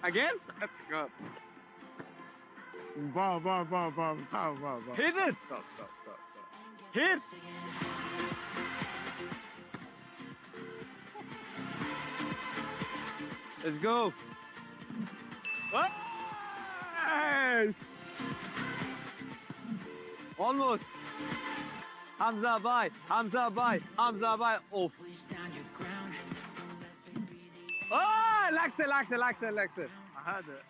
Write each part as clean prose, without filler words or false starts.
Again? Let's go. Bomb. Hit it! Stop. Hit! Let's go. Hey! Almost. Hamza bye. Off. Oh, Laxer. I had it.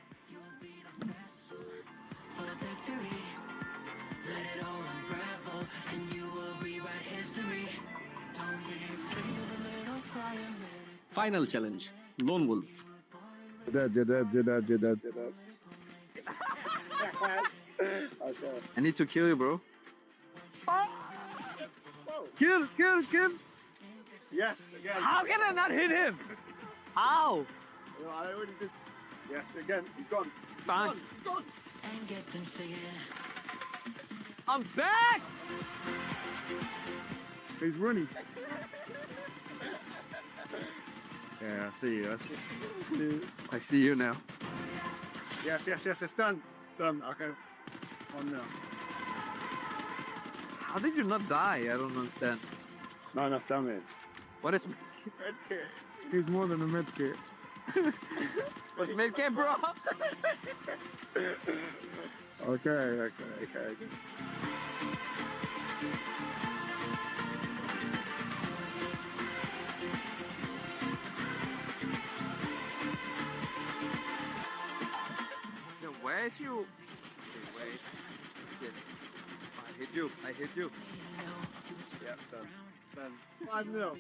Final challenge, Lone Wolf. Did that. Okay. I need to kill you, bro. Kill. Yes, again. How can I not hit him? How? No, I already did. Yes, again. He's gone. Fine. He's gone. I'm back! He's running. Yeah, I see you. I see you now. Yes, it's done. Done. Okay. On now. How did you not die? I don't understand. Not enough damage. What is Medkit. He's more than a medkit. what's medkit, bro? Okay. No, where's you? Okay, wait. Shit. I hit you. Yep, done. 5-0.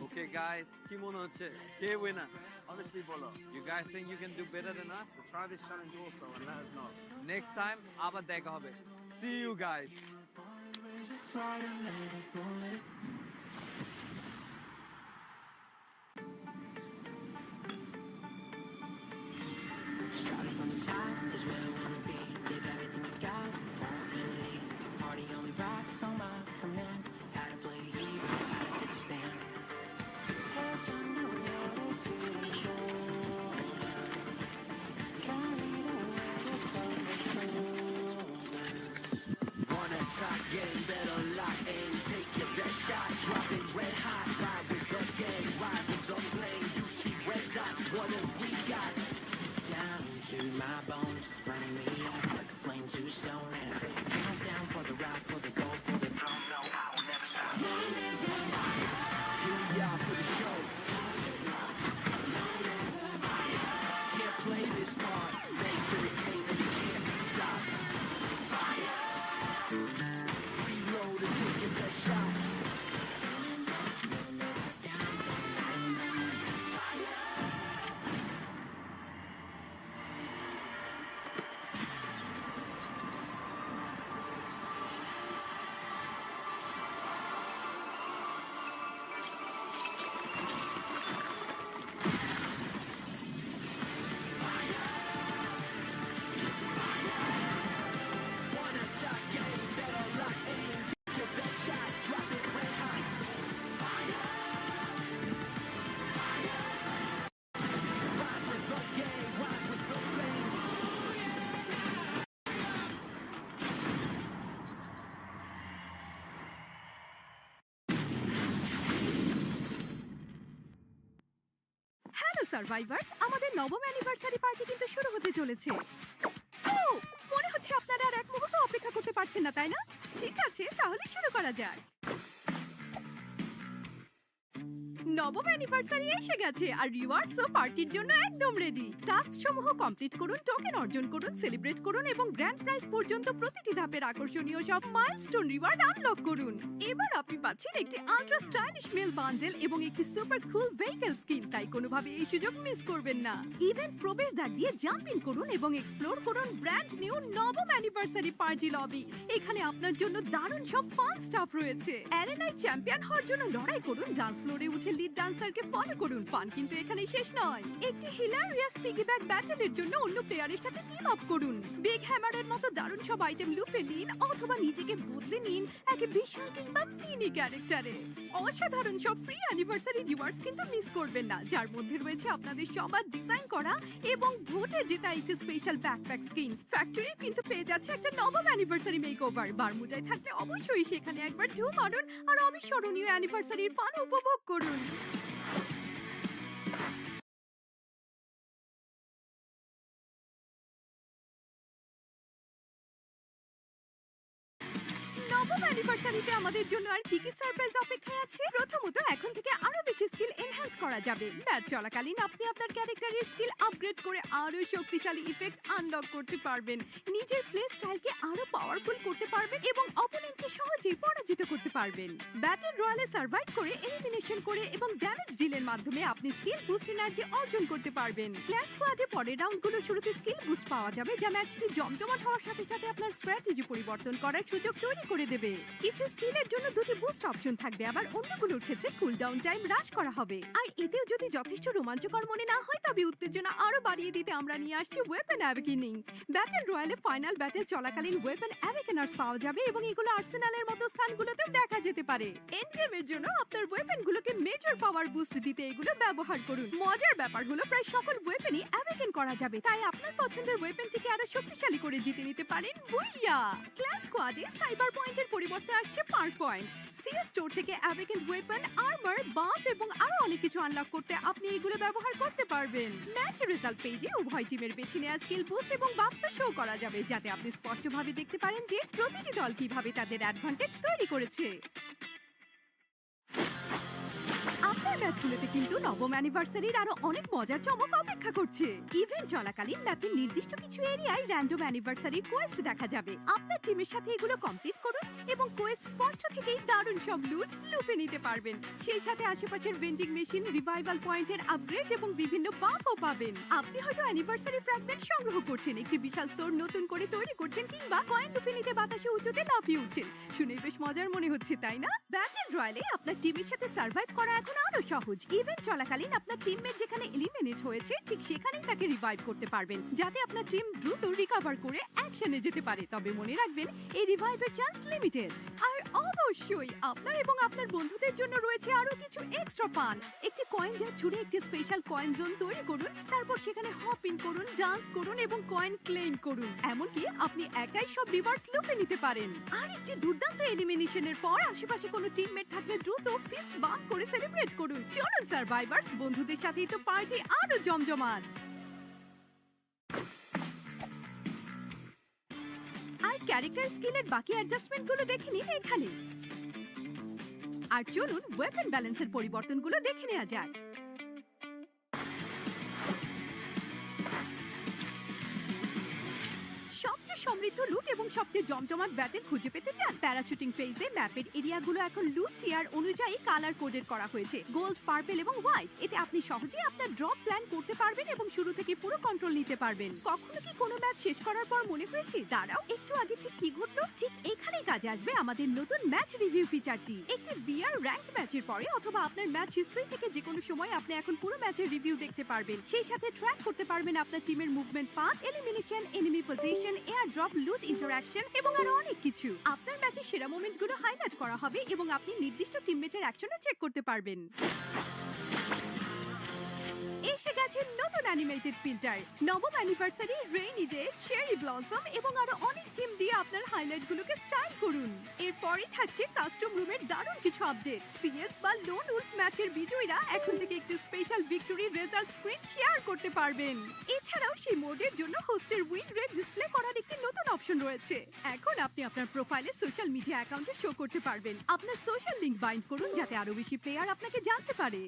Okay, guys. Kimono হচ্ছে কে winner? Honestly, bolo. You guys think you can do better than us? So try this challenge also and let us know. Next time, আবার দেখা হবে. See you guys. Starting from the top is where I wanna be. Give everything you got for infinity. The party only rocks on my command. How to play a hero, how to take a stand. Heads on the water, feeling colder. Carried away upon the shoulders. Wanna talk game, better lock in. Take your best shot, drop it red hot. Ride with the gang, rise with the flame. You see red dots, what have we got? Down to my bones, it's burning me up like a flame to stone. And I count down for the ride, for the goal, for the throne. No, I will never stop. Here we are for the show. Can't play this part. Make for the game and we can't be stopped. Reload and take your best shot. Hello survivors, আমাদের নবম anniversary party কিন্তু শুরু হতে চলেছে। ও মনে হচ্ছে আপনারা আর এক মুহূর্ত অপেক্ষা করতে পারছেন না, তাই না? ঠিক আছে, তাহলে শুরু করা যাক। নবম অ্যানিভার্সারি এসে গেছে আর রিওয়ার্ডসও পার্টির জন্য একদম রেডি। টাস্ক সমূহ কমপ্লিট করুন, টোকেন অর্জন করুন, সেলিব্রেট করুন এবং গ্র্যান্ড প্রাইজ পর্যন্ত প্রতিটি ধাপের আকর্ষণীয় সব মাইলস্টোন রিওয়ার্ড আনলক করুন। এবার আপনি পাচ্ছেন একটি আল্ট্রা স্টাইলিশ মেল বান্ডেল এবং একটি সুপার কুল ভেহিকল স্কিন, তাই কোনোভাবে এই সুযোগ মিস করবেন না। ইভেন্ট প্রবেশদ্বার দিয়ে জাম্পিং করুন এবং এক্সপ্লোর করুন ব্র্যান্ড নিউ নবম অ্যানিভার্সারি পার্টি লবি। এখানে আপনার জন্য দারুণ সব ফান স্টাফ রয়েছে। অ্যারেনায় চ্যাম্পিয়ন হওয়ার জন্য লড়াই করুন, ডান্স ফ্লোরে উঠে লিড ডান্সারকে ফলো করুন। ফান কিন্তু এখানেই শেষ নয়। একটি হিলারিয়াস পিগি ব্যাগ ব্যাটলের জন্য অন্য প্লেয়ারের সাথে টিম আপ করুন। বিগ হ্যামারের মতো দারুণ সব আইটেম লুপে নিন অথবা নিজেকে বদলে নিন এক বিশাল কিংবা মিনি ক্যারেক্টারে। অসাধারণ সব ফ্রি অ্যানিভার্সারি রিওয়ার্ডস কিন্তু মিস করবেন না, যার মধ্যে রয়েছে আপনাদের সবার ডিজাইন করা এবং ভোটে জেতা একটি স্পেশাল ব্যাকপ্যাক স্কিন। ফ্যাক্টরি কিন্তু পেয়ে যাচ্ছে একটা নবম অ্যানিভার্সারি মেকওভার। বারমুডায় থাকলে অবশ্যই সেখানে একবার ঢু মারুন আর অবিস্মরণীয় অ্যানিভার্সারির ফান উপভোগ করুন। নবম অ্যানিভার্সারিতে আমাদের জন্য আর কি কি সারপ্রাইজ অপেক্ষায় আছে? প্রথমত, এখন থেকে আরো বেশি স্কিল এনহ্যান্স করা যাবে। ম্যাচ চলাকালীন আপনি আপনার ক্যারেক্টারের স্কিল আপগ্রেড করে আরো শক্তিশালী ইফেক্ট আনলক করতে পারবেন, নিজের প্লে স্টাইলকে আরো পাওয়ারফুল করতে পারবেন এবং অপোনেন্টকে সহজেই পরাজিত করতে পারবেন। ব্যাটল রয়্যালে সার্ভাইভ করে, এলিমিনেশন করে এবং ড্যামেজ ডিলের মাধ্যমে আপনি স্কিল বুস্ট এনার্জি অর্জন করতে পারবেন। ক্ল্যাশ স্কোয়াডে পরের রাউন্ডগুলোর শুরুতে স্কিল বুস্ট পাওয়া যাবে, যা ম্যাচটি জমজমাট হওয়ার সাথে সাথে আপনার স্ট্র্যাটেজি পরিবর্তন করার সুযোগ তৈরি করে দেবে। কিছু স্কিলের জন্য দুটি বুস্ট অপশন থাকবে, আবার অন্যগুলোর ক্ষেত্রে কুলডাউন টাইম হ্রাস করা হবে। আর এতেও যদি যথেষ্ট রোমাঞ্চকর মনে না হয়, তবে উত্তেজনা আরো বাড়িয়ে দিতে আমরা নিয়ে আসছি ওয়েপন অ্যাওয়েকেনিং। ব্যাটল রয়্যালে ফাইনাল ব্যাটল চলাকালীন ওয়েপন অ্যাওয়েকেনার্স পাওয়া যাবে এবং এগুলো আর্সেনালের মতো স্থানগুলোতেও দেখা যেতে পারে। এন্ড গেমের জন্য আপনার ওয়েপনগুলোকে মেজর পাওয়ার বুস্ট দিতে এগুলো ব্যবহার করুন। মজার ব্যাপার হলো, প্রায় সকল ওয়েপনই অ্যাওয়েকেন করা যাবে, তাই আপনার পছন্দের ওয়েপনটিকে আরো শক্তিশালী করে জিতে নিতে পারেন। বুইয়া! ক্লাস স্কোয়াডে সাইবার পয়েন্টের পরিবর্তে আসছে পার্ক পয়েন্ট। সিএস স্টোর থেকে অ্যাওয়েকেন ওয়েপন, আর্মার, বাফ এবং আরো অনেক কিছু আনলক করতে আপনি এগুলো ব্যবহার করতে পারবেন। ম্যাচ রেজাল্ট পেজে উভয় টিমের বেছে নেওয়া স্কিল বুস্ট এবং বাফস শো করা যাবে, যাতে আপনি স্পষ্টভাবে দেখতে পারেন যে প্রতিটি দল কিভাবে তাদের অ্যাডভান্টেজ তৈরি করেছে। আপনার ম্যাচগুলোতে কিন্তু নবম অ্যানিভার্সারির আরো অনেক মজার চমক অপেক্ষা করছে। ইভেন্ট চলাকালীন ম্যাপের নির্দিষ্ট কিছু এরিয়ায় র্যান্ডম অ্যানিভার্সারি কোয়েস্ট দেখা যাবে। আপনার টিমের সাথে এগুলো কমপ্লিট করুন এবং কোয়েস্ট স্পষ্ট থেকেই দারুণ সব লুট লুফে নিতে পারবেন। সেই সাথে আশেপাশের ভেন্ডিং মেশিন, রিভাইভাল পয়েন্টের আপগ্রেড এবং বিভিন্ন বাফও পাবেন। আপনি হয়তো অ্যানিভার্সারি ফ্র্যাগমেন্ট সংগ্রহ করছেন, একটি বিশাল স্টোর নতুন করে তৈরি করছেন কিংবা কয়েন লুফে নিতে বাতাসে উঁচুতে লাফিয়ে উঠছেন। শুনে বেশ মজার মনে হচ্ছে, তাই না? ব্যাটল রয়্যালে আপনার টিমের সাথে সার্ভাইভ করা এখন আরো সহজ। ইভেন্ট চলাকালীন আপনার টিমমেট যেখানে এলিমিনেট হয়েছে ঠিক সেখানেই তাকে রিভাইভ করতে পারবেন, যাতে আপনার টিম দ্রুত রিকভার করে অ্যাকশনে যেতে পারে। তবে মনে রাখবেন, এই রিভাইভের চান্স লিমিটেড। আর অবশ্যই আপনার এবং আপনার বন্ধুদের জন্য রয়েছে আরো কিছু এক্সট্রা ফান। একটি কয়েন জার ছুড়ে একটি স্পেশাল কয়েন জোন তৈরি করুন, তারপর সেখানে হপ ইন করুন, ডান্স করুন এবং কয়েন ক্লেম করুন। এমনকি আপনি একাই সব রিওয়ার্ডস লুফে নিতে পারেন। আর একটি দুর্দান্ত এলিমিনেশনের পর আশেপাশে কোনো টিমমেট থাকলে দ্রুত ফিস্ট বাম্প করে সেলিব্রেট করুন। চলুন সার্ভাইভার্স, বন্ধুদের সাথেই তো পার্টি আরো জমজমাট। আর ক্যারেক্টার স্কিলের বাকি অ্যাডজাস্টমেন্টগুলো দেখে নিন এখানে। আর চলুন ওয়েপন ব্যালেন্সের পরিবর্তনগুলো দেখে নেওয়া যাক। সবচেয়ে সমৃদ্ধ লুট এবং সবচেয়ে জমজমাট ব্যাটেল খুঁজে পেতে চান? প্যারাশুটিং ফেজে ম্যাপের এরিয়াগুলো এখন লুট টিয়ার অনুযায়ী কালার কোডেড করা হয়েছে, গোল্ড, পার্পল এবং হোয়াইট। এতে আপনি সহজেই আপনার ড্রপ প্ল্যান করতে পারবেন এবং শুরু থেকে পুরো কন্ট্রোল নিতে পারবেন। কখনো কি কোনো ম্যাচ শেষ করার পর মনে হয়েছে, দাঁড়াও একটু আগে ঠিক কি ঘটলো? ঠিক এখানেই কাজে আসবে আমাদের নতুন ম্যাচ রিভিউ ফিচারটি। একটি বিআর র্যাঙ্কড ম্যাচের পরে অথবা আপনার ম্যাচ হিস্ট্রি থেকে যে কোনো সময় আপনি এখন পুরো ম্যাচের রিভিউ দেখতে পারবেন। সেই সাথে ট্র্যাক করতে পারবেন আপনার টিমের movement path, elimination, enemy position, air drop, loot interaction এবং আরো অনেক কিছু। আপনার ম্যাচের সেরা মোমেন্টগুলো হাইলাইট করা হবে এবং আপনি নির্দিষ্ট টিমমেটের অ্যাকশনও চেক করতে পারবেন। এসে গেছে নতুন অ্যানিমেটেড ফিল্টার। নবম anniversary, rainy day, cherry blossom এবং আরো অনেক থিম দিয়ে আপনার হাইলাইটগুলোকে স্টাইল করুন। এরপরই থাকছে কাস্টম রুমের দারুণ কিছু আপডেট। সিএস বা লোন উলফ ম্যাচের বিজয়ীরা এখন থেকে একটি special victory result screen share করতে পারবেন। এছাড়াও সেই মোডের জন্য হোস্টের উইন রেট ডিসপ্লে করার একটি নতুন অপশন রয়েছে। এখন আপনি আপনার প্রোফাইলে সোশ্যাল মিডিয়া অ্যাকাউন্টে শো করতে পারবেন। আপনার সোশ্যাল লিংক বাইন্ড করুন, যাতে আরো বেশি প্লেয়ার আপনাকে জানতে পারে।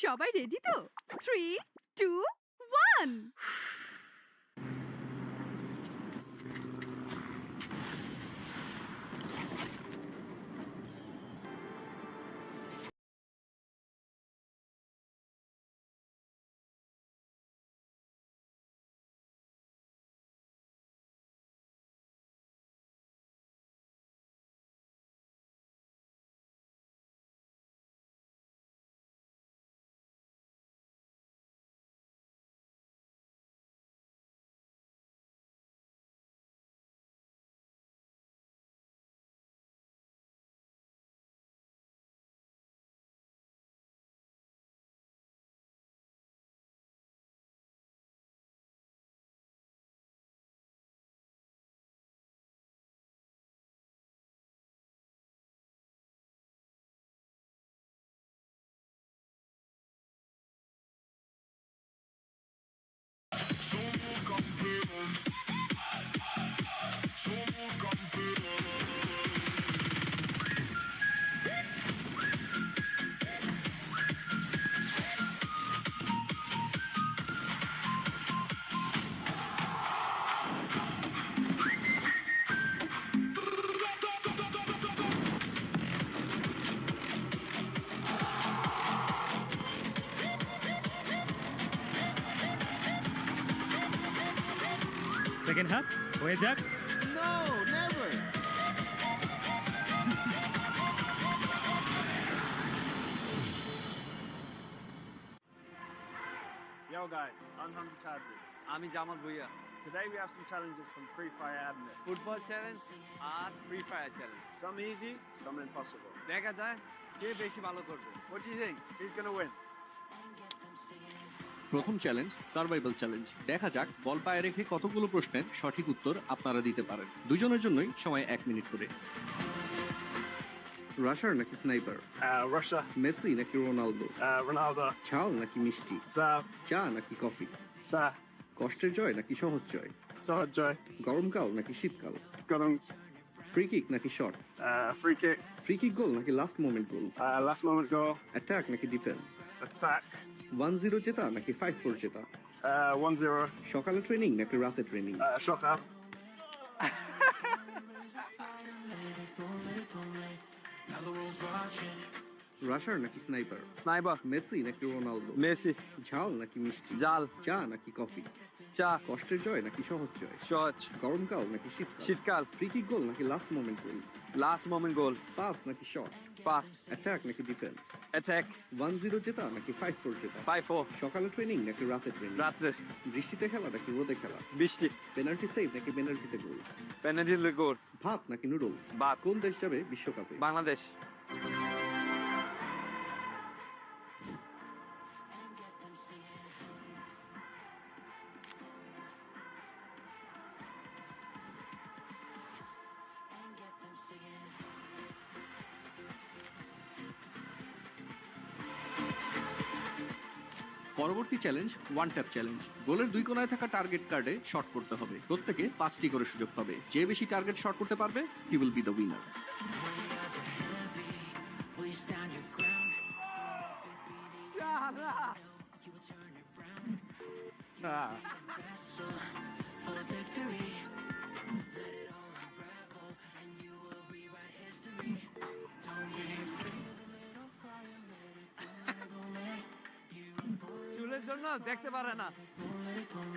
সবাই রেডি তো? 3, 2, 1। সেকেন্ড হাফ হয়ে যাক। No, never. Yo guys, I'm Hamza Chadri. আমি Jamal Bhuiya. Today we have some challenges from Free Fire Admit. Football challenge আর Free Fire challenge. Some easy, some impossible. দেখা যায় কে বেশি ভালো করবে। What do you think? Who's gonna win? প্রথম challenge survival challenge. দেখা যাক বল পায়ে রেখে কতগুলো প্রশ্নের সঠিক উত্তর আপনারা দিতে পারেন। দুজনের জন্যই সময় 1 মিনিট করে। রাশার নাকি স্নাইপার? Russia, মেসি নাকি রোনালদো? Ronaldo, ঝাল নাকি মিষ্টি? Zab, চা নাকি কফি? Sa, কষ্টের জয় নাকি সহজ জয়? Sohojoy, গরমকাল নাকি শীতকাল? Gurung, ফ্রি কিক নাকি shot? free kick, free kick goal নাকি last moment goal? last moment goal, attack নাকি ডিফেন্স? attack, 1-0 জেতা নাকি 5-4 জেতা? 1-0, সকালে ট্রেনিং নাকি রাতে ট্রেনিং? shocker, রাশার নাকি স্নাইপার? স্নাইপার। মেসি নাকি রোনালদো? মেসি। ঝাল নাকি মিষ্টি? জাল। চা নাকি কফি? চা। কষ্টের জয় নাকি সহজ জয়? সহজ। গরমকাল নাকি শীতকাল? শীতকাল। ফ্রি কিক গোল নাকি লাস্ট মোমেন্ট গোল? লাস্ট মোমেন্ট গোল। পাস নাকি শট? পাস। অ্যাটাক নাকি ডিফেন্স? অ্যাটাক। 1-0 জেতা নাকি 5-4 জেতা? 5-4। সকালে ট্রেনিং নাকি রাতে ট্রেনিং? রাত্রে। বৃষ্টিতে খেলা নাকি রোদে খেলা? বৃষ্টি। পেনাল্টি সেভ নাকি পেনাল্টিতে গোল? পেনাল্টি গোল। ভাত নাকি নুডলস? ভাত। কোন দেশ যাবে বিশ্বকাপে? বাংলাদেশ। পরবর্তী চ্যালেঞ্জ ওয়ান ট্যাপ চ্যালেঞ্জ। গোলের দুই কোণায় থাকা টার্গেট কার্ডে শট করতে হবে। প্রত্যেকে 5টি করে সুযোগ পাবে। যে বেশি টার্গেট শট করতে পারবে he will be the winner. Will you stand your ground? For victory. Let it all unravel, and you will rewrite history. Don't be afraid of a little fire, let it burn. You were born, চুলের জন্য দেখতে পারে না। let it burn.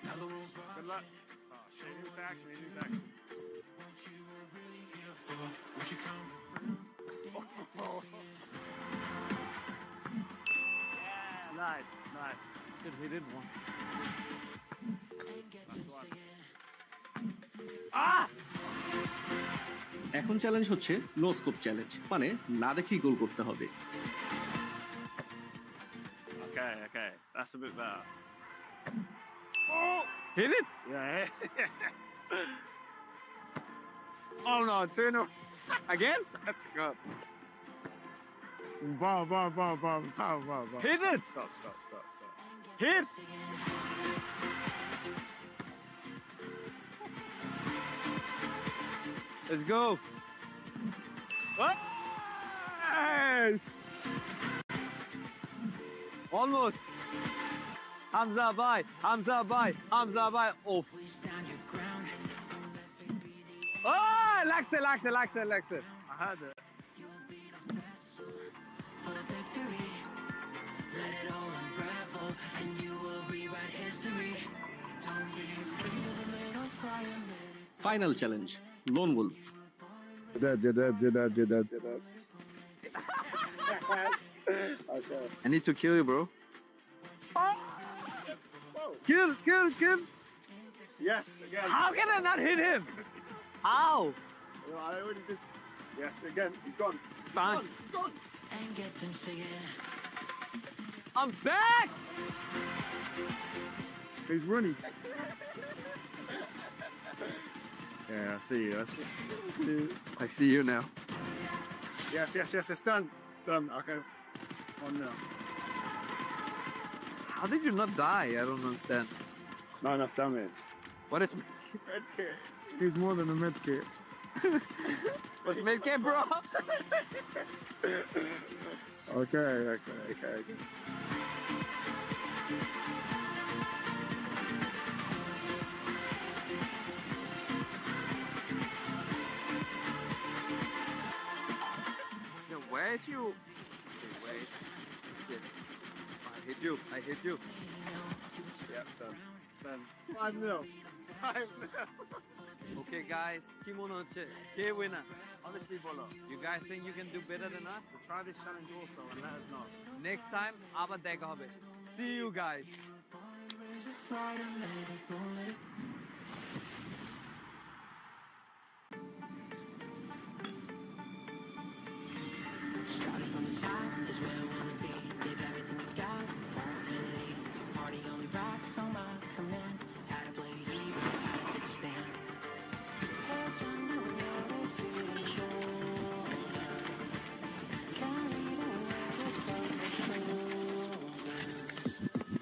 Now the rules are good luck. Oh shit, he needs action, he needs action. what you were really here for. What you come Nice, nice. Should hit it one. এখন challenge হচ্ছে no scope challenge, মানে না দেখেই গোল করতে হবে। Okay, okay. That's a bit better. Hit it. Yeah. Oh no, 2-0. Again. That's good. Wow. Hit it. Stop. Hit. Let's go. Hey! Almost. Hamza bye. Off. will you stand your ground? Don't let fear be the Oh, Laxe. I had it. for victory. Let it all unravel, and you will rewrite history. Don't be afraid of a little fire, let it final challenge loan Wolf. Did that. Okay. I need to kill you, bro. Kill. Yes, again. How can I not hit him? How? I already did. Yes, again. He's gone. Fine. He's gone. and get them singing. I'm back. He's running. Yeah, I see you. I see you now. Yes. It's done. Okay. 1-0. How did you not die? I don't understand. Not enough damage. What is Medkit. He's more than a medkit. what's medkit, bro? Okay. No, where's you? Okay, wait. Shit. I hit you. Yep, done. 5-0. 5. Okay, guys, কি মনে হচ্ছে? কে winner? Honestly, bolo. You guys think you can do better than us? So try this challenge also and let us know. Next time, আবার দেখা হবে. See you guys. Starting from the top is where I wanna be. Give everything we got for infinity. The party only rocks on my command. How to play hero, how to take a stand. Heads under water, feeling colder. Carry the weight above my shoulders.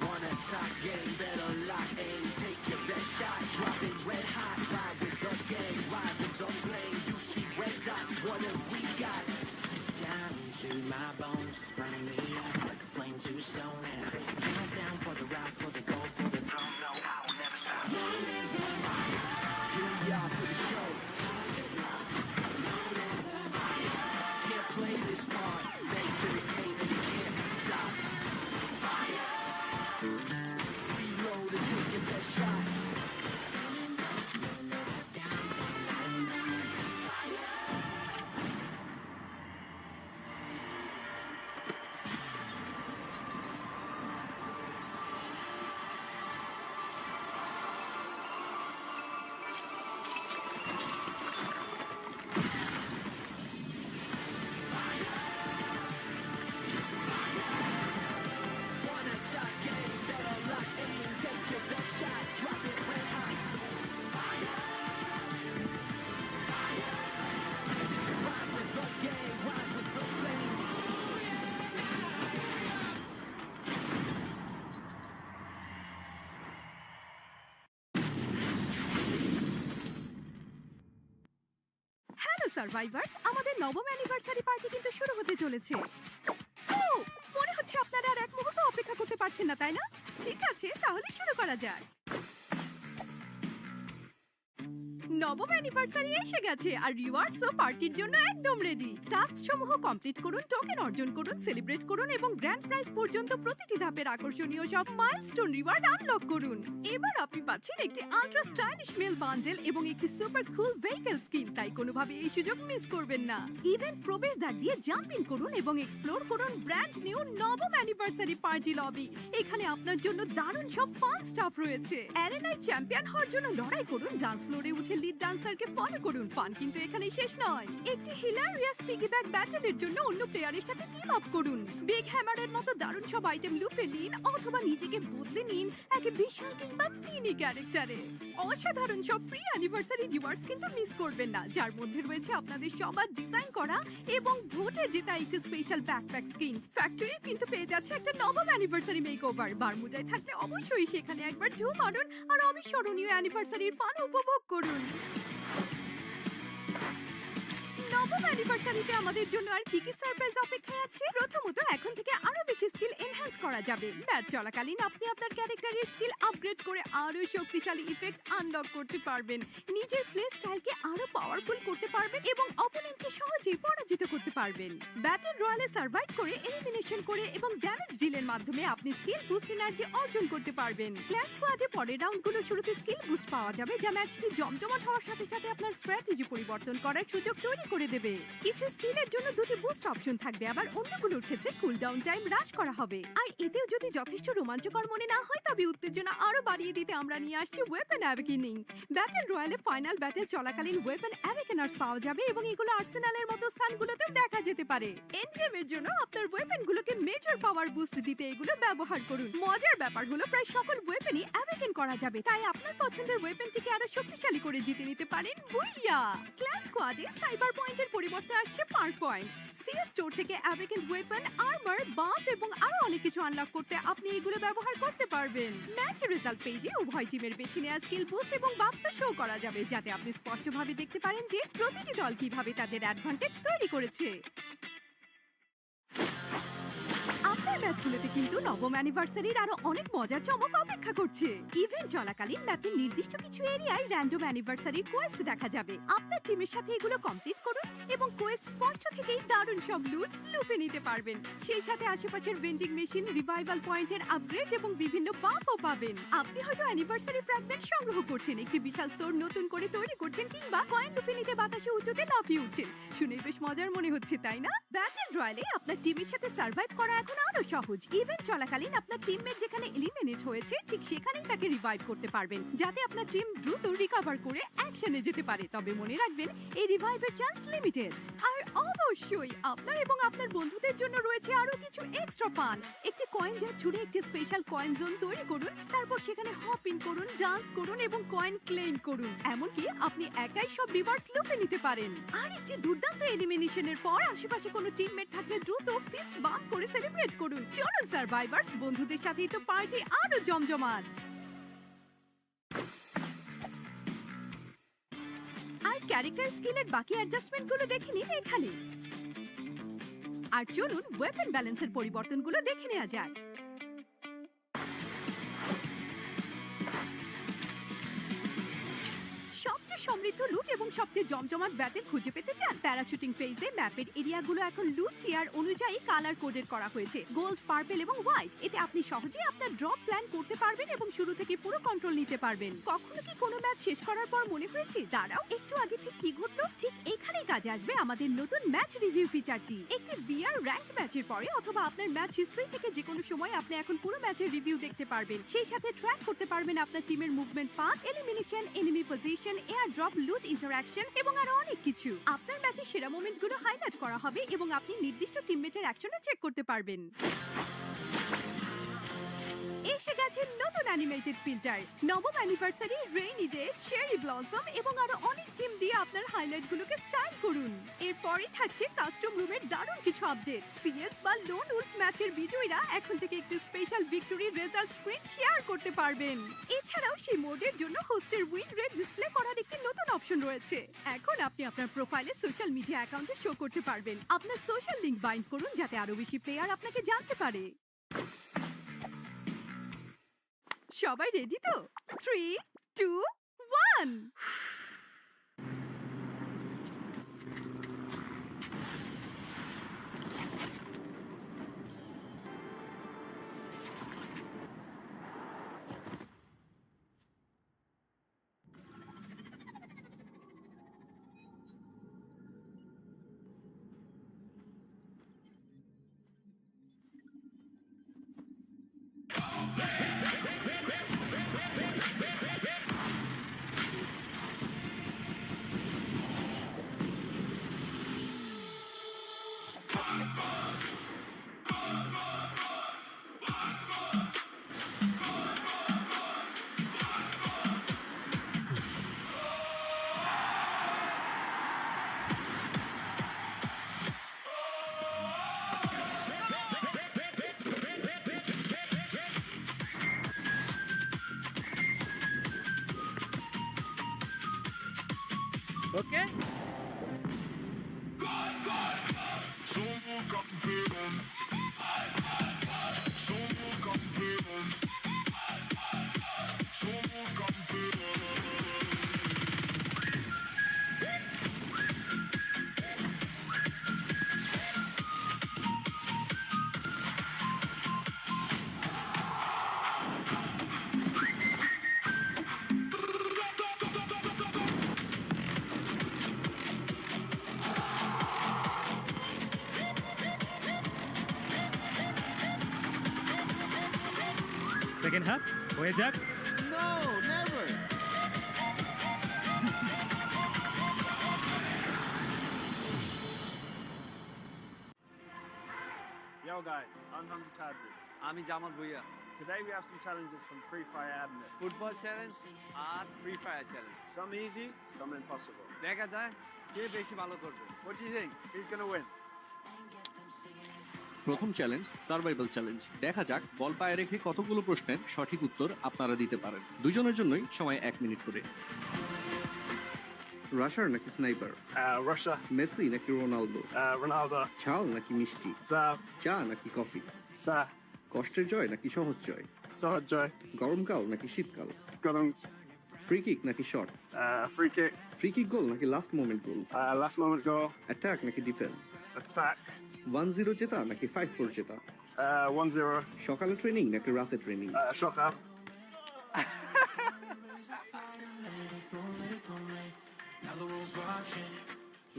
Wanna top game, better lock in. Take your best shot, drop it red hot. Ride with the gang, rise with the flame. You see red dots, what have we got? Down to my bones, it's burning me up like a flame to a stone. And I hang down for the ride, for the gold, for the throne. No, I will never stop. Here we are for the show. Can't play this part. They feel the pain and you can't stop. Reload and take your best shot. Hello survivors, আমাদের নবম anniversary party কিন্তু শুরু হতে চলেছে। ও, মনে হচ্ছে আপনারা আর এক মুহূর্ত অপেক্ষা করতে পারছেন না, তাই না? ঠিক আছে, তাহলে শুরু করা যাক। নবম অ্যানিভার্সারি এসে গেছে আর রিওয়ার্ডসও পার্টির জন্য একদম রেডি। টাস্ক সমূহ কমপ্লিট করুন, টোকেন অর্জন করুন, সেলিব্রেট করুন এবং গ্র্যান্ড প্রাইজ পর্যন্ত প্রতিটি ধাপের আকর্ষণীয় সব মাইলস্টোন রিওয়ার্ড আনলক করুন। এবার আপনি পাচ্ছেন একটি আল্ট্রা স্টাইলিশ মেল বান্ডেল এবং একটি সুপার কুল ভেহিকল স্কিন, তাই কোনোভাবে এই সুযোগ মিস করবেন না। ইভেন্ট প্রবেশদ্বার দিয়ে জাম্প ইন করুন এবং এক্সপ্লোর করুন ব্র্যান্ড নিউ নবম অ্যানিভার্সারি পার্টি লবি। এখানে আপনার জন্য দারুণ সব ফান স্টাফ রয়েছে। অ্যারেনায় চ্যাম্পিয়ন হওয়ার জন্য লড়াই করুন, ডান্স ফ্লোরে উঠে লিড ডান্সারকে ফলো করুন। ফান কিন্তু এখানেই শেষ নয়। একটি হিলারিয়াস পিগি ব্যাক ব্যাটলের জন্য অন্য প্লেয়ারের সাথে টিম আপ করুন। বিগ হ্যামারের মতো দারুণ সব আইটেম লুফে নিন অথবা নিজেকে বদলে নিন এক বিশাল কিংবা মিনি ক্যারেক্টারে। অসাধারণ সব ফ্রি অ্যানিভার্সারি রিওয়ার্ডস কিন্তু মিস করবেন না, যার মধ্যে রয়েছে আপনাদের সবার ডিজাইন করা এবং ভোটে জেতা একটি স্পেশাল ব্যাকপ্যাক স্কিন। ফ্যাক্টরি কিন্তু পেয়ে যাচ্ছে একটা নবম অ্যানিভার্সারি মেকওভার। বারমুডায় থাকলে অবশ্যই সেখানে একবার ঢু মারুন আর অবিস্মরণীয় অ্যানিভার্সারির ফান উপভোগ করুন। নবম অ্যানিভার্সারিতে আমাদের জন্য আর কি কি সারপ্রাইজ অপেক্ষায় আছে? প্রথমত, এখন থেকে আরো বেশি স্কিল এনহ্যান্স করা যাবে। ম্যাচ চলাকালীন আপনি আপনার ক্যারেক্টারের স্কিল আপগ্রেড করে আরো শক্তিশালী ইফেক্ট আনলক করতে পারবেন, নিজের প্লে স্টাইলকে আরো পাওয়ারফুল করতে পারবেন এবং অপোনেন্টকে সহজেই পরাজিত করতে পারবেন। ব্যাটল রয়্যালে সার্ভাইভ করে, এলিমিনেশন করে এবং ড্যামেজ ডিলের মাধ্যমে আপনি স্কিল বুস্ট এনার্জি অর্জন করতে পারবেন। ক্ল্যাশ স্কোয়াডে পরের রাউন্ডগুলোর শুরুতে স্কিল বুস্ট পাওয়া যাবে, যা ম্যাচটি জমজমাট হওয়ার সাথে সাথে আপনার স্ট্র্যাটেজি পরিবর্তন করার সুযোগ তৈরি করে দেবে। কিছু স্কিলের জন্য দুটি বুস্ট অপশন থাকবে, আবার অন্যগুলোর ক্ষেত্রে কুলডাউন টাইম হ্রাস করা হবে। আর এতেও যদি যথেষ্ট রোমাঞ্চকর মনে না হয়, তবে উত্তেজনা আরো বাড়িয়ে দিতে আমরা নিয়ে আসছি ওয়েপন অ্যাওয়েকেনিং। ব্যাটল রয়্যালে ফাইনাল ব্যাটল চলাকালীন ওয়েপন অ্যাওয়েকেনার্স পাওয়া যাবে এবং এগুলো আর্সেনালের মতো স্থানগুলোতেও দেখা যেতে পারে। এন্ড গেমের জন্য আপনার ওয়েপনগুলোকে মেজর পাওয়ার বুস্ট দিতে এগুলো ব্যবহার করুন। মজার ব্যাপার হলো প্রায় সকল ওয়েপনই অ্যাওয়েকেন করা যাবে, তাই আপনার পছন্দের ওয়েপনটিকে আরো শক্তিশালী করে জিতে নিতে পারেন। বুইয়া! ক্লাস স্কোয়াডে সাইবার পয়েন্টের পরিবর্তে আসছে পার্ক পয়েন্ট। সিএস স্টোর থেকে অ্যাওয়েকেন্ড ওয়েপন, আর্মার, বাফ এবং আরো অনেক কিছু আনলক করতে আপনি এগুলো ব্যবহার করতে পারবেন। ম্যাচ রেজাল্ট পেজে উভয় টিমের বেছে নেওয়া স্কিল বুস্ট এবং বাফস শো করা যাবে, যাতে আপনি স্পষ্টভাবে দেখতে পারেন যে প্রতিটি দল কিভাবে তাদের অ্যাডভান্টেজ তৈরি করেছে। আপনার ম্যাচ ম্যাপগুলোতে কিন্তু নবম অ্যানিভার্সারির আরো অনেক মজার চমক অপেক্ষা করছে। ইভেন্ট চলাকালীন ম্যাপের নির্দিষ্ট কিছু এরিয়ায় র্যান্ডম অ্যানিভার্সারি কোয়েস্ট দেখা যাবে। আপনার টিমের সাথে এগুলো কমপ্লিট করুন এবং কোয়েস্ট স্পষ্ট থেকেই দারুণ সব লুট লুফে নিতে পারবেন। সেই সাথে আশেপাশের ভেন্ডিং মেশিন, রিভাইভাল পয়েন্টের আপগ্রেড এবং বিভিন্ন বাফও পাবেন। আপনি হয়তো অ্যানিভার্সারি ফ্র্যাগমেন্ট সংগ্রহ করছেন, একটি বিশাল সোর নতুন করে তৈরি করছেন, কিংবা কয়েন লুফে নিতে বাতাসে উঁচুতে লাফিয়ে উঠছেন। শুনে বেশ মজার মনে হচ্ছে, তাই না? ব্যাটল রয়্যালে আপনার টিমের সাথে সার্ভাইভ করা এখন আরো সহজ। ইভেন্ট চলাকালীন আপনার টিমমেট যেখানে এলিমিনেট হয়েছে ঠিক সেখানেই তাকে রিভাইভ করতে পারবেন, যাতে আপনার টিম দ্রুত রিকভার করে অ্যাকশনে যেতে পারে। তবে মনে রাখবেন, এই রিভাইভের চান্স লিমিটেড। আর অবশ্যই আপনার এবং আপনার বন্ধুদের জন্য রয়েছে আরো কিছু এক্সট্রা ফান। একটি কয়েন জার ছুড়ে একটি স্পেশাল কয়েন জোন তৈরি করুন, তারপর সেখানে হপ ইন করুন, ডান্স করুন এবং কয়েন ক্লেম করুন। এমনকি আপনি একাই সব রিওয়ার্ডস লুফে নিতে পারেন। আর একটি দুর্দান্ত এলিমিনেশনের পর আশেপাশে কোনো টিমমেট থাকলে দ্রুত ফিস্ট বাম্প করে সেলিব্রেট করুন। চলুন সার্ভাইভার্স, বন্ধুদের সাথেই তো পার্টি আরো জমজমাট। আর ক্যারেক্টার স্কিলের বাকি অ্যাডজাস্টমেন্টগুলো দেখে নিন এখানে। আর চলুন ওয়েপন ব্যালেন্সের পরিবর্তনগুলো দেখে নেওয়া যাক। সবচেয়ে সমৃদ্ধ লুট এবং সবচেয়ে জমজমাট ব্যাটেল খুঁজে পেতে চান? প্যারাশুটিং ফেজে ম্যাপের এরিয়াগুলো এখন লুট টিয়ার অনুযায়ী কালার কোডেড করা হয়েছে, গোল্ড, পার্পল এবং হোয়াইট। এতে আপনি সহজেই আপনার ড্রপ প্ল্যান করতে পারবেন এবং শুরু থেকে পুরো কন্ট্রোল নিতে পারবেন। কখনো কি কোনো ম্যাচ শেষ করার পর মনে হয়েছে, দাঁড়াও, একটু আগে ঠিক কি ঘটলো? ঠিক এখানেই কাজে আসবে আমাদের নতুন ম্যাচ রিভিউ ফিচারটি। একটি বিয়ার র্যাঙ্কড ম্যাচের পরে অথবা আপনার ম্যাচ হিস্ট্রি থেকে যে কোনো সময় আপনি এখন পুরো ম্যাচের রিভিউ দেখতে পারবেন। সেই সাথে ট্র্যাক করতে পারবেন আপনার টিমের movement, path, elimination, enemy position, air drop, loot, interaction এবং আরো অনেক কিছু। আপনার ম্যাচের সেরা মোমেন্টগুলো হাইলাইট করা হবে এবং আপনি নির্দিষ্ট টিমমেটের অ্যাকশনে চেক করতে পারবেন। এসে গেছে নতুন অ্যানিমেটেড ফিল্টার। নবম anniversary, rainy day, cherry blossom এবং আরো অনেক থিম দিয়ে আপনার হাইলাইটগুলোকে স্টাইল করুন। এরপরই থাকছে কাস্টম রুমের দারুণ কিছু আপডেট। সিএস বা লোন উলফ ম্যাচের বিজয়ীরা এখন থেকে একটি special victory result screen share করতে পারবেন। এছাড়াও সেই মোডের জন্য হোস্টের উইন রেট ডিসপ্লে করার একটি নতুন অপশন রয়েছে। এখন আপনি আপনার প্রোফাইলে সোশ্যাল মিডিয়া অ্যাকাউন্টে শো করতে পারবেন। আপনার সোশ্যাল লিংক বাইন্ড করুন যাতে আরো বেশি প্লেয়ার আপনাকে জানতে পারে। সবাই রেডি তো? 3, 2, 1। Okay? সেকেন্ড হাফ হয়ে যাক। Yo guys, I'm Hamza Tadri. আমি Jamal Bhuiya. Today we have some challenges from Free Fire Admit. Football challenge আর Free Fire challenge. Some easy, some impossible. দেখা যায় কে বেশি ভালো করবে। What do you think? Who's gonna win? প্রথম চ্যালেঞ্জ সার্ভাইভাল চ্যালেঞ্জ। দেখা যাক বল পায়ে রেখে কতগুলো প্রশ্নের সঠিক উত্তর আপনারা দিতে পারেন। দুজনের জন্যই সময় 1 মিনিট করে। রাশার নাকি স্নাইপার? Russia, মেসি নাকি রোনালদো? Ronaldo, ঝাল নাকি মিষ্টি? Za, চা নাকি কফি? Sa, কষ্টের জয় নাকি সহজ জয়? Sahad Joy. গরমকাল নাকি শীতকাল? Got him. ফ্রি কিক নাকি shot? Free kick. Free kick goal নাকি last moment goal? Last moment goal. Attack নাকি ডিফেন্স? Attack. 1-0 জেতা নাকি 5-4 জেতা? 1-0. সকালে ট্রেনিং নাকি রাতে ট্রেনিং? Shot up.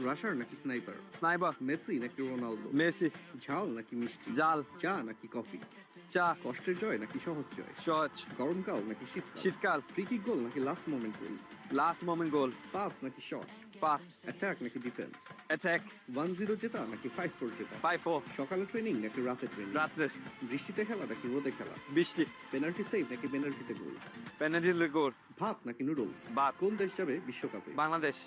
রাশার নাকি স্নাইপার? Sniper. মেসি নাকি রোনালদো? Messi. ঝাল নাকি মিষ্টি? জাল। চা নাকি কফি? চা। কষ্টের জয় নাকি সহজ জয়? সহজ। গরমকাল নাকি শীতকাল? শীতকাল। ফ্রি কিক গোল নাকি last moment goal? Last moment goal. Pass নাকি শট? Pass. অ্যাটাক নাকি ডিফেন্স? Attack. 1-0 জেতা নাকি 5-4 জেতা? 5-4. সকালে ট্রেনিং নাকি রাতে ট্রেনিং? রাত্রে। বৃষ্টিতে খেলা নাকি রোদে খেলা? বৃষ্টি। পেনাল্টি সেভ নাকি পেনাল্টিতে গোল? Penalty goal. ভাত নাকি নুডলস? ভাত। কোন দেশ যাবে বিশ্বকাপে? বাংলাদেশ।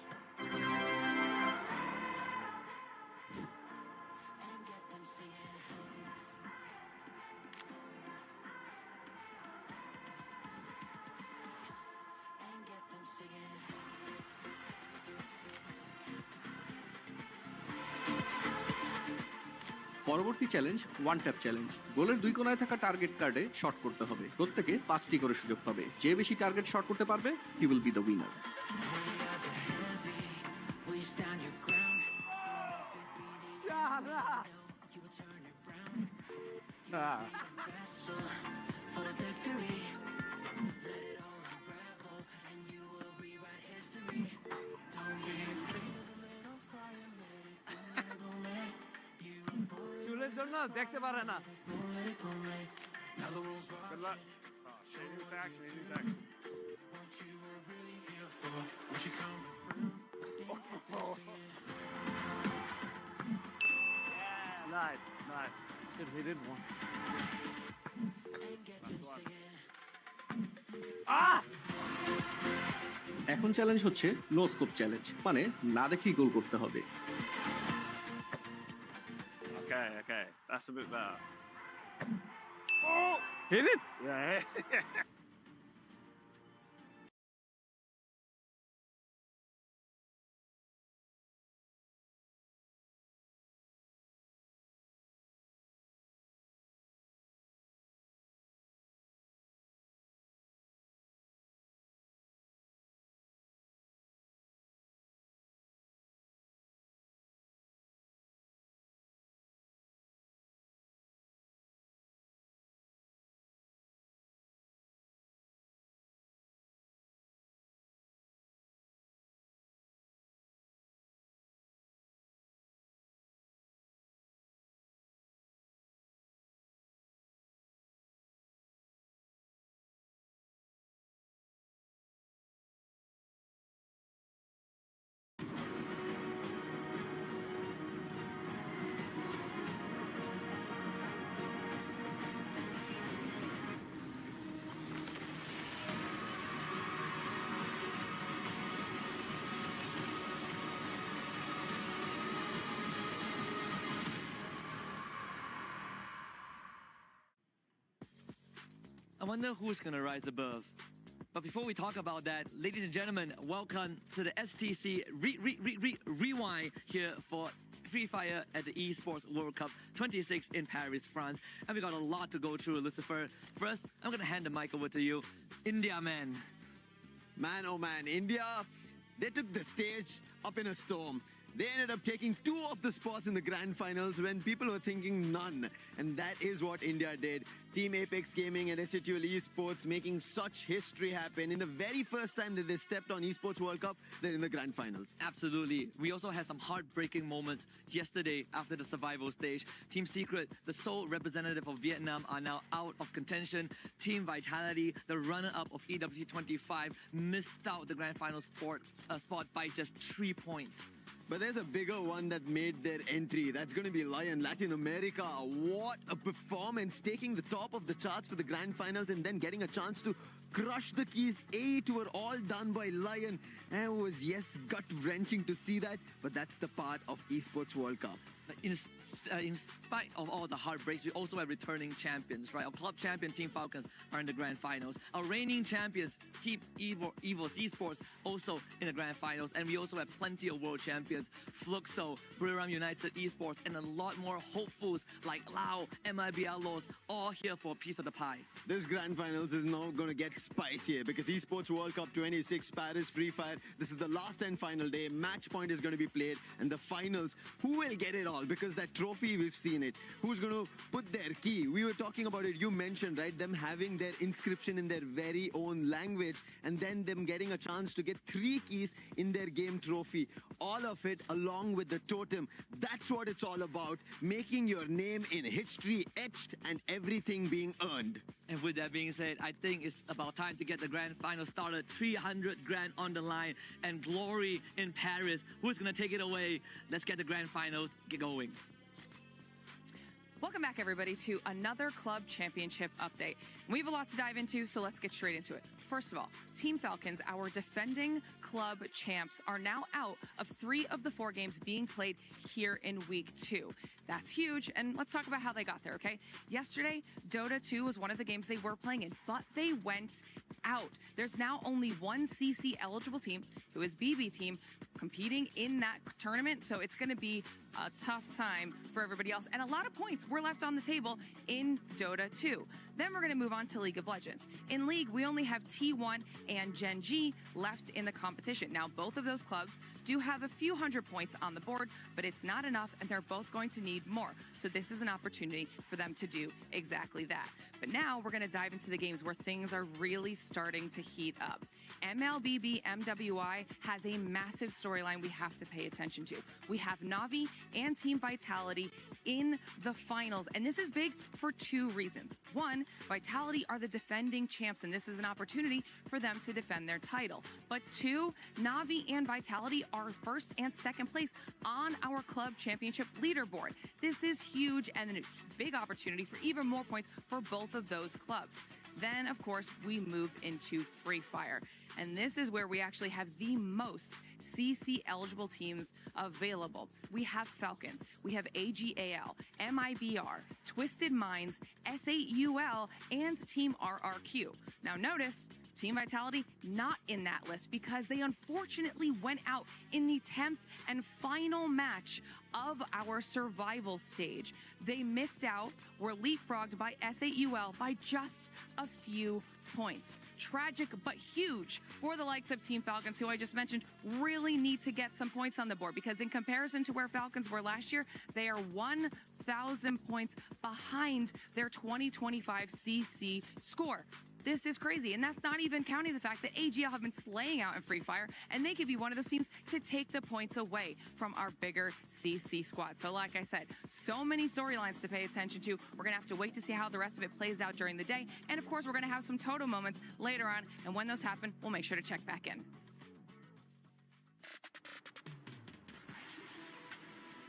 পরবর্তী চ্যালেঞ্জ ওয়ান ট্যাপ চ্যালেঞ্জ। গোলের দুই কোনায় থাকা টার্গেট কার্ডে শট করতে হবে। প্রত্যেকে 5টি করে সুযোগ পাবে। যে বেশি টার্গেট শট করতে পারবে he will be the winner. Will you stand your ground? For the victory. চুলের জন্য দেখতে পারে না। Good luck. Oh, shit, he needs action. He needs action. Nice, nice. Should hit it one. এখন challenge হচ্ছে no scope challenge, মানে না দেখেই গোল করতে হবে। Okay, okay. That's a bit better. Hit it. Yeah. I wonder who's gonna rise above. But before we talk about that, ladies and gentlemen, welcome to the STC Rewind here for Free Fire at the Esports World Cup 26 in Paris, France. And we got a lot to go through, Lucifer. First, I'm gonna hand the mic over to you. India, man. Man, oh man, India, they took the stage up in a storm. They ended up taking 2 of the spots in the grand finals when people were thinking none. And that is what India did. Team Apex Gaming and SATL Esports making such history happen. In the very first time that they stepped on Esports World Cup, they're in the grand finals. Absolutely. We also had some heartbreaking moments yesterday after the survival stage. Team Secret, the sole representative of Vietnam, are now out of contention. Team Vitality, the runner-up of EWC 25, missed out the grand final spot by just 3 points. But there's a bigger one that made their entry. That's going to be Lion, Latin America. What a performance, taking the top of the charts for the grand finals and then getting a chance to crush the keys. 8 were all done by Lion. And it was, yes, gut-wrenching to see that, but that's the part of Esports World Cup. in spite of all the heartbreaks, we also have returning champions, right? Our club champion, Team Falcons, are in the grand finals. Our reigning champions, Team Evo's Esports, also in the grand finals. And we also have plenty of world champions, Fluxo, Buriram United Esports, and a lot more hopefuls like Lao, MIB Outlaws, all here for a piece of the pie. This grand finals is now going to get spicier because Esports World Cup 26 Paris Free Fire. This is the last and final day. Match point is going to be played, and the finals. Who will get it all? Because that trophy, we've seen it. Who's going to put their key? We were talking about it. You mentioned, right? Them having their inscription in their very own language, and then them getting a chance to get 3 keys in their game trophy. All of it along with the totem. That's what it's all about. Making your name in history etched and everything being earned. And with that being said, I think it's about time to get the grand final started. 300 grand on the line and glory in Paris. Who's going to take it away? Let's get the grand finals get going. Welcome back, everybody, to another club championship update. We have a lot to dive into, so let's get straight into it. First of all, Team Falcons, our defending club champs, are now out of 3 of the 4 games being played here in week 2. That's huge, and let's talk about how they got there, okay? Yesterday, Dota 2 was one of the games they were playing in, but they went out. There's now only one CC eligible team, who is BB Team, competing in that tournament, so it's going to be a tough time for everybody else. And a lot of points were left on the table in Dota 2. Then we're going to move on to League of Legends. In League, we only have T1 and Gen G left in the competition. Now, both of those clubs do have a few hundred points on the board, but it's not enough, and they're both going to need more. So this is an opportunity for them to do exactly that. But now we're going to dive into the games where things are really starting to heat up. MLBB MWI has a massive storyline we have to pay attention to. We have Navi and Team Vitality in the finals, and this is big for 2 reasons. One, Vitality are the defending champs, and this is an opportunity for them to defend their title. But 2, Navi and Vitality are first and second place on our club championship leaderboard. This is huge and a big opportunity for even more points for both of those clubs. Then, of course, we move into Free Fire. And this is where we actually have the most CC eligible teams available. We have Falcons, we have AGAL, MIBR, Twisted Minds, S8UL, and Team RRQ. Now notice, Team Vitality not in that list because they unfortunately went out in the 10th and final match of our survival stage. They missed out, were leapfrogged by S8UL by just a few points. Tragic but huge for the likes of Team Falcons, who I just mentioned really need to get some points on the board, because in comparison to where Falcons were last year, they are 1,000 points behind their 2025 CC score. This is crazy, and that's not even counting the fact that AGL have been slaying out in Free Fire, and they could be one of those teams to take the points away from our bigger CC squad. So like I said, so many storylines to pay attention to. We're gonna have to wait to see how the rest of it plays out during the day, and of course, we're gonna have some totem moments later on, and when those happen, we'll make sure to check back in.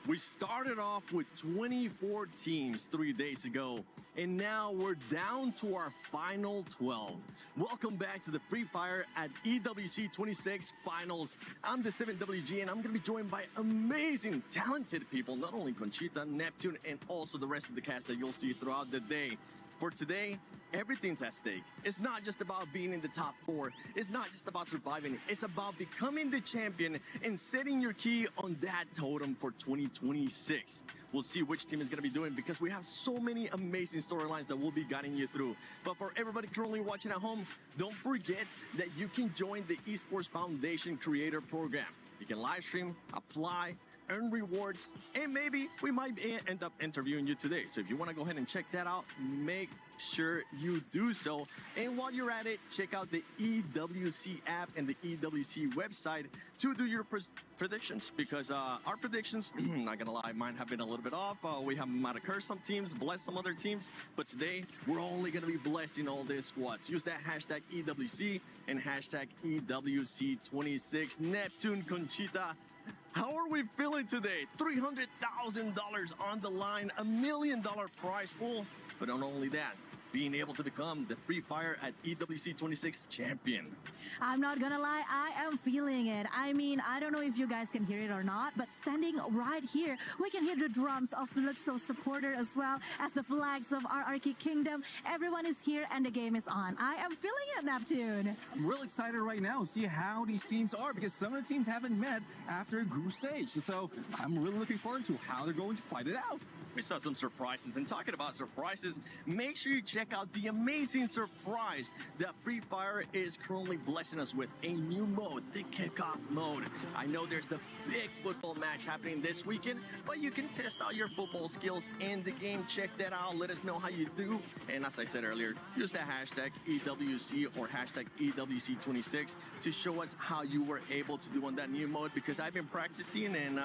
We started off with 24 teams 3 days ago, and now we're down to our final 12. Welcome back to the Free Fire at EWC 26 Finals. I'm the 7WG, and I'm going to be joined by amazing, talented people, not only Conchita, Neptune, and also the rest of the cast that you'll see throughout the day. For today, everything's at stake. It's not just about being in the top 4. It's not just about surviving. It's about becoming the champion and setting your key on that totem for 2026. We'll see which team is going to be doing, because we have so many amazing storylines that we'll be guiding you through. But for everybody currently watching at home, don't forget that you can join the Esports Foundation Creator Program. You can live stream, apply, earn rewards, and maybe we might end up interviewing you today. So if you want to go ahead and check that out, make sure you do so. And while you're at it, check out the EWC app and the EWC website to do your predictions, because our predictions, not gonna lie, mine have been a little bit off. We might have cursed some teams, blessed some other teams, but today we're only gonna be blessing all their squads. Use that hashtag EWC and hashtag EWC26. Neptune, Conchita, how are we feeling today? $300,000 on the line, $1 million prize pool. But not only that, being able to become the Free Fire at EWC 26 champion. I'm not gonna lie, I am feeling it. I mean, I don't know if you guys can hear it or not, but standing right here, we can hear the drums of Luxo supporter as well as the flags of RRQ Kingdom. Everyone is here and the game is on. I am feeling it, Neptune. I'm real excited right now to see how these teams are because some of the teams haven't met after group stage. So I'm really looking forward to how they're going to fight it out. We saw some surprises, and talking about surprises, make sure you check out the amazing surprise that Free Fire is currently blessing us with, a new mode, the kickoff mode. I know there's a big football match happening this weekend, but you can test out your football skills in the game. Check that out. Let us know how you do. And as I said earlier, use the hashtag EWC or hashtag EWC26 to show us how you were able to do on that new mode, because I've been practicing, and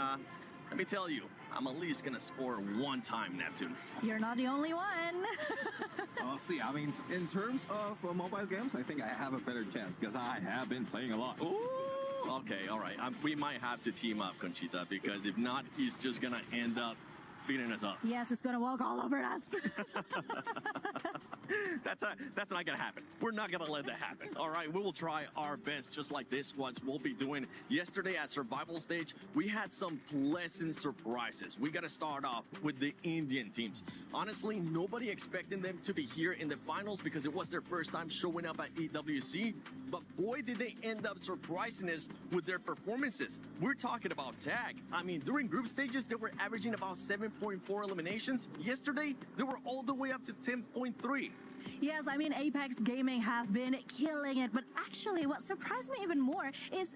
let me tell you, I'm at least going to score one time, Neptune. You're not the only one. I'll see. I mean, in terms of mobile games, I think I have a better chance because I have been playing a lot. Ooh, okay, all right. We might have to team up, Conchita, because if not, he's just going to end up beating us up. Yes, it's gonna walk all over us. That's not gonna happen. We're not gonna let that happen. All right, we will try our best, just like this squads will be doing. Yesterday at survival stage, we had some pleasant surprises. We gotta start off with the Indian teams. Honestly, nobody expected them to be here in the finals because it was their first time showing up at EWC. But boy, did they end up surprising us with their performances. We're talking about tag. I mean, during group stages, they were averaging about 7.4 eliminations. Yesterday, they were all the way up to 10.3. Yes, I mean, Apex Gaming have been killing it, but actually what surprised me even more is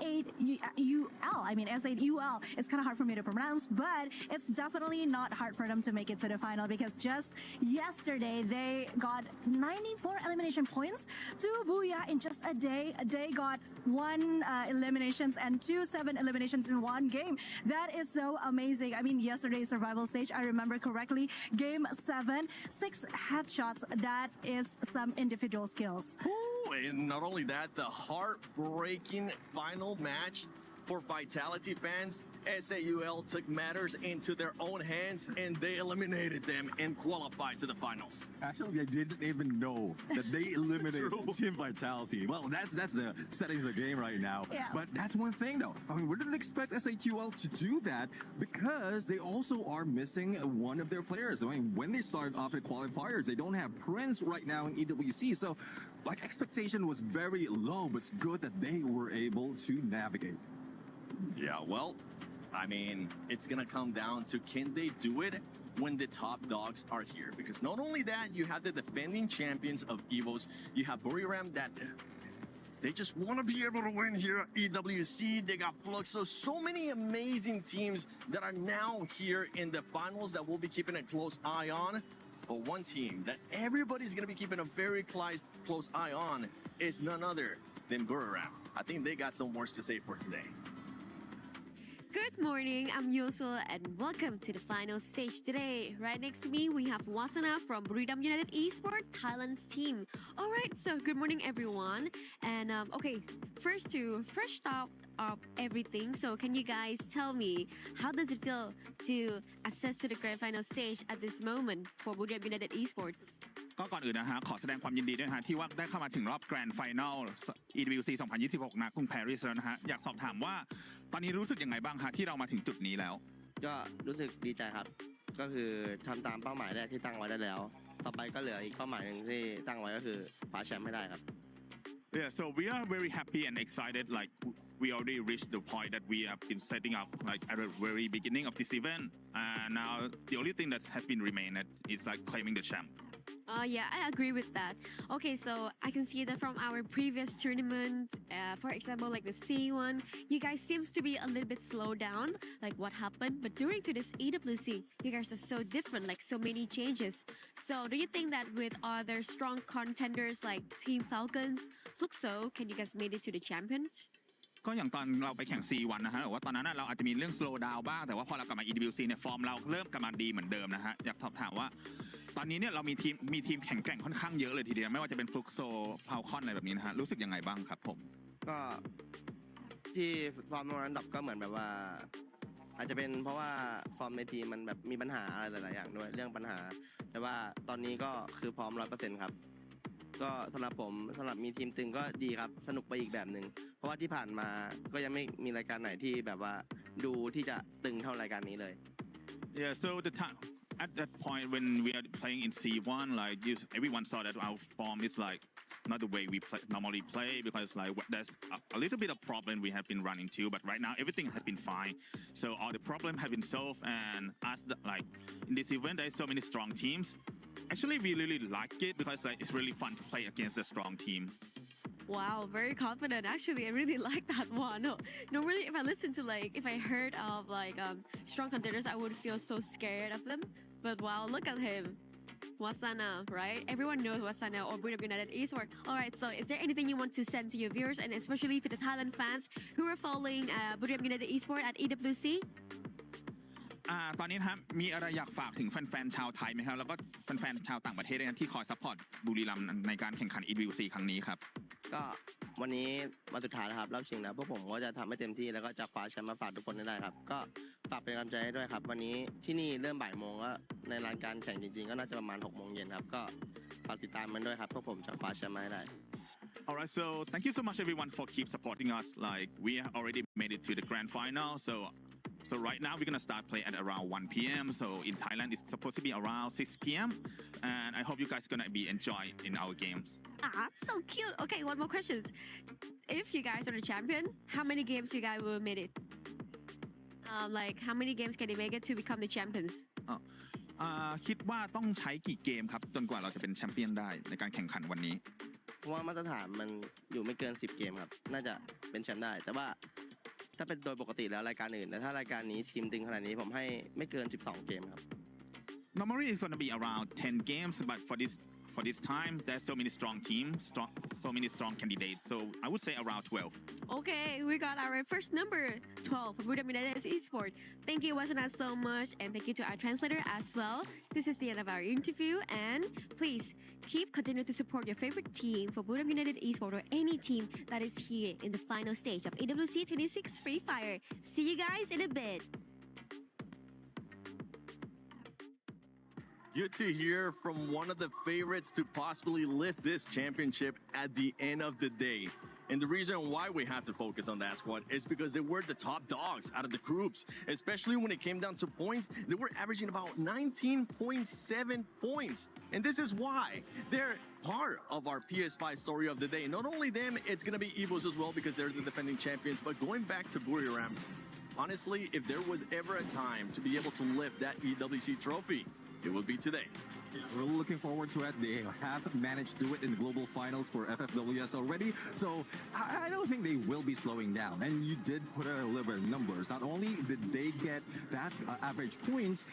8-8-UL. I mean, S8UL. It's kind of hard for me to pronounce, but it's definitely not hard for them to make it to the final because just yesterday they got 94 elimination points to Booyah in just a day. They got 1 eliminations and 7 eliminations in one game. That is so amazing. I mean, yesterday's survival stage, I remember correctly, game 7, 6 headshots. That is some individual skills. Ooh, and not only that, the heartbreaking final match for Vitality fans. SAUL took matters into their own hands and they eliminated them and qualified to the finals. Actually, I didn't even know that they eliminated Team Vitality. Well, that's the settings of the game right now. Yeah. But that's one thing, though. I mean, we didn't expect SAQL to do that because they also are missing one of their players. I mean, when they started off at qualifiers, they don't have Prince right now in EWC. So, like, expectation was very low, but it's good that they were able to navigate. Yeah, well, I mean, it's going to come down to can they do it when the top dogs are here? Because not only that, you have the defending champions of EVOs. You have Buriram that they just want to be able to win here at EWC. They got Fluxo. So many amazing teams that are now here in the finals that we'll be keeping a close eye on. But one team that everybody's going to be keeping a very close eye on is none other than Buriram. I think they got some words to say for today. Good morning, I'm Yosul and welcome to the final stage today. Right next to me, we have Wasana from Buriram United Esports, Thailand's team. Alright, so good morning everyone. And okay, first to fresh start of everything. So can you guys tell me, how does it feel to access to the grand final stage at this moment for Buriram United Esports? ก็ก่อนอื่นนะฮะขอแสดงความยินดีด้วยนะฮะที่ว่าได้เข้ามาถึงรอบแกรนด์ไฟนอล EWC 2026 นะกรุงปารีสแล้วนะฮะอยากสอบถามว่าตอนนี้รู้สึกยังไงบ้างฮะที่เรามาถึงจุดนี้แล้วก็รู้สึกดีใจครับก็คือทำตามเป้าหมายแรกที่ตั้งไว้ได้แล้วต่อไปก็เหลืออีกเป้าหมายนึงที่ตั้งไว้ก็คือคว้าแชมป์ให้ได้ครับ Yeah, so we are very happy and excited. Like we already reached the point that we have been setting up like at the very beginning of this event, and now the only thing that has been remained is like claiming the champ. Yeah, I agree with that. Okay, so I can see that from our previous tournament, for example, like the C1, you guys seems to be a little bit slowed down, like what happened. But during to this EWC, you guys are so different, like so many changes. So do you think that with other strong contenders like Team Falcons, Fluxo, can you guys made it to the champions? ก็อย่างตอนเราไปแข่ง C1 นะฮะแต่ว่าตอนนั้นเราอาจจะมีเรื่อง slow down บ้างแต่ว่าพอเรากลับมา EWC เนี่ยฟอร์มเราเริ่มกลับมาดีเหมือนเดิมนะฮะอยากสอบถามว่าตอนนี้เนี่ยเรามีทีมแข็งแกร่งค่อนข้างเยอะเลยทีเดียวไม่ว่าจะเป็น Fluxo Falcon อะไรแบบนี้นะฮะรู้สึกยังไงบ้างครับผมก็ที่ฟอร์มตรงนั้นดับก็เหมือนแบบว่า อาจจะเป็นเพราะว่าฟอร์มในทีมมันแบบมีปัญหาอะไรหลายๆอย่างด้วยเรื่องปัญหาแต่ว่าตอนนี้ก็คือพร้อม 100% ครับก็สำหรับผมสำหรับมีทีมตึงก็ดีครับสนุกไปอีกแบบหนึ่งเพราะว่าที่ผ่านมาก็ยังไม่มีรายการไหนที่แบบว่าดูที่จะตึงเท่ารายการนี้เลย Yeah, so the time at that point when we are playing in C1, like everyone saw that our form is like not the way we normally play because like there's a little bit of problem we have been running into, but right now everything has been fine. So all the problem have been solved, and as like in this event, there's so many strong teams. Actually, we really like it because like it's really fun to play against a strong team. Wow, very confident. Actually, I really like that one. No, normally if I listen to like, if I heard of like strong contenders, I would feel so scared of them. But wow, look at him. Wasana, right? Everyone knows Wasana or Buriram United Esports. All right, so is there anything you want to send to your viewers and especially to the Thailand fans who are following Buriram United Esports at EWC? ตอนนี้นะครับมีอะไรอยากฝากถึงแฟนๆชาวไทยไหมครับแล้วก็แฟนๆชาวต่างประเทศด้วยนะที่คอยซัพพอร์ตบุรีรัมย์ในการแข่งขัน EWC ครั้งนี้ครับก็วันนี้วันสุดท้ายแล้วครับรอบชิงแล้วพวกผมก็จะทำให้เต็มที่แล้วก็จะคว้าแชมป์มาฝากทุกคนได้ครับก็ฝากเป็นกำลังใจให้ด้วยครับวันนี้ที่นี่เริ่มบ่ายโมงก็ในร้านการแข่งจริงๆก็น่าจะประมาณ 6 โมงเย็นครับก็ฝากติดตามมันด้วยครับพวกผมจะคว้าแชมป์มาให้ได้ Alright, so thank you so much everyone for keep supporting us. Like we already made it to the grand final, so right now we're gonna start playing at around 1 p.m. So in Thailand it's supposed to be around 6 p.m. and I hope you guys gonna be enjoying in our games. Ah, so cute. Okay, one more question. If you guys are the champion, how many games you guys will make it? Like how many games can you make it to become the champions? คิดว่าต้องใช้กี่เกมครับจนกว่าเราจะเป็นแชมเปี้ยนได้ในการแข่งขันวันนี้เพราะว่ามาตรฐานมันอยู่ไม่เกิน10 เกมครับน่าจะเป็นแชมป์ได้แต่ว่าถ้าเป็นโดยปกติแล้วรายการอื่นแต่ถ้ารายการนี้ทีมตึงขนาดนี้ผมให้ไม่เกิน12 เกมครับ Normally it's gonna be around 10 games, but for this time there's so many strong teams, so many strong candidates. So I would say around 12. Okay, we got our first number 12 for Buriram United Esports. Thank you, Wasana, so much, and thank you to our translator as well. This is the end of our interview, and please continue to support your favorite team for Buriram United Esports or any team that is here in the final stage of AWC 26 Free Fire. See you guys in a bit. Good to hear from one of the favorites to possibly lift this championship at the end of the day. And the reason why we have to focus on that squad is because they were the top dogs out of the groups, especially when it came down to points. They were averaging about 19.7 points. And this is why they're part of our PS5 story of the day. Not only them, it's going to be EVOs as well because they're the defending champions. But going back to Buriram, honestly, if there was ever a time to be able to lift that EWC trophy, it will be today. We're looking forward to it. They have managed to do it in the global finals for FFWS already. So I don't think they will be slowing down. And you did put a little bit of numbers. Not only did they get that average points,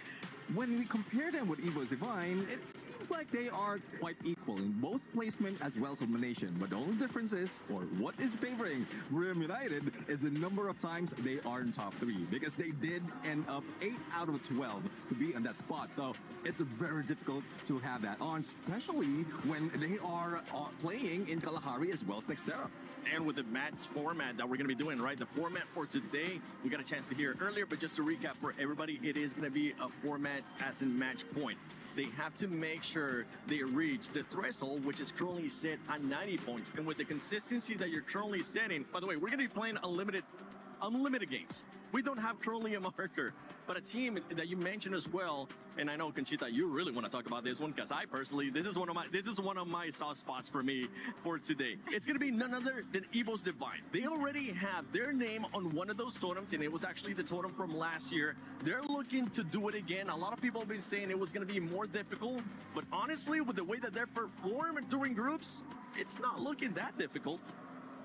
when we compare them with Evo Divine, it seems like they are quite equal in both placement as well as elimination. But the only difference is, or what is favoring Buriram United, is the number of times they are in top 3. Because they did end up 8 out of 12 to be in that spot. So it's very difficult to have that on, especially when they are playing in Kalahari as well as Nextera. And with the match format that we're going to be doing, right? The format for today, we got a chance to hear it earlier, but just to recap for everybody, it is going to be a format as in match point. They have to make sure they reach the threshold, which is currently set at 90 points. And with the consistency that you're currently setting, by the way, we're going to be playing unlimited games. We don't have currently a marker, but a team that you mentioned as well, and I know Conchita, you really want to talk about this one because I personally, this is one of my soft spots for me for today. It's gonna be none other than Evo's Divine. They already have their name on one of those totems, and it was actually the totem from last year. They're looking to do it again. A lot of people have been saying it was gonna be more difficult, but honestly, with the way that they're performing during groups, it's not looking that difficult.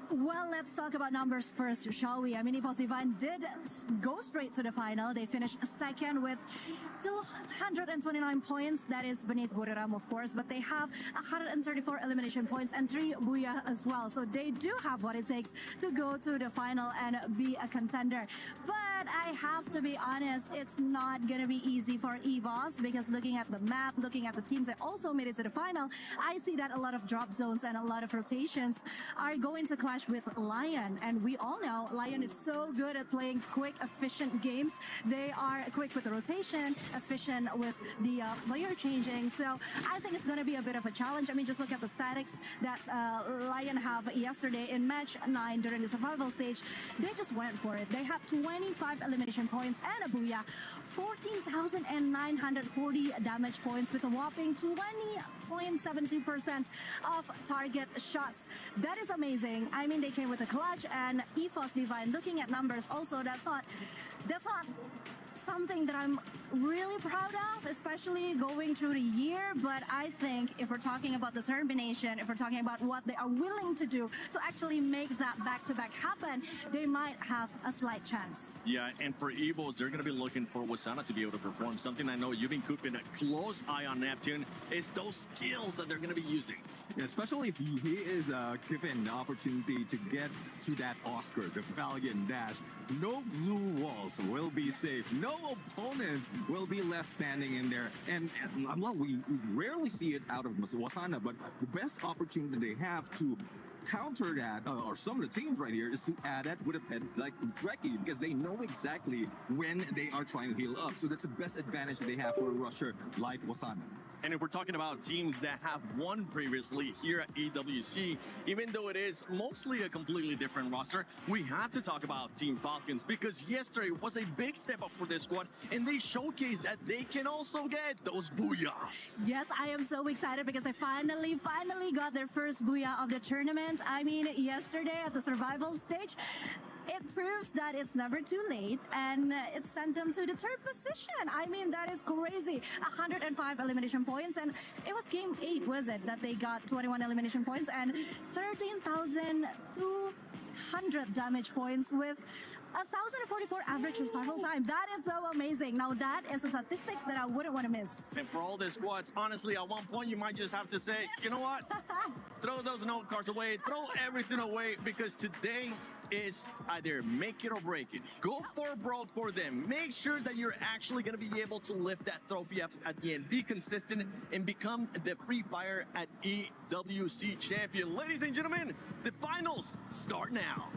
Well, let's talk about numbers first, shall we? I mean, Evo's Divine did go straight to the final. They finished second with 229 points. That is beneath Buriram, of course, but they have 134 elimination points and 3 Booyah as well. So they do have what it takes to go to the final and be a contender. But But I have to be honest, it's not going to be easy for EVOS because looking at the map, looking at the teams that also made it to the final, I see that a lot of drop zones and a lot of rotations are going to clash with Lion. And we all know Lion is so good at playing quick, efficient games. They are quick with the rotation, efficient with the player changing. So I think it's going to be a bit of a challenge. I mean, just look at the statics that Lion have yesterday in match 9 during the survival stage. They just went for it. They have 25 elimination points and a booyah, 14,940 damage points with a whopping 20.72% of target shots. That is amazing. I mean, they came with a clutch, and EVOS Divine, looking at numbers also, that's not something that I'm really proud of, especially going through the year. But I think if we're talking about determination, if we're talking about what they are willing to do to actually make that back-to-back happen, they might have a slight chance. Yeah, and for EVOS, they're going to be looking for Wasana to be able to perform. Something I know you've been keeping a close eye on Neptune is those skills that they're going to be using. Yeah, especially if he is given the opportunity to get to that Oscar, the Valiant Dash. No blue walls will be safe. No opponents will be left standing in there. And we rarely see it out of Wasana, but the best opportunity they have to counter that, or some of the teams right here, is to add that with a pet like Dreki, because they know exactly when they are trying to heal up. So that's the best advantage they have for a rusher like Wasana. And if we're talking about teams that have won previously here at EWC, even though it is mostly a completely different roster, we have to talk about Team Falcons, because yesterday was a big step up for this squad, and they showcased that they can also get those booyahs. Yes, I am so excited because I finally got their first booyah of the tournament. I mean, yesterday at the survival stage, it proves that it's never too late, and it sent them to the 3rd position. I mean, that is crazy. 105 elimination points, and it was game 8, was it, that they got 21 elimination points and 13,200 damage points with 1,044 average survival time. That is so amazing. Now, that is a statistics that I wouldn't want to miss. And for all the squads, honestly, at one point, you might just have to say, you know what? Throw those note cards away. Throw everything away, because today is either make it or break it. Go for broke for them. Make sure that you're actually going to be able to lift that trophy up at the end. Be consistent and become the Free Fire at EWC champion. Ladies and gentlemen, the finals start now.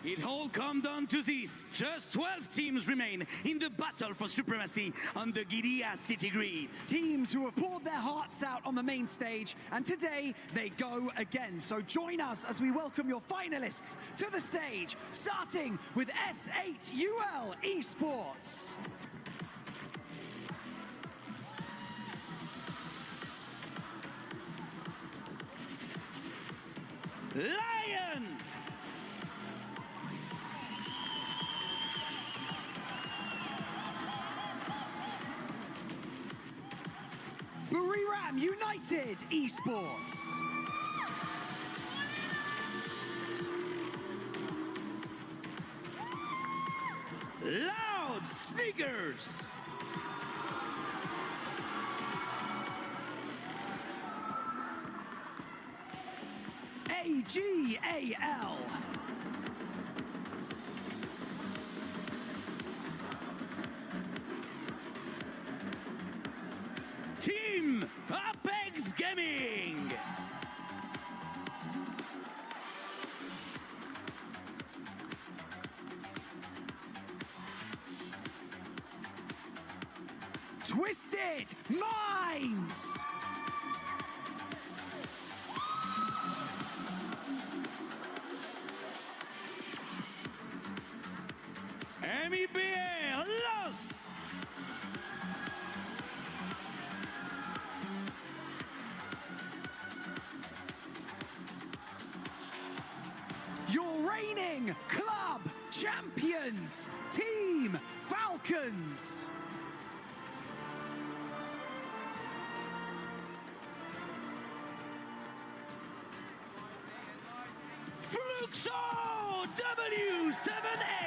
It all come down to this. Just 12 teams remain in the battle for supremacy on the Gidia City Grid. Teams who have poured their hearts out on the main stage, and today they go again. So join us as we welcome your finalists to the stage, starting with S8UL Esports. Lion. Buriram United Esports. Loud Sneakers. AGAL. Team Apex Gaming. Twisted Minds. MEBA Los. Your reigning club champions, Team Falcons. Fluxo W7A.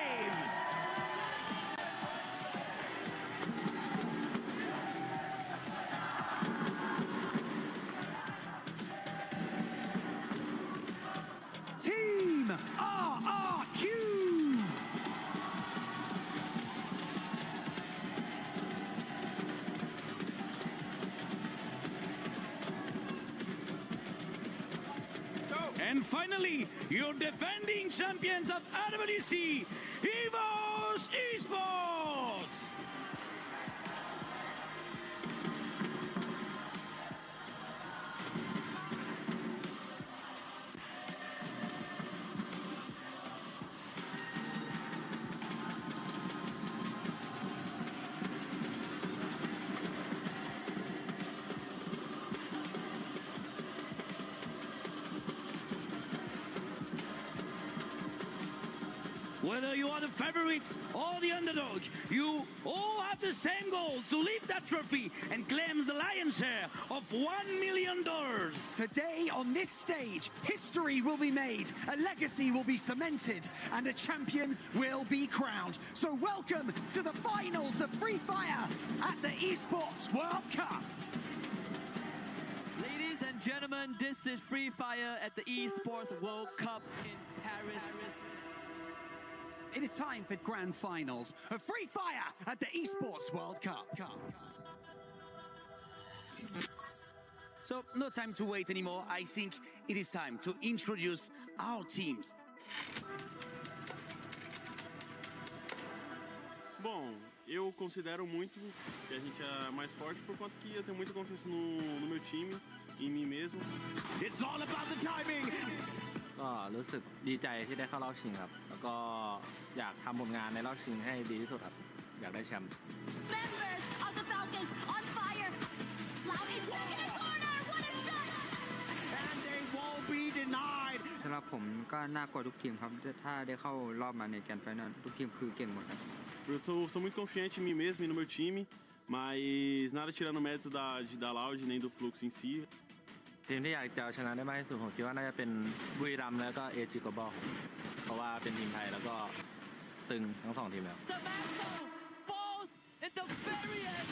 Team RRQ. And finally, your defending champions of RWC, EVOS Esports. Whether you are the favorite or the underdog, you all have the same goal to lift that trophy and claim the lion's share of $1 million. Today on this stage, history will be made, a legacy will be cemented, and a champion will be crowned. So welcome to the finals of Free Fire at the Esports World Cup. Ladies and gentlemen, this is Free Fire at the Esports World Cup in Paris. It is time for grand finals of Free Fire at the Esports World Cup. So no time to wait anymore. I think it is time to introduce our teams. Bom, eu considero muito que a gente é mais forte por conta que eu tenho muita confiança no meu time, em mim mesmo. It's all about the timing. ก็รู้สึกดีใจที่ได้เข้ารอบชิงครับแล้วก็อยากทำผลงานในรอบชิงให้ดีที่สุดครับอยากได้แชมป์ Members of the Falcons on fire. Loud is stuck in a corner. What a shot! And they won't be denied. สำหรับผมก็น่ากลัวทุกทีมครับถ้าได้เข้ารอบมาในแกรนด์ไฟนอลทุกทีมคือเก่งหมดครับ Eu sou muito confiante em mim mesmo e no meu time, mas nada tirando o mérito da Loud nem do Fluxo em si. ทีมที่อยากจะเอาชนะได้มากที่สุดผมคิดว่าน่าจะเป็นบุรีรัมย์แล้วก็เอจิโกบอลเพราะว่าเป็นทีมไทยแล้วก็ตึงทั้งสองทีมแล้ว The mantle falls at the very end.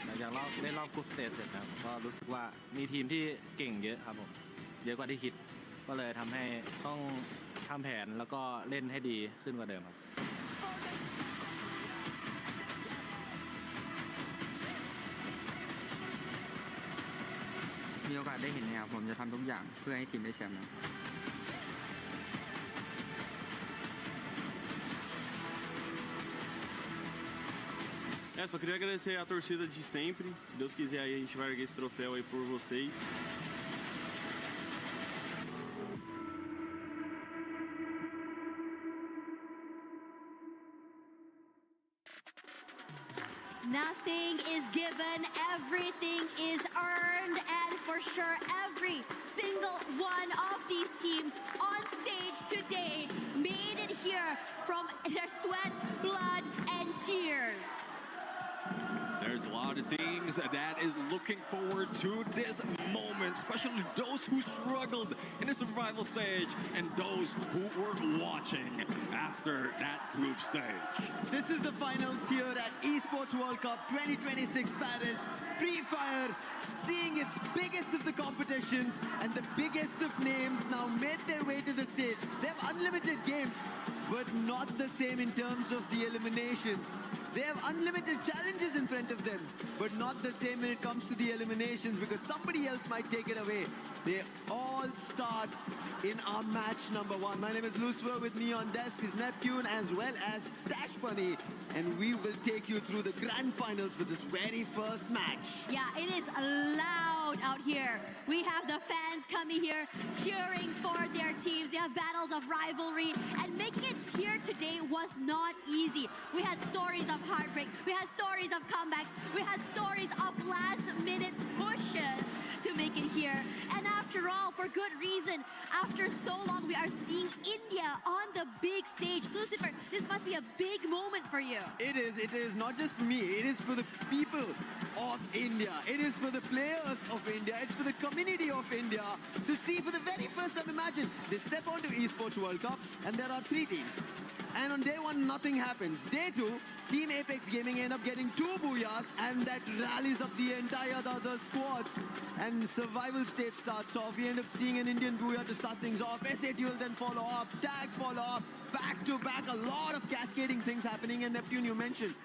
หลังจากเล่นรอบกรุ๊ปสเตจเสร็จครับก็รู้สึกว่ามีทีมที่เก่งเยอะครับผมเยอะกว่าที่คิดก็เลยทำให้ต้องทำแผนแล้วก็เล่นให้ดีขึ้นกว่าเดิมครับ มีโอกาสได้เห็นเนี่ยผมจะทำทุกอย่างเพื่อให้ทีมได้แชมป์นะ Só queria agradecer a torcida de sempre. Se Deus quiser aí a gente vai erguer esse troféu aí por vocês. Nothing is given, everything is earned, and for sure, every single one of these teams on stage today made it here from their sweat, blood, and tears. There's a lot of teams that is looking forward to this moment, especially those who struggled in the survival stage and those who were watching after that group stage. This is the finals here at Esports World Cup 2026 Paris. Free Fire seeing its biggest of the competitions and the biggest of names now made their way to the stage. They have unlimited games, but not the same in terms of the eliminations. They have unlimited challenges in front of them, but not the same when it comes to the eliminations because somebody else might take it away. They all start in our match number 1. My name is Lucifer. With me on desk is Neptune as well as Dash Bunny, and we will take you through the grand finals for this very first match. Yeah, it is loud out here. We have the fans coming here cheering for their teams. We have battles of rivalry, and making it here today was not easy. We had stories of heartbreak. We had stories of comebacks. We had stories of last-minute pushes to make it here. And after all, for good reason, after so long, we are seeing India on the big stage. Lucifer, this must be a big moment for you. It is not just for me, it is for the people of India. It is for the players of India. It's for the community of India to see for the very first time. Imagine, they step onto Esports World Cup and there are 3 teams. And on day 1, nothing happens. Day 2, Team Apex Gaming end up getting 2 booyahs and that rallies up the entire other squads. And survival state starts off. We end up seeing an Indian booyah to start things off. SAT will then follow up. Tag follow up. Back to back. A lot of cascading things happening. And Neptune, you mentioned,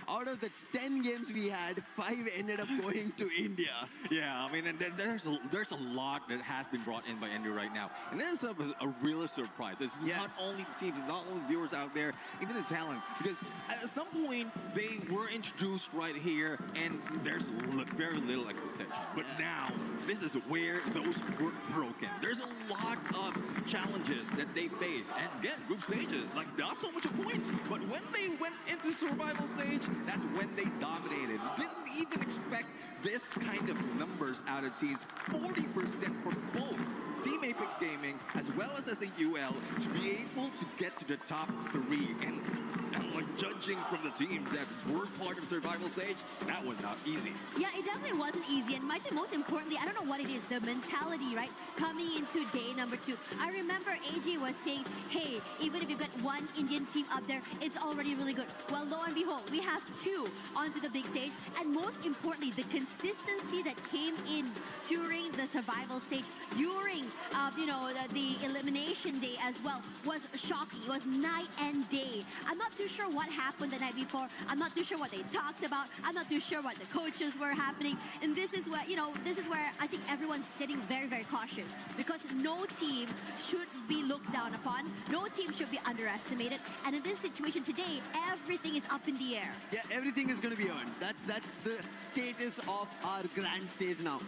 out of the 10 games we had, 5 ended up going to India. Yeah, I mean, and there's a lot that has been brought in by India right now. And this is a real surprise. It's not only the teams, it's not only viewers out there, even the talents. Because at some point, they were introduced right here, and there's very little expectation. But now, this is where those were broken. There's a lot of challenges that they face. And again, group stages, like not so much a point. But when they went into survival stage, that's when they dominated. Didn't even expect this kind of numbers out of teams. 40% for both Team Apex Gaming as well as SAUL to be able to get to the top 3. And like judging from the teams that were part of survival stage, that was not easy. Yeah, it definitely wasn't easy. And might be most importantly, I don't know what it is, the mentality, right? Coming into day number 2. I remember AJ was saying, hey, even if you get 1 Indian team up there, it's already really good. Well, lo and behold, we have 2 onto the big stage. And most importantly, the consistency that came in during the survival stage, during, the elimination day as well, was shocking. It was night and day. I'm not too sure what happened the night before. I'm not too sure what they talked about. I'm not too sure what the coaches were happening. And this is where, this is where I think everyone's getting very, very cautious because no team should be looked down upon. No team should be underestimated. And in this situation today, everything is up in the air. Yeah, everything is going to be earned. That's the status of our grand stage now.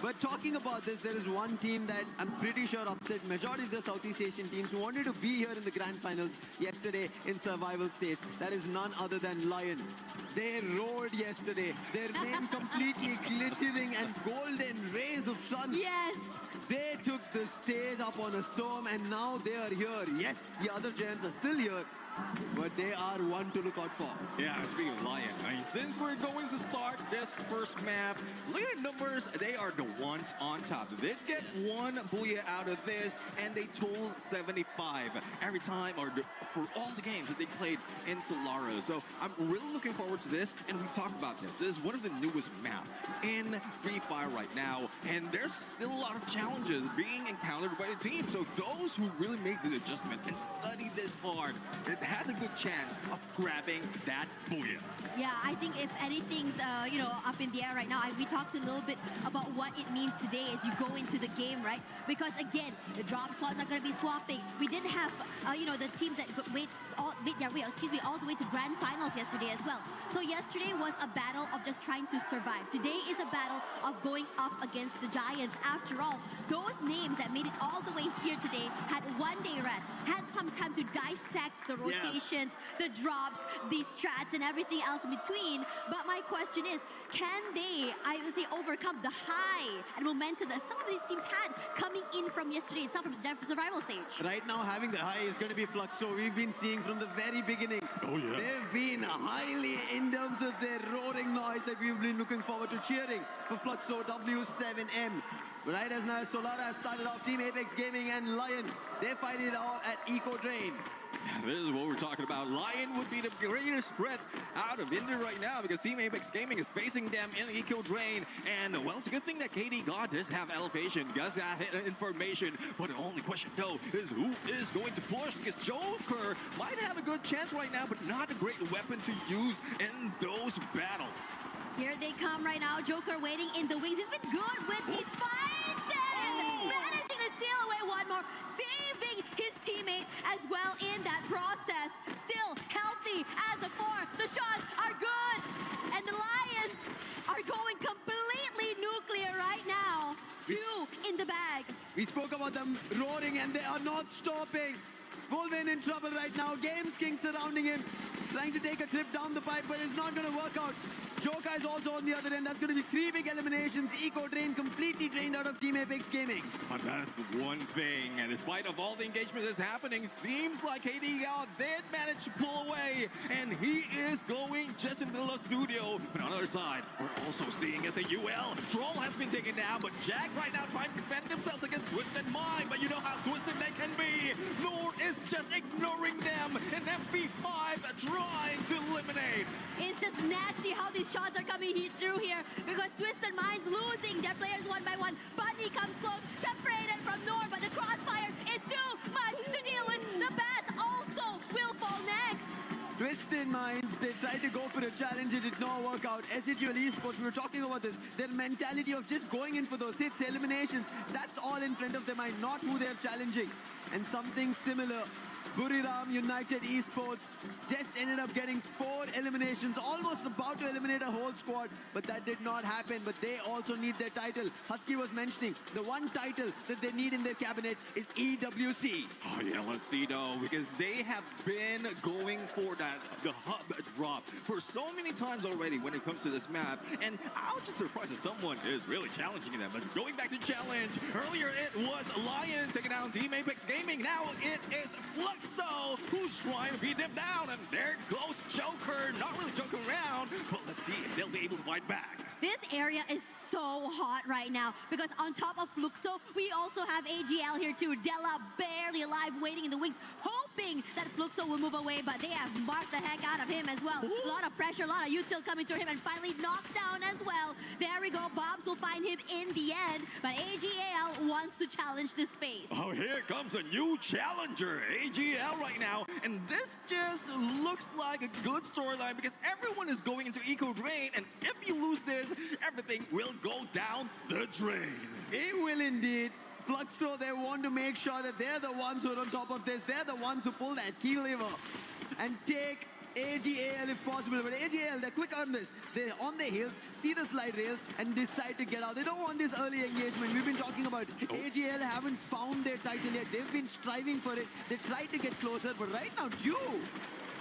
But talking about this, there is one team that I'm pretty sure upset majority of the Southeast Asian teams who wanted to be here in the grand finals yesterday in survival stage. That is none other than Lion. They roared yesterday. Their name completely glittering and golden rays of sun. Yes. They took the stage up on a storm and now they are here. Yes, the other giants are still here, but they are one to look out for. Yeah, speaking of Lion, I mean, since we're going to start this first map, look at the numbers. They are the ones on top. They did get 1 booyah out of this, and they totaled 75 every time, or for all the games that they played in Solaro. So I'm really looking forward to this, and we talked about this. This is one of the newest maps in Free Fire right now, and there's still a lot of challenges being encountered by the team. So those who really make the adjustment and study this hard, it has a good chance of grabbing that booyah. Yeah, I think if anything's, up in the air right now, we talked a little bit about what it means today as you go into the game, right? Because again, the drop spots are going to be swapping. We didn't have, the teams that made their way, all the way to grand finals yesterday as well. So yesterday was a battle of just trying to survive. Today is a battle of going up against the giants. After all, those names that made it all the way here today had 1 day rest, had some time to dissect the roster rotations, the drops, the strats, and everything else in between. But my question is, can they, I would say, overcome the high and momentum that some of these teams had coming in from yesterday itself from survival stage? Right now, having the high is going to be Fluxo. We've been seeing from the very beginning. Oh, yeah. They've been highly in terms of their roaring noise that we've been looking forward to cheering for Fluxo W7M. Right as now, Solara has started off Team Apex Gaming and Lion. They fight it out at Eco Drain. This is what we're talking about. Lion would be the greatest threat out of India right now because Team Apex Gaming is facing them in Eco Drain. And, well, it's a good thing that KD God does have elevation, does have information. But the only question, though, is who is going to push? Because Joker might have a good chance right now, but not a great weapon to use in those battles. Here they come right now. Joker waiting in the wings. He's been good with these fights and managing to steal away one more, saving his teammate as well in that process. Still healthy as a 4. The shots are good. And the Lions are going completely nuclear right now. 2 in the bag. We spoke about them roaring and they are not stopping. Wolverine in trouble right now. Games King surrounding him, trying to take a trip down the pipe, but it's not going to work out. Joker is also on the other end. That's going to be 3 big eliminations. Eco Drain completely drained out of Team Apex Gaming. But that's one thing, and in spite of all the engagement that's happening, seems like KD God did manage to pull away, and he is going just in the middle of studio. But on the other side, we're also seeing SAUL. Troll has been taken down, but Jack right now trying to defend themselves against Twisted Mind. But you know how twisted they can be. Noor is just ignoring them, and MP5 trying to eliminate. It's just nasty how these shots are coming through here because Twisted Minds losing their players one by one. Bunny comes close, separated from Noor, but the crossfire is too much to deal with. The Bass also will fall next. Twisted Minds, they tried to go for a challenge, it did not work out. SATL Esports, we were talking about this. Their mentality of just going in for those hits, eliminations, that's all in front of their mind, not who they're challenging. And something similar, Buriram United Esports just ended up getting 4 eliminations, almost about to eliminate a whole squad, but that did not happen. But they also need their title. Husky was mentioning the one title that they need in their cabinet is EWC. Oh yeah, let's see though, because they have been going for the hub drop for so many times already when it comes to this map, and I was just surprised that someone is really challenging them. But going back to challenge, earlier it was Lion taking down Team Apex Gaming, now it is Fluxo who's trying to beat them down, and there goes Joker, not really joking around, but let's see if they'll be able to fight back. This area is so hot right now because on top of Fluxo, we also have AGL here too. Della barely alive, waiting in the wings, hoping that Fluxo will move away, but they have marked the heck out of him as well. A lot of pressure, a lot of util coming to him, and finally knocked down as well. There we go, Bobs will find him in the end, but AGL wants to challenge this space. Oh, here comes a new challenger, AGL right now, and this just looks like a good storyline because everyone is going into Eco Drain, and if you lose this, everything will go down the drain. It will indeed. Fluxo, they want to make sure that they're the ones who are on top of this. They're the ones who pull that key lever and take AGL if possible. But AGL, they're quick on this. They're on their heels, see the slide rails, and decide to get out. They don't want this early engagement. We've been talking about AGL haven't found their title yet. They've been striving for it. They tried to get closer, but right now,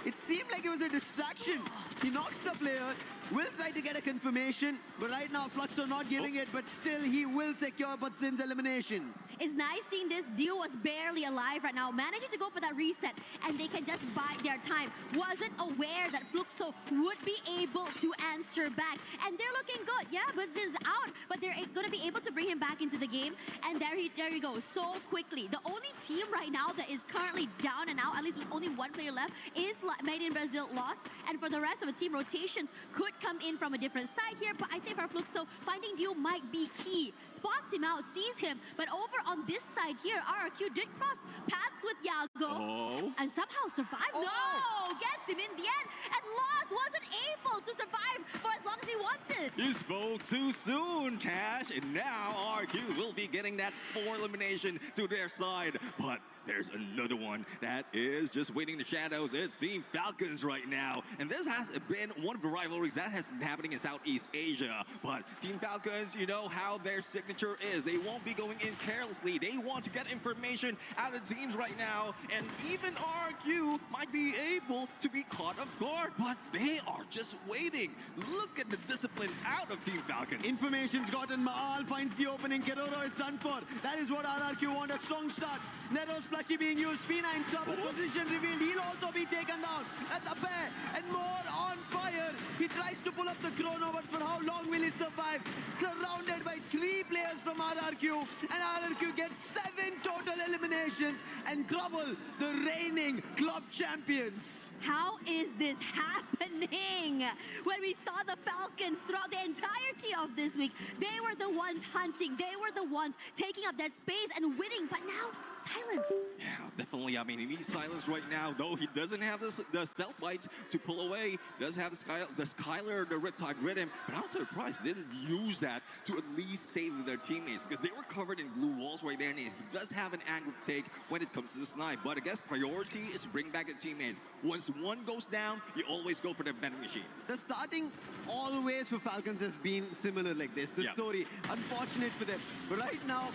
it seemed like it was a distraction. He knocks the player, will try to get a confirmation, but right now Fluxo not giving it, but still he will secure Butsin's elimination. It's nice seeing this. Dio was barely alive right now, managing to go for that reset, and they can just bide their time. Wasn't aware that Fluxo would be able to answer back, and they're looking good. Yeah, Butsin's out, but they're going to be able to bring him back into the game, and there you go, so quickly. The only team right now that is currently down and out, at least with only one player left, is Made in Brazil lost, and for the rest of the team, rotations could come in from a different side here, but I think for Fluxo, finding Dio might be key. Spots him out, sees him, but over on this side here, RRQ did cross paths with Yago and somehow survived. No! Gets him in the end, and Lost wasn't able to survive for as long as he wanted. You spoke too soon, Cash, and now RQ will be getting that 4 elimination to their side. But there's another one that is just waiting in the shadows. It's Team Falcons right now. And this has been one of the rivalries that has been happening in Southeast Asia. But Team Falcons, you know how their signature is. They won't be going in carelessly. They want to get information out of teams right now. And even RQ might be able to be caught off guard, but they are just waiting. Look at the discipline out of Team Falcons. Information's gotten. Maal finds the opening. Keroro is done for. That is what RRQ want. A strong start. Neto's plushie being used. P9 trouble. Position revealed. He'll also be taken down. At the pair and more on fire. He tries to pull up the chrono, but for how long will he survive? Surrounded by 3 players from RRQ, and RRQ gets 7 total eliminations and trouble the reigning club champions. How is this happening? When we saw the Falcons throughout the entirety of this week, they were the ones hunting, they were the ones taking up that space and winning, but now, silence. Yeah, definitely. I mean, he needs silence right now, though he doesn't have the stealth lights to pull away. Does have the Skylar, the Riptide Rhythm, but I'm surprised they didn't use that to at least save their teammates, because they were covered in blue walls right there, and he does have an angle take when it comes to the snipe. But I guess priority is to bring back the teammates. Once one goes down, you always go for the vending machine. The starting always for Falcons has been similar like this. The story, unfortunate for them. But right now,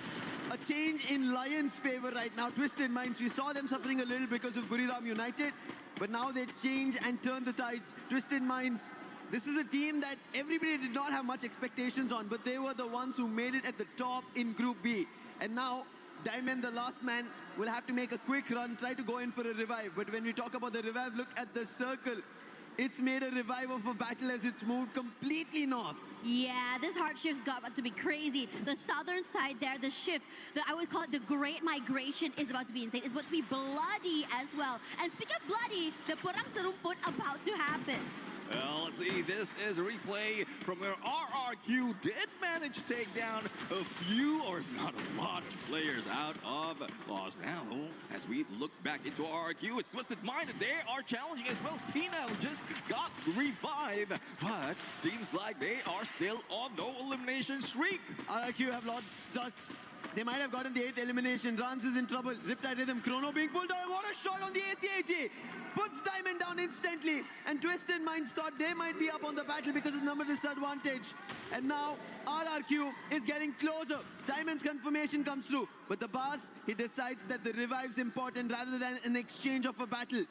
a change in Lions' favor right now. Twisted Minds, we saw them suffering a little because of Buriram United, but now they change and turn the tides. Twisted Minds, this is a team that everybody did not have much expectations on, but they were the ones who made it at the top in Group B. And now, Diamond, the last man, will have to make a quick run, try to go in for a revive. But when we talk about the revive, look at the circle. It's made a revive of a battle as it's moved completely north. Yeah, this hard shift's got to be crazy. The southern side there, the shift, I would call it the Great Migration, is about to be insane. It's about to be bloody as well. And speaking of bloody, the Perang Serumput about to happen. Well, let's see, this is a replay from where RRQ did manage to take down a few, or if not a lot, of players out of Lost. Now, as we look back into RRQ, it's Twisted Mind, and they are challenging as well as Pina, who just got revived, but seems like they are still on no elimination streak. RRQ have lost ducks. They might have gotten the 8th elimination. Rans is in trouble. Riptide Rhythm, Chrono being pulled down. What a shot on the AC-80. Puts Diamond down instantly. And Twisted Minds thought they might be up on the battle because of number disadvantage. And now RRQ is getting closer. Diamond's confirmation comes through. But the boss, he decides that the revive's important rather than an exchange of a battle.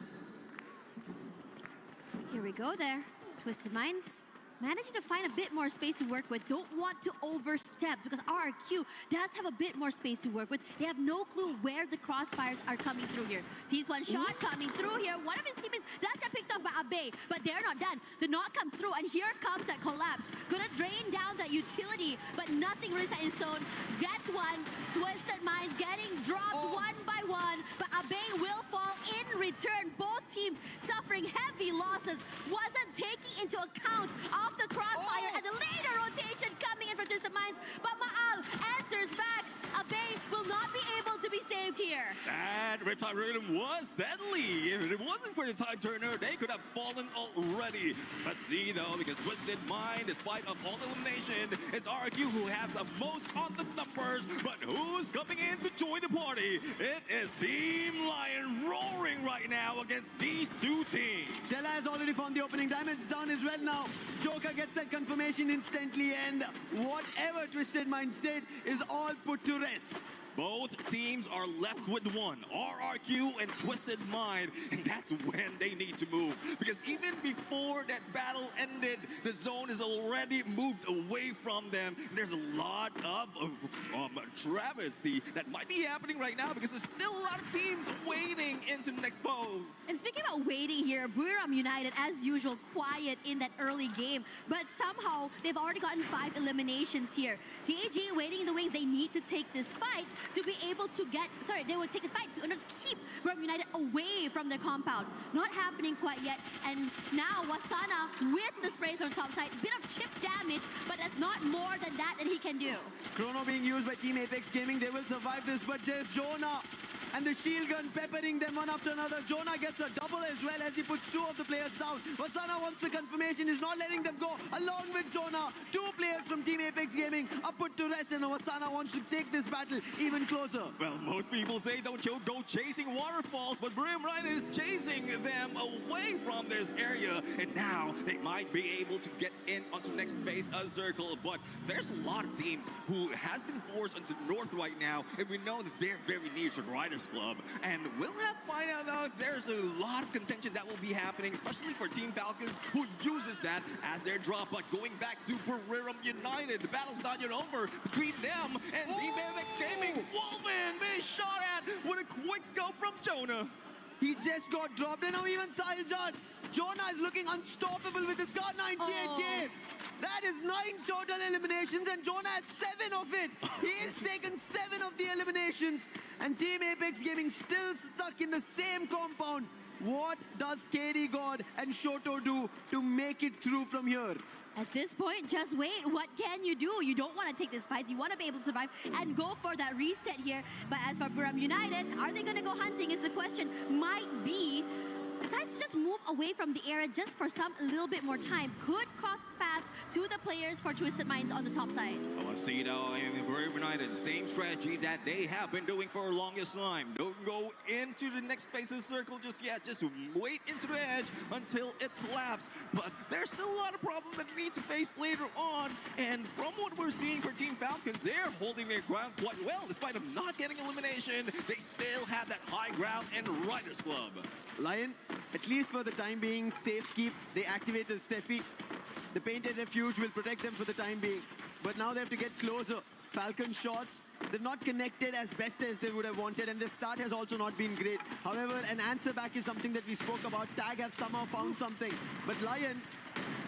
Here we go there. Twisted Minds managing to find a bit more space to work with. Don't want to overstep because RRQ does have a bit more space to work with. They have no clue where the crossfires are coming through here. Sees one shot coming through here. One of his teammates does get picked up by Abe, but they're not done. The knock comes through, and here comes that collapse. Gonna drain down that utility, but nothing really set in stone. Gets one. Twisted Minds getting dropped one by one, but Abe will fall in return. Both teams suffering heavy losses. Wasn't taking into account of the crossfire and the later rotation coming in for Twisted Minds, but Maal answers back. Abe will not be able to be saved here. That Riptide Rhythm was deadly. If it wasn't for the time turner, they could have fallen already. Let's see though, because Twisted Mind, despite of all elimination, it's RQ who has the most on the numbers. But who's coming in to join the party? It is Team Lion roaring right now against these two teams. Stella has already found the opening. Diamond's down as well now. Joker gets that confirmation instantly, and whatever Twisted Minds did is all put to rest. Both teams are left with one, RRQ and Twisted Mind, and that's when they need to move. Because even before that battle ended, the zone is already moved away from them. There's a lot of travesty that might be happening right now because there's still a lot of teams waiting into the next foe. And speaking about waiting here, Buriram United, as usual, quiet in that early game, but somehow they've already gotten 5 eliminations here. TAG waiting in the wings, they need to take this fight to be able to get, they would take a fight to keep Buriram United away from their compound. Not happening quite yet, and now Wasana with the sprays on top side, bit of chip damage, but that's not more than that he can do. Chrono being used by Team Apex Gaming, they will survive this, but there's Jonah and the shield gun peppering them one after another. Jonah gets a double as well as he puts two of the players down. Wasana wants the confirmation, is not letting them go. Along with Jonah, two players from Team Apex Gaming are put to rest, and Wasana wants to take this battle even closer. Well, most people say don't you go chasing waterfalls, but Brim Ryan is chasing them away from this area, and now they might be able to get in onto the next phase of Circle, but there's a lot of teams who has been forced into North right now, and we know that they're very near to the Riders Club, and we'll have to find out though, there's a lot of contention that will be happening, especially for Team Falcons, who uses that as their drop. But going back to Buriram United, the battle's not yet over between them and Team Apex Gaming. Wolven being shot at with a quick scope from Jonah. He just got dropped, and now even Sailjan. Jonah is looking unstoppable with his car 98k. That is 9 total eliminations, and Jonah has 7 of it. He has taken 7 of the eliminations, and Team Apex Gaming still stuck in the same compound. What does KD God and Shoto do to make it through from here? At this point, just wait. What can you do? You don't want to take this fight. You want to be able to survive and go for that reset here. But as for Buriram United, are they going to go hunting is the question. Might be. Decides to just move away from the area just for a little bit more time. Could cross paths to the players for Twisted Minds on the top side. I want to see though, Buriram United, same strategy that they have been doing for the longest time. Don't go into the next phase of Circle just yet. Just wait into the edge until it collapses. But there's still a lot of problems that we need to face later on. And from what we're seeing for Team Falcons, they're holding their ground quite well. Despite of not getting elimination, they still have that high ground in Riders Club. Lion, at least for the time being, safe keep. They activated Steffi. The painted refuge will protect them for the time being. But now they have to get closer. Falcon shots, they've not connected as best as they would have wanted, and the start has also not been great. However, an answer back is something that we spoke about. Tag have somehow found something. But Lion,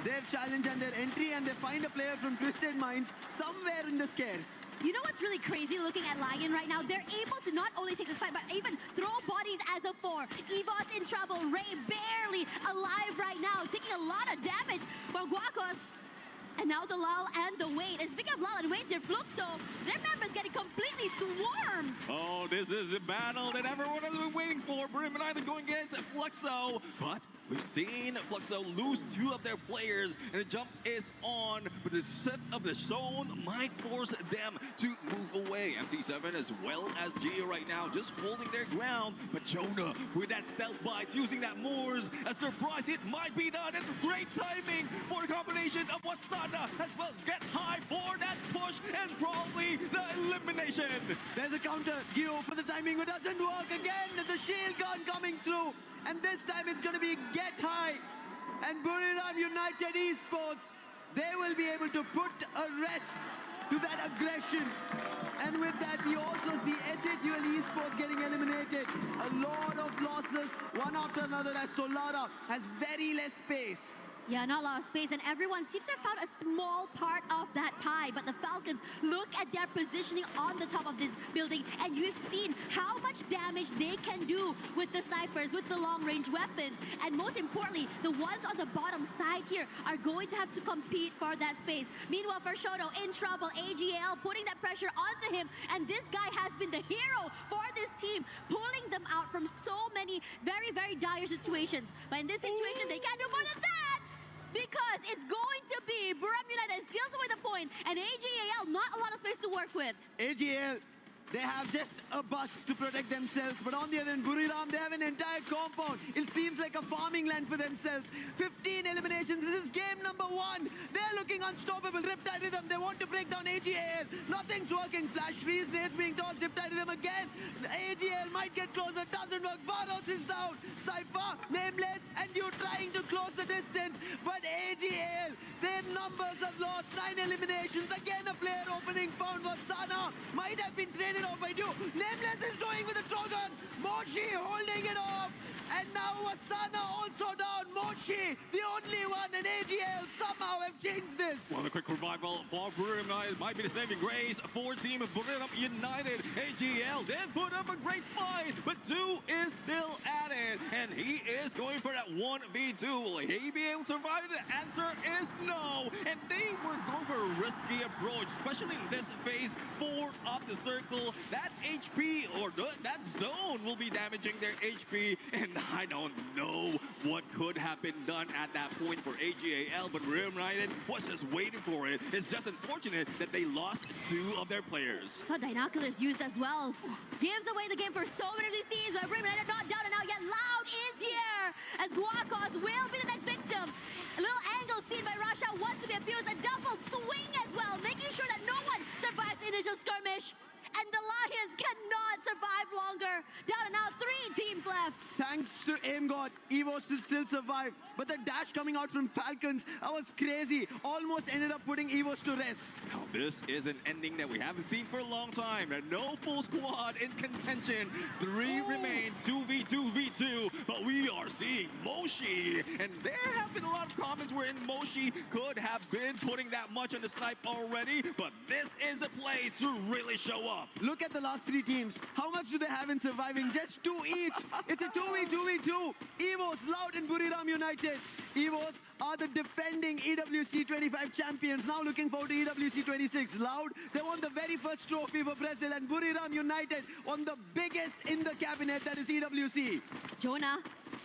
their challenge and their entry, and they find a player from Twisted Minds somewhere in the scarce. You know what's really crazy looking at Lion right now? They're able to not only take this fight, but even throw bodies as a 4. Evos in trouble. Ray barely alive right now, taking a lot of damage from Guacos. And now the Lal and the Wade. And speaking of Lal and Wade, their Fluxo, their members getting completely swarmed. Oh, this is a battle that everyone has been waiting for. Brim United going against Fluxo. But we've seen Fluxo lose 2 of their players, and the jump is on. But the shift of the zone might force them to move away. MT7 as well as Gio right now just holding their ground. But Jonah with that stealth bites, using that Moors. A surprise hit might be done. And great timing for the combination of Wasana as well as Get High for that push and probably the elimination. There's a counter. Gio for the timing, but doesn't work again. The shield gun coming through. And this time it's going to be Get High. And Buriram United Esports, they will be able to put a rest to that aggression. And with that, we also see SATUL Esports getting eliminated. A lot of losses, one after another, as Solara has very less space. Yeah, not a lot of space, and everyone seems to have found a small part of that pie. But the Falcons, look at their positioning on the top of this building, and you've seen how much damage they can do with the snipers, with the long-range weapons. And most importantly, the ones on the bottom side here are going to have to compete for that space. Meanwhile, for Shoto, in trouble, AGL putting that pressure onto him, and this guy has been the hero for this team, pulling them out from so many very, very dire situations. But in this situation, they can't do more than that! Because it's going to be Buriram United steals away the point, and AGAL not a lot of space to work with. AGL, they have just a bus to protect themselves, but on the other end, Buriram, they have an entire compound. It seems like a farming land for themselves. 15 eliminations. This is game number 1. They're looking unstoppable. Riptide Rhythm, they want to break down AGL. Nothing's working. Flash freeze, Nate's being tossed. Riptide Rhythm again. AGL might get closer. Doesn't work. Varos is down. Cypher, Nameless, and you trying to close the distance. But AGL, their numbers have lost. 9 eliminations. Again, a player opening found. Wasana might have been traded off by 2. Nameless is doing with the Trojan. Moshi holding it off. And now Wasana also down. Moshi, the only one, and AGL somehow have changed this. Well, a quick revival for Buriram United might be the saving grace for Team Buriram United. AGL did put up a great fight, but 2 is still at it. And he is going for that 1v2. Will he be able to survive? The answer is no. And they were going for a risky approach, especially in this phase 4 of the circle. That HP or that zone will be damaging their HP, and I don't know what could have been done at that point for AGAL, but Real United was just waiting for it. It's just unfortunate that they lost 2 of their players. So Binoculars used as well. Gives away the game for so many of these teams, but Real United not down and out yet. Loud is here as Guacos will be the next victim. A little angle seen by Rasha wants to be abused. A double swing as well, making sure that no one survives the initial skirmish. And the Lions cannot survive longer. Down and out, 3 teams left. Thanks to AimGod, Evos is still survived. But the dash coming out from Falcons, that was crazy. Almost ended up putting Evos to rest. Now, this is an ending that we haven't seen for a long time. No full squad in contention. 3 remains, 2v2v2. But we are seeing Moshi. And there have been a lot of comments wherein Moshi could have been putting that much on the snipe already. But this is a place to really show up. Look at the last 3 teams. How much do they have in surviving? Just 2 each. It's a 2v2v2. Evos, Loud and Buriram United. Evos are the defending EWC 25 champions. Now looking forward to EWC 26. Loud, they won the very first trophy for Brazil, and Buriram United won the biggest in the cabinet, that is EWC. Jonah,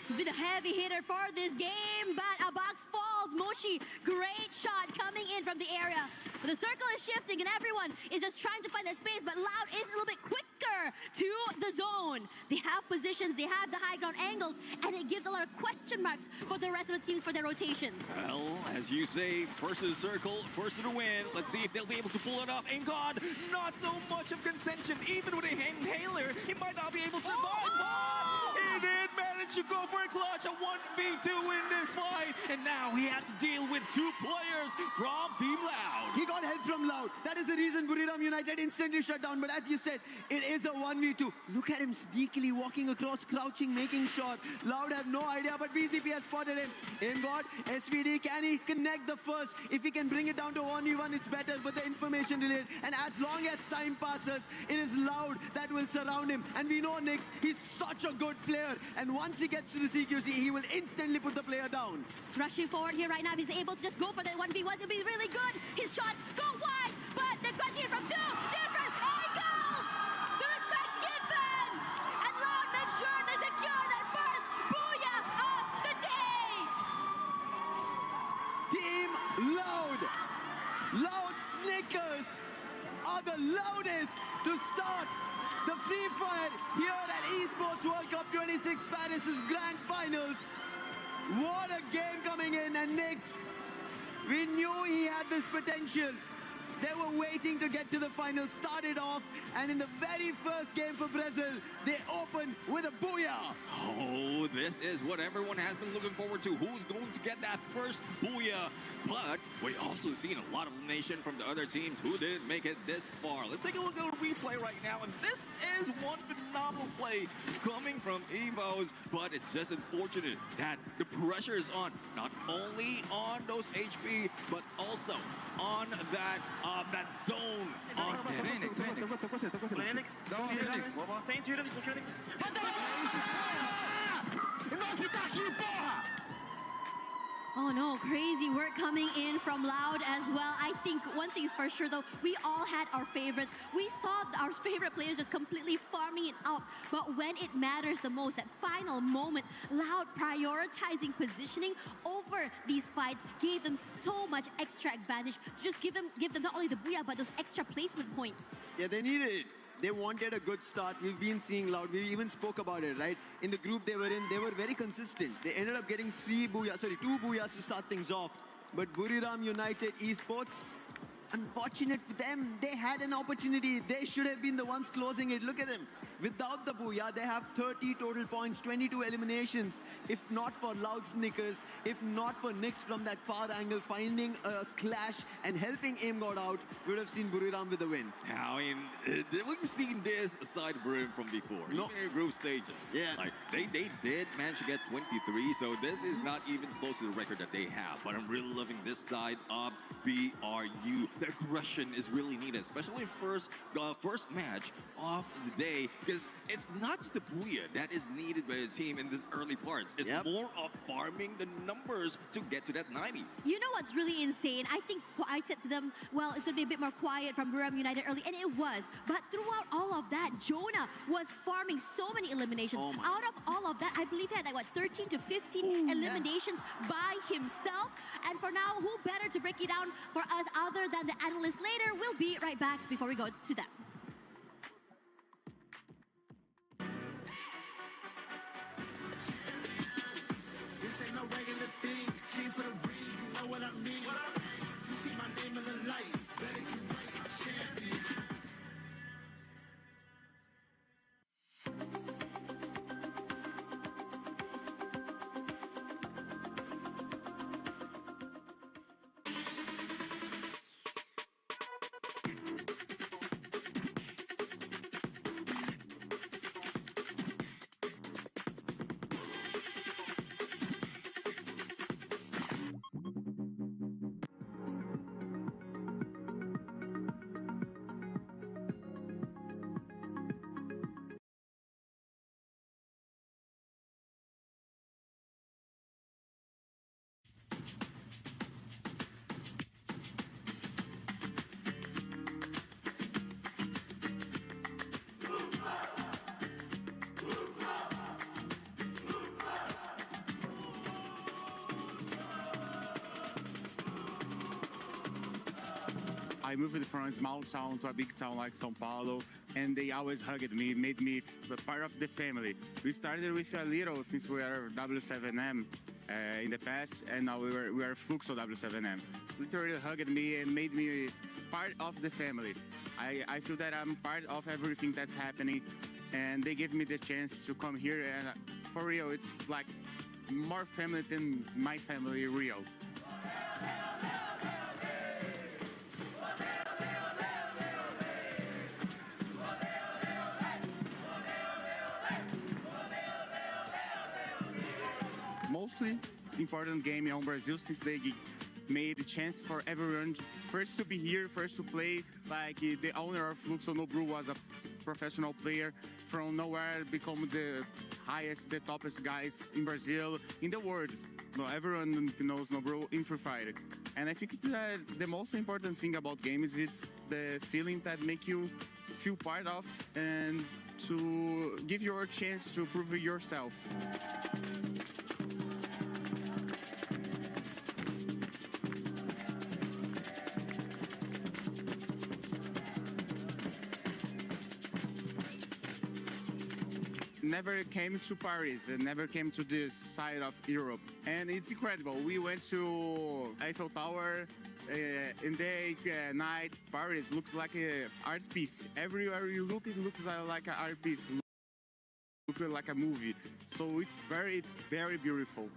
he's been a heavy hitter for this game, but a box falls. Moshi, great shot coming in from the area. But the circle is shifting and everyone is just trying to find that space, but Loud is a little bit quicker to the zone. They have positions, they have the high ground angles, and it gives a lot of question marks for the rest of the teams for their rotations. Well, as you say, first to the circle, first to the win. Let's see if they'll be able to pull it off. And God, not so much of contention. Even with a inhaler, he might not be able to survive. But he did manage to go for a clutch, a 1v2 in this fight. And now he has to deal with 2 players from Team Loud. He got help from Loud. That is the reason Buriram United instantly shut down. But as you said, it is a 1v2. Look at him sneakily walking across, crouching, making shot. Loud have no idea, but BCP has spotted him. AimGod, SVD, can he connect the first? If he can bring it down to 1v1, it's better, but the information delayed. And as long as time passes, it is Loud that will surround him. And we know Nix, he's such a good player. And once he gets to the CQC, he will instantly put the player down. He's rushing forward here right now. He's able to just go for the 1v1. It'll be really good. His shots go wide, but they're crunching it from 2 different angles. The respect's given. And Loud makes sure they secure that first booyah of the day. Team Loud. Loud Snickers are the loudest to start the Free Fire here at Esports World Cup 26 Paris' Grand Finals. What a game coming in, and Nix, we knew he had this potential. They were waiting to get to the final, started off, and in the very first game for Brazil, they opened with a booyah. Oh, this is what everyone has been looking forward to. Who's going to get that first booyah? But we also seen a lot of elimination from the other teams who didn't make it this far. Let's take a look at a replay right now. And this is one phenomenal play coming from Evos. But it's just unfortunate that the pressure is on, not only on those HP, but also on that zone. On Oh no, crazy work coming in from Loud as well. I think one thing's for sure though, we all had our favorites. We saw our favorite players just completely farming it out. But when it matters the most, that final moment, Loud prioritizing positioning over these fights gave them so much extra advantage to just give them not only the booyah, but those extra placement points. Yeah, they needed it. They wanted a good start. We've been seeing Loud. We even spoke about it, right? In the group they were in, they were very consistent. They ended up getting 2 booyahs to start things off. But Buriram United Esports, unfortunate for them, they had an opportunity. They should have been the ones closing it. Look at them. Without the booyah, they have 30 total points, 22 eliminations. If not for Loud Snickers, if not for Nix from that far angle, finding a clash and helping AimGod out, we would have seen Buriram with the win. I mean, we've seen this side of Buriram from before. No. Even in group stages. Yeah. Like, they did manage to get 23, so this is not even close to the record that they have. But I'm really loving this side of BRU. the aggression is really needed, especially first match of the day, because it's not just the booyah that is needed by the team in this early parts. It's more of farming the numbers to get to that 90. You know what's really insane? I think I said to them, well, it's going to be a bit more quiet from Buriram United early, and it was. But throughout all of that, Jonah was farming so many eliminations. Out of all of that, I believe he had like, 13 to 15 eliminations by himself. And for now, who better to break it down for us other than the analyst later? We'll be right back before we go to that. This ain't no regular thing. Came for the ring, you know what I mean. You see my name in the lights. Better get right, champion. I moved from a small town to a big town like São Paulo, and they always hugged me, made me part of the family. We started with a little since we are W7M in the past, and now we are Fluxo W7M. Literally hugged me and made me part of the family. I feel that I'm part of everything that's happening, and they gave me the chance to come here, and for real, it's like more family than my family real. Mostly important game on Brazil since they made a chance for everyone first to be here, first to play. Like the owner of Fluxo Nobru was a professional player from nowhere, become the highest, the toppest guys in Brazil, in the world. No, everyone knows Nobru in Free Fire. And I think that the most important thing about games is it's the feeling that make you feel part of and to give you a chance to prove yourself. Never came to Paris and never came to this side of Europe, and it's incredible. We went to Eiffel Tower in day, night. Paris looks like an art piece. Everywhere you look, it looks like an art piece, looks like a movie. So it's very, very beautiful.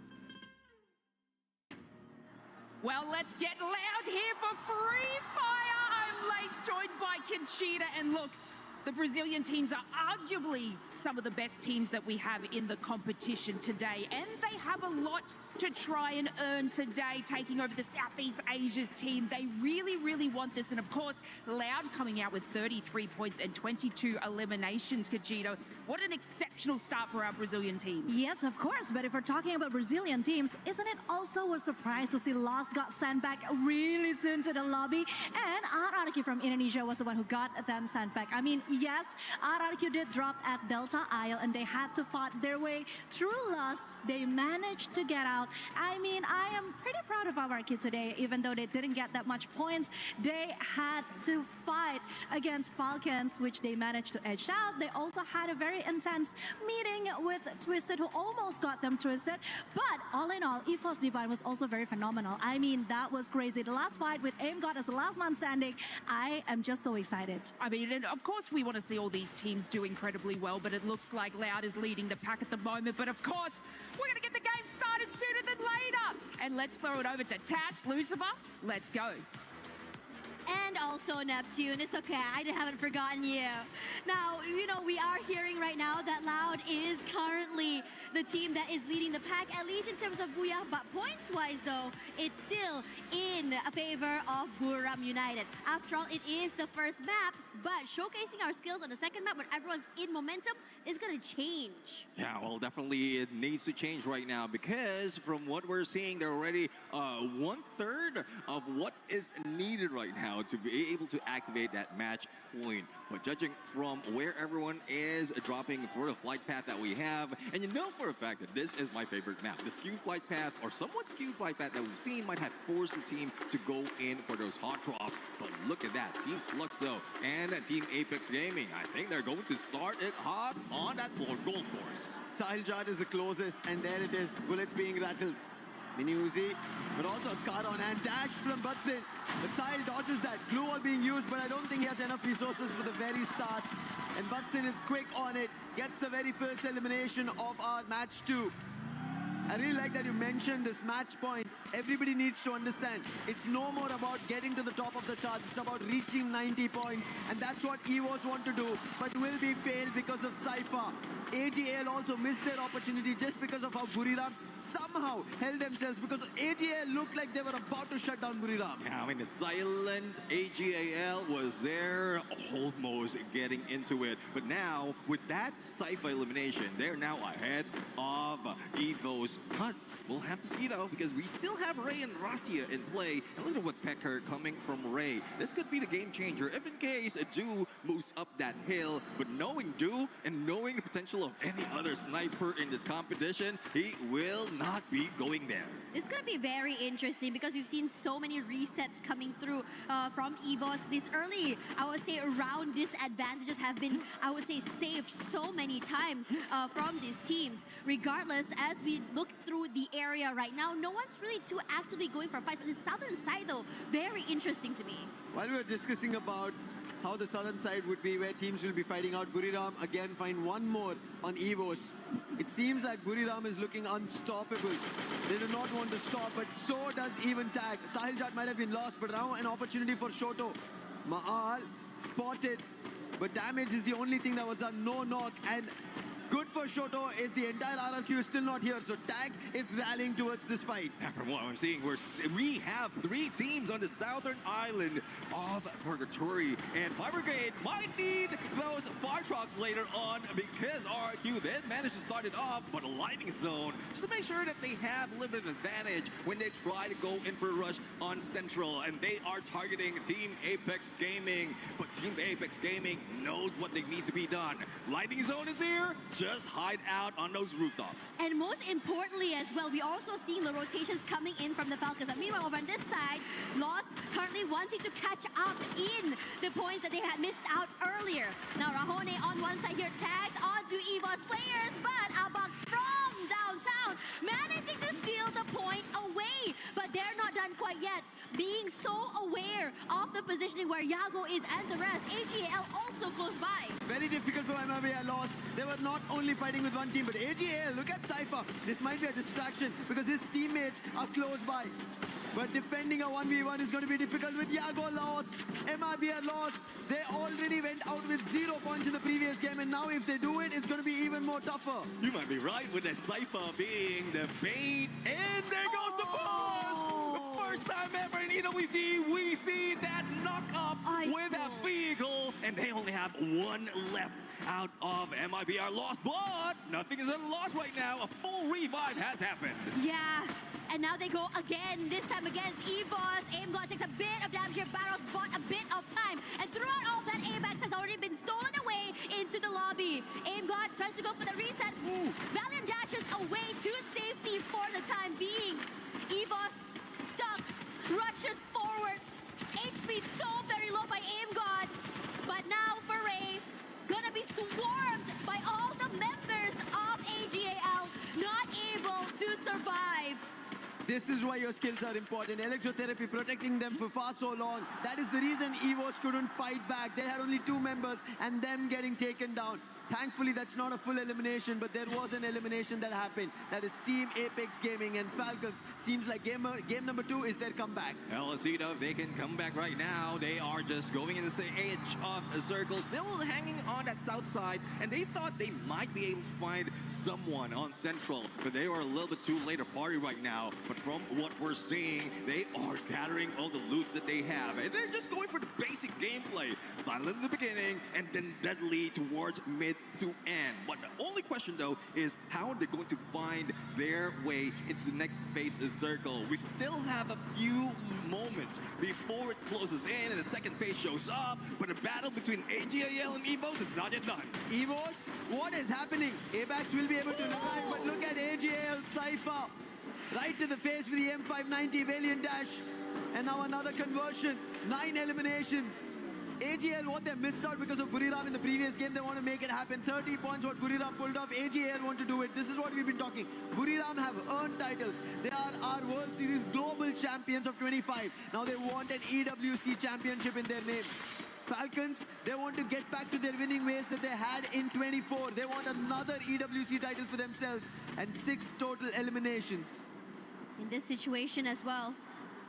Well, let's get loud here for Free Fire. I'm Lace, joined by Conchita, and look, the Brazilian teams are arguably some of the best teams that we have in the competition today, and they have a lot to try and earn today, taking over the Southeast Asia's team. They really, really want this, and of course, Loud coming out with 33 points and 22 eliminations, Kajito. What an exceptional start for our Brazilian teams. Yes, of course, but if we're talking about Brazilian teams, isn't it also a surprise to see Lost got sent back really soon to the lobby, and RRQ from Indonesia was the one who got them sent back. I mean, yes, RRQ did drop at Delta Isle and they had to fight their way through Lost. They managed to get out. I mean, I am pretty proud of RRQ today, even though they didn't get that much points. They had to fight against Falcons, which they managed to edge out. They also had a very intense meeting with Twisted, who almost got them twisted. But all in all, EFOS Divine was also very phenomenal. I mean, that was crazy. The last fight with Aim God as the last man standing, I am just so excited. I mean, and of course we want to see all these teams do incredibly well, but it looks like Loud is leading the pack at the moment. But of course, we're going to get the game started sooner than later. And let's throw it over to Tash, Lucifer. Let's go. And also Neptune. It's okay, I haven't forgotten you. Now, we are hearing right now that Loud is currently the team that is leading the pack, at least in terms of Booyah. But points-wise, though, it's still in favor of Buriram United. After all, it is the first map, but showcasing our skills on the second map when everyone's in momentum is going to change. Yeah, well, definitely it needs to change right now because from what we're seeing, they're already 1/3 of what is needed right now to be able to activate that match point. But judging from where everyone is dropping for the flight path that we have, and you know for a fact that this is my favorite map, the skewed flight path or somewhat skewed flight path that we've seen might have forced the team to go in for those hot drops. But look at that, Team Fluxo and Team Apex Gaming. I think they're going to start it hot on that gold course. Sahiljat is the closest, and there it is. Bullets being rattled. Mini Uzi, but also Scar on and dash from Butsin. But Sahil dodges that. Glue wall being used, but I don't think he has enough resources for the very start. And Butsin is quick on it. Gets the very first elimination of our match 2. I really like that you mentioned this match point. Everybody needs to understand it's no more about getting to the top of the charts. It's about reaching 90 points. And that's what EVOS want to do, but will be failed because of Cypher. AGL also missed their opportunity just because of how Buriram somehow held themselves, because AGL looked like they were about to shut down Buriram. Yeah, I mean, the silent AGAL was there almost getting into it. But now, with that Cypher elimination, they're now ahead of EVOS. But we'll have to see, though, because we still have Ray and Rasia in play. And look at what Pecker coming from Ray. This could be the game changer if in case Du moves up that hill. But knowing Du and knowing the potential of any other sniper in this competition, he will not be going there. It's going to be very interesting because we've seen so many resets coming through from EVOS this early. I would say around disadvantages have been, I would say, saved so many times from these teams. Regardless, as we look through the area right now, no one's really too actively going for fights. But the southern side, though, very interesting to me. While we were discussing about how the southern side would be where teams will be fighting out, Buriram again find one more on EVOS. It seems like Buriram is looking unstoppable. They do not want to stop, but so does even Tag. Sahiljat might have been lost, but now an opportunity for Shoto. Ma'al spotted, but damage is the only thing that was done. No knock, and good for Shoto is the entire RRQ is still not here, so Tag is rallying towards this fight. And from what I'm seeing, we have 3 teams on the southern island of Purgatory, and Fire Brigade might need those fire trucks later on because RRQ then managed to start it off, but a lightning zone just to make sure that they have limited advantage when they try to go in for a rush on Central, and they are targeting Team Apex Gaming, but Team Apex Gaming knows what they need to be done. Lightning zone is here. Just hide out on those rooftops. And most importantly as well, we also seeing the rotations coming in from the Falcons. And meanwhile, over on this side, Lost currently wanting to catch up in the points that they had missed out earlier. Now Rahone on one side here, tagged onto EVOS players, but Abax from downtown managing to steal the point away. But they're not done quite yet. Being so aware of the positioning where Yago is and the rest, AGL also close by. Very difficult for MRBI loss. They were not only fighting with one team, but AGL, look at Cypher. This might be a distraction because his teammates are close by. But defending a 1v1 is going to be difficult with Yago lost. MRBI lost. They already went out with 0 points in the previous game, and now if they do it, it's going to be even more tougher. You might be right with the Cypher being the bait, and there goes the push! The first time ever in EWC, we see that knock up with a vehicle, and they only have 1 left out of MIBR lost, but nothing is lost right now. A full revive has happened. Yeah, and now they go again, this time against EVOS. AimGod takes a bit of damage here. Barros bought a bit of time, and throughout all that, AMAX has already been stolen away into the lobby. AimGod tries to go for the reset. Valiant dashes away to safety for the time being. EVOS stuck, rushes forward. HP so very low by AimGod, but now for Ray, gonna be swarmed by all the members of AGAL, not able to survive. This is why your skills are important. Electrotherapy protecting them for far so long. That is the reason EVOS couldn't fight back. They had only 2 members and them getting taken down. Thankfully, that's not a full elimination, but there was an elimination that happened. That is Team Apex Gaming and Falcons. Seems like game number 2 is their comeback. Well, let's see if they can come back right now. They are just going in the edge of a circle, still hanging on that south side, and they thought they might be able to find someone on Central, but they were a little bit too late to party right now. But from what we're seeing, they are gathering all the loots that they have, and they're just going for the basic gameplay. Silent in the beginning, and then deadly towards mid to end. But the only question, though, is how they're going to find their way into the next phase of circle. We still have a few moments before it closes in and the second phase shows up, but the battle between AGAL and EVOS is not yet done. EVOS, what is happening? Apex will be able to revive, but look at AGAL Cypher. Right to the face with the M590 Valiant Dash. And now another conversion. 9 elimination. AGL, what they missed out because of Buriram in the previous game, they want to make it happen. 30 points, what Buriram pulled off. AGL want to do it. This is what we've been talking. Buriram have earned titles. They are our World Series global champions of 25. Now they want an EWC championship in their name. Falcons, they want to get back to their winning ways that they had in 24. They want another EWC title for themselves. And 6 total eliminations. In this situation as well,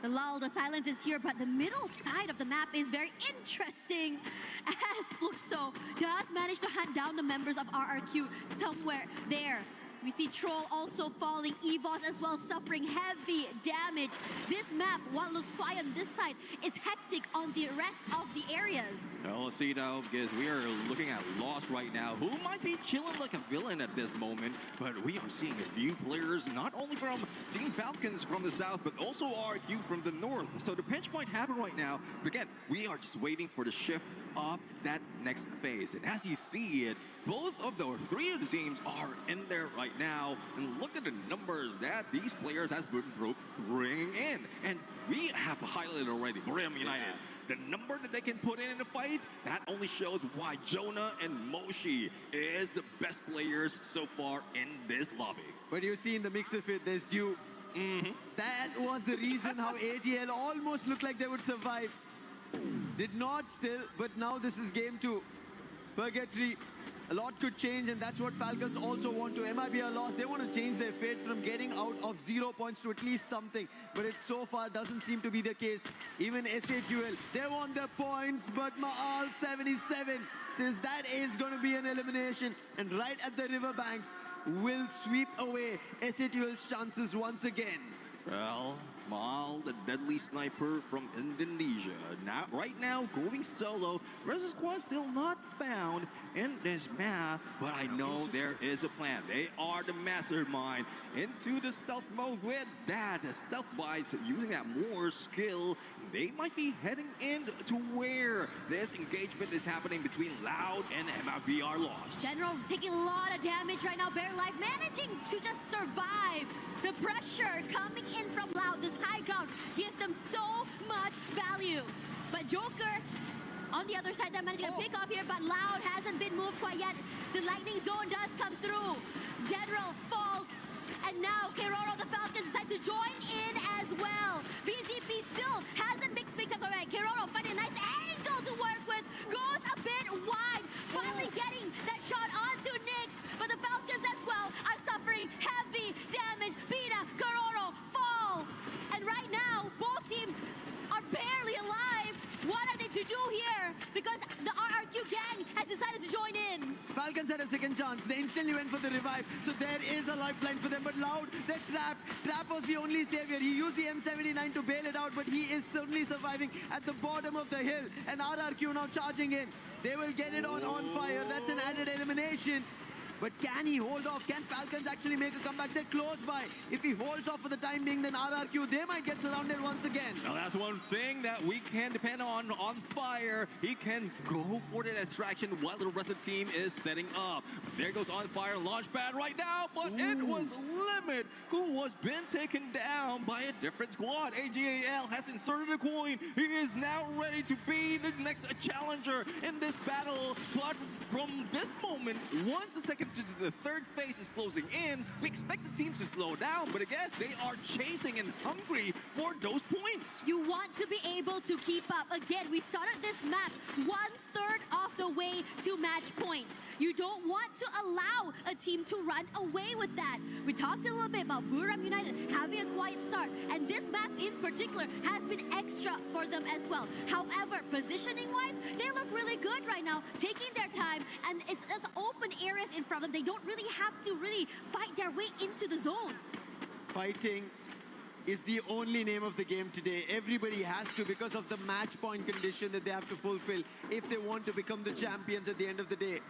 the lull, the silence is here, but the middle side of the map is very interesting as Fluxo does manage to hunt down the members of RRQ somewhere there. We see Troll also falling, EVOS as well suffering heavy damage. This map, what looks quiet on this side, is hectic on the rest of the areas. Well, let's see now, because we are looking at Lost right now, who might be chilling like a villain at this moment, but we are seeing a few players, not only from Team Falcons from the south, but also RQ from the north. So the pinch might happen right now, but again, we are just waiting for the shift of that next phase. And as you see it, both of the 3 of the teams are in there right now. And look at the numbers that these players has been bringing in. And we have highlighted already, Brim United. The number that they can put in the fight, that only shows why Jonah and Moshi is the best players so far in this lobby. But you see in the mix of it, there's Dew. That was the reason how AGL almost looked like they would survive. Did not still, but now this is game 2. Purgatory, a lot could change, and that's what Falcons also want to. MIB are lost. They want to change their fate from getting out of 0 points to at least something. But it so far doesn't seem to be the case. Even SAQL, they want their points, but Maal 77 says that is going to be an elimination. And right at the riverbank will sweep away SAQL's chances once again. Well, Maal, the deadly sniper from Indonesia. Right now, going solo. Rest of the squad still not found in this map, but I know there is a plan. They are the mastermind into the stealth mode with that. The stealth bites using that more skill. They might be heading in to where this engagement is happening between Loud and MIB are lost. General taking a lot of damage right now. Bare Life managing to just survive. The pressure coming in from Loud, this high ground, gives them so much value. But Joker, on the other side, they're managing to pick off here, but Loud hasn't been moved quite yet. The lightning zone does come through. General falls. And now Keroro, the Falcons, decide to join in as well. BZP still hasn't picked up already. Keroro finding a nice angle to work with. Goes a bit wide. Finally getting that shot onto Nyx. But the Falcons as well are suffering heavy damage. Bina, Keroro fall. And right now, both teams are barely alive. What are they to do here? Because the RRQ gang has decided to join in. Falcons had a second chance. They instantly went for the revive. So there is a lifeline for them. But Loud, they're trapped. Trap was the only savior. He used the M79 to bail it out, but he is certainly surviving at the bottom of the hill. And RRQ now charging in. They will get it on fire. That's an added elimination. But can he hold off? Can Falcons actually make a comeback? They're close by. If he holds off for the time being, then RRQ, they might get surrounded once again. Now that's one thing that we can depend on Fire. He can go for the distraction while the rest of the team is setting up. There goes On Fire launch pad right now, but it was Limit who was been taken down by a different squad. AGAL has inserted a coin. He is now ready to be the next challenger in this battle. But from this moment, once the second to the third phase is closing in, we expect the teams to slow down, but I guess they are chasing and hungry for those points. You want to be able to keep up. Again, we started this map 1/3 of the way to match point. You don't want to allow a team to run away with that. We talked a little bit about Buriram United having a quiet start, and this map in particular has been extra for them as well. However, positioning-wise, they look really good right now, taking their time, and it's just open areas in front of them. They don't really have to really fight their way into the zone. Fighting is the only name of the game today. Everybody has to, because of the match point condition that they have to fulfill if they want to become the champions at the end of the day.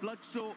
Fluxo,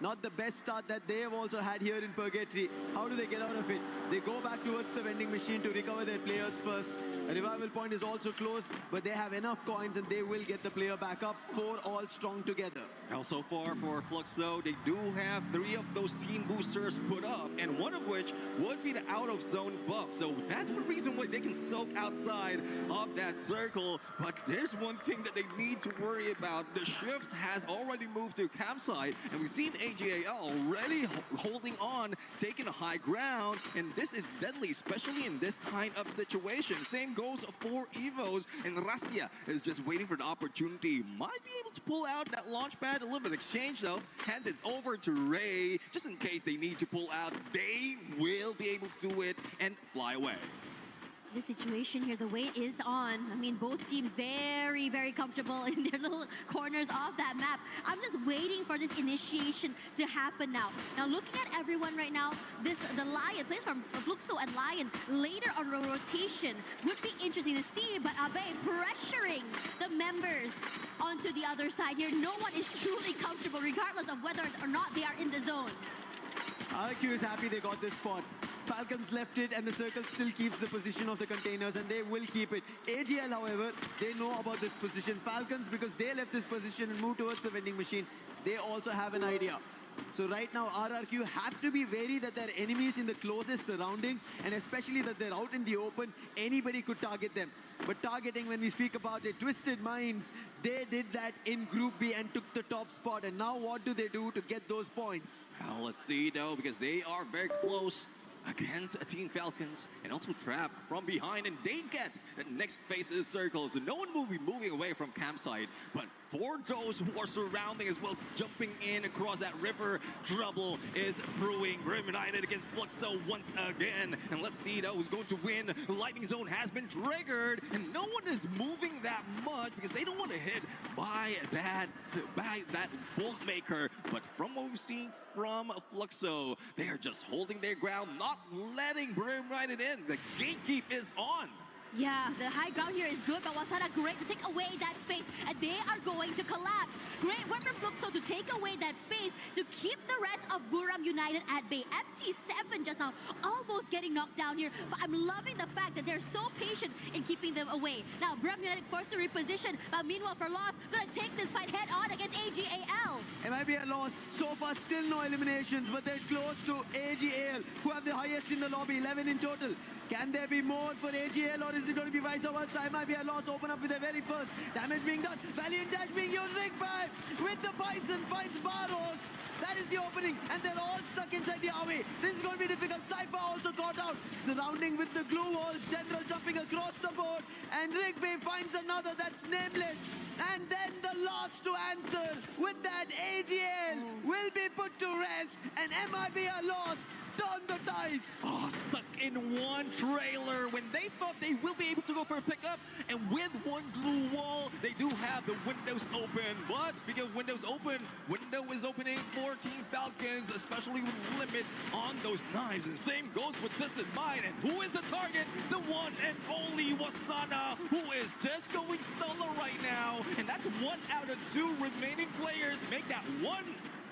not the best start that they have also had here in Purgatory. How do they get out of it? They go back towards the vending machine to recover their players first. A revival point is also close, but they have enough coins and they will get the player back up. 4 all strong together. Now, so far for Fluxo, they do have 3 of those team boosters put up, and one of which would be the out-of-zone buff. So that's the reason why they can soak outside of that circle. But there's one thing that they need to worry about. The shift has already moved to campsite, and we've seen AGAL already holding on, taking a high ground, and this is deadly, especially in this kind of situation. Same goes for Evos, and Rastia is just waiting for the opportunity. Might be able to pull out that launch pad. A little bit of exchange though. Hands it over to Ray, just in case they need to pull out. They will be able to do it and fly away. The situation here, the wait is on. I mean, both teams very, very comfortable in their little corners of that map. I'm just waiting for this initiation to happen now. Now, looking at everyone right now, the Lion, plays from Fluxo and Lion later on the rotation would be interesting to see, but Abe pressuring the members onto the other side here. No one is truly comfortable, regardless of whether or not they are in the zone. RQ is happy they got this spot. Falcons left it and the circle still keeps the position of the containers and they will keep it. AGL, however, they know about this position. Falcons, because they left this position and moved towards the vending machine, they also have an idea. So right now, RRQ have to be wary that their enemies in the closest surroundings, and especially that they're out in the open, anybody could target them. But targeting, when we speak about it, Twisted Minds, they did that in Group B and took the top spot. And now what do they do to get those points? Now let's see though, because they are very close against Team Falcons and also trapped from behind, and they get the next face's circle, so no one will be moving away from campsite. But for those who are surrounding as well as jumping in across that river, trouble is brewing. Buriram United against Fluxo once again, and let's see though who's going to win. The lightning zone has been triggered, and no one is moving that much because they don't want to hit by that bolt maker. But from what we've seen from Fluxo, they are just holding their ground, not letting Buriram United in. The gatekeep is on. Yeah, the high ground here is good, but Wasana great to take away that space, and they are going to collapse. Great work from Fluxo to take away that space to keep the rest of Buriram United at bay. MT7 just now almost getting knocked down here, but I'm loving the fact that they're so patient in keeping them away. Now, Buriram United forced to reposition, but meanwhile for Loss, gonna take this fight head on against AGAL. It might be a loss. So far, still no eliminations, but they're close to AGAL, who have the highest in the lobby, 11 in total. Can there be more for AGL, or is it going to be vice versa? It might be a loss. Open up with their very first. Damage being done. Valiant dash being used. Rig 5 with the Bison finds Barros. That is the opening, and they're all stuck inside the RV. This is going to be difficult. Cypher also caught out. Surrounding with the glue walls. General jumping across the board. And Rigby finds another that's nameless. And then the last to answer with that AGL will be put to rest. And MIB a loss. Turn the tides. Oh, stuck in one trailer when they thought they will be able to go for a pickup, and with one glue wall, they do have the windows open. But speaking of windows open, window is opening for Team Falcons, especially with limit on those knives. And same goes with Twisted Mind. And who is the target? The one and only Wasana, who is just going solo right now. And that's 1 out of 2 remaining players. Make that one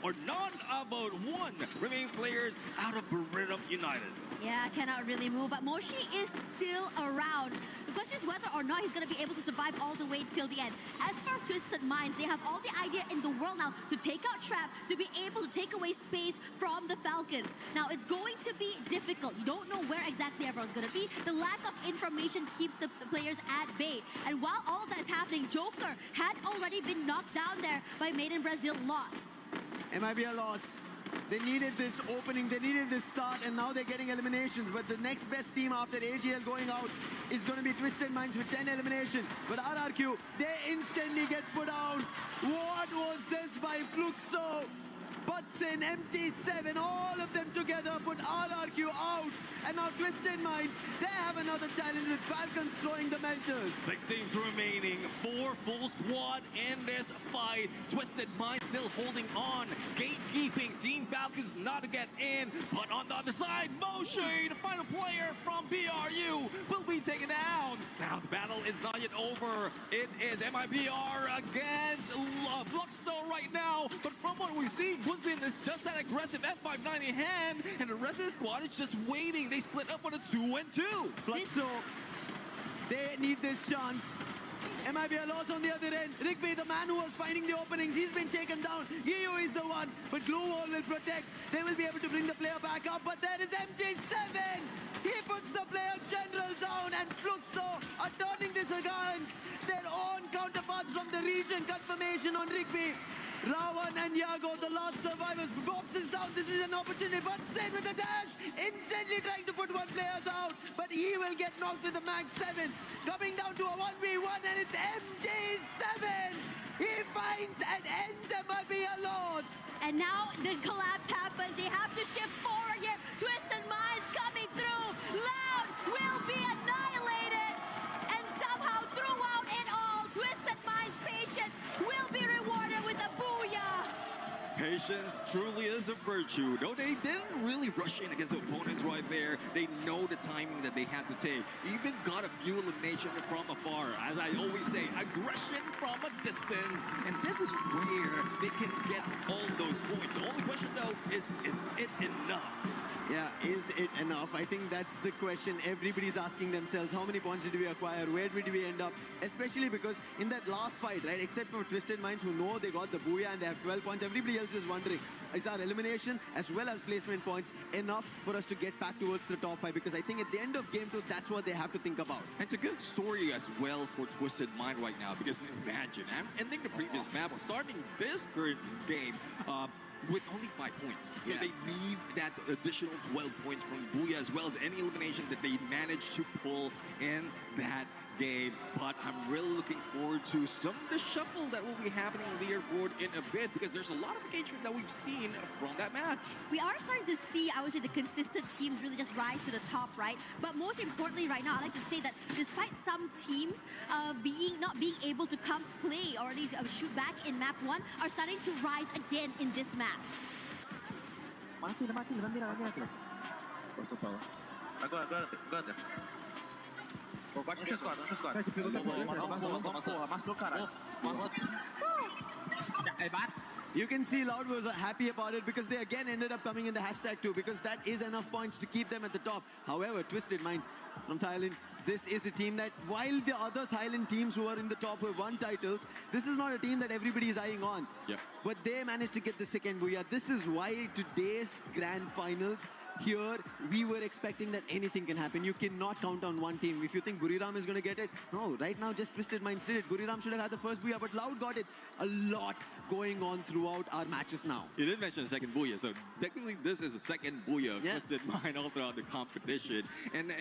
or none about 1 remaining players out of Buriram United. Yeah, cannot really move, but Moshi is still around. The question is whether or not he's going to be able to survive all the way till the end. As for Twisted Minds, they have all the idea in the world now to take out Trap, to be able to take away space from the Falcons. Now, it's going to be difficult. You don't know where exactly everyone's going to be. The lack of information keeps the players at bay. And while all of that is happening, Joker had already been knocked down there by Made in Brazil Loss. It might be a loss. They needed this opening, they needed this start, and now they're getting eliminations. But the next best team after AGL going out is going to be Twisted Minds with 10 eliminations. But RRQ, they instantly get put down. What was this by Fluxo? Butson, MT7, all of them together put RRQ out. And now Twisted Minds, they have another challenge with Falcons throwing the melters. 6 teams remaining, 4 full squad in this fight. Twisted Minds still holding on, gatekeeping. Team Falcons not to get in, but on the other side, Moshe, the final player from BRU, will be taken down. Now the battle is not yet over. It is MIBR against Fluxo right now, but from what we see, Buzin is just that aggressive F590 hand, and the rest of the squad is just waiting. They split up on a 2-2. Fluxo, they need this chance. MIBR lost on the other end. Rigby, the man who was finding the openings, he's been taken down. Yiyu is the one, but Glue Wall will protect. They will be able to bring the player back up, but there is MT7. He puts the player general down, and Fluxo are turning this against their own counterparts from the region. Confirmation on Rigby. Rawan and Yago, the last survivors. Bobs is down. This is an opportunity. But Sen with a dash, instantly trying to put one player down. But he will get knocked with the max 7. Coming down to a 1v1, and it's MD7. He finds and ends MIBR loss. And now the collapse happens. They have to shift forward here. Twisted Minds coming through. Loud will be annihilated. And somehow throughout it all, Twisted Minds' patience will be rewarded with a booyah. Patience truly is a virtue. No, they didn't really rush in against opponents right there. They know the timing that they have to take. Even got a few eliminations from afar. As I always say, aggression from a distance. And this is where they can get all those points. The only question, though, is it enough? Yeah, is it enough? I think that's the question everybody's asking themselves. How many points did we acquire? Where did we end up? Especially because in that last fight, right, except for Twisted Minds who know they got the booyah and they have 12 points, everybody else is wondering, is our elimination as well as placement points enough for us to get back towards the top 5? Because I think at the end of game 2, that's what they have to think about. And it's a good story as well for Twisted Mind right now, because imagine, ending the previous map or starting this current game, with only 5 points. So they need that additional 12 points from Booyah as well as any elimination that they managed to pull in that game. But I'm really looking forward to some of the shuffle that will be happening on the leaderboard in a bit, because there's a lot of engagement that we've seen from that match. We are starting to see, I would say, the consistent teams really just rise to the top, right? But most importantly right now, I'd like to say that despite some teams not being able to come play or at least shoot back in map 1, are starting to rise again in this map. You can see Loud was happy about it because they again ended up coming in the hashtag 2, because that is enough points to keep them at the top. However, Twisted Minds from Thailand, this is a team that, while the other Thailand teams who are in the top who have won titles, this is not a team that everybody is eyeing on. But they managed to get the second booyah. This is why today's grand finals, here, we were expecting that anything can happen. You cannot count on one team. If you think Buriram is going to get it, no, right now just Twisted Minds did it. Buriram should have had the first booyah, but Loud got it. A lot going on throughout our matches now. You did mention the second booyah, so technically this is the second booyah of Twisted Mind all throughout the competition. And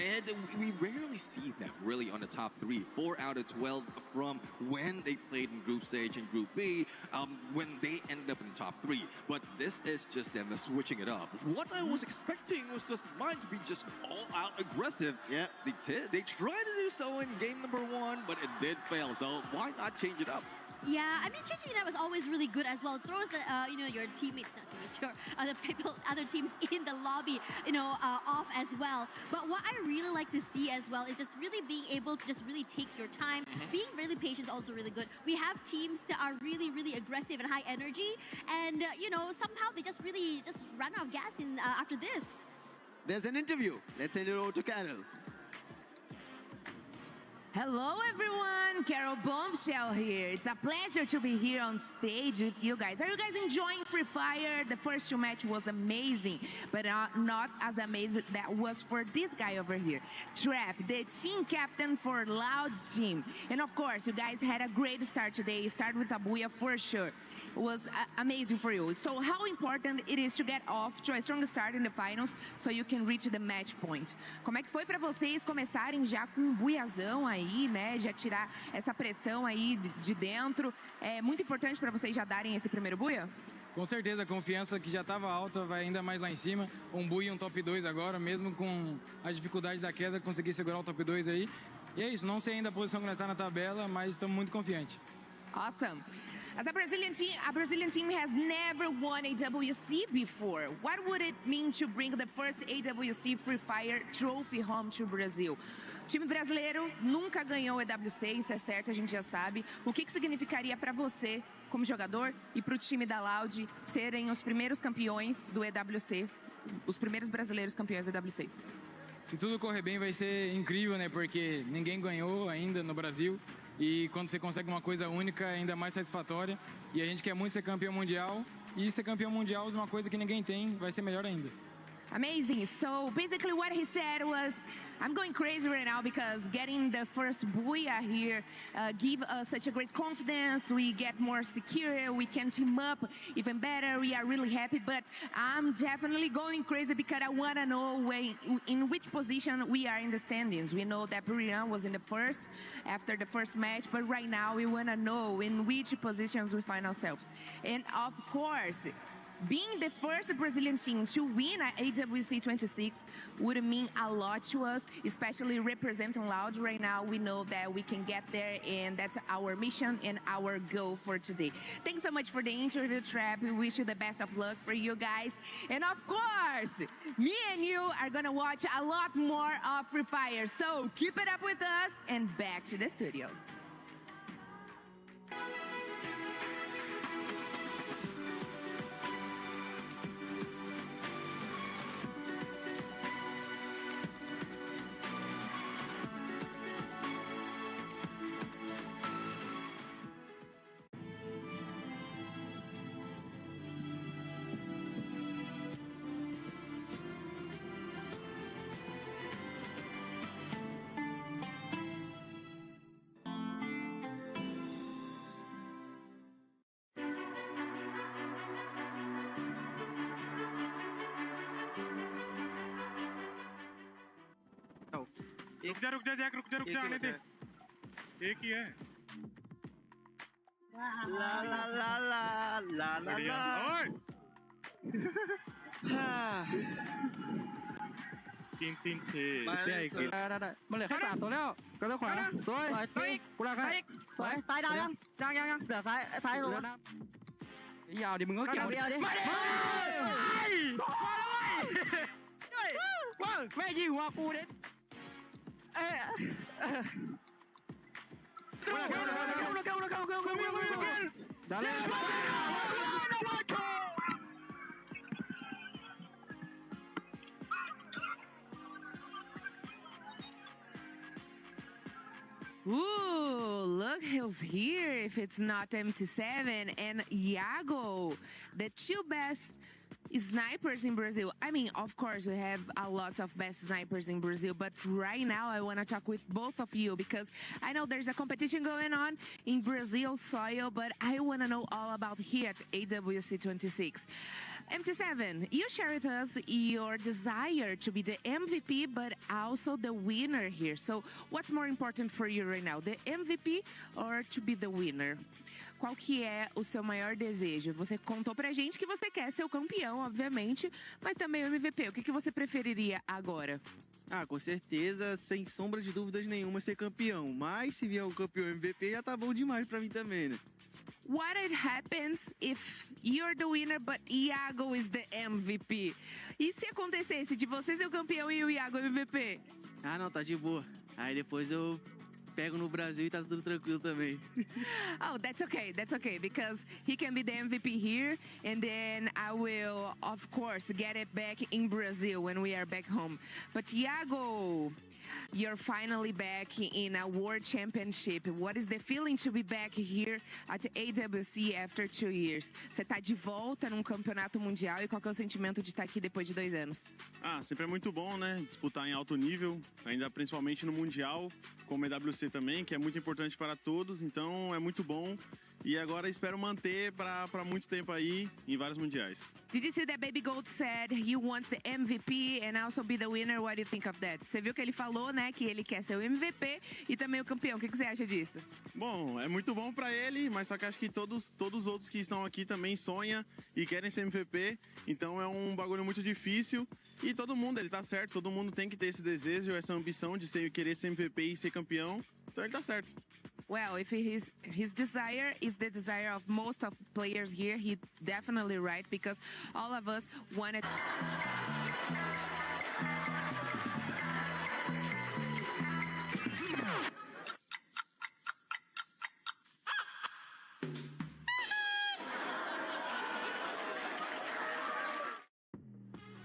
we rarely see them really on the top 3. 4 out of 12 from when they played in group stage and group B, when they ended up in the top 3. But this is just them switching it up. What I was expecting was just Mind to be just all-out aggressive. Yeah. They tried to do so in game number 1, but it did fail. So why not change it up? Yeah, I mean, changing it up is always really good as well. It throws the, your teammates, not teammates, your other teams in the lobby, off as well. But what I really like to see as well is just really being able to just really take your time. Being really patient is also really good. We have teams that are really, really aggressive and high energy, and somehow they just really just run out of gas after this. There's an interview. Let's send it over to Carol. Hello everyone, Carol Bombshell here. It's a pleasure to be here on stage with you guys. Are you guys enjoying Free Fire? The first 2 matches was amazing, but not as amazing that was for this guy over here. Trap, the team captain for Loud's team. And of course, you guys had a great start today. Start with a booyah for sure. was amazing for you. So how important it is to get off to a strong start in the finals so you can reach the match point? Como é que foi para vocês começarem já com um buiazão aí, né? Já tirar essa pressão aí de dentro. É muito importante para vocês já darem esse primeiro buia? Com certeza, a confiança que já estava alta vai ainda mais lá em cima. Um bui e um top 2 agora, mesmo com a dificuldade da queda, conseguir segurar o top 2 aí. E é isso, não sei ainda a posição que nós está na tabela, mas estamos muito confiantes. Awesome. As a Brazilian team has never won a WC before. What would it mean to bring the first AWC Free Fire trophy home to Brazil? O time brasileiro nunca ganhou o EWC, isso é certo, a gente já sabe. O que significaria para você, como jogador, e para o time da Loud serem os primeiros campeões do EWC, os primeiros brasileiros campeões do EWC? Se tudo correr bem, vai ser incrível, né? Porque ninguém ganhou ainda no Brasil. E quando você consegue uma coisa única, é ainda mais satisfatória. E a gente quer muito ser campeão mundial. E ser campeão mundial de uma coisa que ninguém tem vai ser melhor ainda. Amazing. So basically what he said was, I'm going crazy right now because getting the first booyah here give us such a great confidence. We get more secure. We can team up even better. We are really happy, but I'm definitely going crazy because I want to know in which position we are in the standings. We know that Buriram was in the first after the first match, but right now we want to know in which positions we find ourselves. And of course, being the first Brazilian team to win at AWC 26 would mean a lot to us, especially representing Loud right now. We know that we can get there, and that's our mission and our goal for today. Thanks so much for the interview, Trap. We wish you the best of luck for you guys. And of course, me and you are gonna watch a lot more of Free Fire. So keep it up with us, and back to the studio. रुक जा Jack रुक जा आने दे एक ही है ला ला ला ला ला ला ला तीन तीन छः มันเหลือแค่3ตัวแล้วก็ต้องขวานะสวยกูรักให้สวยซ้ายดาวยังเหลือซ้ายลงนะยาวดิมึงก็เกี่ยวดิไม่ได้แม่ยิงหัวกูเด็ดOoh, look who's here if it's not MT7 and Iago, the two best snipers in Brazil. I mean, of course, we have a lot of best snipers in Brazil, but right now I want to talk with both of you because I know there's a competition going on in Brazil soil, but I want to know all about here at AWC 26. MT7, you share with us your desire to be the MVP, but also the winner here. So what's more important for you right now, the MVP or to be the winner? Qual que é o seu maior desejo? Você contou pra gente que você quer ser o campeão, obviamente, mas também o MVP. O que você preferiria agora? Ah, com certeza, sem sombra de dúvidas nenhuma, ser campeão. Mas se vier o campeão MVP, já tá bom demais pra mim também, né? What happens if you're the winner, but Iago is the MVP? E se acontecesse de você ser o campeão e o Iago MVP? Ah, não, tá de boa. Aí depois eu pego no Brasil e tá tudo tranquilo também. Oh, that's okay, because he can be the MVP here, and then I will, of course, get it back in Brazil when we are back home. But Iago, you're finally back in a World Championship. What is the feeling to be back here at AWC after 2 years? Você tá de volta num campeonato mundial e qual que é o sentimento de estar aqui depois de 2 anos? Ah, sempre é muito bom, né? Disputar em alto nível, ainda principalmente no Mundial, como EWC também, que é muito importante para todos, então é muito bom. E agora espero manter para muito tempo aí em vários mundiais. Did you see that Baby Gold said he wants the MVP and also be the winner? What do you think of that? Você viu que ele falou, né, que ele quer ser o MVP e também o campeão. O que você acha disso? Bom, é muito bom para ele, mas só que acho que todos os outros que estão aqui também sonham e querem ser MVP. Então é um bagulho muito difícil e todo mundo, ele tá certo. Todo mundo tem que ter esse desejo, essa ambição de querer ser MVP e ser campeão. Então ele tá certo. Well, if his desire is the desire of most of players here, he's definitely right because all of us wanted.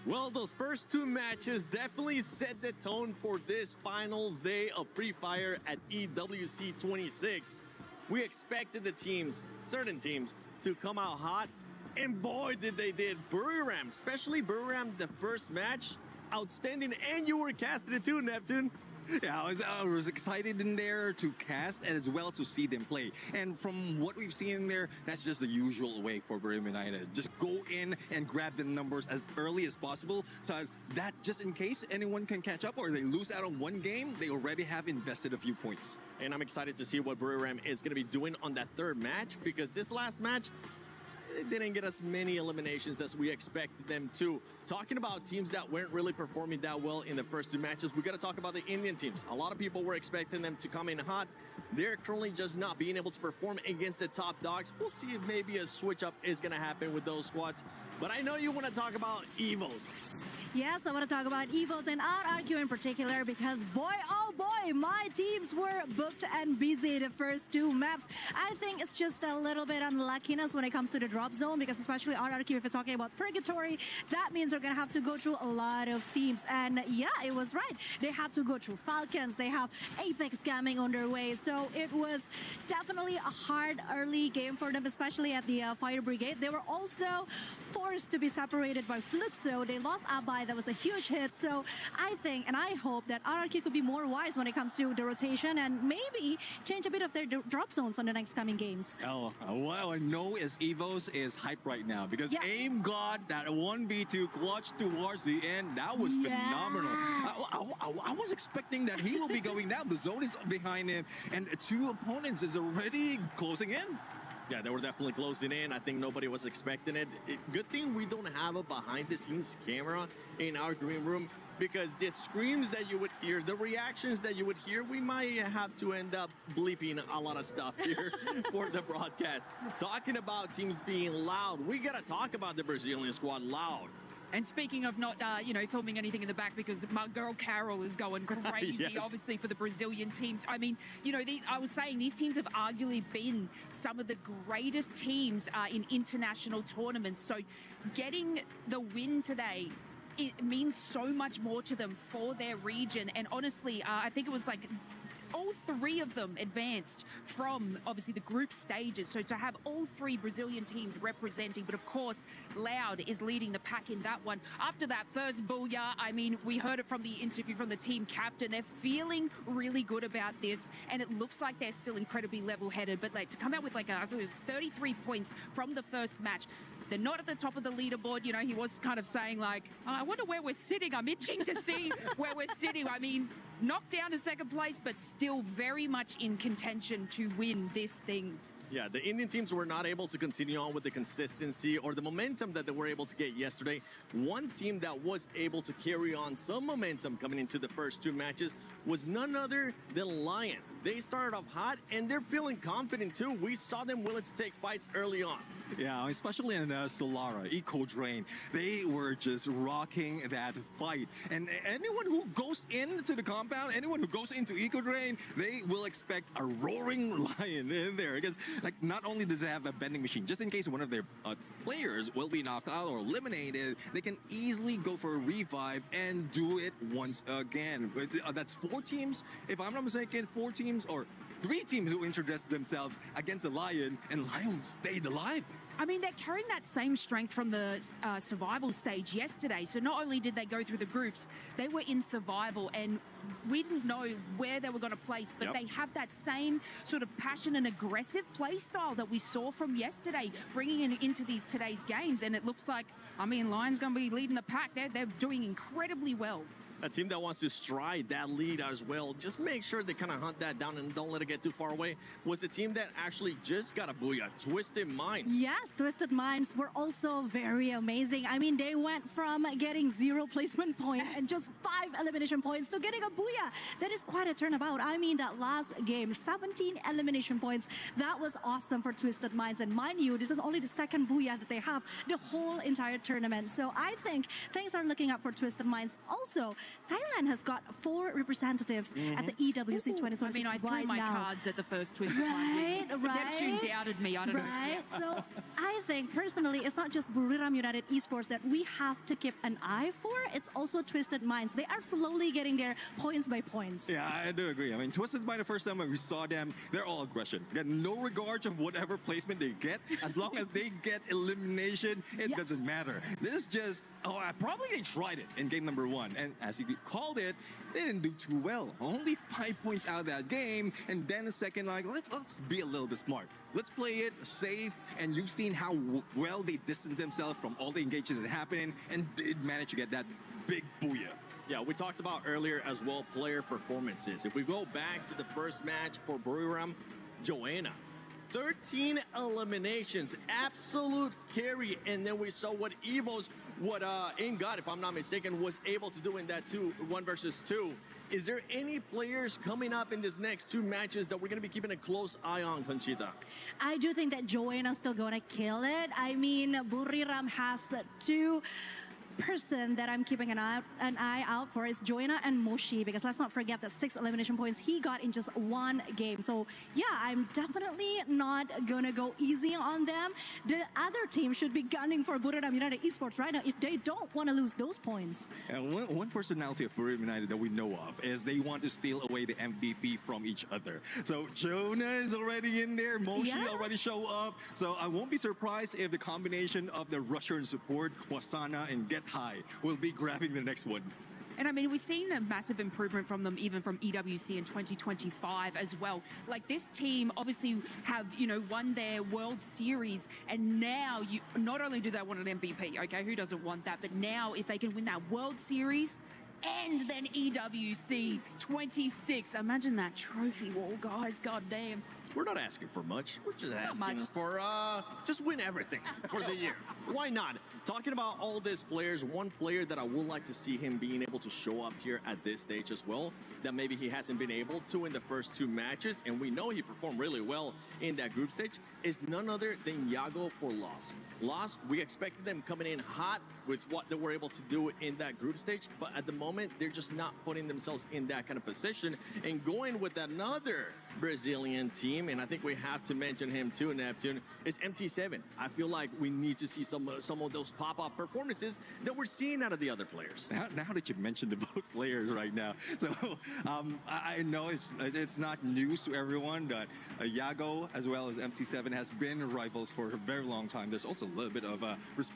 Well, those first two matches definitely set the tone for this finals day of Free Fire at EWC 26. We expected the teams, certain teams, to come out hot, and boy did they did. Buriram, especially Buriram, the first match, outstanding, and you were casting it too, Neptune. Yeah, I was excited in there to cast as well as to see them play. And from what we've seen in there, that's just the usual way for Buriram United. Just go in and grab the numbers as early as possible so that just in case anyone can catch up or they lose out on one game, they already have invested a few points. And I'm excited to see what Buriram is going to be doing on that third match because this last match, they didn't get as many eliminations as we expected them to. Talking about teams that weren't really performing that well in the first two matches, we got to talk about the Indian teams. A lot of people were expecting them to come in hot. They're currently just not being able to perform against the top dogs. We'll see if maybe a switch up is going to happen with those squads. But I know you want to talk about Evos. Yes, I want to talk about Evos and RRQ in particular because boy, oh boy, my teams were booked and busy the first two maps. I think it's just a little bit unluckiness when it comes to the drop zone because especially RRQ, if you're talking about Purgatory, that means they're going to have to go through a lot of teams. And yeah, it was right. They have to go through Falcons. They have Apex Gaming on their way. So it was definitely a hard early game for them, especially at the Fire Brigade. They were also forced to be separated by Fluxo. They lost Abai. That was a huge hit. So I think and I hope that RRQ could be more wise when it comes to the rotation and maybe change a bit of their drop zones on the next coming games. Oh, well, I know is Evos is hype right now because AIM got that 1v2 clutch towards the end. That was phenomenal. I was expecting that he will be going down. The zone is behind him and two opponents is already closing in. Yeah, they were definitely closing in. I think nobody was expecting it. Good thing we don't have a behind-the-scenes camera in our green room because the screams that you would hear, the reactions that you would hear, we might have to end up bleeping a lot of stuff here for the broadcast. Talking about teams being loud, we got to talk about the Brazilian squad loud. And speaking of not, filming anything in the back because my girl Carol is going crazy, Yes. obviously, for the Brazilian teams. I mean, I was saying these teams have arguably been some of the greatest teams in international tournaments. So getting the win today, it means so much more to them for their region. And honestly, I think it was like all three of them advanced from obviously the group stages. So to have all three Brazilian teams representing, but of course, Loud is leading the pack in that one. After that first booyah, I mean, we heard it from the interview from the team captain. They're feeling really good about this, and it looks like they're still incredibly level-headed. But like to come out with I think it was 33 points from the first match. They're not at the top of the leaderboard. He was kind of saying like, I wonder where we're sitting. I'm itching to see where we're sitting. I mean, knocked down to second place, but still very much in contention to win this thing. Yeah, the Indian teams were not able to continue on with the consistency or the momentum that they were able to get yesterday. One team that was able to carry on some momentum coming into the first two matches was none other than Lion. They started off hot, and they're feeling confident too. We saw them willing to take fights early on. Yeah, especially in Solara, Eco Drain. They were just rocking that fight. And anyone who goes into the compound, anyone who goes into Eco Drain, they will expect a roaring lion in there. Because like not only does it have a vending machine, just in case one of their players will be knocked out or eliminated, they can easily go for a revive and do it once again. That's 4 teams, if I'm not mistaken, 4 teams or 3 teams who introduced themselves against a lion, and Lion stayed alive. I mean, they're carrying that same strength from the survival stage yesterday. So not only did they go through the groups, they were in survival, and we didn't know where they were going to place, but they have that same sort of passion and aggressive play style that we saw from yesterday, bringing it into today's games. And it looks like, I mean, Lion's going to be leading the pack. They're doing incredibly well. A team that wants to stride that lead as well, just make sure they kind of hunt that down and don't let it get too far away, was the team that actually just got a booyah, Twisted Minds. Yes, Twisted Minds were also very amazing. I mean, they went from getting 0 placement point and just 5 elimination points to getting a booyah. That is quite a turnabout. I mean, that last game, 17 elimination points. That was awesome for Twisted Minds. And mind you, this is only the second booyah that they have the whole entire tournament. So I think things are looking up for Twisted Minds. Also, Thailand has got 4 representatives at the EWC 2026 I mean, I threw my cards at the first Twisted Right, Minds. Neptune doubted me. I don't know. Right. So I think personally, it's not just Buriram United Esports that we have to keep an eye for. It's also Twisted Minds. They are slowly getting there points by points. Yeah, I do agree. I mean, Twisted Mind, the first time when we saw them, they're all aggression. They have no regard of whatever placement they get. As long as they get elimination, it doesn't matter. This is just, probably they tried it in game number 1. And as you called it, they didn't do too well. Only 5 points out of that game. And then a second, like, let's be a little bit smart. Let's play it safe. And you've seen how well they distanced themselves from all the engagements that happened and did manage to get that big booyah. Yeah, we talked about earlier as well player performances. If we go back to the first match for Buriram, Joanna, 13 eliminations, absolute carry. And then we saw what Ingot, if I'm not mistaken, was able to do in that 1 versus 2. Is there any players coming up in this next 2 matches that we're going to be keeping a close eye on, Conchita? I do think that Joanna's still going to kill it. I mean, Buriram has 2 person that I'm keeping an eye out for is Joanna and Moshi, because let's not forget that 6 elimination points he got in just 1 game. So yeah, I'm definitely not gonna go easy on them. The other team should be gunning for Buriram United Esports right now if they don't want to lose those points. And one personality of Buriram United that we know of is they want to steal away the MVP from each other. So Jonah is already in there, Moshi already show up. So I won't be surprised if the combination of the Russian support, Wasana and Get High, will be grabbing the next one. And I mean, we've seen a massive improvement from them, even from EWC in 2025 as well. Like, this team obviously have, won their World Series, and now not only do they want an MVP, okay, who doesn't want that, but now if they can win that World Series and then EWC 26, imagine that trophy wall, guys, goddamn. We're not asking for much. We're just asking for just win everything for the year. Why not? Talking about all these players, one player that I would like to see him being able to show up here at this stage as well, that maybe he hasn't been able to in the first 2 matches, and we know he performed really well in that group stage, is none other than Yago for Lost. Lost, we expected them coming in hot with what they were able to do in that group stage, but at the moment, they're just not putting themselves in that kind of position and going with another Brazilian team, and I think we have to mention him too, Neptune, is MT7. I feel like we need to see some of those pop-up performances that we're seeing out of the other players. Now that you mentioned the both players right now, so I know it's not news to everyone that Yago as well as MT7 has been rivals for a very long time. There's also a little bit of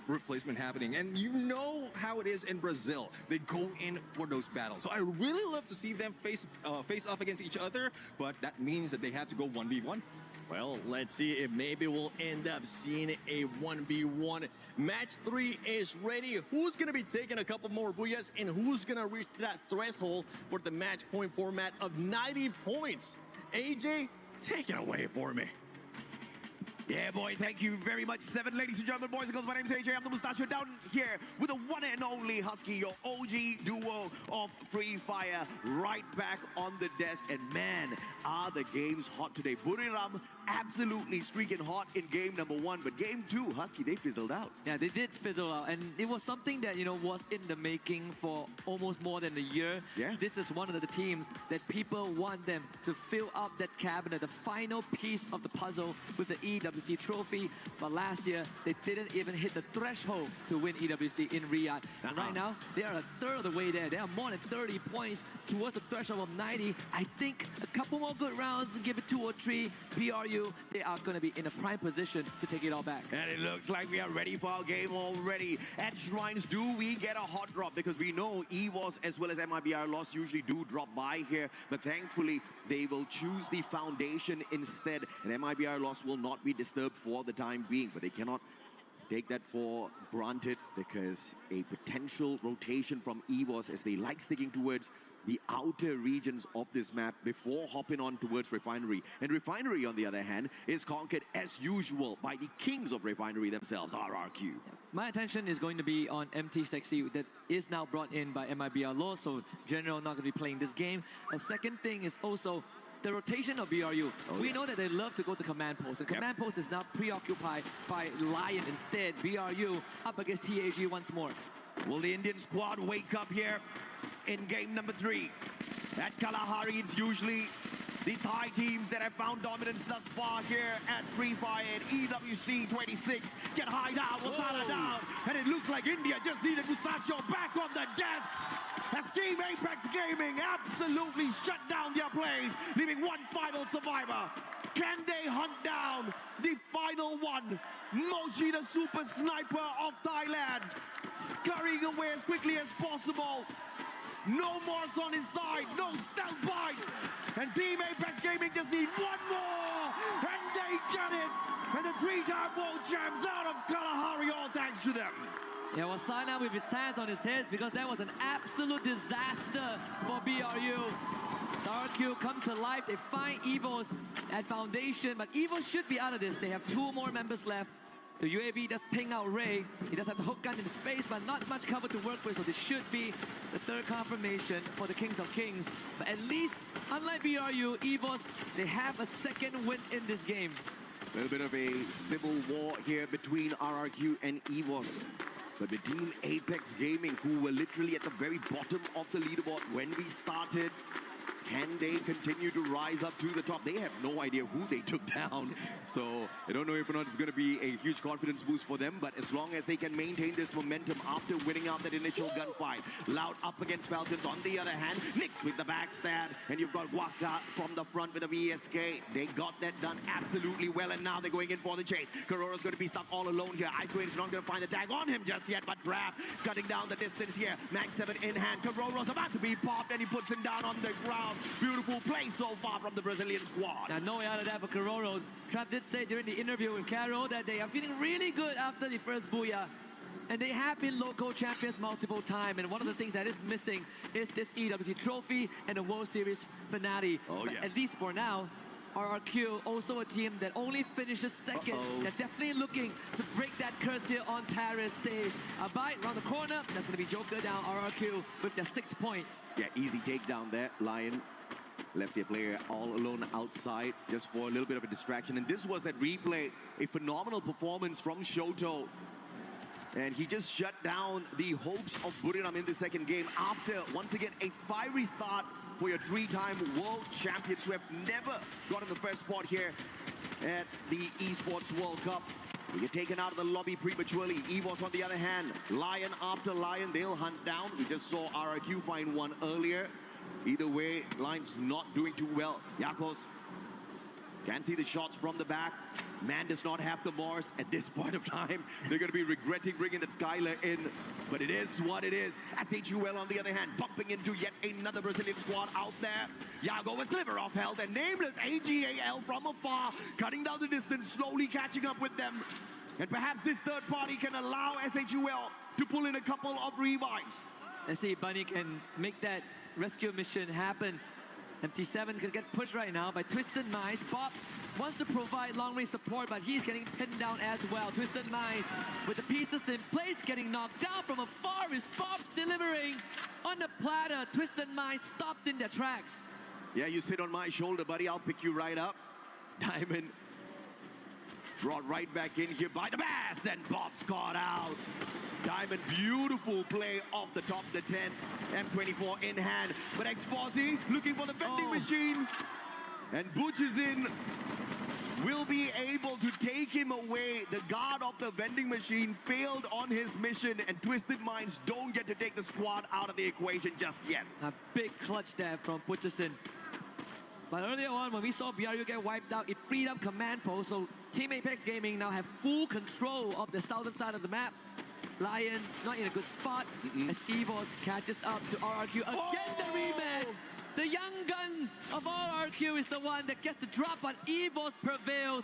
replacement happening, and you know how it is in Brazil. They go in for those battles. So I really love to see them face off against each other, but that means that they have to go 1v1. Well, let's see if maybe we'll end up seeing a 1v1. Match 3 is ready. Who's going to be taking a couple more booyahs, and who's going to reach that threshold for the match point format of 90 points? AJ, take it away for me. Yeah, boy, thank you very much. 7, ladies and gentlemen, boys and girls, my name is AJ. I'm the Mustachio down here with the one and only Husky, your OG duo of Free Fire, right back on the desk. And man, are the games hot today. Buriram absolutely streaking hot in game number 1, but game 2, Husky, they fizzled out. Yeah, they did fizzle out, and it was something that, was in the making for almost more than a year. Yeah. This is one of the teams that people want them to fill up that cabinet, the final piece of the puzzle with the EWC trophy. But last year, they didn't even hit the threshold to win EWC in Riyadh. And right now, they are a third of the way there. They are more than 30 points towards the threshold of 90. I think a couple more good rounds, give it 2 or 3, PRU BRU, they are going to be in a prime position to take it all back. And it looks like we are ready for our game already. At Shrines, do we get a hot drop? Because we know EVOS as well as MIBR Loss usually do drop by here. But thankfully, they will choose the Foundation instead. And MIBR Loss will not be disturbed for the time being. But they cannot take that for granted because a potential rotation from EVOS as they like sticking towards the outer regions of this map before hopping on towards Refinery. And Refinery, on the other hand, is conquered as usual by the kings of Refinery themselves, RRQ. My attention is going to be on MT Sexy that is now brought in by MIBR Law, so General not going to be playing this game. A second thing is also the rotation of BRU. We know that they love to go to command post, and command post is now preoccupied by Lion instead. BRU up against TAG once more. Will the Indian squad wake up here in game number 3? At Kalahari, it's usually the Thai teams that have found dominance thus far here at Free Fire at EWC 26. Get high down, Wasana down, and it looks like India just needed Mustacho back on the desk. As Team Apex Gaming absolutely shut down their plays, leaving one final survivor. Can they hunt down the final one? Moshi, the super sniper of Thailand, scurrying away as quickly as possible. No Morse on his side, no stealth bites. And Team Apex Gaming just need one more. And they get it. And the 3-time world champs out of Kalahari, all thanks to them. Yeah, Wasana with his hands on his head because that was an absolute disaster for BRU. RRQ come to life, they find EVOS at Foundation, but EVOS should be out of this. They have 2 more members left. The UAV does ping out Ray. He does have the hook gun in his face, but not much cover to work with, so this should be the 3rd confirmation for the Kings of Kings. But at least, unlike BRU, EVOS, they have a 2nd win in this game. A little bit of a civil war here between RRQ and EVOS. But the Team Apex Gaming, who were literally at the very bottom of the leaderboard when we started, can they continue to rise up to the top? They have no idea who they took down. So I don't know if or not it's going to be a huge confidence boost for them. But as long as they can maintain this momentum after winning out that initial gunfight. Loud up against Falcons. On the other hand, Nix with the backstab. And you've got Guakta from the front with a VSK. They got that done absolutely well. And now they're going in for the chase. Karoro's going to be stuck all alone here. Ice Wave is not going to find the tag on him just yet. But Trap cutting down the distance here. Mag 7 in hand. Karoro's about to be popped. And he puts him down on the ground. Beautiful play so far from the Brazilian squad. Now, no way out of that for Karoro. Trap did say during the interview with Caro that they are feeling really good after the first Booyah. And they have been local champions multiple times. And one of the things that is missing is this EWC trophy and the World Series finale. But at least for now, RRQ, also a team that only finishes 2nd. They're definitely looking to break that curse here on Paris stage. A bite around the corner. That's going to be Joker down RRQ with their 6th point. Yeah, easy takedown there. Lion left their player all alone outside just for a little bit of a distraction. And this was that replay, a phenomenal performance from Shoto. And he just shut down the hopes of Buriram in the 2nd game after, once again, a fiery start for your 3-time world champions who have never gotten the first spot here at the Esports World Cup. They get taken out of the lobby prematurely. EVOS, on the other hand, Lion after Lion, they'll hunt down. We just saw RRQ find one earlier. Either way, Lion's not doing too well. Yakos can see the shots from the back. Man does not have the Morse at this point of time. They're going to be regretting bringing that Skylar in. But it is what it is. SHUL, on the other hand, bumping into yet another Brazilian squad out there. Yago, a sliver of health, and nameless AGAL from afar, cutting down the distance, slowly catching up with them. And perhaps this 3rd party can allow SHUL to pull in a couple of revives. Let's see if Bunny can make that rescue mission happen. MT7 could get pushed right now by Twisted Minds. Bob wants to provide long-range support, but he's getting pinned down as well. Twisted Minds with the pieces in place, getting knocked down from afar. Is Bob delivering on the platter? Twisted Minds stopped in their tracks. Yeah, you sit on my shoulder, buddy. I'll pick you right up. Diamond brought right back in here by the Bass, and Bob's caught out. Diamond, beautiful play off the top of the 10. M24 in hand. But Exposi looking for the vending machine. And Butch is in. Will be able to take him away. The guard of the vending machine failed on his mission. And Twisted Minds don't get to take the squad out of the equation just yet. A big clutch there from Butcherson. But earlier on, when we saw BRU get wiped out, it freed up command post. So Team Apex Gaming now have full control of the southern side of the map. Lion not in a good spot as Evos catches up to RRQ. Again, the rematch. The young gun of RRQ is the one that gets the drop, but Evos prevails.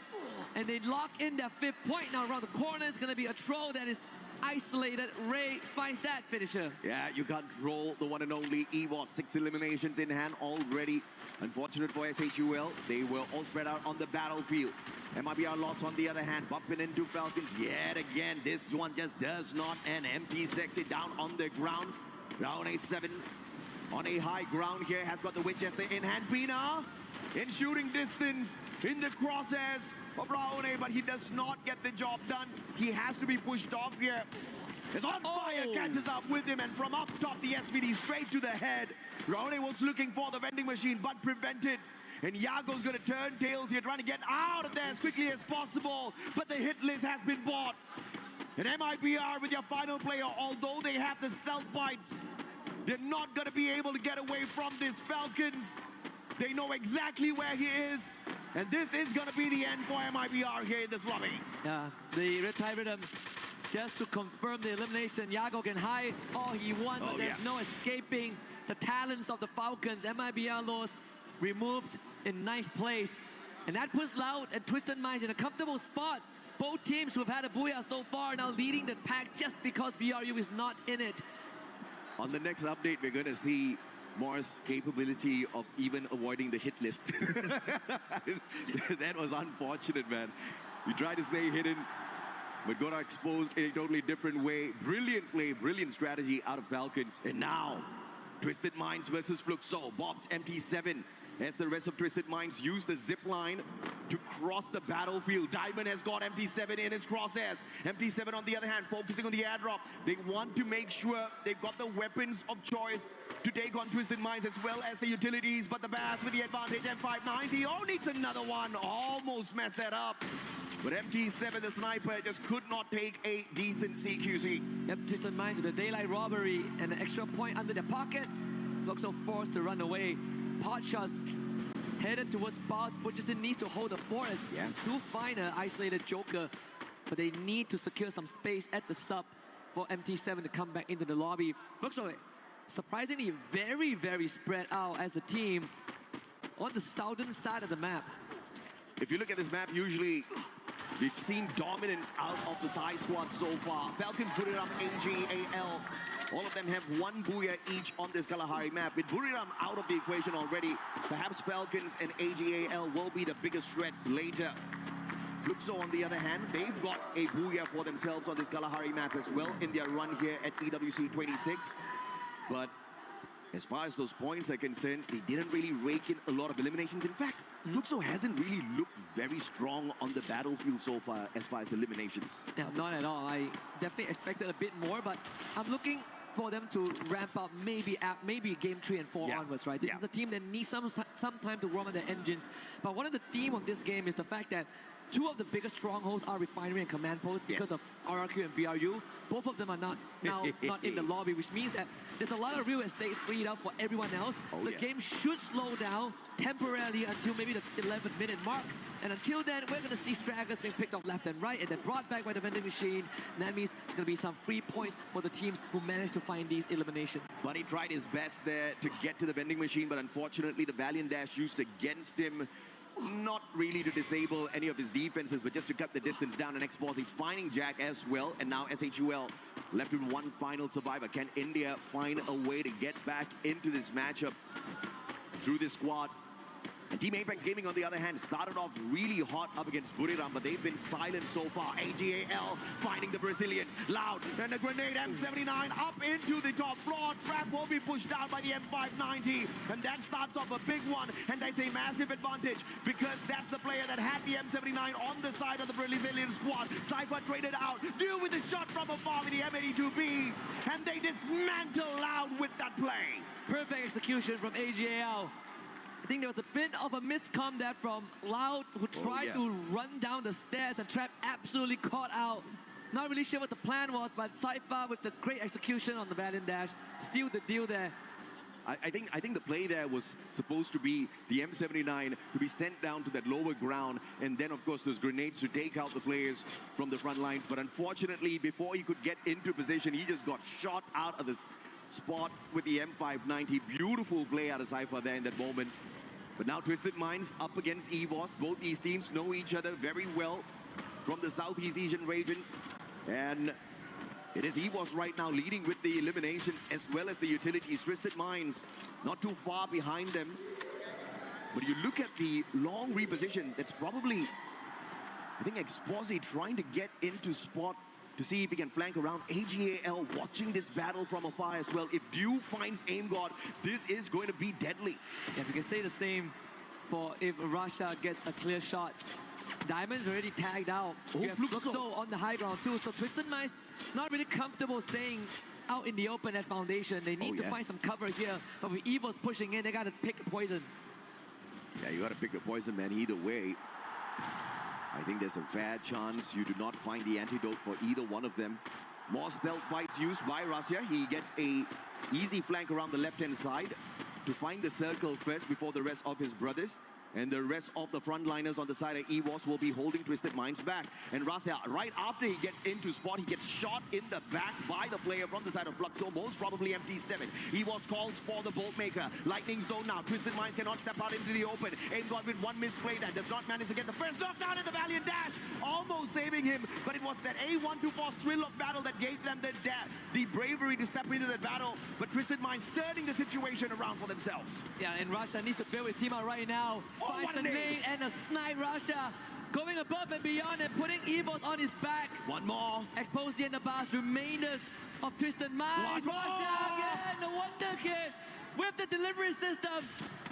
And they lock in their 5th point. Now around the corner is going to be a troll that is isolated. Ray finds that finisher. Yeah, you can't roll the one and only EVOS. 6 eliminations in hand already. Unfortunate for SHUL. They were all spread out on the battlefield. MIBR lost on the other hand, bumping into Falcons yet again. This one just does not end. Empty Sexy down on the ground. Round A7 on a high ground here. Has got the Winchester in hand. Pina in shooting distance in the crosshairs of Raone, but he does not get the job done. He has to be pushed off here. It's on fire, catches up with him, and from up top, the SVD straight to the head. Raone was looking for the vending machine, but prevented. And Yago's gonna turn tails here, trying to get out of there as quickly as possible. But the hit list has been bought. And MIBR with their final player, although they have the stealth bites, they're not gonna be able to get away from this Falcons. They know exactly where he is. And this is gonna be the end for MIBR here in this lobby. Yeah, the Red Tide Rhythm, just to confirm the elimination, Yago can hide all he wants, but there's no escaping the talents of the Falcons. MIBR lost, removed in 9th place. And that puts Loud and Twisted Minds in a comfortable spot. Both teams who have had a booyah so far now leading the pack just because BRU is not in it. On the next update, we're gonna see Morris' capability of even avoiding the hit list. That was unfortunate, man. You try to stay hidden, but got exposed in a totally different way. Brilliant play, brilliant strategy out of Falcons. And now, Twisted Minds versus Fluxo. Bob's MT7 as the rest of Twisted Minds use the zip line to cross the battlefield. Diamond has got MT7 in his crosshairs. MT7 on the other hand, focusing on the airdrop. They want to make sure they've got the weapons of choice to take on Twisted Minds as well as the utilities. But the Bass with the advantage, M590. Oh, needs another one. Almost messed that up. But MT7, the sniper, just could not take a decent CQC. Yep, Twisted Minds with the daylight robbery and an extra point under their pocket. Fluxo forced to run away. Pot shots headed towards Boss. Butcherson needs to hold the forest to find an isolated Joker. But they need to secure some space at the sub for MT7 to come back into the lobby. Fluxo, surprisingly, very, very spread out as a team on the southern side of the map. If you look at this map, usually we've seen dominance out of the Thai squad so far. Falcons Buriram, AGAL. All of them have one booyah each on this Kalahari map. With Buriram out of the equation already, perhaps Falcons and AGAL will be the biggest threats later. Fluxo, on the other hand, they've got a booyah for themselves on this Kalahari map as well in their run here at EWC 26. But as far as those points are concerned, they didn't really rake in a lot of eliminations. In fact, Fluxo hasn't really looked very strong on the battlefield so far as the eliminations. Yeah, not at all. I definitely expected a bit more, but I'm looking for them to ramp up maybe game 3 and 4 onwards, right? This is a team that needs some time to warm up their engines. But one of the theme of this game is the fact that two of the biggest strongholds are Refinery and Command Post because of RRQ and BRU. Both of them are not in the lobby, which means that there's a lot of real estate freed up for everyone else. The game should slow down temporarily until maybe the 11th minute mark. And until then, we're going to see stragglers being picked off left and right and then brought back by the vending machine. And that means it's going to be some free points for the teams who manage to find these eliminations. Buddy tried his best there to get to the vending machine, but unfortunately the Valiant Dash used against him. Not really to disable any of his defenses, but just to cut the distance down. And Exposy finding Jack as well. And now SHUL left with one final survivor. Can India find a way to get back into this matchup through this squad? And Team Apex Gaming, on the other hand, started off really hot up against Buriram, but they've been silent so far. AGAL finding the Brazilians. Loud, and the grenade M79 up into the top floor. Trap will be pushed down by the M590, and that starts off a big one, and that's a massive advantage, because that's the player that had the M79 on the side of the Brazilian squad. Cypher traded out, deal with the shot from afar with the M82B, and they dismantle Loud with that play. Perfect execution from AGAL. I think there was a bit of a miscom there from Loud, who tried to run down the stairs, and Trap absolutely caught out. Not really sure what the plan was, but Cypher with the great execution on the Valiant Dash sealed the deal there. I think the play there was supposed to be the M79 to be sent down to that lower ground, and then of course those grenades to take out the players from the front lines. But unfortunately, before he could get into position, he just got shot out of this spot with the M590. Beautiful play out of Cypher there in that moment. But now Twisted Minds up against EVOS. Both these teams know each other very well from the Southeast Asian region, and it is EVOS right now leading with the eliminations as well as the utilities. Twisted Minds not too far behind them. But you look at the long reposition, that's probably, I think, Exposi trying to get into spot to see if he can flank around. AGAL watching this battle from afar as well. If Dew finds aim god, this is going to be deadly. Yeah, we can say the same for if Russia gets a clear shot. Diamond's already tagged out. You have Fluxo on the high ground too, so Twisted Minds not really comfortable staying out in the open at Foundation. They need to find some cover here, but with EVOS pushing in, they gotta pick a poison. Yeah, you gotta pick a poison, man, either way. I think there's a fair chance you do not find the antidote for either one of them. More stealth bites used by Russia. He gets a easy flank around the left-hand side to find the circle first before the rest of his brothers. And the rest of the frontliners on the side of EVOS will be holding Twisted Minds back. And Russia, right after he gets into spot, he gets shot in the back by the player from the side of Fluxo, most probably MT7. EVOS calls for the Bolt Maker. Lightning zone now. Twisted Minds cannot step out into the open. Aim God with one misplay that does not manage to get the first knockdown in the Valiant Dash. Almost saving him, but it was that A124 thrill of battle that gave them the bravery to step into that battle. But Twisted Minds turning the situation around for themselves. Yeah, and Russia needs to build his team out right now. Finds a nade and a snipe. Russia going above and beyond and putting EVOS on his back. One more. Exposi and the Bars, remainders of Twisted Minds. Russia again, the Wonder Kid with the delivery system.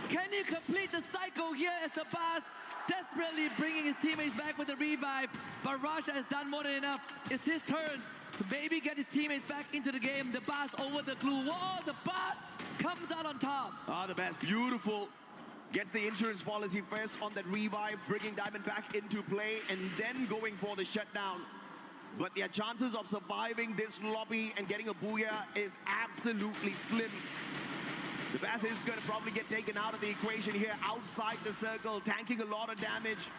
Can he complete the cycle here as the Bars desperately bringing his teammates back with the revive? But Russia has done more than enough. It's his turn to maybe get his teammates back into the game. The Bars over the glue wall. The Bars comes out on top. Ah, the Bars, beautiful. Gets the insurance policy first on that revive, bringing Diamond back into play and then going for the shutdown. But their chances of surviving this lobby and getting a booyah is absolutely slim. The Bass is going to probably get taken out of the equation here outside the circle, tanking a lot of damage.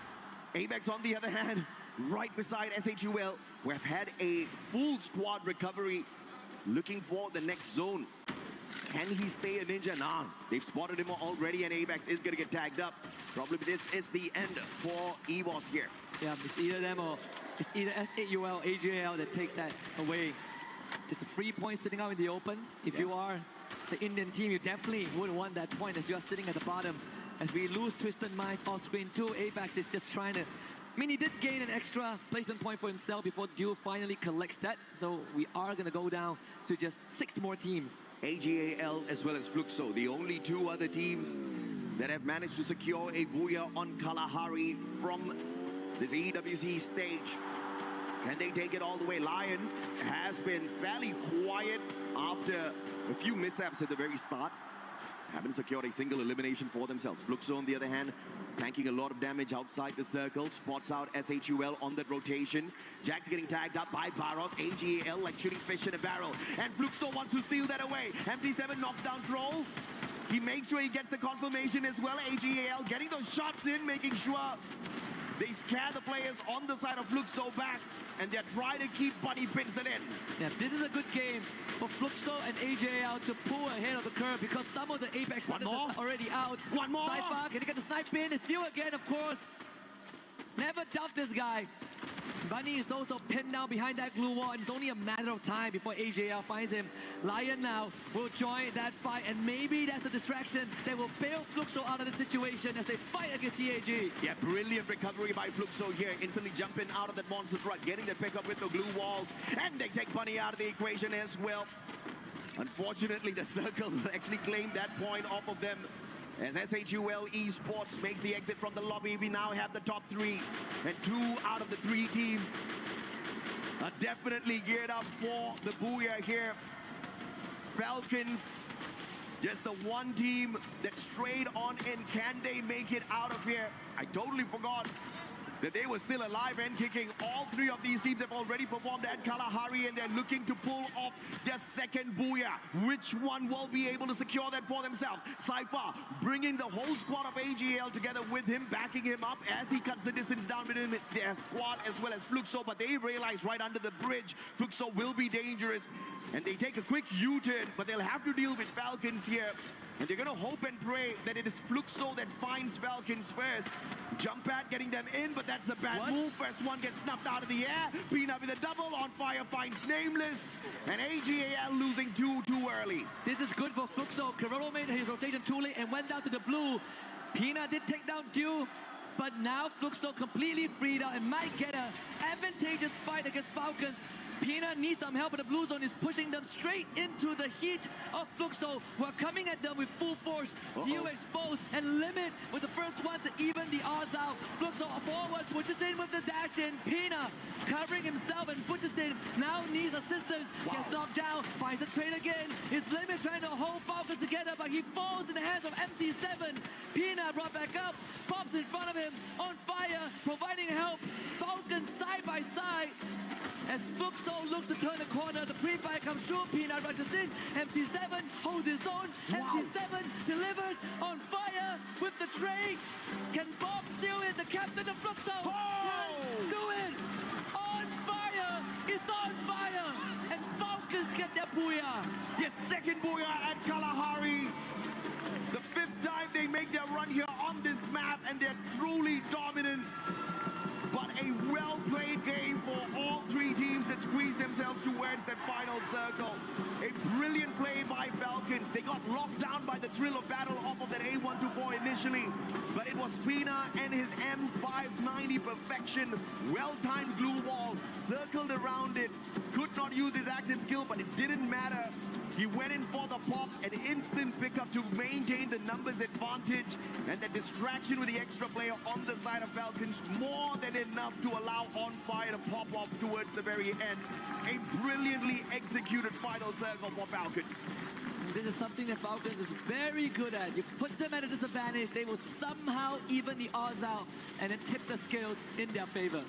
Apex, on the other hand, right beside SHUL, who have had a full squad recovery, looking for the next zone. Can he stay a ninja? Nah, they've spotted him already, and Apex is going to get tagged up. Probably this is the end for EVOS here. Yeah, it's either them or it's either SAUL, AJL that takes that away. Just a free point sitting out in the open. If you are the Indian team, you definitely would want that point as you are sitting at the bottom. As we lose Twisted Minds off screen too, Apex is just trying to... I mean, he did gain an extra placement point for himself before Dew finally collects that. So we are going to go down to just 6 more teams. AGAL as well as Fluxo, the only 2 other teams that have managed to secure a booyah on Kalahari from this EWC stage. Can they take it all the way? Lion has been fairly quiet after a few mishaps at the very start. Haven't secured a single elimination for themselves. Fluxo, on the other hand, tanking a lot of damage outside the circle. Spots out SHUL on that rotation. Jack's getting tagged up by Barros. AGAL like shooting fish in a barrel. And Fluxo wants to steal that away. MT7 knocks down Troll. He makes sure he gets the confirmation as well. AGAL getting those shots in, making sure they scare the players on the side of Fluxo back. And they're trying to keep Buddy Pinson in. Yeah, this is a good game for Fluxo and AJL to pull ahead of the curve because some of the Apex runners are already out. One more. Cypher, can he get the snipe in? It's Dew again, of course. Never doubt this guy. Bunny is also pinned down behind that glue wall, and it's only a matter of time before AJL finds him. Lion now will join that fight, and maybe that's the distraction that will bail Fluxo out of the situation as they fight against TAG. Yeah, brilliant recovery by Fluxo here, instantly jumping out of that monster truck, getting the pickup with the glue walls, and they take Bunny out of the equation as well. Unfortunately, the circle actually claimed that point off of them. As SHUL Esports makes the exit from the lobby, we now have the top 3. And 2 out of the 3 teams are definitely geared up for the booyah here. Falcons, just the one team that strayed on in. Can they make it out of here? I totally forgot that they were still alive and kicking. All three of these teams have already performed at Kalahari, and they're looking to pull off their second booyah. Which one will be able to secure that for themselves? Cypher bringing the whole squad of AGL together with him, backing him up as he cuts the distance down between their squad as well as Fluxo, but they realize right under the bridge, Fluxo will be dangerous, and they take a quick U-turn, but they'll have to deal with Falcons here. And they're going to hope and pray that it is Fluxo that finds Falcons first. Jump pad getting them in, but that's a bad move. First one gets snuffed out of the air. Pina with a double. On fire finds Nameless. And AGAL losing two too early. This is good for Fluxo. Carrero made his rotation too late and went down to the blue. Pina did take down Dew, but now Fluxo completely freed out and might get an advantageous fight against Falcons. Pina needs some help, but the blue zone is pushing them straight into the heat of Fluxo, who are coming at them with full force. You expose and limit with the first one to even the odds out. Fluxo forward, pushes in with the dash in. Pina covering himself and pushes in. Now needs assistance. Gets knocked down, finds the trade again. His limit trying to hold Falcons together, but he falls in the hands of MT7. Pina brought back up, pops in front of him, on fire, providing help. Falcons side by side. As Fluxo looks to turn the corner, the pre-fire comes through, Pina rushes in, MT7 holds his own, MT7 delivers on fire with the trade. Can Bob seal it, the captain of Fluxo? Can do it! On fire! It's on fire! And Falcons get their booyah! Yes, second booyah at Kalahari. The fifth time they make their run here on this map, and they're truly dominant. But a well-played game for all three teams that squeeze themselves towards that final circle. A brilliant play by Falcons. They got locked down by the thrill of battle off of that A124 initially, but it was Pina and his M590 perfection. Well-timed glue wall, circled around it. Could not use his active skill, but it didn't matter. He went in for the pop, an instant pickup to maintain the numbers advantage, and the distraction with the extra player on the side of Falcons, more than enough to allow On Fire to pop off towards the very end. A brilliantly executed final circle for Falcons. This is something that Falcons is very good at. You put them at a disadvantage, they will somehow even the odds out and then tip the scales in their favor.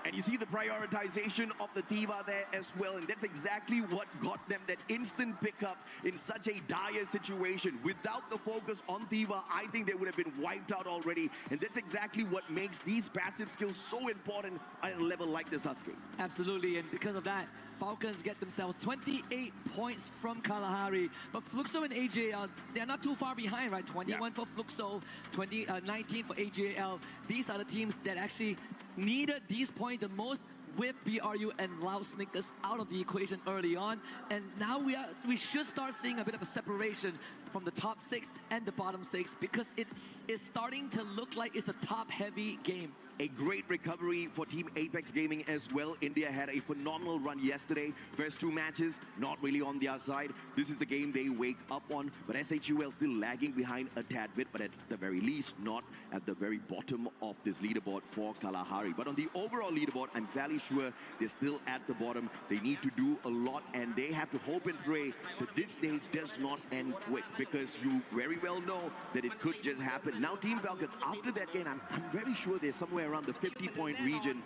And you see the prioritization of the Diva there as well, and that's exactly what got them that instant pickup in such a dire situation. Without the focus on Diva, I think they would have been wiped out already, and that's exactly what makes these passive skills so important at a level like this, Husky. Absolutely, and because of that, Falcons get themselves 28 points from Kalahari, but Fluxo and AJL, they're not too far behind, right? 21 for Fluxo, 19 for AJL. These are the teams that actually needed these points the most, with BRU and Loud Snickers out of the equation early on, and now we should start seeing a bit of a separation from the top 6 and the bottom 6, because it's starting to look like it's a top-heavy game. A great recovery for Team Apex Gaming as well. India had a phenomenal run yesterday. First 2 matches, not really on their side. This is the game they wake up on, but SHUL still lagging behind a tad bit, but at the very least, not at the very bottom of this leaderboard for Kalahari. But on the overall leaderboard, I'm fairly sure they're still at the bottom. They need to do a lot, and they have to hope and pray that this day does not end quick, because you very well know that it could just happen. Now Team Falcons, after that game, I'm very sure they're somewhere around the 50-point region.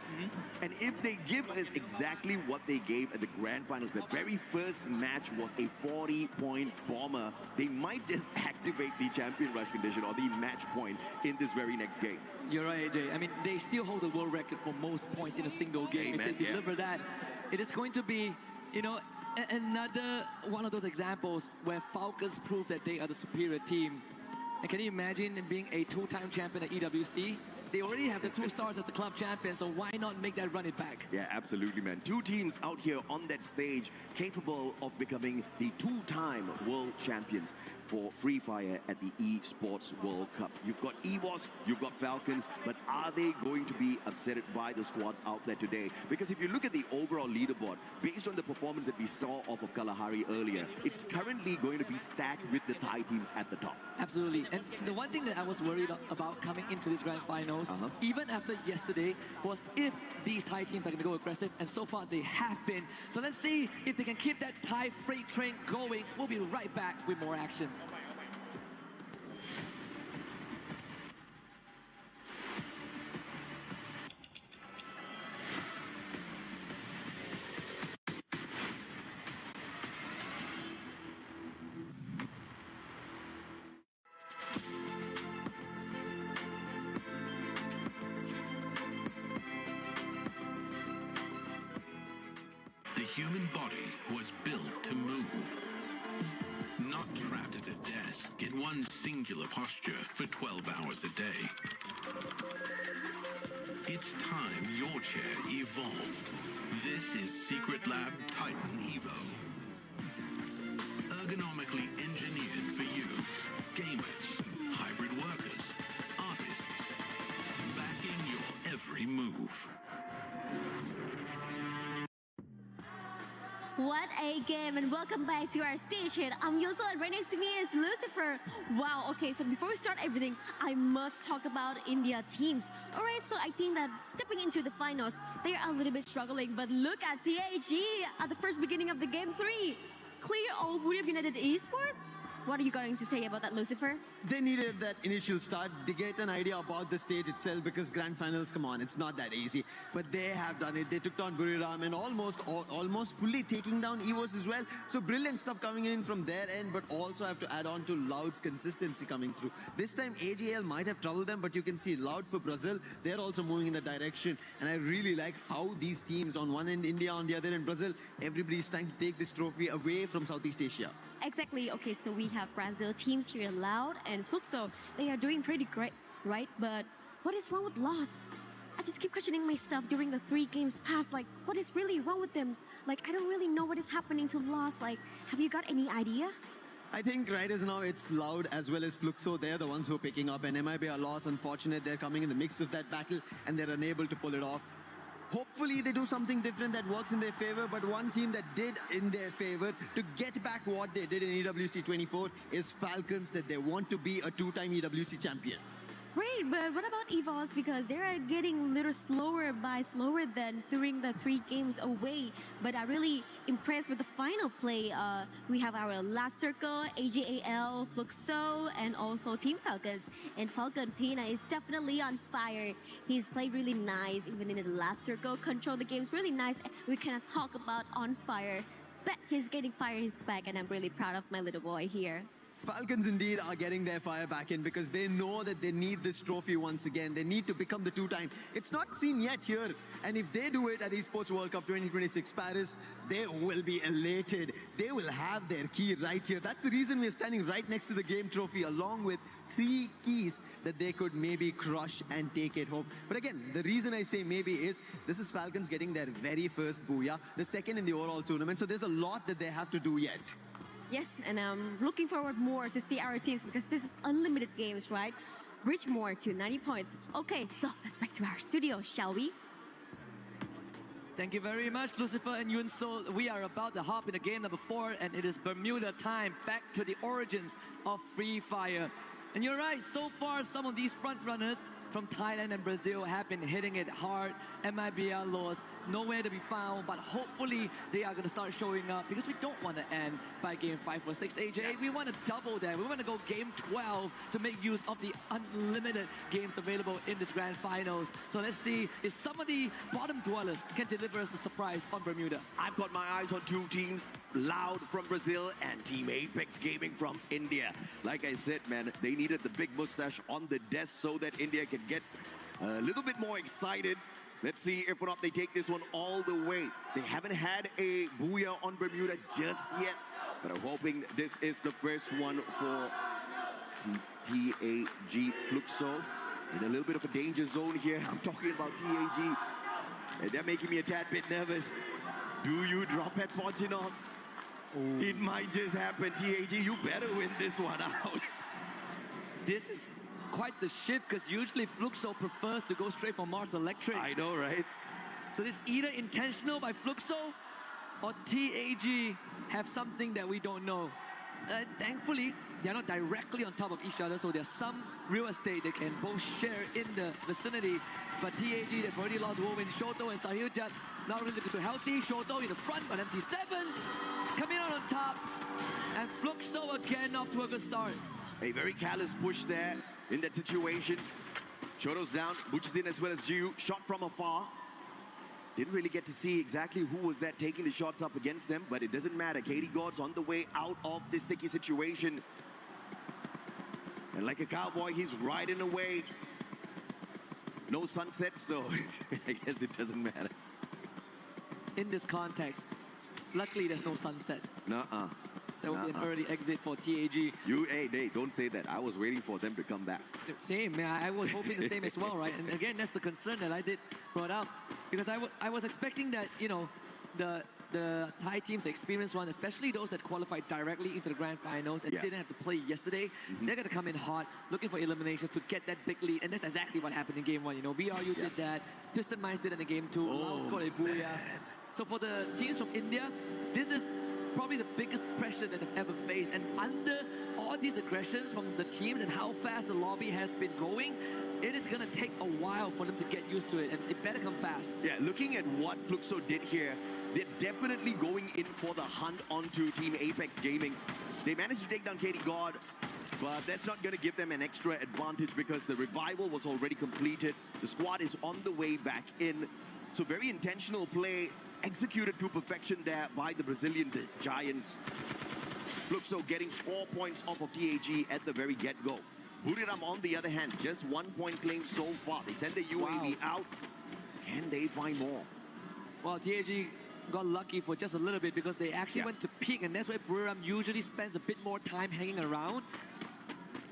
And if they give us exactly what they gave at the grand finals, the very first match was a 40-point bomber, they might just activate the champion rush condition or the match point in this very next game. You're right, AJ. I mean, they still hold the world record for most points in a single game. Amen, if they deliver that, it is going to be, you know, another one of those examples where Falcons prove that they are the superior team. And can you imagine being a 2-time champion at EWC? They already have the 2 stars as the club champion, so why not make that run it back? Yeah, absolutely, man. 2 teams out here on that stage capable of becoming the 2-time world champions. for Free Fire at the Esports World Cup. You've got EVOS, you've got Falcons, but are they going to be upset by the squads out there today? Because if you look at the overall leaderboard, based on the performance that we saw off of Kalahari earlier, it's currently going to be stacked with the Thai teams at the top. Absolutely. And the one thing that I was worried about coming into this grand finals, even after yesterday, was if these Thai teams are going to go aggressive, and so far they have been. So let's see if they can keep that Thai freight train going. We'll be right back with more action. The human body was built to move, not trapped at a desk in one singular posture for 12 hours a day. It's time your chair evolved. This is Secret Lab Titan Evo. Ergonomically engineered for you, gamers, hybrid workers, artists, backing your every move. What a game, and welcome back to our station. I'm Yusel, and right next to me is Lucifer. Wow, okay, so before we start everything, I must talk about India teams. All right, so I think that stepping into the finals, they are a little bit struggling, but look at TAG at the first beginning of the game 3. Clear all Buriram United Esports? What are you going to say about that, Lucifer? They needed that initial start to get an idea about the stage itself, because grand finals, come on, it's not that easy. But they have done it. They took down Buriram and almost fully taking down EVOS as well. So brilliant stuff coming in from their end, but also have to add on to Loud's consistency coming through. This time AJL might have troubled them, but you can see Loud for Brazil, they're also moving in that direction. And I really like how these teams, on one end India, on the other end Brazil, everybody's trying to take this trophy away from Southeast Asia. Exactly. Okay, so we have Brazil teams here, Loud and Fluxo. They are doing pretty great, right? But what is wrong with Lost? I just keep questioning myself during the 3 games past. Like, what is really wrong with them? Like, I don't really know what is happening to Lost. Like, have you got any idea? I think right as now it's Loud as well as Fluxo. They're the ones who are picking up, and MIB are lost. Unfortunate, they're coming in the mix of that battle and they're unable to pull it off. Hopefully they do something different that works in their favor, but one team that did in their favor to get back what they did in EWC 24 is Falcons, that they want to be a 2-time EWC champion. Right, but what about EVOS? Because they are getting a little slower than during the 3 games away. But I'm really impressed with the final play. We have our last circle, AJAL, Fluxo, and also Team Falcons. And Falcon Pina is definitely on fire. He's played really nice, even in the last circle. Control the game's really nice. We cannot talk about on fire. But he's getting fire in his back, and I'm really proud of my little boy here. Falcons indeed are getting their fire back in, because they know that they need this trophy once again. They need to become the 2-time. It's not seen yet here. And if they do it at Esports World Cup 2026 Paris, they will be elated. They will have their key right here. That's the reason we're standing right next to the game trophy, along with 3 keys that they could maybe crush and take it home. But again, the reason I say maybe is this is Falcons getting their very first booyah, the second in the overall tournament. So there's a lot that they have to do yet. Yes, and I'm looking forward more to see our teams, because this is unlimited games, right? Reach more to 90 points. Okay, so let's back to our studio, shall we? Thank you very much, Lucifer and Yun So. We are about to hop into game number 4, and it is Bermuda time, back to the origins of Free Fire. And you're right, so far some of these front runners from Thailand and Brazil have been hitting it hard. MIB are lost, nowhere to be found, but hopefully they are going to start showing up, because we don't want to end by game 5 or 6, AJ. We want to double that. We want to go game 12 to make use of the unlimited games available in this grand finals. So let's see if some of the bottom dwellers can deliver us a surprise on Bermuda. I've got my eyes on 2 teams, Loud from Brazil and Team Apex Gaming from India. Like I said, man, they needed the big mustache on the desk so that India can get a little bit more excited. Let's see if or not they take this one all the way. They haven't had a booyah on Bermuda just yet, but I'm hoping this is the first one for TAG Fluxo. In a little bit of a danger zone here. I'm talking about TAG. And they're making me a tad bit nervous. Do you drop at Fortunon? It might just happen. TAG, you better win this one out. This is quite the shift because usually Fluxo prefers to go straight for Mars Electric. I know, right? So this either intentional by Fluxo or TAG have something that we don't know. Thankfully, they're not directly on top of each other, so there's some real estate they can both share in the vicinity. But TAG, they've already lost Woven, Shoto and Sahil Jat. Not really looking too healthy. Shoto in the front, but MT7 coming out on top. And Fluxo again off to a good start. A very callous push there in that situation. Shoto's down, Butch is in as well as Jiu. Shot from afar. Didn't really get to see exactly who was that taking the shots up against them, but it doesn't matter. Katie God's on the way out of this sticky situation. And like a cowboy, he's riding away. No sunset, so I guess it doesn't matter. In this context, luckily there's no sunset. Nuh-uh. There will be an early exit for TAG. Hey, don't say that. I was waiting for them to come back. Same, man. I was hoping the same as well, right? And again, that's the concern that I did brought up. Because I was expecting that, you know, the Thai teams, the experienced one, especially those that qualified directly into the grand finals and didn't have to play yesterday, they're going to come in hot, looking for eliminations to get that big lead. And that's exactly what happened in game one. You know, BRU did that. Twisted Minds did it in game two. Lao scored a booyah. So for the teams from India, this is probably the biggest pressure that they've ever faced. And under all these aggressions from the teams and how fast the lobby has been going, it is going to take a while for them to get used to it, and it better come fast. Yeah, looking at what Fluxo did here, they're definitely going in for the hunt onto Team Apex Gaming. They managed to take down Katie God, but that's not going to give them an extra advantage because the revival was already completed. The squad is on the way back in. So very intentional play, executed to perfection there by the Brazilian Giants. Fluxo getting 4 points off of TAG at the very get-go. Buriram, on the other hand, just 1 point claim so far. They send the UAV out. Can they find more? Well, TAG got lucky for just a little bit because they actually went to peak, and that's where Buriram usually spends a bit more time hanging around.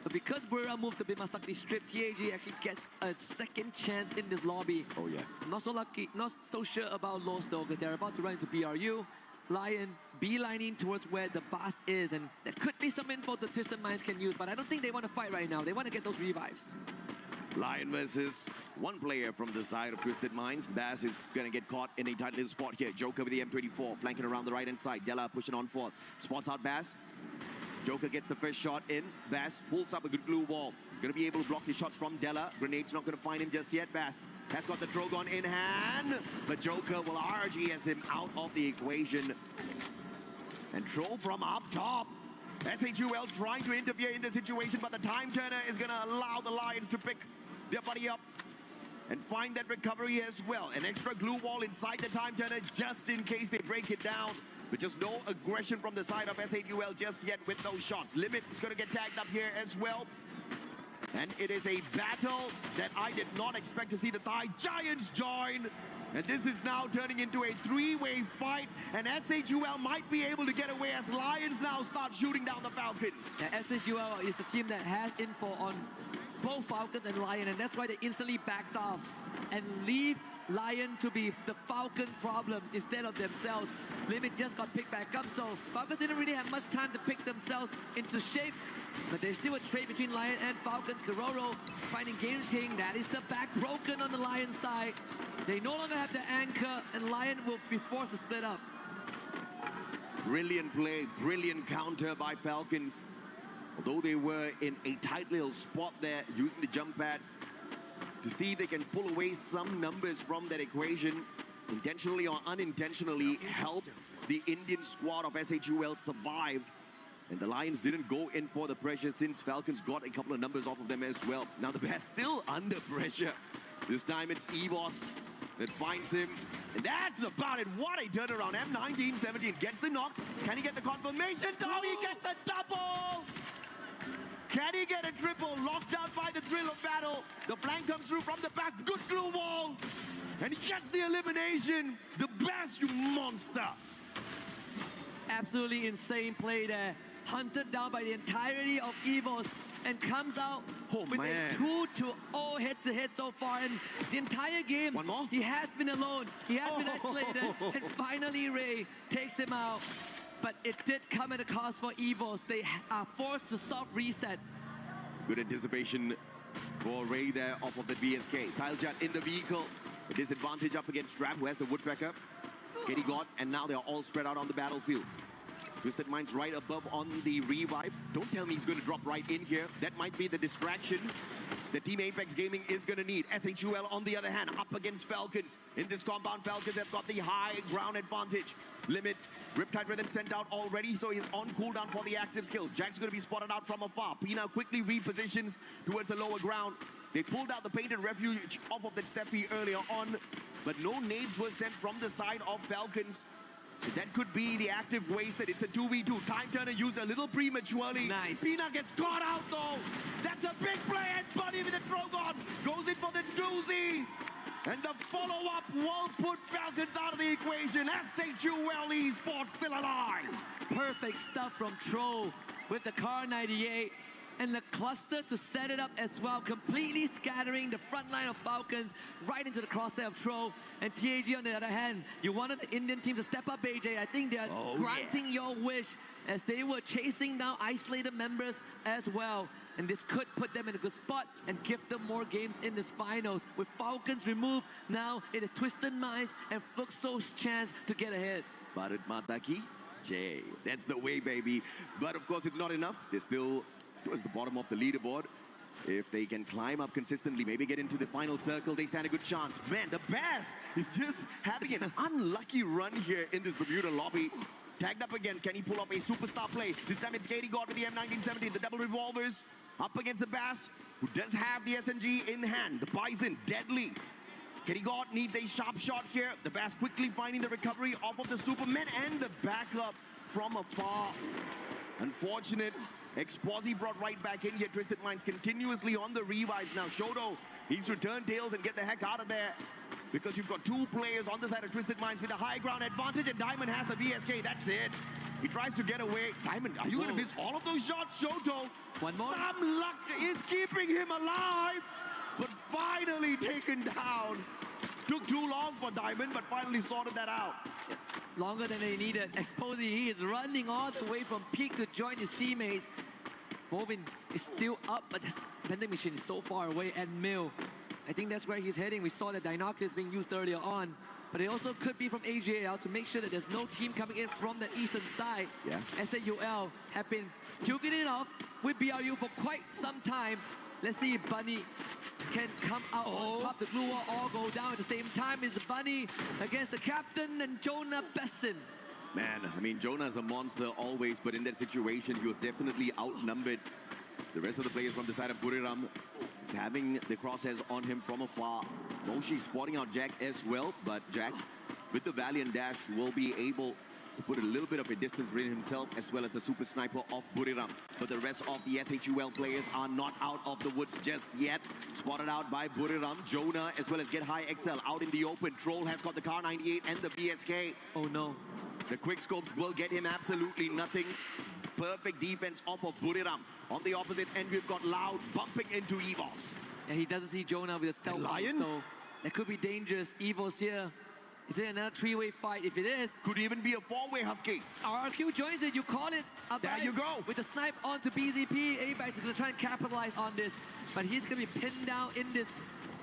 But because Buriram moved to Bimasakti Strip, TAG actually gets a second chance in this lobby. Oh, yeah. Not so lucky, not so sure about Los though, because they're about to run into BRU. Lion beelining towards where the boss is, and there could be some info the Twisted Minds can use, but I don't think they want to fight right now. They want to get those revives. Lion versus one player from the side of Twisted Minds. Bass is going to get caught in a tight little spot here. Joker with the M24, flanking around the right-hand side. Della pushing on forth. Spots out Bass. Joker gets the first shot in. Bass pulls up a good glue wall. He's going to be able to block the shots from Della. Grenade's not going to find him just yet. Bass has got the Drogon in hand, but Joker will RGS him out of the equation. And Troll from up top. SHUL trying to interfere in the situation, but the time turner is going to allow the Lions to pick their buddy up and find that recovery as well. An extra glue wall inside the time turner just in case they break it down. But just no aggression from the side of SHUL just yet with those shots. Limit is going to get tagged up here as well. And it is a battle that I did not expect to see the Thai Giants join. And this is now turning into a three-way fight. And SHUL might be able to get away as Lions now start shooting down the Falcons. Yeah, SHUL is the team that has info on both Falcons and Lion, and that's why they instantly backed off and leave Lion to be the Falcon problem instead of themselves. Limit just got picked back up, so Falcons didn't really have much time to pick themselves into shape. But there's still a trade between Lion and Falcons. Karoro finding Game King. That is the back broken on the Lion side. They no longer have the anchor, and Lion will be forced to split up. Brilliant play, brilliant counter by Falcons. Although they were in a tight little spot there, using the jump pad to see if they can pull away some numbers from that equation, intentionally or unintentionally help the Indian squad of SHUL survive. And the Lions didn't go in for the pressure since Falcons got a couple of numbers off of them as well. Now the Bears still under pressure. This time it's Evos that finds him. And that's about it. What a turnaround. M1917 gets the knock. Can he get the confirmation? No, he gets a double! Can he get a triple? Locked down by the thrill of battle. The flank comes through from the back. Good glue wall. And he gets the elimination. The best, you monster. Absolutely insane play there. Hunted down by the entirety of Evos and comes out with a 2-0 head-to-head so far. And the entire game, one more? He has been alone. He has been isolated. And finally, Ray takes him out. but it did come at a cost for Evos. They are forced to soft reset. Good anticipation for Ray there off of the BSK. Silejet in the vehicle. A disadvantage up against Strap, who has the Woodpecker. Katie got, and now they're all spread out on the battlefield. Twisted Minds right above on the revive. Don't tell me he's going to drop right in here. That might be the distraction that Team Apex Gaming is going to need. SHUL, on the other hand, up against Falcons. In this compound, Falcons have got the high ground advantage. Limit, Riptide Rhythm sent out already, so he's on cooldown for the active skills. Jack's going to be spotted out from afar. Pina quickly repositions towards the lower ground. They pulled out the Painted Refuge off of that Steppy earlier on, but no nades were sent from the side of Falcons. That could be the active wasted. It's a 2v2. Time Turner used a little prematurely. Nice. Pina gets caught out though. That's a big play, and Buddy with the Trogon goes in for the doozy. And the follow-up will put Falcons out of the equation. SHUL Esports still alive. Perfect stuff from Tro with the Car 98. And the cluster to set it up as well, completely scattering the front line of Falcons right into the crosshair of Tro. And TAG on the other hand, you wanted the Indian team to step up, AJ. I think they're granting your wish as they were chasing down isolated members as well. And this could put them in a good spot and give them more games in this finals. With Falcons removed, now it is Twisted Minds and Fluxo's chance to get ahead. Bharat Mataki, Jay. That's the way, baby. But of course, it's not enough. They're still towards the bottom of the leaderboard. If they can climb up consistently, maybe get into the final circle, they stand a good chance. Man, the Bass is just having an unlucky run here in this Bermuda lobby. Tagged up again. Can he pull up a superstar play? This time it's Katie God with the M1970, the double revolvers up against the Bass, who does have the SMG in hand. The Bison, deadly. Katie God needs a sharp shot here. The Bass quickly finding the recovery off of the Superman and the backup from afar. Unfortunate. Exposi brought right back in here. Twisted Minds continuously on the revives now. Shoto needs to turn tails and get the heck out of there, because you've got two players on the side of Twisted Minds with a high ground advantage, and Diamond has the VSK. That's it. He tries to get away. Diamond, are you going to miss all of those shots? Shoto, one more. Some luck is keeping him alive, but finally taken down. Took too long for Diamond, but finally sorted that out. Longer than they needed. Exposi, he is running all the way from peak to join his teammates. Vovin is still up, but this vending machine is so far away. And Mill, I think that's where he's heading. We saw that Dinoculus being used earlier on, but it also could be from AJL to make sure that there's no team coming in from the eastern side. Yeah. SAUL have been duking it off with BRU for quite some time. Let's see if Bunny can come out on top. The blue wall all go down at the same time. Is Bunny against the captain and Jonah Besson. Man, I mean, Jonah's a monster always, but in that situation, he was definitely outnumbered. The rest of the players from the side of Buriram is having the crosshairs on him from afar. Moshi spotting out Jack as well, but Jack, with the Valiant Dash, will be able to put a little bit of a distance between himself as well as the super sniper of Buriram. But the rest of the SHUL players are not out of the woods just yet. Spotted out by Buriram, Jonah, as well as Get High XL out in the open. Troll has got the Car 98 and the BSK. Oh no. The quick scopes will get him absolutely nothing. Perfect defense off of Buriram. On the opposite end, we've got Loud bumping into Evos. Yeah, he doesn't see Jonah with a stealth Lion? so that could be dangerous. Evos here. Is it another three-way fight? If it is, could even be a four-way, Husky. RRQ joins it. You call it. There you go. With the snipe onto BZP. Apex is going to try and capitalize on this, but he's going to be pinned down in this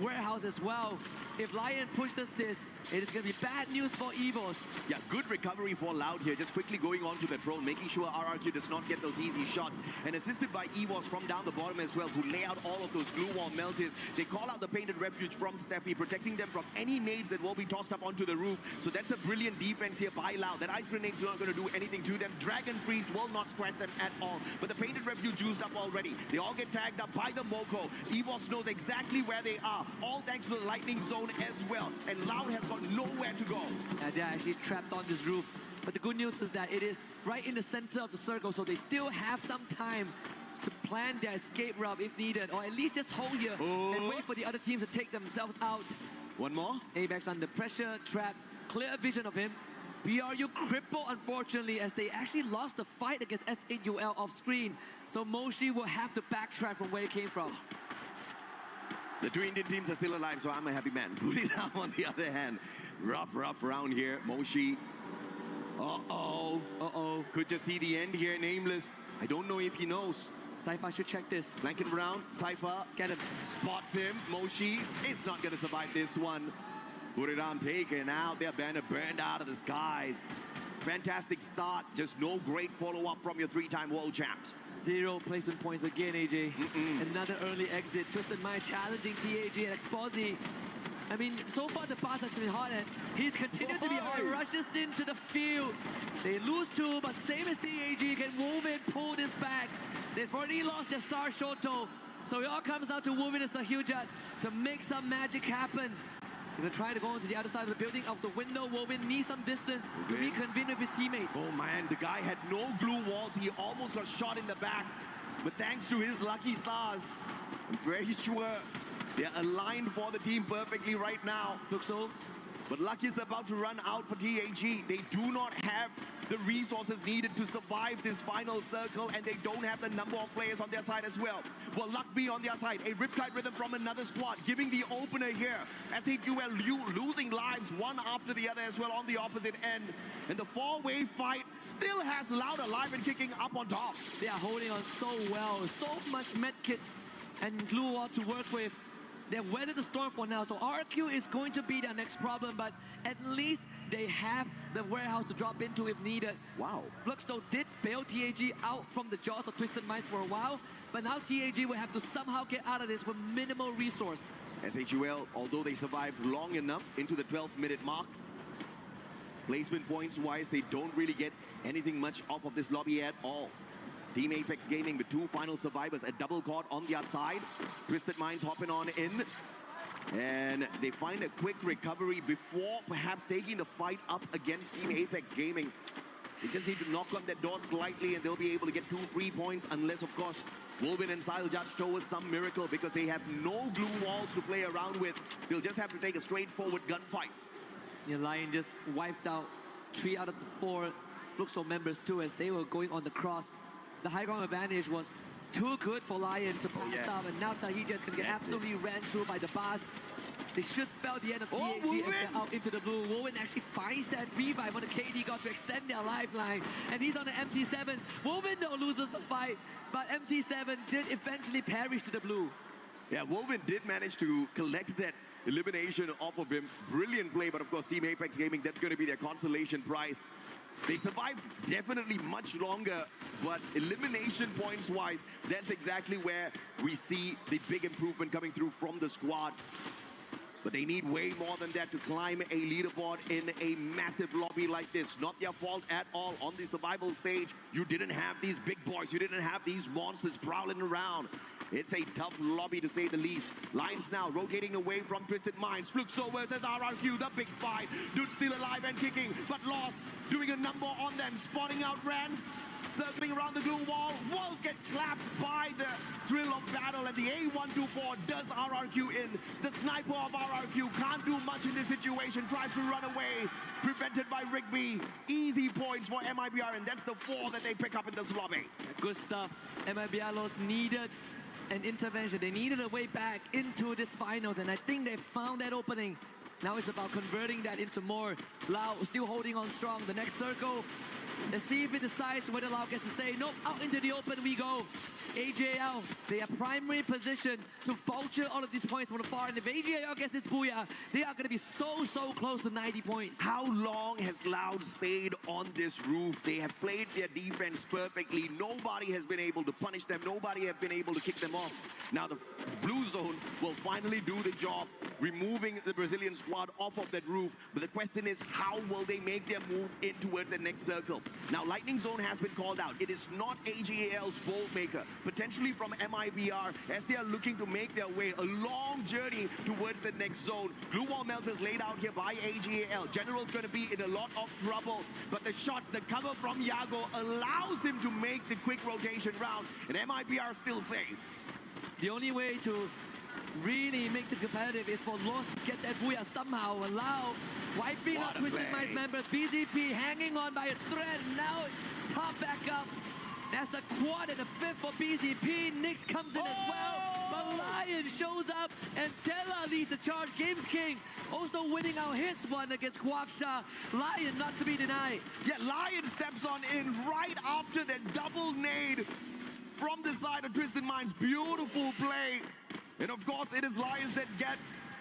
warehouse as well. If Lion pushes this, it is going to be bad news for Evos. Yeah, good recovery for Loud here. Just quickly going on to the drone, making sure RRQ does not get those easy shots. And assisted by Evos from down the bottom as well, who lay out all of those glue wall melters. They call out the Painted Refuge from Steffi, protecting them from any nades that will be tossed up onto the roof. So that's a brilliant defense here by Loud. That ice grenade's not going to do anything to them. Dragon Freeze will not scratch them at all. But the Painted Refuge used up already. They all get tagged up by the Moko. Evos knows exactly where they are. All thanks to the lightning zone as well. And Loud has got nowhere to go. They're actually trapped on this roof. But the good news is that it is right in the center of the circle, so they still have some time to plan their escape route if needed, or at least just hold here and wait for the other teams to take themselves out. One more. Apex under pressure, trap, clear vision of him. BRU crippled, unfortunately, as they actually lost the fight against SAUL off screen. So Moshi will have to backtrack from where he came from. The two Indian teams are still alive, so I'm a happy man. Buriram on the other hand, rough round here. Moshi Uh-oh. Uh-oh. Could just see the end here, Nameless. I don't know if he knows. Cypher should check this. Flanking around, Cypher. Get him. Spots him. Moshi is not going to survive this one. Buriram taken out. Their banner burned out of the skies. Fantastic start. Just no great follow-up from your three-time world champs. 0 placement points again, AJ. Another early exit. Twisted Mind challenging TAG and Exposi. I mean, so far the pass has been hot and he's continued to be hot. Rushes into the field. They lose 2, but same as TAG, can Wolvin pull this back? They've already lost their star Shoto. So it all comes down to Wolvin as a huge to make some magic happen. They're trying to go into the other side of the building. Out the window, Wolvin needs some distance to reconvene with his teammates. Oh man, the guy had no glue walls. He almost got shot in the back. But thanks to his lucky stars, I'm very sure they're aligned for the team perfectly right now. Looks so. But luck is about to run out for TAG. They do not have the resources needed to survive this final circle, and they don't have the number of players on their side as well. Will luck be on their side? A Riptide Rhythm from another squad, giving the opener here. SHUL losing lives one after the other as well on the opposite end. And the four-way fight still has Loud alive and kicking up on top. They are holding on so well. So much medkits and glue wall to work with. They've weathered the storm for now, so RQ is going to be their next problem, but at least they have the warehouse to drop into if needed. Wow. Fluxo did bail TAG out from the jaws of Twisted Minds for a while, but now TAG will have to somehow get out of this with minimal resource. SHUL, although they survived long enough into the 12th-minute mark, placement points-wise, they don't really get anything much off of this lobby at all. Team Apex Gaming with 2 final survivors, a double caught on the outside. Twisted Minds hopping on in. And they find a quick recovery before perhaps taking the fight up against Team Apex Gaming. They just need to knock on that door slightly and they'll be able to get 2 free points, unless, of course, Wolvin and Siljudge show us some miracle because they have no glue walls to play around with. They'll just have to take a straightforward gunfight. The Lion just wiped out 3 out of the 4 Fluxo members too as they were going on the cross. The high ground advantage was too good for Lion to pass up, and now Tahiji can get absolutely ran through by the bars. They should spell the end of TAG and get out into the blue. Wolvin actually finds that revive on the KD God to extend their lifeline, and he's on the MT7. Wolvin though loses the fight, but MT7 did eventually perish to the blue. Yeah, Wolvin did manage to collect that elimination off of him. Brilliant play, but of course Team Apex Gaming, that's going to be their consolation prize. They survived definitely much longer, but elimination points-wise, that's exactly where we see the big improvement coming through from the squad. But they need way more than that to climb a leaderboard in a massive lobby like this. Not their fault at all. On the survival stage, you didn't have these big boys. You didn't have these monsters prowling around. It's a tough lobby to say the least. Lions now rotating away from Twisted Minds. Fluxo versus RRQ, the big fight. Dude still alive and kicking, but lost. Doing a number on them, spotting out Rams. Circling around the glue wall, will get clapped by the thrill of battle, and the A124 does RRQ in. The sniper of RRQ can't do much in this situation, tries to run away, prevented by Rigby. Easy points for MIBR, and that's the 4 that they pick up in this lobby. Good stuff. MIBR needed an intervention. They needed a way back into this finals, and I think they found that opening. Now it's about converting that into more. Lau still holding on strong. The next circle. Let's see if it decides whether Lau gets to stay. Nope, out into the open we go. AJL, they are primary position to vulture all of these points from afar. And if AJL gets this booyah, they are going to be so close to 90 points. How long has Loud stayed on this roof? They have played their defense perfectly. Nobody has been able to punish them. Nobody has been able to kick them off. Now the blue zone will finally do the job, removing the Brazilian squad off of that roof. But the question is, how will they make their move in towards the next circle? Now, Lightning Zone has been called out. It is not AGAL's bold maker. Potentially from MIBR, as they are looking to make their way a long journey towards the next zone. Glue wall melters laid out here by AGAL. General's going to be in a lot of trouble, but the shots, the cover from Yago allows him to make the quick rotation round, and MIBR still safe. The only way to really make this competitive is for Lost to get that booyah somehow. Allow wiping out Twisted Minds members. BZP hanging on by a thread. Now top back up. That's the quad and the 5th for BZP. Nyx comes in as well. But Lion shows up And Della leads the charge. Games King also winning out his one against Kwaksha. Lion not to be denied. Yeah, Lion steps on in right after that double nade from the side of Twisted Minds. Beautiful play. And of course, it is Lions that get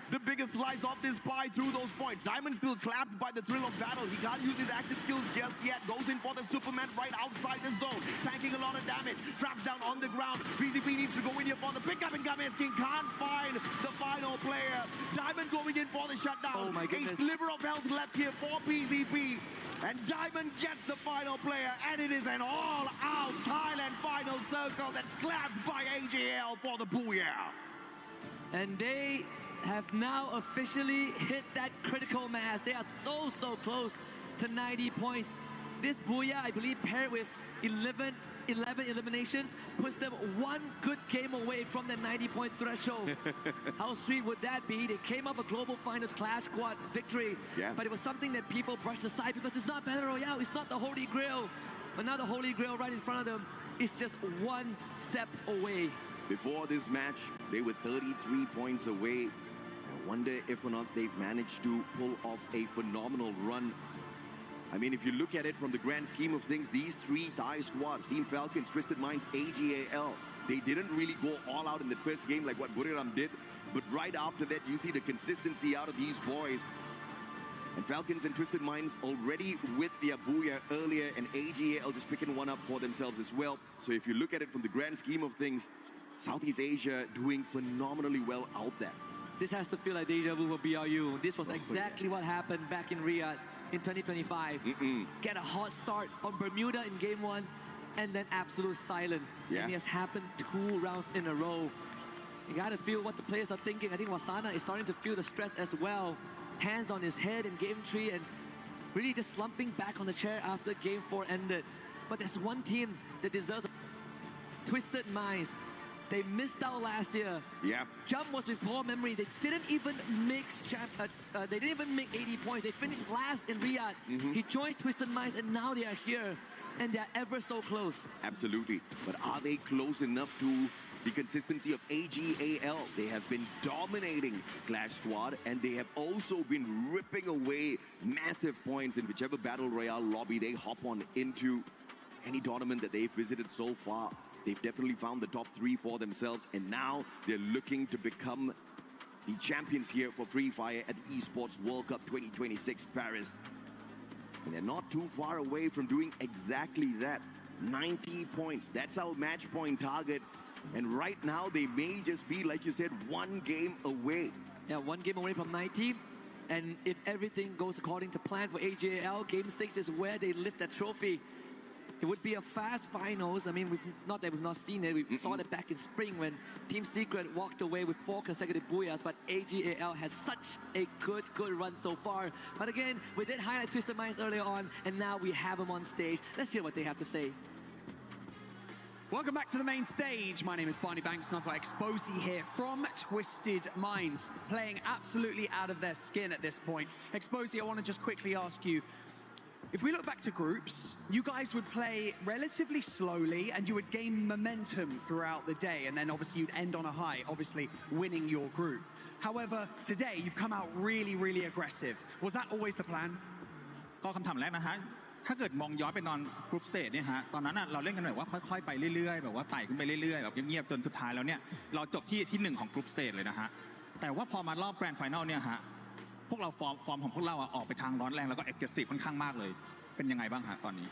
the biggest slice of this pie through those points. Diamond still clapped by the thrill of battle. He can't use his active skills just yet. Goes in for the Superman right outside the zone. Tanking a lot of damage. Traps down on the ground. PCP needs to go in here for the pickup, and Games King can't find the final player. Diamond going in for the shutdown. Oh my goodness. A sliver of health left here for PCP. And Diamond gets the final player, and it is an all-out Thailand final circle that's clapped by AJL for the Booyah. And they have now officially hit that critical mass. They are so close to 90 points. This Booyah, I believe, paired with 11 eliminations, puts them one good game away from the 90-point threshold. How sweet would that be? They came up a global finals clash squad victory, but it was something that people brushed aside because it's not Battle Royale, it's not the Holy Grail. But now the Holy Grail right in front of them is just one step away. Before this match, they were 33 points away. I wonder if or not they've managed to pull off a phenomenal run. I mean, if you look at it from the grand scheme of things, these three Thai squads, Team Falcons, Twisted Minds, AGAL, they didn't really go all out in the first game like what Buriram did. But right after that, you see the consistency out of these boys. And Falcons and Twisted Minds already with the Booyah earlier, and AGAL just picking one up for themselves as well. So if you look at it from the grand scheme of things, Southeast Asia doing phenomenally well out there. This has to feel like deja vu for BRU. This was exactly what happened back in Riyadh in 2025. Get a hot start on Bermuda in game one, and then absolute silence. And it has happened 2 rounds in a row. You gotta feel what the players are thinking. I think Wasana is starting to feel the stress as well. Hands on his head in game 3 and really just slumping back on the chair after game 4 ended. But there's one team that deserves Twisted Minds. They missed out last year. Jump was with poor memory. They didn't even make 80 points. They finished last in Riyadh. He joined Twisted Minds, and now they are here, and they're ever so close. Absolutely. But are they close enough to the consistency of AGAL? They have been dominating Clash Squad, and they have also been ripping away massive points in whichever Battle Royale lobby they hop on into. Any tournament that they've visited so far, they've definitely found the top 3 for themselves, and now they're looking to become the champions here for Free Fire at Esports World Cup 2026 Paris. And they're not too far away from doing exactly that. 90 points, that's our match point target. And right now they may just be, like you said, 1 game away. Yeah, 1 game away from 90. And if everything goes according to plan for AJL, game 6 is where they lift that trophy. It would be a fast finals. I mean, not that we've not seen it. We saw it back in spring when Team Secret walked away with 4 consecutive Booyahs, but AGAL has such a good run so far. But again, we did highlight Twisted Minds earlier on, and now we have them on stage. Let's hear what they have to say. Welcome back to the main stage. My name is Barney Banks, and I've got Exposy here from Twisted Minds, playing absolutely out of their skin at this point. Exposy, I want to just quickly ask you, if we look back to groups, you guys would play relatively slowly and you would gain momentum throughout the day, and then obviously you'd end on a high, obviously winning your group. However, today you've come out really aggressive. Was that always the plan? ก็คำถามแรกนะฮะถ้าเกิดมองย้อนไปตอนกรุ๊ปสเตจเนี่ยฮะตอนนั้นเราเล่นกันแบบว่าค่อยๆไปเรื่อยๆแบบว่าไต่ขึ้นไปเรื่อยๆแบบเงียบๆจนสุดท้ายแล้วเนี่ยเราจบที่1ของกรุ๊ปสเตจเลยนะฮะแต่ว่าพอมารอบแกรนด์ไฟนอลเนี่ยฮะพวกเราฟอร์มของพวกเราออกไปทางร้อนแรงแล้วก็เอ็กซ์เซสซีฟค่อนข้างมากเลยเป็นยังไงบ้างฮะตอนนี้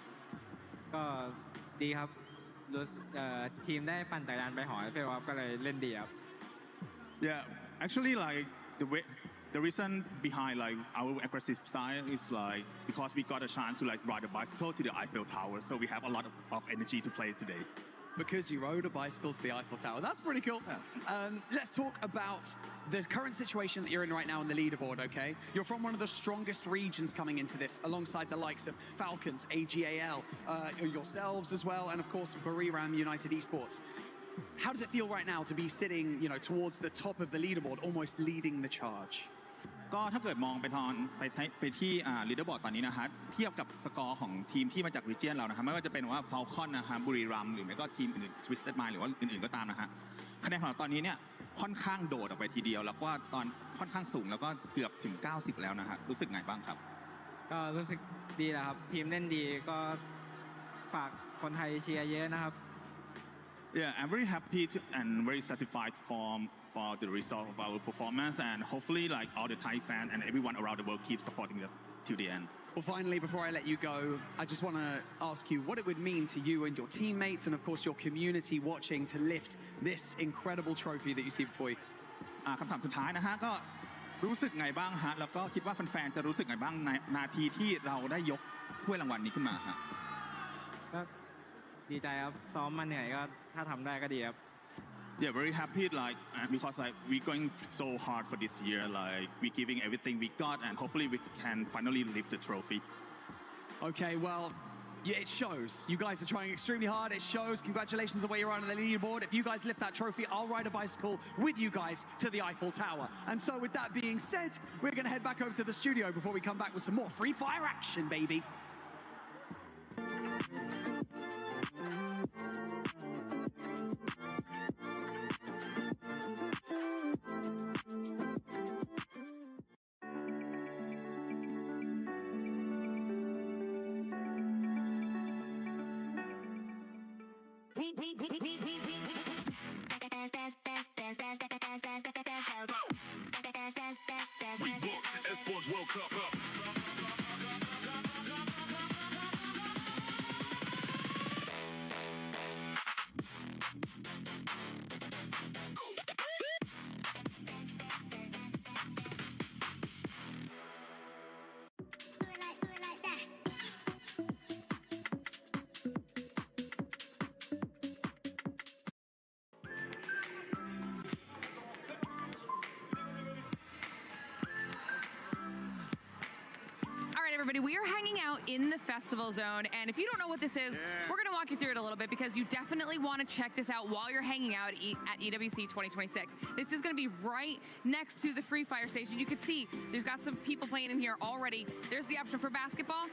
ก็ดีครับทีมได้ปั่นจักรยานไปหอไอเฟลครับก็เลยเล่นดีครับ Yeah, actually like the reason behind like our aggressive style is like because we got a chance to like ride a bicycle to the Eiffel Tower, so we have a lot of energy to play today. Because you rode a bicycle to the Eiffel Tower. That's pretty cool. Let's talk about the current situation that you're in right now on the leaderboard, okay? You're from one of the strongest regions coming into this, alongside the likes of Falcons, AGAL, yourselves as well, and of course, Buriram United Esports. How does it feel right now to be sitting, towards the top of the leaderboard, almost leading the charge? ก็ถ้าเกิดมองไปที่ลีดเดอร์บอร์ดตอนนี้นะฮะเทียบกับสกอร์ของทีมที่มาจากรีเจียนเรานะฮะไม่ว่าจะเป็นว่าฟาลคอนนะฮะบุรีรัมย์หรือไม่ก็ทีมอื่นทวิสเต็ดมายหรือว่าอื่นๆก็ตามนะฮะคะแนนของเราตอนนี้เนี่ย ค่อนข้างโดดออกไปทีเดียวแล้วก็ตอนค่อนข้างสูงแล้วก็เกือบถึง90แล้วนะฮะรู้สึกไงบ้างครับก็รู้สึกดีแหละครับทีมเล่นดีก็ฝากคนไทยเชียร์เยอะนะครับ Yeah, I'm very happy and very satisfied for the result of our performance, and hopefully, like all the Thai fans and everyone around the world keep supporting them to the end. Well, finally, before I let you go, I just want to ask you what it would mean to you and your teammates, and of course your community watching, to lift this incredible trophy that you see before you. คำถามสุดท้ายนะฮะก็รู้สึกไงบ้างฮะแล้วก็คิดว่าแฟนๆจะรู้สึกไงบ้างในนาทีที่เราได้ยกถ้วยรางวัลนี้ขึ้นมาฮะก็ดีใจครับซ้อมมาเหนื่อยก็ถ้าทำได้ก็ดีครับ Yeah, very happy like because like we're going so hard for this year, like we're giving everything we got, and hopefully we can finally lift the trophy. Okay, well, yeah, it shows. You guys are trying extremely hard. It shows. Congratulations on where you're on the leaderboard. If you guys lift that trophy, I'll ride a bicycle with you guys to the Eiffel Tower. And so with that being said, we're going to head back over to the studio before we come back with some more Free Fire action, baby. We booked Esports World Cup up. Everybody, we are hanging out in the festival zone, and if you don't know what this is, we're going to walk you through it a little bit because you definitely want to check this out while you're hanging out at EWC 2026. This is going to be right next to the Free Fire station. You can see there's got some people playing in here already. There's the option for basketball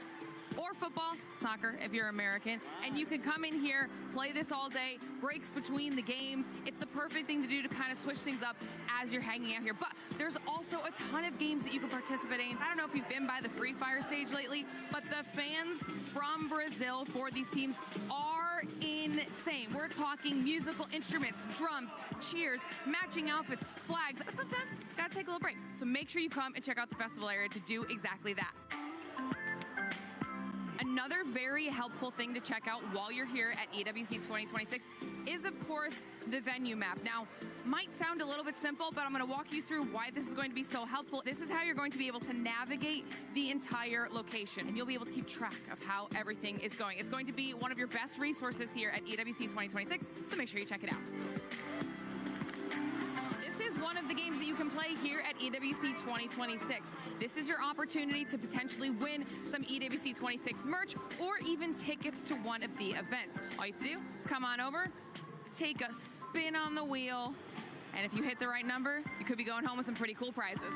or football, soccer if you're American, and you can come in here, play this all day, breaks between the games. It's the perfect thing to do to kind of switch things up as you're hanging out here. But there's also a ton of games that you can participate in. I don't know if you've been by the Free Fire stage lately, but the fans from Brazil for these teams are insane. We're talking musical instruments, drums, cheers, matching outfits, flags. Sometimes gotta take a little break. So make sure you come and check out the festival area to do exactly that. Another very helpful thing to check out while you're here at EWC 2026 is, of course, the venue map. Now, might sound a little bit simple, but I'm going to walk you through why this is going to be so helpful. This is how you're going to be able to navigate the entire location, and you'll be able to keep track of how everything is going. It's going to be one of your best resources here at EWC 2026, so make sure you check it out. This is one of the games that you can play here at EWC 2026. This is your opportunity to potentially win some EWC 26 merch or even tickets to one of the events. All you have to do is come on over, take a spin on the wheel, and if you hit the right number, you could be going home with some pretty cool prizes.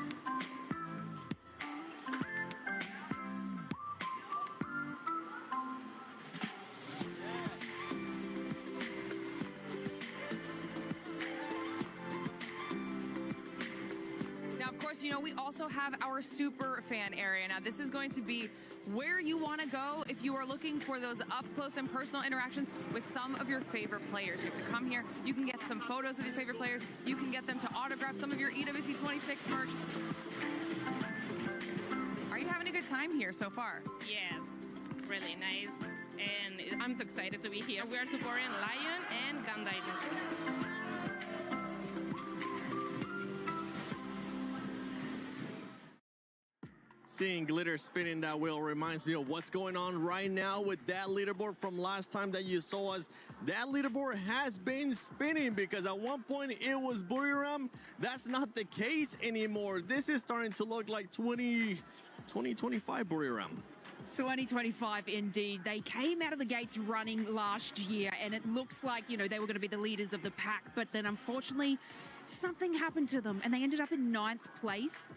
You know, we also have our super fan area. Now, this is going to be where you want to go if you are looking for those up close and personal interactions with some of your favorite players. You have to come here. You can get some photos with your favorite players. You can get them to autograph some of your EWC 26 merch. Are you having a good time here so far? Yes, really nice. And I'm so excited to be here. We are supporting Lion and Gandai. Seeing glitter spinning that wheel reminds me of what's going on right now with that leaderboard from last time that you saw us. That leaderboard has been spinning because at one point it was Buriram. That's not the case anymore. This is starting to look like 2025 Buriram. 2025 indeed. They came out of the gates running last year, and it looks like, you know, they were going to be the leaders of the pack, but then unfortunately something happened to them and they ended up in 9th place.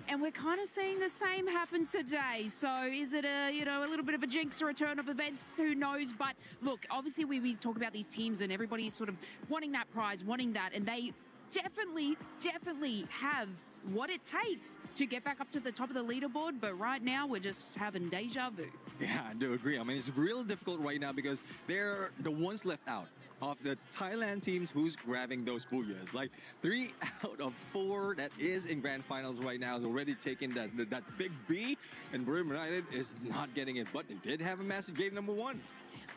And we're kind of seeing the same happen today. So is it a little bit of a jinx or a turn of events? Who knows? But look, obviously we talk about these teams and everybody's sort of wanting that prize, wanting that, and they definitely have what it takes to get back up to the top of the leaderboard, but right now we're just having deja vu. Yeah, I do agree. I mean, it's really difficult right now because they're the ones left out of the Thailand teams who's grabbing those booyahs. Like 3 out of 4 that is in grand finals right now is already taking that big B, and Brim United is not getting it, but they did have a massive game number 1.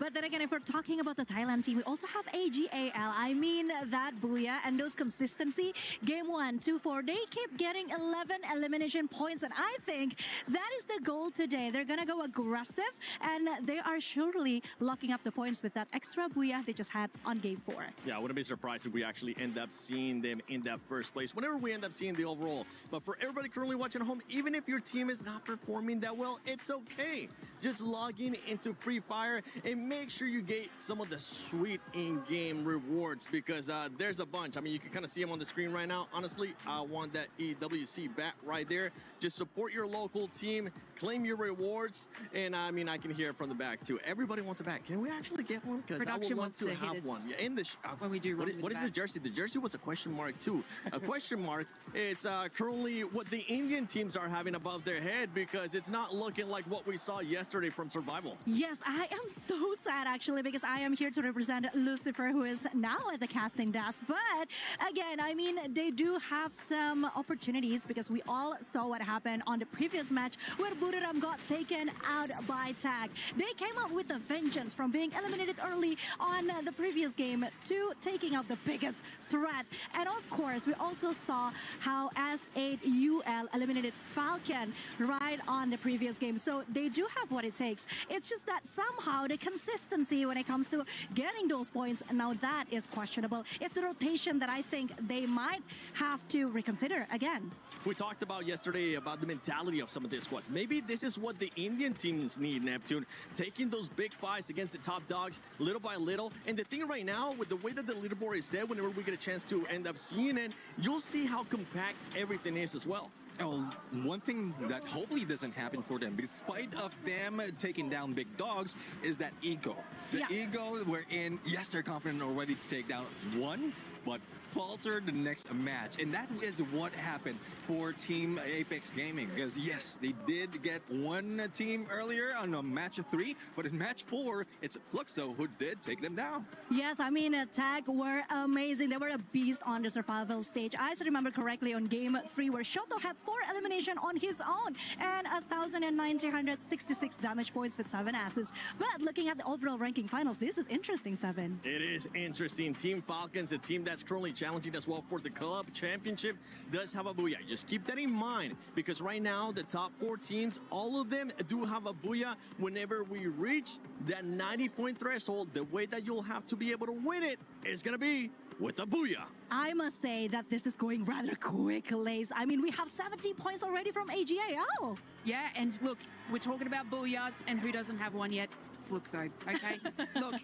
But then again, if we're talking about the Thailand team, we also have AGAL. I mean, that booyah and those consistency. Game 1, 2, 4, they keep getting 11 elimination points. And I think that is the goal today. They're going to go aggressive, and they are surely locking up the points with that extra booyah they just had on Game 4. Yeah, I wouldn't be surprised if we actually end up seeing them in that first place, whenever we end up seeing the overall. But for everybody currently watching at home, even if your team is not performing that well, it's okay. Just log into Free Fire and make sure you get some of the sweet in-game rewards, because there's a bunch. I mean, you can kind of see them on the screen right now. Honestly, I want that EWC bat right there. Just support your local team, claim your rewards, and I mean, I can hear it from the back too. Everybody wants a bat. Can we actually get one? Because I would love to have one. Yeah, in the when we do what is the jersey? The jersey was a question mark too. A question mark is currently what the Indian teams are having above their head, because it's not looking like what we saw yesterday from Survival. Yes, I am so sad actually, because I am here to represent Lucifer, who is now at the casting desk. But again, I mean, they do have some opportunities, because we all saw what happened on the previous match where Buriram got taken out by Tag. They came out with a vengeance from being eliminated early on the previous game to taking out the biggest threat. And of course, we also saw how S8UL eliminated Falcon right on the previous game. So they do have what it takes. It's just that somehow the consistency when it comes to getting those points, now that is questionable. It's the rotation that I think they might have to reconsider again. We talked about yesterday about the mentality of some of these squads. Maybe this is what the Indian teams need, Neptune. Taking those big fights against the top dogs little by little. And the thing right now, with the way that the leaderboard is set, whenever we get a chance to end up seeing it, you'll see how compact everything is as well. Oh, one thing that hopefully doesn't happen for them, despite of them taking down big dogs, is that ego. The ego wherein, yes, they're confident already to take down one, but falter the next match. And that is what happened for Team Apex Gaming. Because yes, they did get one team earlier on a match of 3, but in match 4, it's Fluxo who did take them down. Yes, I mean, Tag were amazing. They were a beast on the survival stage. I still remember correctly on Game 3 where Shoto had 4 elimination on his own and 1,966 damage points with 7 asses. But looking at the overall ranking finals, this is interesting, 7. It is interesting. Team Falcons, a team that's currently challenging as well for the club championship, does have a booyah. Just keep that in mind, because right now the top 4 teams, all of them do have a booyah. Whenever we reach that 90-point threshold, the way that you'll have to be able to win it is going to be with a booyah. I must say that this is going rather quick, Lace. I mean, we have 70 points already from AGAL. Yeah, and look, we're talking about booyahs, and who doesn't have one yet? Fluxo, okay? Look,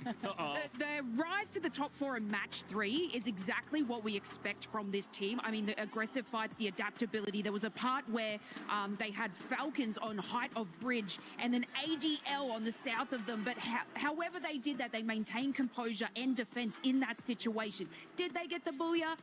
the rise to the top 4 in match 3 is exactly what we expect from this team. I mean, the aggressive fights, the adaptability. There was a part where they had Falcons on height of bridge and then AGL on the south of them. But however they did that, they maintained composure and defense in that situation. Did they get the booyah?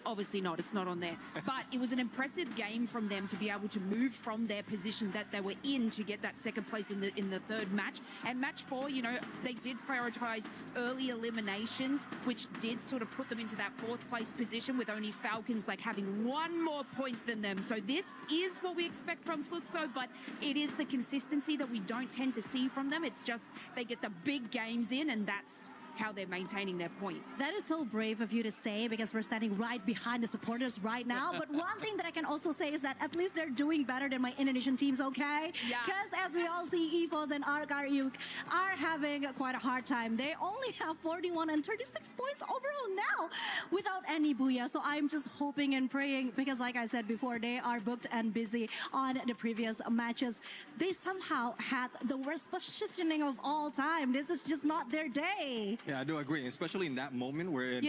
Obviously not. It's not on there. But it was an impressive game from them to be able to move from their position that they were in to get that second place in the third match. And match 4, you know, they did prioritize early eliminations, which did sort of put them into that 4th place position, with only Falcons like having 1 more point than them. So this is what we expect from Fluxo, but it is the consistency that we don't tend to see from them. It's just they get the big games in, and that's how they're maintaining their points. That is so brave of you to say, because we're standing right behind the supporters right now. But one thing that I can also say is that at least they're doing better than my Indonesian teams, okay? Yeah. Because as we all see, EFOS and Arkaryuk are having quite a hard time. They only have 41 and 36 points overall now without any booyah. So I'm just hoping and praying, because like I said before, they are booked and busy on the previous matches. They somehow had the worst positioning of all time. This is just not their day. Yeah, I do agree, especially in that moment where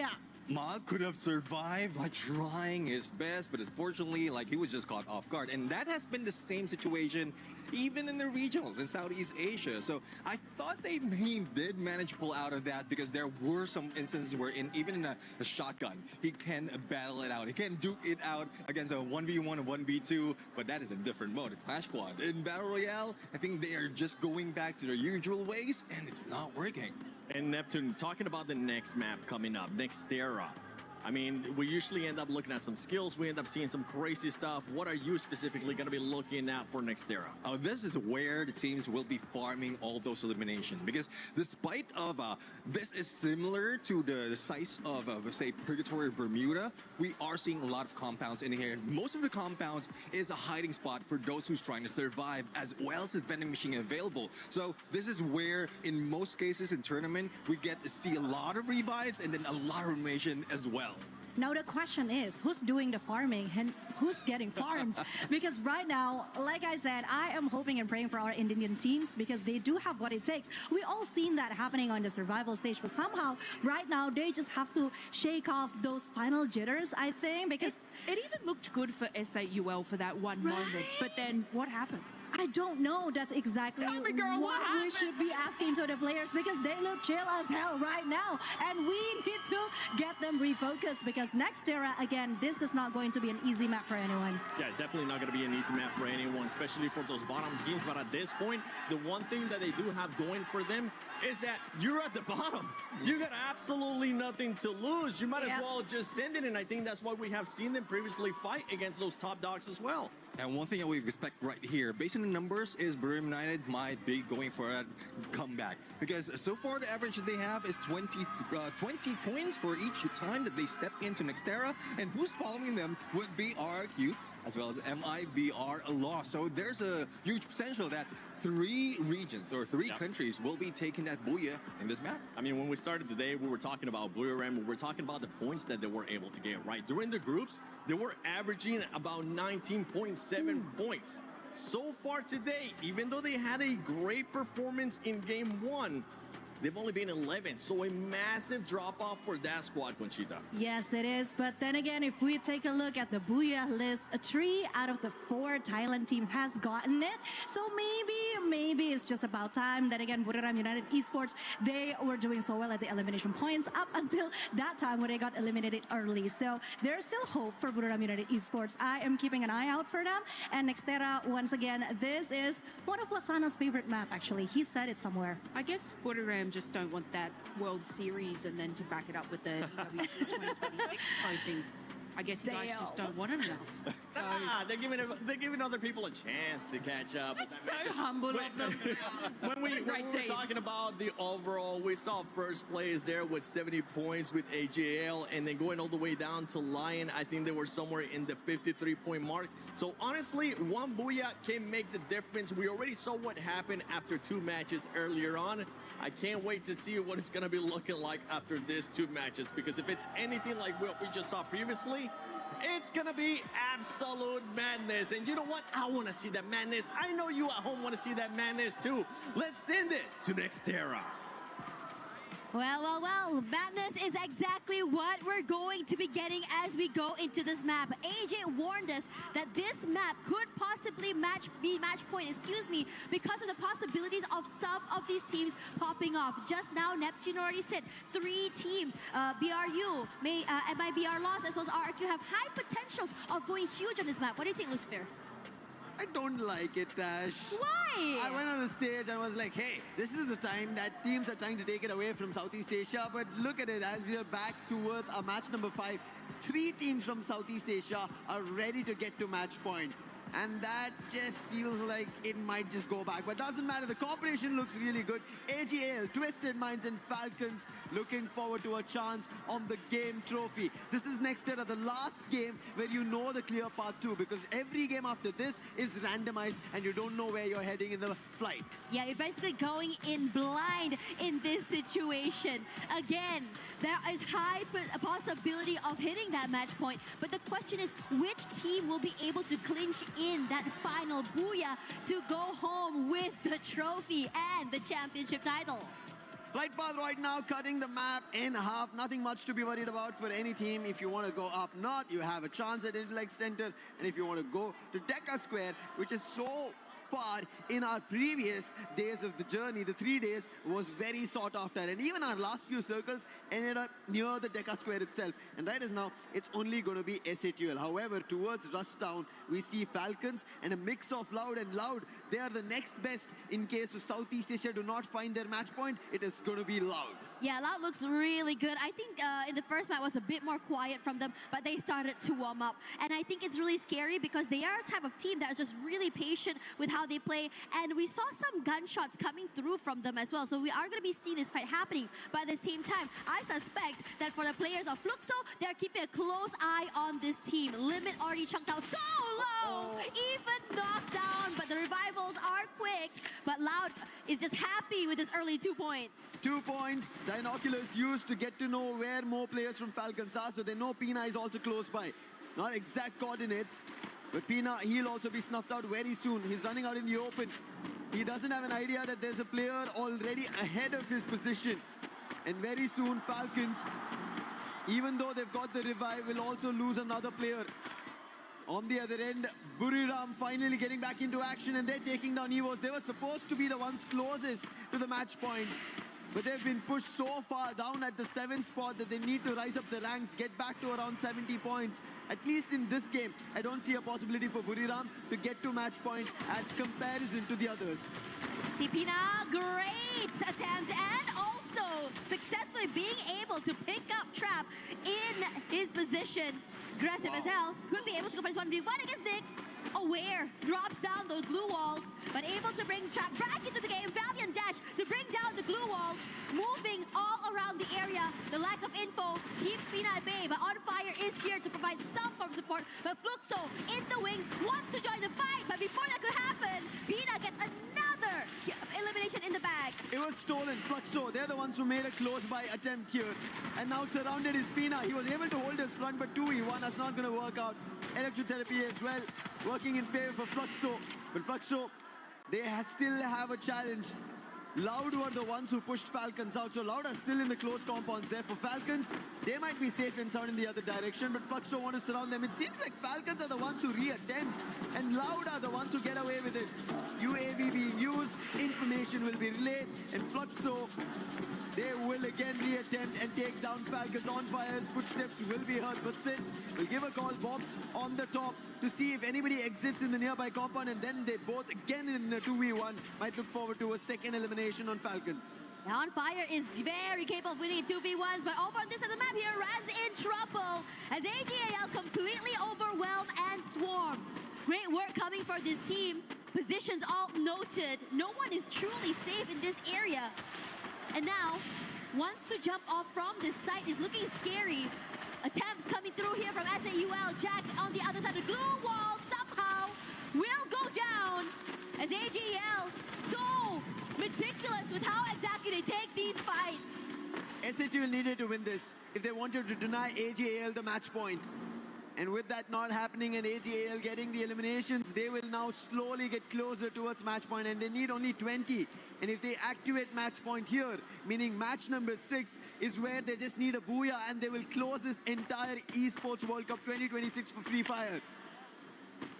Ma could have survived, like trying his best, but unfortunately, like he was just caught off guard. And that has been the same situation even in the regionals in Southeast Asia. So I thought he did manage to pull out of that because there were some instances where even in a shotgun, he can battle it out. He can duke it out against a 1v1 or 1v2, but that is a different mode, a Clash Squad. In Battle Royale, I think they are just going back to their usual ways, and it's not working. And Neptune, talking about the next map coming up, Nextera. I mean, we usually end up looking at some skills. We end up seeing some crazy stuff. What are you specifically going to be looking at for Nextera? Oh, this is where the teams will be farming all those eliminations. Because despite of this is similar to the size of, say, Purgatory or Bermuda, we are seeing a lot of compounds in here. Most of the compounds is a hiding spot for those who's trying to survive, as well as the vending machine available. So this is where, in most cases in tournament, we get to see a lot of revives and then a lot of elimination as well. Now the question is, who's doing the farming and who's getting farmed? Because right now, like I said, I am hoping and praying for our Indian teams because they do have what it takes. We all seen that happening on the survival stage, but somehow right now they just have to shake off those final jitters, I think, because it even looked good for SAUL for that one moment, but then what happened? I don't know. That's exactly Tell me, girl, what we happened? should be asking to the players because they look chill as hell right now. And we need to get them refocused because Nextera, again, this is not going to be an easy map for anyone. Yeah, it's definitely not going to be an easy map for anyone, especially for those bottom teams. But at this point, the one thing that they do have going for them is that you're at the bottom. You got absolutely nothing to lose. You might as well just send it. And I think that's why we have seen them previously fight against those top dogs as well. And one thing that we expect right here, based on the numbers, is Brim United might be going for a comeback. Because so far the average that they have is 20 points for each time that they step into Nextera. And who's following them would be RRQ as well as MIBR loss. So there's a huge potential that 3 regions or 3 countries will be taking that Booyah in this map. I mean, when we started today, we were talking about Booyah Ram. We were talking about the points that they were able to get, right? During the groups, they were averaging about 19.7 points. So far today, even though they had a great performance in game 1, they've only been 11, so a massive drop-off for that squad, Conchita. Yes, it is. But then again, if we take a look at the Booyah list, 3 out of the 4 Thailand teams has gotten it. So maybe it's just about time. Then again, Buriram United Esports, they were doing so well at the elimination points up until that time when they got eliminated early. So there's still hope for Buriram United Esports. I am keeping an eye out for them. And Nextera, once again, this is one of Wasana's favorite map, actually. He said it somewhere. I guess Buriram just don't want that World Series and then to back it up with the WC 2026 trophy. I guess you guys just don't want it enough. So they're giving other people a chance to catch up. That's so humble of them. When we were talking about the overall, we saw first place there with 70 points with AJL, and then going all the way down to Lion, I think they were somewhere in the 53-point mark. So honestly, one Booyah can make the difference. We already saw what happened after 2 matches earlier on. I can't wait to see what it's going to be looking like after these 2 matches, because if it's anything like what we just saw previously, it's going to be absolute madness. And you know what? I want to see that madness. I know you at home want to see that madness too. Let's send it to Nextera. Well, madness is exactly what we're going to be getting as we go into this map. AJ warned us that this map could possibly be match point, because of the possibilities of some of these teams popping off. Just now, Neptune already said 3 teams, BRU, MIBR Loss, as well as RRQ, have high potentials of going huge on this map. What do you think, Lucifer? I don't like it, Tash. Why? I went on the stage and was like, hey, this is the time that teams are trying to take it away from Southeast Asia. But look at it, as we are back towards our match number 5, 3 teams from Southeast Asia are ready to get to match point. And that just feels like it might just go back. But doesn't matter, the cooperation looks really good. AGL, Twisted Minds and Falcons looking forward to a chance on the game trophy. This is Nextera, the last game where you know the clear path to, because every game after this is randomized and you don't know where you're heading in the flight. Yeah, you're basically going in blind in this situation. Again, there is high possibility of hitting that match point, but the question is which team will be able to clinch in that final Booyah to go home with the trophy and the championship title. Flight path right now cutting the map in half. Nothing much to be worried about for any team. If you want to go up north, you have a chance at Intellect Center. And if you want to go to Deca Square, which is so far in our previous days of the journey, the 3 days was very sought after. And even our last few circles ended up near the Deca Square itself. And right as now, it's only going to be SATL. However, towards Rush Town, we see Falcons and a mix of Loud and Loud. They are the next best in case of Southeast Asia do not find their match point. It is going to be Loud. Yeah, Loud looks really good. I think in the first match was a bit more quiet from them, but they started to warm up. And I think it's really scary because they are a type of team that is just really patient with how they play. And we saw some gunshots coming through from them as well. So we are going to be seeing this fight happening. But at the same time, I suspect that for the players of Fluxo, they're keeping a close eye on this team. Limit already chunked out so low, even knocked down. But the revivals are quick. But Loud is just happy with his early 2 points. 2 points. Binoculars used to get to know where more players from Falcons are, so they know Pina is also close by. Not exact coordinates, but Pina, he'll also be snuffed out very soon. He's running out in the open. He doesn't have an idea that there's a player already ahead of his position. And very soon, Falcons, even though they've got the revive, will also lose another player. On the other end, Buriram finally getting back into action, and they're taking down Evos. They were supposed to be the ones closest to the match point. But they've been pushed so far down at the 7th spot that they need to rise up the ranks, get back to around 70 points. At least in this game, I don't see a possibility for Buriram to get to match point as comparison to the others. Pina, great attempt, and also successfully being able to pick up Trap in his position. Aggressive as hell. Could be able to go for this 1v1 against Nyx. Aware, drops down those glue walls, but able to bring Trap back into the game. Valiant dash to bring down the glue walls, moving all around the area. The lack of info keeps Pina at bay, but On Fire is here to provide some form of support. But Fluxo in the wings wants to join the fight, but before that could happen, Pina gets another elimination in the bag. It was stolen. Fluxo, they're the ones who made a close-by attempt here. And now surrounded is Pina. He was able to hold his front, but 2v1, that's not going to work out. Electrotherapy as well, working in favor for Fluxo. But Fluxo, they still have a challenge. Loud were the ones who pushed Falcons out, so Loud are still in the close compounds there. For Falcons, they might be safe and sound in the other direction, but Fluxo want to surround them. It seems like Falcons are the ones who reattempt, and Loud are the ones who get away with it. UAV being used, information will be relayed, and Fluxo, they will again reattempt and take down Falcons. On Fire's footsteps will be heard, but Sid will give a call, Bobs on the top, to see if anybody exits in the nearby compound, and then they both again in a 2v1 might look forward to a second elimination on Falcons. Now On Fire is very capable of winning in 2v1s, but over on this side of the map here, Rand's in trouble as AGAL completely overwhelmed and swarmed. Great work coming for this team. Positions all noted. No one is truly safe in this area. And now, wants to jump off from this site is looking scary. Attempts coming through here from SAUL. Jack on the other side. The glue wall somehow will go down as AGL so meticulous with how exactly they take these fights. SATL needed to win this if they wanted to deny AGAL the match point. And with that not happening and AGAL getting the eliminations, they will now slowly get closer towards match point, and they need only 20. And if they activate match point here, meaning match number 6 is where they just need a booyah and they will close this entire Esports World Cup 2026 for Free Fire.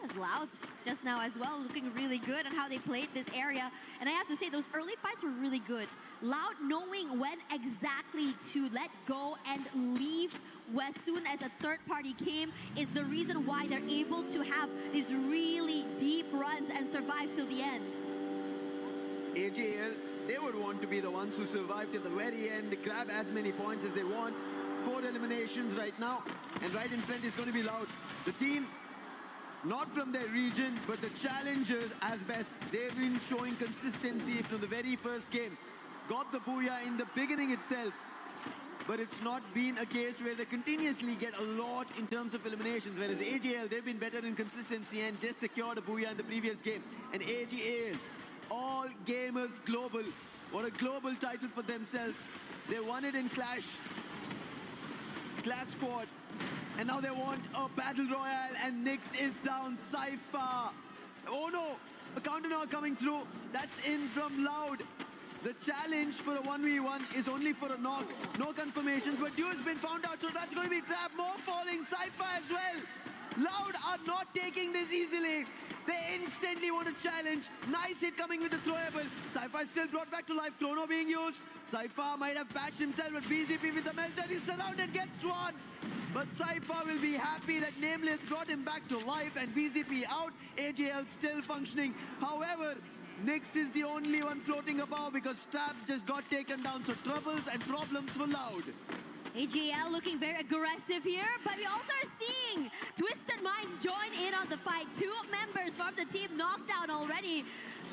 As Loud just now as well, looking really good on how they played this area. And I have to say, those early fights were really good. Loud knowing when exactly to let go and leave as soon as a third party came is the reason why they're able to have these really deep runs and survive till the end. AGL, they would want to be the ones who survive till the very end, grab as many points as they want. 4 eliminations right now, and right in front is going to be Loud. The team, not from their region, but the challengers as best. They've been showing consistency from the very first game. Got the booyah in the beginning itself, but it's not been a case where they continuously get a lot in terms of eliminations, whereas AGL, they've been better in consistency and just secured a booyah in the previous game. And AGL, all gamers global. What a global title for themselves. They won it in Clash Squad. And now they want a Battle Royale, and Nyx is down. Cypher. Oh no, a counter knock coming through. That's in from Loud. The challenge for a 1v1 is only for a knock. No confirmations, but Duo has been found out, so that's going to be trapped. More falling, Cypher as well. Loud are not taking this easily. They instantly want a challenge. Nice hit coming with the throwable. Cypher is still brought back to life. Chrono being used. Cypher might have patched himself, but BZP with the melter. He's surrounded, gets one. But Cypher will be happy that Nameless brought him back to life and BZP out. AJL still functioning. However, Nyx is the only one floating above because Stab just got taken down. So troubles and problems for Loud. AJL looking very aggressive here, but we also are seeing Twisted Minds join in on the fight. Two members from the team knocked out already,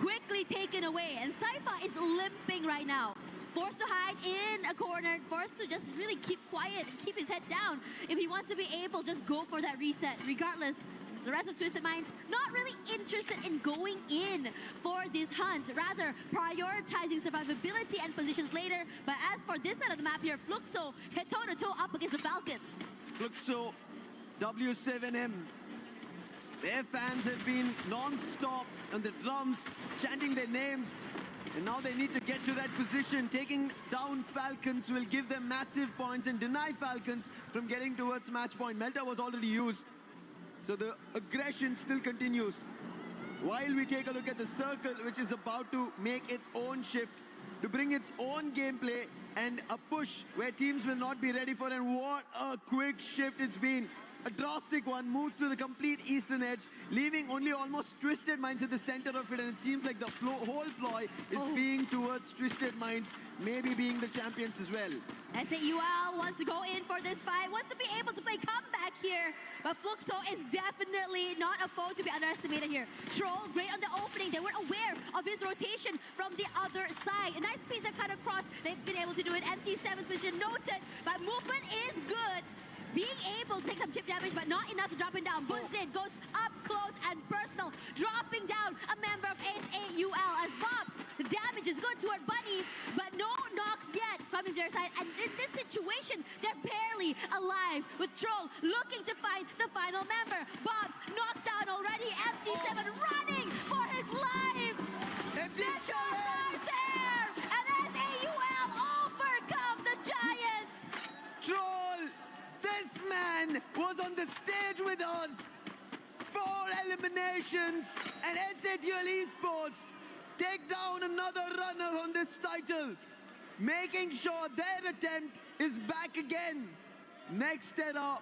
quickly taken away. And Cypher is limping right now. Forced to hide in a corner, forced to just really keep quiet and keep his head down. If he wants to be able, just go for that reset. Regardless, the rest of Twisted Minds not really interested in going in for this hunt, rather prioritizing survivability and positions later. But as for this side of the map here, Fluxo hit toe-to-toe up against the Falcons. Fluxo, W7M. Their fans have been non-stop on the drums, chanting their names. And now they need to get to that position. Taking down Falcons will give them massive points and deny Falcons from getting towards match point. Melta was already used. So the aggression still continues. While we take a look at the circle, which is about to make its own shift, to bring its own gameplay and a push where teams will not be ready for. And what a quick shift it's been. A drastic one, moves through the complete eastern edge, leaving only almost Twisted Minds at the center of it. And it seems like the whole ploy is being towards Twisted Minds, maybe being the champions as well. SAUL wants to go in for this fight, wants to be able to play comeback here. But Fluxo is definitely not a foe to be underestimated here. Troll, great on the opening. They were aware of his rotation from the other side. A nice piece of cut across. They've been able to do it. MT7's position noted, but movement is good. Being able to take some chip damage, but not enough to drop him down. Bunzin goes up close and personal, dropping down a member of SAUL as Bobs. The damage is good toward Bunny, but no knocks yet from their side. And in this situation, they're barely alive, with Troll looking to find the final member. Bobs knocked down already. MT7 running for his life. MT7 are there, and SAUL overcome the Giants. Troll! This man was on the stage with us. 4 eliminations, and SAUL Esports take down another runner on this title, making sure their attempt is back again. Next era,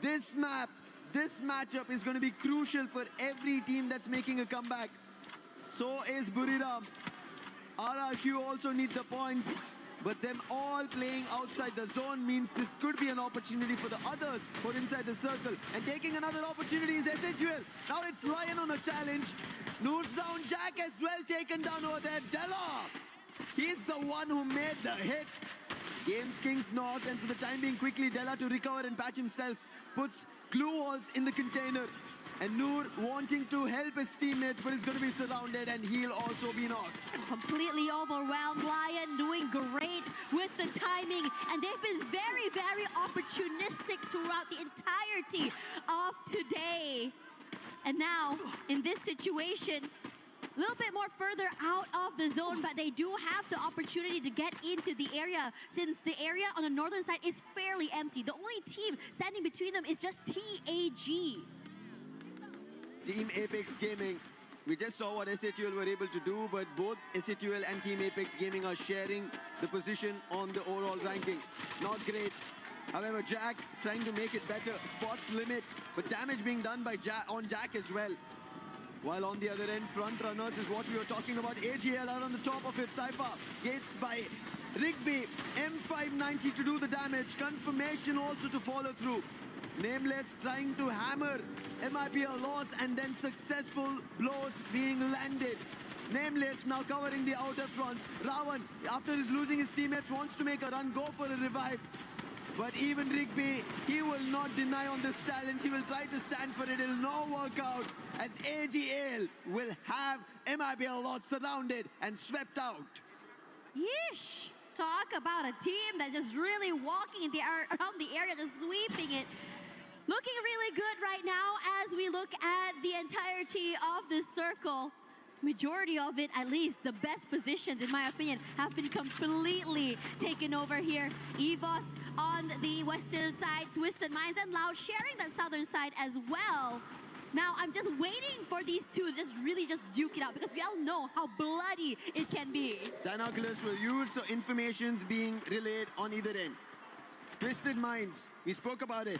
this map, this matchup is going to be crucial for every team that's making a comeback. So is Buriram. RRQ also need the points. But them all playing outside the zone means this could be an opportunity for the others who are inside the circle. And taking another opportunity is SHUL. Now it's Lion on a challenge. Noors down, Jack as well taken down over there. Della, he's the one who made the hit. Games Kings North, and for the time being quickly Della to recover and patch himself. Puts glue walls in the container. And Noor wanting to help his teammates, but he's going to be surrounded and he'll also be knocked. Completely overwhelmed. Lion doing great with the timing. And they've been very, very opportunistic throughout the entirety of today. And now, in this situation, a little bit more further out of the zone, but they do have the opportunity to get into the area since the area on the northern side is fairly empty. The only team standing between them is just TAG. Team Apex Gaming. We just saw what SAUL were able to do, but both SAUL and Team Apex Gaming are sharing the position on the overall ranking. Not great. However, Jack trying to make it better. Spots limit, but damage being done by on Jack as well. While on the other end, front runners is what we were talking about. AGL are on the top of it. Cypher gates by Rigby. M590 to do the damage. Confirmation also to follow through. Nameless trying to hammer MIPL loss and then successful blows being landed. Nameless now covering the outer fronts. Ravan, after he's losing his teammates, wants to make a run, go for a revive. But even Rigby, he will not deny on this challenge. He will try to stand for it. It'll not work out as AGL will have MIPL loss surrounded and swept out. Yeesh. Talk about a team that's just really walking in the around the area, just sweeping it. Looking really good right now as we look at the entirety of this circle. majority of it, at least the best positions, in my opinion, have been completely taken over here. EVOS on the western side, Twisted Minds and Loud sharing that southern side as well. Now, I'm just waiting for these two to just really just duke it out because we all know how bloody it can be. Binoculars were used, so information's being relayed on either end. Twisted Minds, we spoke about it.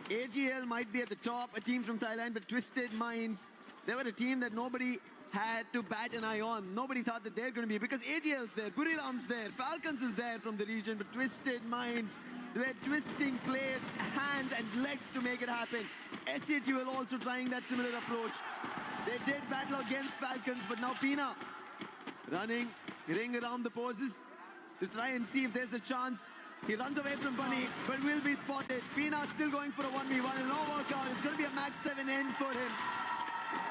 AGL might be at the top, a team from Thailand, but Twisted Minds, they were a team that nobody had to bat an eye on. Nobody thought that they're going to be, because AGL's there, Buriram's there, Falcons is there from the region, but Twisted Minds, they're twisting players, hands and legs to make it happen. SATUL also trying that similar approach. They did battle against Falcons, but now Pina running, ring around the poses to try and see if there's a chance. He runs away from Bunny, but will be spotted. Pina still going for a 1v1 and no workout. It's going to be a max 7 end for him.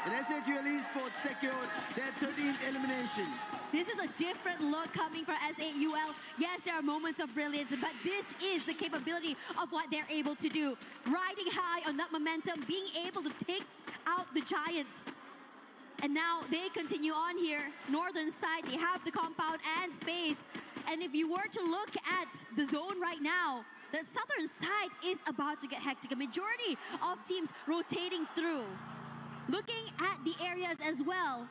And SATUL Esports secured their 13th elimination. This is a different look coming for SAUL. Yes, there are moments of brilliance, but this is the capability of what they're able to do. Riding high on that momentum, being able to take out the Giants. And now they continue on here. Northern side, they have the compound and space. And if you were to look at the zone right now, the southern side is about to get hectic. A majority of teams rotating through. Looking at the areas as well,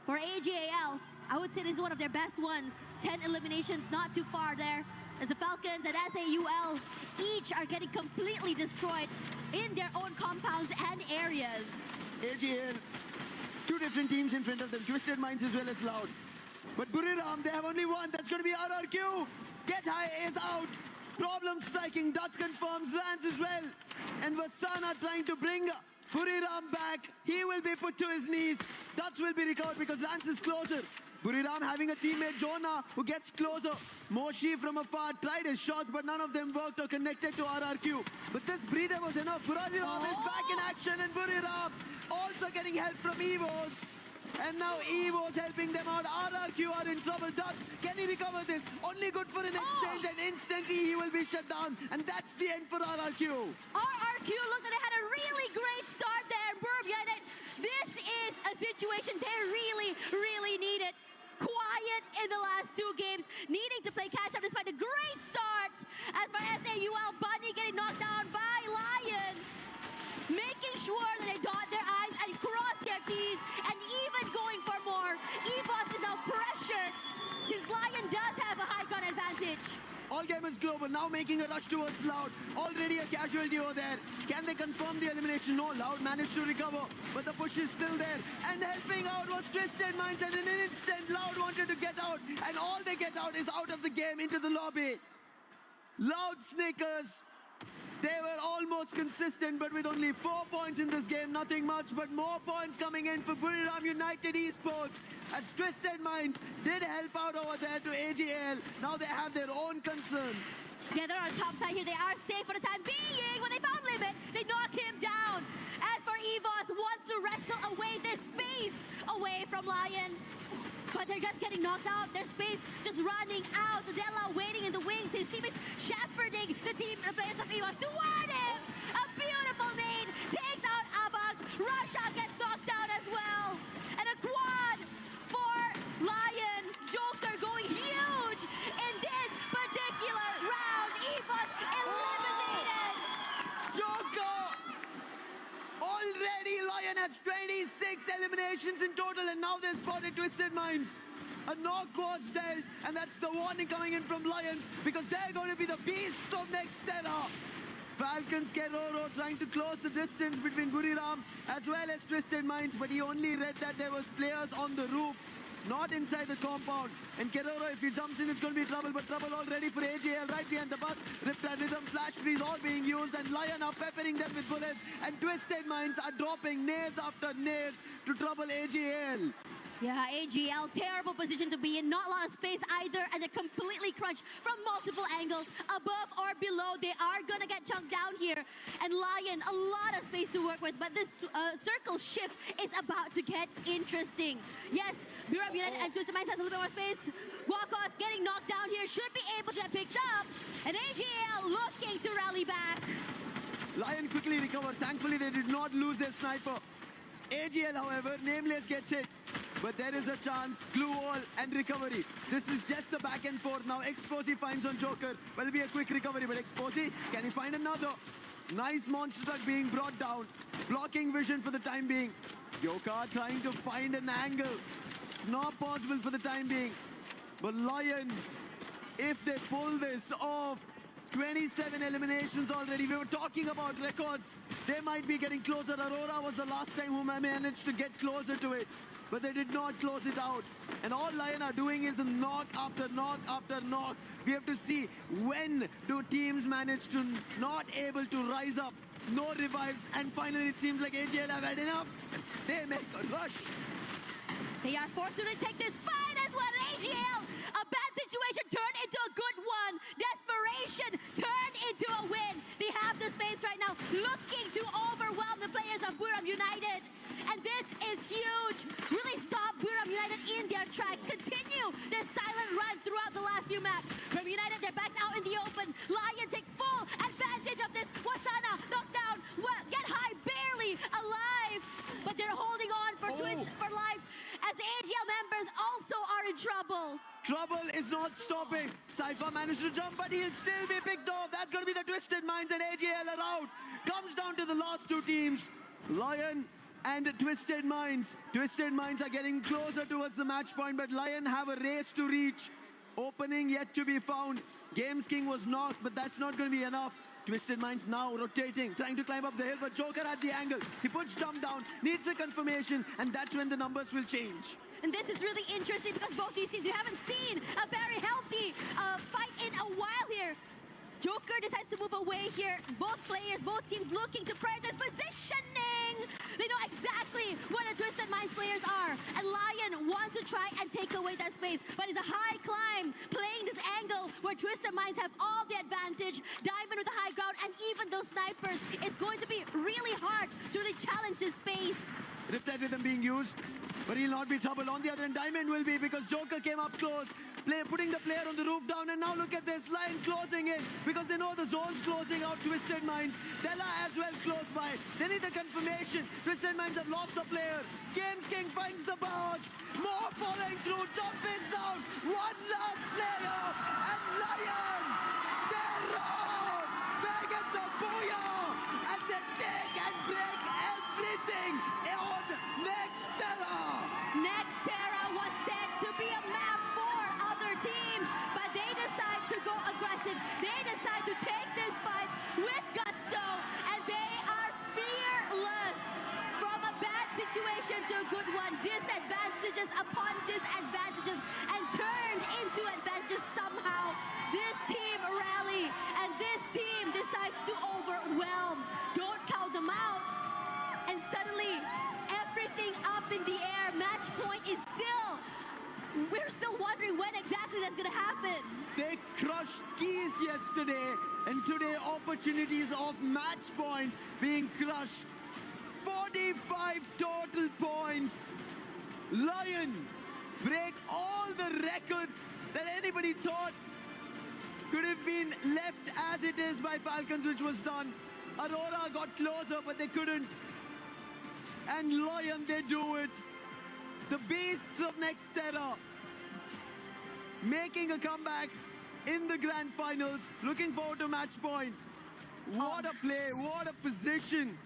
for AGAL, I would say this is one of their best ones. 10 eliminations, not too far there. As the Falcons and SAUL each are getting completely destroyed in their own compounds and areas. AGL, two different teams in front of them, Twisted Minds as well as Loud. But Buriram, they have only one. That's going to be RRQ. Get High is out. Problem striking. Dots confirms. Rans as well. And Vasana trying to bring Buriram back. He will be put to his knees. Dots will be recovered because Rans is closer. Buriram having a teammate, Jonah, who gets closer. Moshi from afar tried his shots, but none of them worked or connected to RRQ. But this breather was enough. Buriram is back in action, and Buriram also getting help from EVOS. And now EVO's helping them out. RRQ are in trouble. Dots, can he recover this? Only good for an exchange, and instantly he will be shut down. And that's the end for RRQ. RRQ looked like they had a really great start there. Burbyanet, this is a situation they really, really needed. Quiet in the last two games, needing to play catch up despite the great start. As for SAUL, Bunny getting knocked down by Lion. Making sure that they dot their I's and cross their T's, and even going for more. EVOS is now pressured since Lion does have a high gun advantage. All gamers global now making a rush towards Loud. Already a casualty over there. Can they confirm the elimination? No, Loud managed to recover, but the push is still there. And helping out was Twisted Minds, and in an instant, Loud wanted to get out, and all they get out is out of the game into the lobby. Loud Snickers. They were almost consistent, but with only 4 points in this game, nothing much, but more points coming in for Buriram United Esports as Twisted Minds did help out over there to AGL. Now they have their own concerns. Yeah, they're on top side here. They are safe for the time being. When they found Limit, they knock him down. As for EVOS, wants to wrestle away this space away from Lion. But they're just getting knocked out. Their space just running out. Della waiting in the wings. His teammates shepherding the players of EVOS toward him. A beautiful nade takes out Abax. Russia gets knocked out as well. And a quad for Lion. Joker going huge in this particular round. EVOS eliminated. Joker! Already Lion has 26 eliminations in total, and now they've spotted Twisted Minds. A knock was dealt, and that's the warning coming in from Lions, because they're going to be the beasts of next era. Falcons Keroro trying to close the distance between Buriram as well as Twisted Minds, but he only read that there was players on the roof, not inside the compound. And Keroro, if he jumps in, it's going to be trouble, but trouble already for AGL right behind the bus. Riptide Rhythm, Flash Freeze all being used, and Lion are peppering them with bullets, and Twisted Minds are dropping nades after nades to trouble AGL. Yeah, AGL, terrible position to be in. Not a lot of space either, and they're completely crunched from multiple angles, above or below. They are gonna get chunked down here. And Lion, a lot of space to work with, but this circle shift is about to get interesting. Yes, Buriram United and Twisted Minds has a little bit more space. Walkos getting knocked down here, should be able to get picked up. And AGL looking to rally back. Lion quickly recovered. Thankfully, they did not lose their sniper. AGL, however, Nameless gets hit. but there is a chance. Glue wall and recovery. This is just the back and forth now. Exposy finds on Joker. Well, it'll be a quick recovery, but Exposy, can he find another? Nice monster truck being brought down. Blocking vision for the time being. Yoka trying to find an angle. It's not possible for the time being. But Lion, if they pull this off, 27 eliminations already. We were talking about records. They might be getting closer. Aurora was the last time whom I managed to get closer to it. But they did not close it out. And all Lion are doing is knock after knock after knock. We have to see when do teams manage to not able to rise up. No revives. And finally it seems like AGL have had enough. They make a rush. They are forced to take this fight as well. AGL, a bad situation turned into a good one. Desperation turned into a win. They have the space right now, looking to overwhelm the players of Buram United. And this is huge. Really stop Buram United in their tracks. Continue their silent run throughout the last few maps. Buram United, their backs out in the open. Lion take full advantage of this. Wasana knocked down. Well, get high, barely alive. But they're holding on for Twist for life. As the AGL members also are in trouble. Trouble is not stopping. Cypher managed to jump, but he'll still be picked off. That's going to be the Twisted Minds, and AGL are out. Comes down to the last two teams. Lion and Twisted Minds. Twisted Minds are getting closer towards the match point, but Lion have a race to reach. Opening yet to be found. Games King was knocked, but that's not going to be enough. Twisted Minds now rotating, trying to climb up the hill, but Joker at the angle. He puts jump down, needs a confirmation, and that's when the numbers will change. And this is really interesting because both these teams, we haven't seen a very healthy fight in a while here. Joker decides to move away here. Both players, both teams looking to prioritize positioning. They know exactly what the Twisted Minds players are. And Lion wants to try and take away that space. But it's a high climb, playing this angle where Twisted Minds have all the advantage. Diamond with the high ground and even those snipers. It's going to be really hard to really challenge this space. Riptide Rhythm being used, but he'll not be troubled. On the other end, Diamond will be because Joker came up close, putting the player on the roof down, and now look at this, Lion closing in because they know the zone's closing out Twisted Minds. Della as well close by. They need the confirmation. Twisted Minds have lost the player. Games King finds the boss. More falling through. Jump is down. One last player, and Lion, they roar. They get the booyah, and they take and break everything on Nextera. Nextera was said to be a map for other teams, but they decide to go aggressive. They decide to take this fight with gusto, and they are fearless. From a bad situation to a good one, disadvantages upon disadvantages, and turned into advantages somehow. This team rally, and this team decides to overwhelm. Don't count them out. And suddenly, everything up in the air. Match point is still, we're still wondering when exactly that's going to happen. They crushed Keys yesterday, and today opportunities of match point being crushed. 45 total points. Lion break all the records that anybody thought could have been left as it is by Falcons, which was done. Aurora got closer, but they couldn't. And Lion, they do it. The beasts of Nextera making a comeback in the grand finals. Looking forward to match point. What a play, what a position.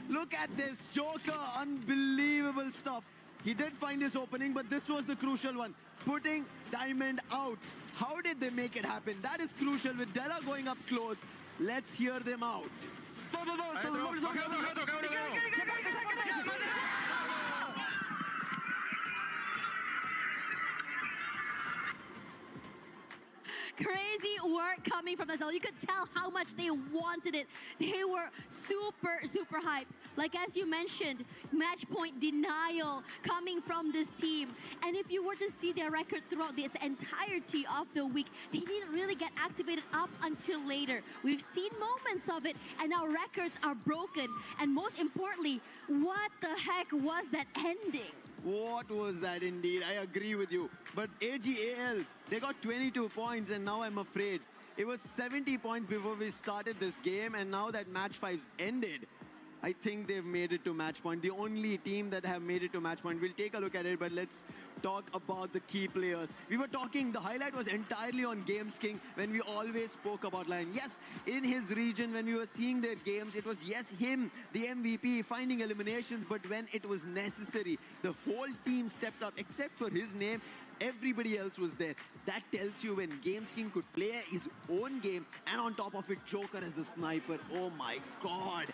Look at this, Joker, unbelievable stuff. He did find his opening, but this was the crucial one. Putting Diamond out. How did they make it happen? That is crucial with Della going up close. Let's hear them out. Crazy work coming from Nazal. You could tell how much they wanted it. They were super, super hyped. Like as you mentioned, match point denial coming from this team. And if you were to see their record throughout this entirety of the week, they didn't really get activated up until later. We've seen moments of it, and our records are broken. And most importantly, what the heck was that ending? What was that indeed? I agree with you. But AGAL, they got 22 points, and now I'm afraid. It was 70 points before we started this game, and now that match 5's ended. I think they've made it to match point. The only team that have made it to match point. We'll take a look at it, but let's talk about the key players. We were talking, the highlight was entirely on Games King when we always spoke about Lion. Yes, in his region, when we were seeing their games, it was, yes, him, the MVP, finding eliminations, but when it was necessary, the whole team stepped up, except for his name. Everybody else was there. That tells you when Games King could play his own game, and on top of it, Joker as the sniper. Oh my God.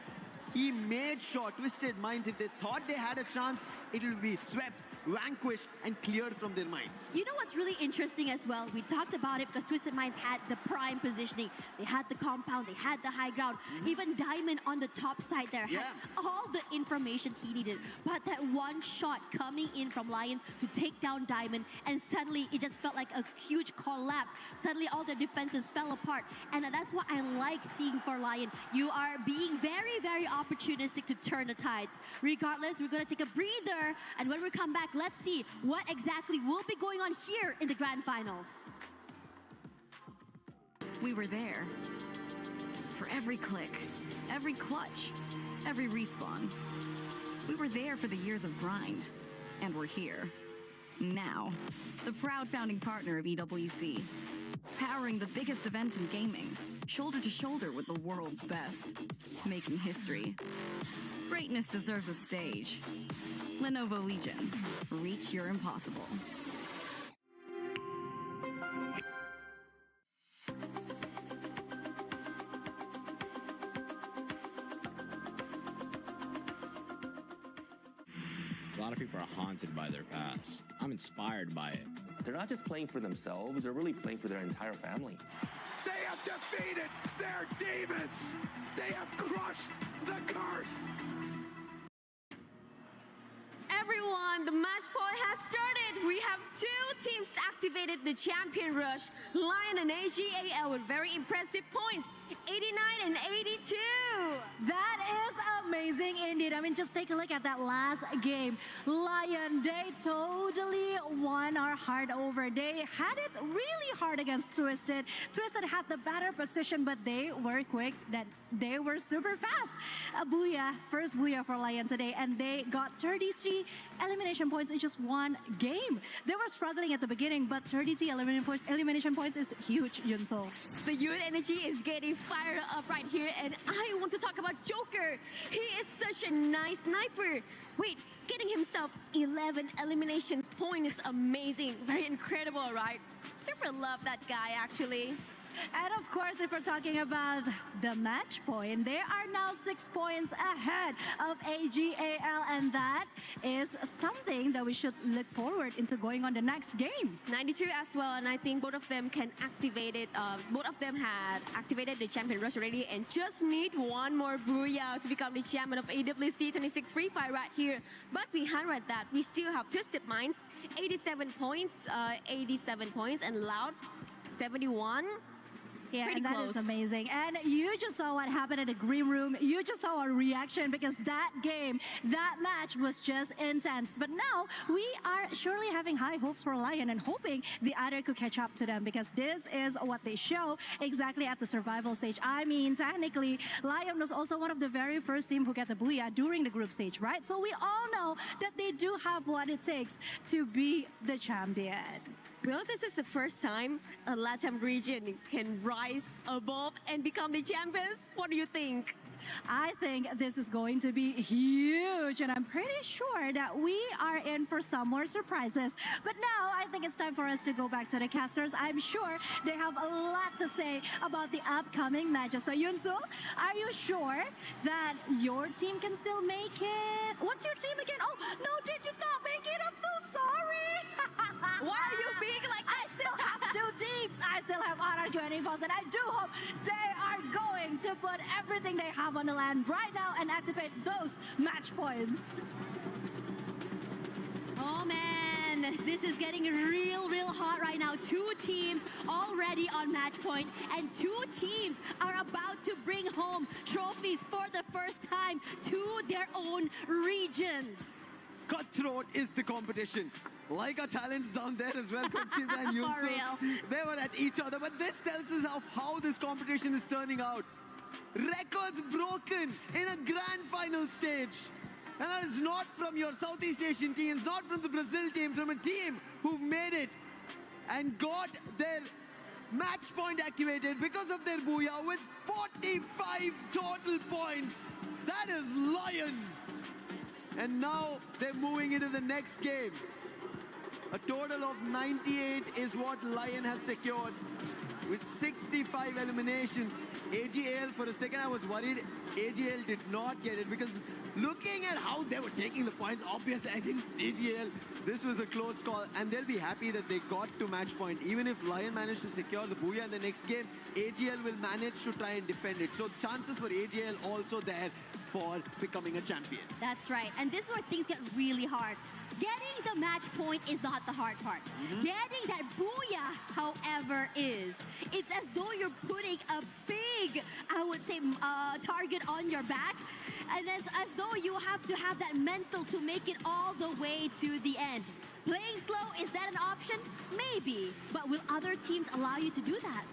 He made sure Twisted Minds, if they thought they had a chance, it will be swept, vanquished, and cleared from their minds. You know what's really interesting as well? We talked about it because Twisted Minds had the prime positioning. They had the compound, they had the high ground. Even Diamond on the top side there had all the information he needed. But that one shot coming in from Lion to take down Diamond, and suddenly it just felt like a huge collapse. Suddenly all their defenses fell apart. And that's what I like seeing for Lion. You are being very, very opportunistic to turn the tides. Regardless, we're going to take a breather, and when we come back, let's see what exactly will be going on here in the grand finals. We were there. For every click, every clutch, every respawn. We were there for the years of grind. And we're here. Now. The proud founding partner of EWC. Powering the biggest event in gaming. Shoulder to shoulder with the world's best. Making history. Greatness deserves a stage. Lenovo Legion. Reach your impossible. A lot of people are haunted by their past. I'm inspired by it. They're not just playing for themselves, they're really playing for their entire family. They have defeated their demons! They have crushed the curse! Everyone, the match point has started. We have two teams activated the champion rush. Lion and AGAL with very impressive points, 89 and 82. That is amazing indeed. I mean, just take a look at that last game. Lion, they totally won our heart over. They had it really hard against Twisted. Twisted had the better position, but they were quick. That they were super fast. A booyah, first booyah for Lion today, and they got 33 elimination points in just one game. They were struggling at the beginning, but 33 elimination points is huge, Yunsol. The youth energy is getting fired up right here, and I want to talk about Joker. He is such a nice sniper. Wait, getting himself 11 eliminations point is amazing. Very incredible, right? Super love that guy, actually. And of course, if we're talking about the match point, they are now 6 points ahead of AGAL, and that is something that we should look forward into going on the next game. 92 as well, and I think both of them can activate it. Both of them had activated the champion rush already and just need one more booyah to become the champion of AWC 26 Free Fire right here. But behind that, we still have Twisted Minds, 87 points, and Loud, 71. Yeah, pretty and that close. is amazing. And you just saw what happened in the green room. You just saw our reaction because that game, that match was just intense. But now we are surely having high hopes for Lion and hoping the other could catch up to them, because this is what they show exactly at the survival stage. I mean, technically, Lion was also one of the very first team who got the booyah during the group stage, right? So we all know that they do have what it takes to be the champion. Well, this is the first time a LATAM region can rise above and become the champions. What do you think? I think this is going to be huge, and I'm pretty sure that we are in for some more surprises. But now I think it's time for us to go back to the casters. I'm sure they have a lot to say about the upcoming matches. So Yunsul, are you sure that your team can still make it? What's your team again? Oh, no, they did not make it. I'm so sorry. Why are you being like I still have 2 teams. I still have RRQ and EVOS, and I do hope they are going to put everything they have on the land right now and activate those match points. Oh man, this is getting real hot right now. 2 teams already on match point, and 2 teams are about to bring home trophies for the first time to their own regions. Cutthroat is the competition. Like our talents down there as well, Conchita and Yunsul. They were at each other, but this tells us how this competition is turning out. records broken in a grand final stage. And that is not from your Southeast Asian teams, not from the Brazil team, from a team who've made it and got their match point activated because of their booyah with 45 total points. That is Lion. And now they're moving into the next game. A total of 98 is what Lion have secured with 65 eliminations. AGL, for a second I was worried AGL did not get it because looking at how they were taking the points, obviously I think AGL, this was a close call and they'll be happy that they got to match point. Even if Lion managed to secure the booyah in the next game, AGL will manage to try and defend it. So chances for AGL also there for becoming a champion. That's right. And this is where things get really hard. Getting the match point is not the hard part. Getting that booyah, however, is. It's as though you're putting a big, I would say, target on your back. And it's as though you have to have that mental to make it all the way to the end. Playing slow, is that an option? Maybe. But will other teams allow you to do that?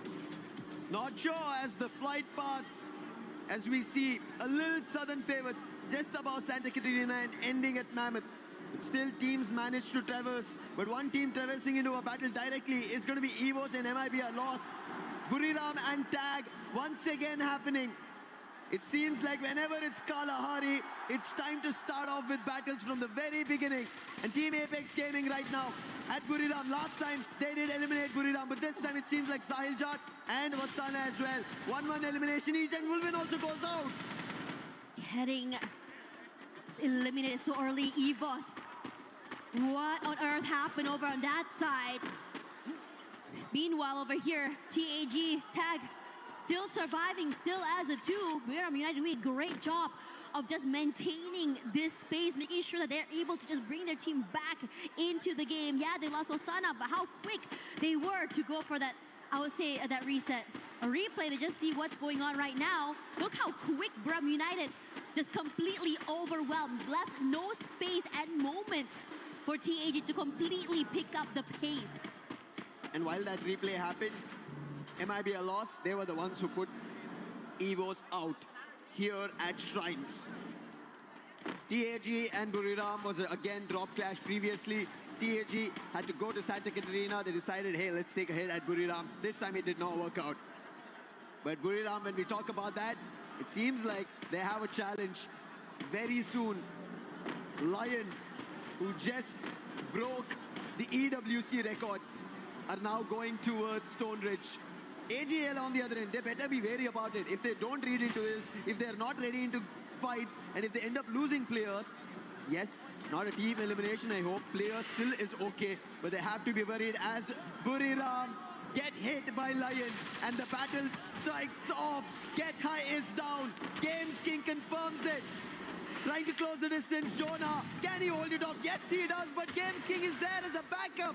Not sure, as the flight path, as we see a little southern favor just above Santa Catarina and ending at Mammoth. But still, teams manage to traverse. But one team traversing into a battle directly is going to be EVOS and MIB a loss. Buriram and Tag once again happening. It seems like whenever it's Kalahari, it's time to start off with battles from the very beginning. And Team Apex Gaming right now at Buriram. Last time they did eliminate Buriram, but this time it seems like Sahil Jat and Vatsana as well. 1-1 elimination each, and Wolvin also goes out. Getting eliminated so early, EVOS. What on earth happened over on that side? Meanwhile, over here, TAG, Tag, still surviving, still as a 2. Buriram United doing a great job of just maintaining this space, making sure that they're able to just bring their team back into the game. Yeah, they lost Osana, but how quick they were to go for that, I would say, that reset. A replay to just see what's going on right now. Look how quick Buriram United just completely overwhelmed, left no space and moment for TAG to completely pick up the pace. And while that replay happened, MIB a loss, they were the ones who put EVOS out here at Shrines. TAG and Buriram was again drop clash previously. TAG had to go to Santa Catarina. They decided, hey, let's take a hit at Buriram. This time it did not work out. But Buriram, when we talk about that, it seems like they have a challenge very soon. Lion, who just broke the EWC record, are now going towards Stone Ridge. AGL on the other end, they better be wary about it. If they don't read into this, if they're not ready into fights, and if they end up losing players, yes, not a team elimination, I hope. Players still is okay, but they have to be worried as Buriram get hit by Lion, and the battle strikes off. Get High is down. Games King confirms it. Trying to close the distance, Jonah. Can he hold it off? Yes, he does, but Games King is there as a backup.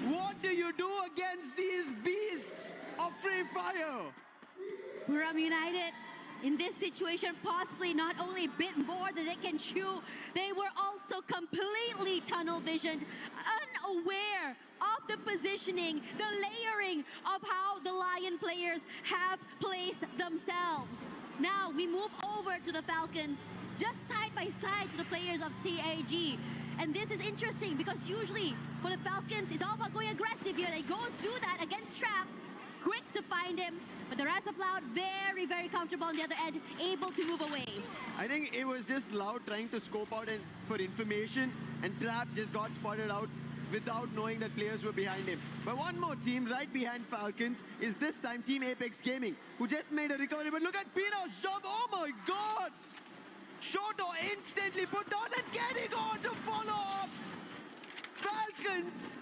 What do you do against these beasts of Free Fire? Buriram United, in this situation, possibly not only bit more than they can chew, they were also completely tunnel visioned, unaware of the positioning, the layering of how the Lion players have placed themselves. Now we move over to the Falcons, just side by side to the players of TAG. And this is interesting because usually for the Falcons, it's all about going aggressive here. They go do that against Trap, quick to find him. But the rest of Loud, very, very comfortable on the other end, able to move away. I think it was just Loud trying to scope out for information, and Trap just got spotted out without knowing that players were behind him. But one more team right behind Falcons is this time Team Apex Gaming, who just made a recovery. But look at Pino's jump. Oh my God! Shoto instantly put down and getting on to follow up. Falcons,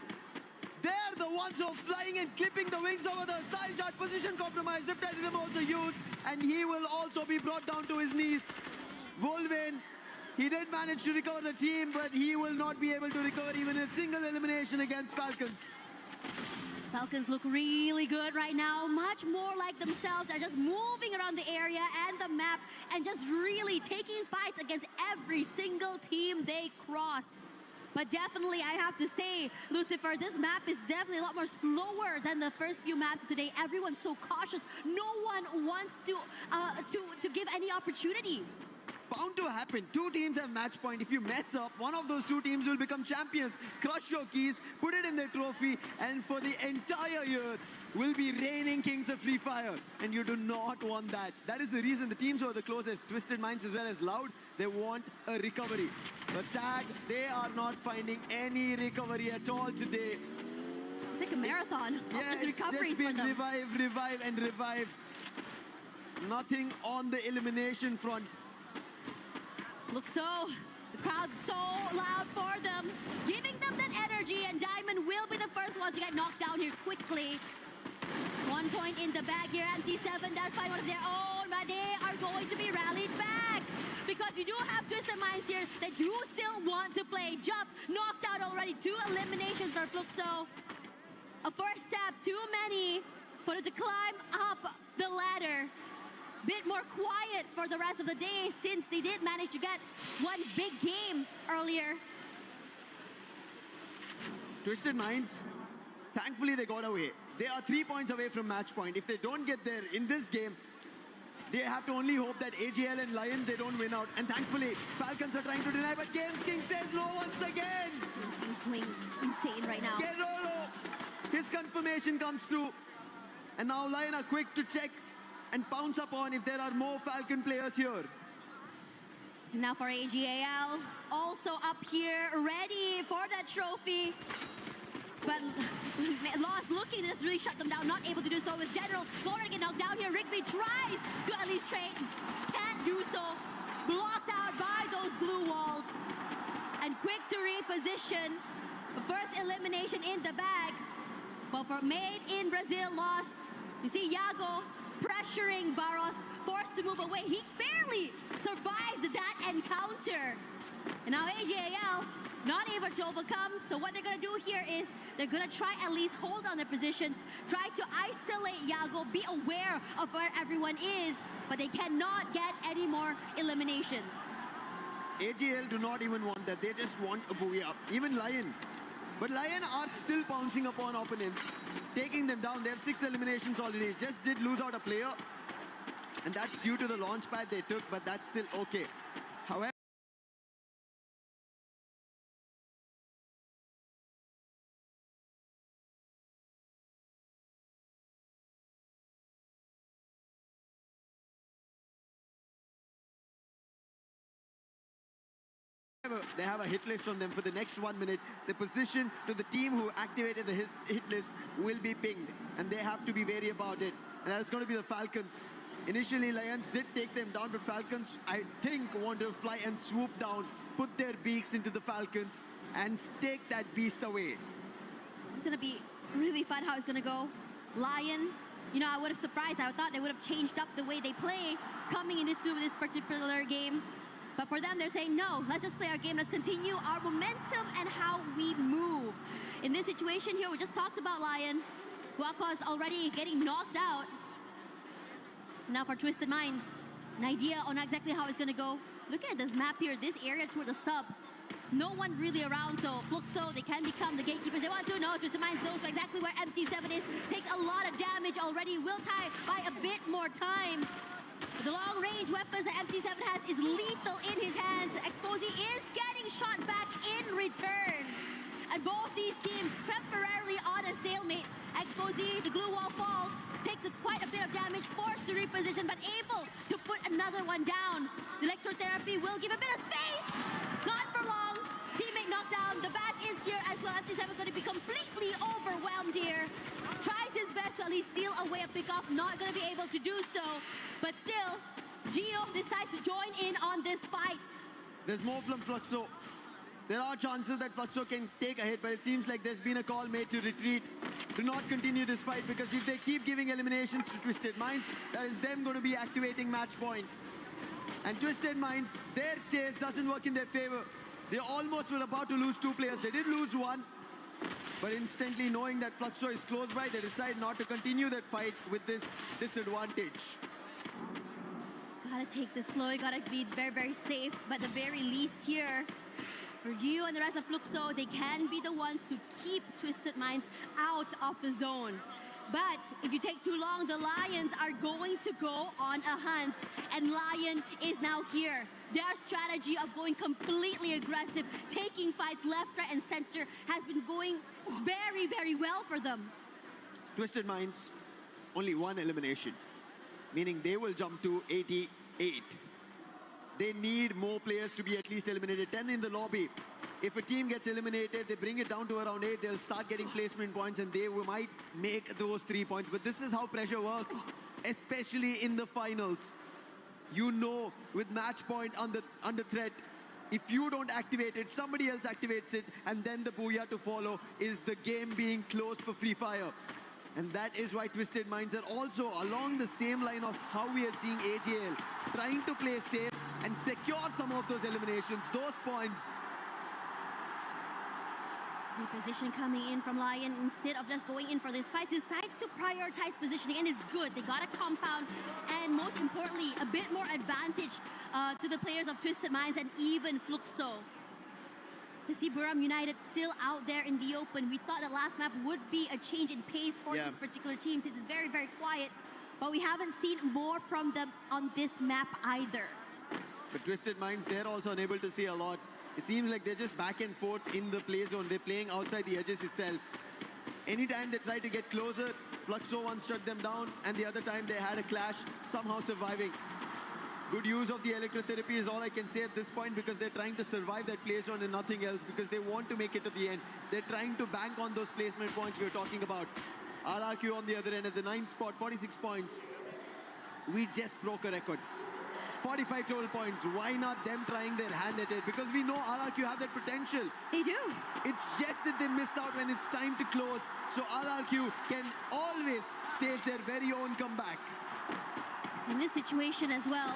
they're the ones who are flying and clipping the wings over the side shot. Position compromise. Ziptitism also used, and he will also be brought down to his knees. Wolvin, he did manage to recover the team, but he will not be able to recover even a single elimination against Falcons. Falcons look really good right now, much more like themselves. They're just moving around the area and the map and just really taking fights against every single team they cross. But definitely, I have to say, Lucifer, this map is definitely a lot more slower than the first few maps today. Everyone's so cautious. No one wants to give any opportunity. Bound to happen. Two teams have match point. If you mess up, one of those two teams will become champions. Crush your keys, put it in their trophy, and for the entire year, will be reigning kings of Free Fire. And you do not want that. That is the reason the teams who are the closest, Twisted Minds as well as Loud, they want a recovery. But Tag, they are not finding any recovery at all today. It's like a marathon. It's recoveries just been for them. revive, and revive. Nothing on the elimination front. Fluxo, the crowd's so loud for them, giving them that energy, and Diamond will be the first one to get knocked down here quickly. 1 point in the bag here. MT7 does find one of their own, but they are going to be rallied back. Because we do have Twisted Minds here that do still want to play. Jump, knocked out already. 2 eliminations for Fluxo. A first step, too many for it to climb up the ladder. Bit more quiet for the rest of the day since they did manage to get one big game earlier. Twisted Minds, thankfully they got away. They are 3 points away from match point. If they don't get there in this game, they have to only hope that AGL and Lion, they don't win out. And thankfully, Falcons are trying to deny, but Games King says no once again. He's playing insane right now. Gerolo, his confirmation comes through. And now Lion are quick to check and pounce upon if there are more Falcon players here. Now for AGAL, also up here, ready for that trophy. But Lost looking to just really shut them down, not able to do so with General. Going to get knocked down here. Rigby tries to at least trade, can't do so. Blocked out by those glue walls. And quick to reposition. First elimination in the bag. But for Made in Brazil loss, you see Yago pressuring Barros, forced to move away. He barely survived that encounter. And now AGAL not able to overcome. So what they're going to do here is they're going to try at least hold on their positions, try to isolate Yago, be aware of where everyone is, but they cannot get any more eliminations. AGL do not even want that. They just want a booyah. Even Lion. But Lion are still pouncing upon opponents, taking them down. They have 6 eliminations already. Just did lose out a player. And that's due to the launch pad they took, but that's still okay. However, they have a hit list on them for the next 1 minute. The position to the team who activated the hit list will be pinged, and they have to be wary about it. And that's going to be the Falcons. Initially, Lions did take them down, but Falcons, I think, want to fly and swoop down, put their beaks into the Falcons, and take that beast away. It's going to be really fun how it's going to go. Lion, you know, I would have surprised. I thought they would have changed up the way they play coming into this particular game. But for them, they're saying, no, let's just play our game. Let's continue our momentum and how we move. In this situation here, we just talked about Lion. Squawka's already getting knocked out. Now for Twisted Minds, an idea on exactly how it's going to go. Look at this map here, this area toward the sub. No one really around, so Fluxo, they can become the gatekeepers. They want to, no, Twisted Minds knows exactly where MT7 is. Takes a lot of damage already. Will tie by a bit more time. The long-range weapons that MT7 has is lethal in his hands. Exposy is getting shot back in return. And both these teams temporarily on a stalemate. Exposy, the glue wall falls, takes quite a bit of damage, forced to reposition, but able to put another one down. The electrotherapy will give a bit of space. Not for long. Teammate knocked down. The bat is here as well. MT7 going to be completely overwhelmed here. Tries his best to at least steal away a pickoff. Not going to be able to do so. But still, Gio decides to join in on this fight. There's more from Fluxo. There are chances that Fluxo can take a hit, but it seems like there's been a call made to retreat, to not continue this fight, because if they keep giving eliminations to Twisted Minds, that is them going to be activating match point. And Twisted Minds, their chase doesn't work in their favor. They almost were about to lose 2 players. They did lose 1, but instantly knowing that Fluxo is close by, they decide not to continue that fight with this disadvantage. Gotta take this slow, gotta be very, very safe, but the very least here, Ryu and the rest of Fluxo, they can be the ones to keep Twisted Minds out of the zone. But if you take too long, the Lions are going to go on a hunt. And Lion is now here. Their strategy of going completely aggressive, taking fights left, right, and center has been going very, very well for them. Twisted Minds, only one elimination, meaning they will jump to 88. They need more players to be at least eliminated. 10 in the lobby. If a team gets eliminated, they bring it down to around 8, they'll start getting placement points and they might make those 3 points. But this is how pressure works, especially in the finals. You know, with match point under threat, if you don't activate it, somebody else activates it, and then the booyah to follow is the game being closed for Free Fire. And that is why Twisted Minds are also along the same line of how we are seeing AGL trying to play safe and secure some of those eliminations, those points. The position coming in from Lion, instead of just going in for this fight, decides to prioritize positioning, and it's good. They got a compound, and most importantly, a bit more advantage to the players of Twisted Minds and even Fluxo. To see Buram United still out there in the open, we thought the last map would be a change in pace for this particular team since it's very, very quiet. But we haven't seen more from them on this map either. But Twisted Minds, they're also unable to see a lot. It seems like they're just back and forth in the play zone. They're playing outside the edges itself. Anytime they try to get closer, Fluxo once shut them down, and the other time they had a clash, somehow surviving. Good use of the electrotherapy is all I can say at this point, because they're trying to survive that play zone and nothing else, because they want to make it to the end. They're trying to bank on those placement points we were talking about. RRQ on the other end at the 9th spot, 46 points. We just broke a record. 45 total points. Why not them trying their hand at it? Because we know RRQ have that potential. They do. It's just that they miss out when it's time to close. So RRQ can always stage their very own comeback. In this situation as well,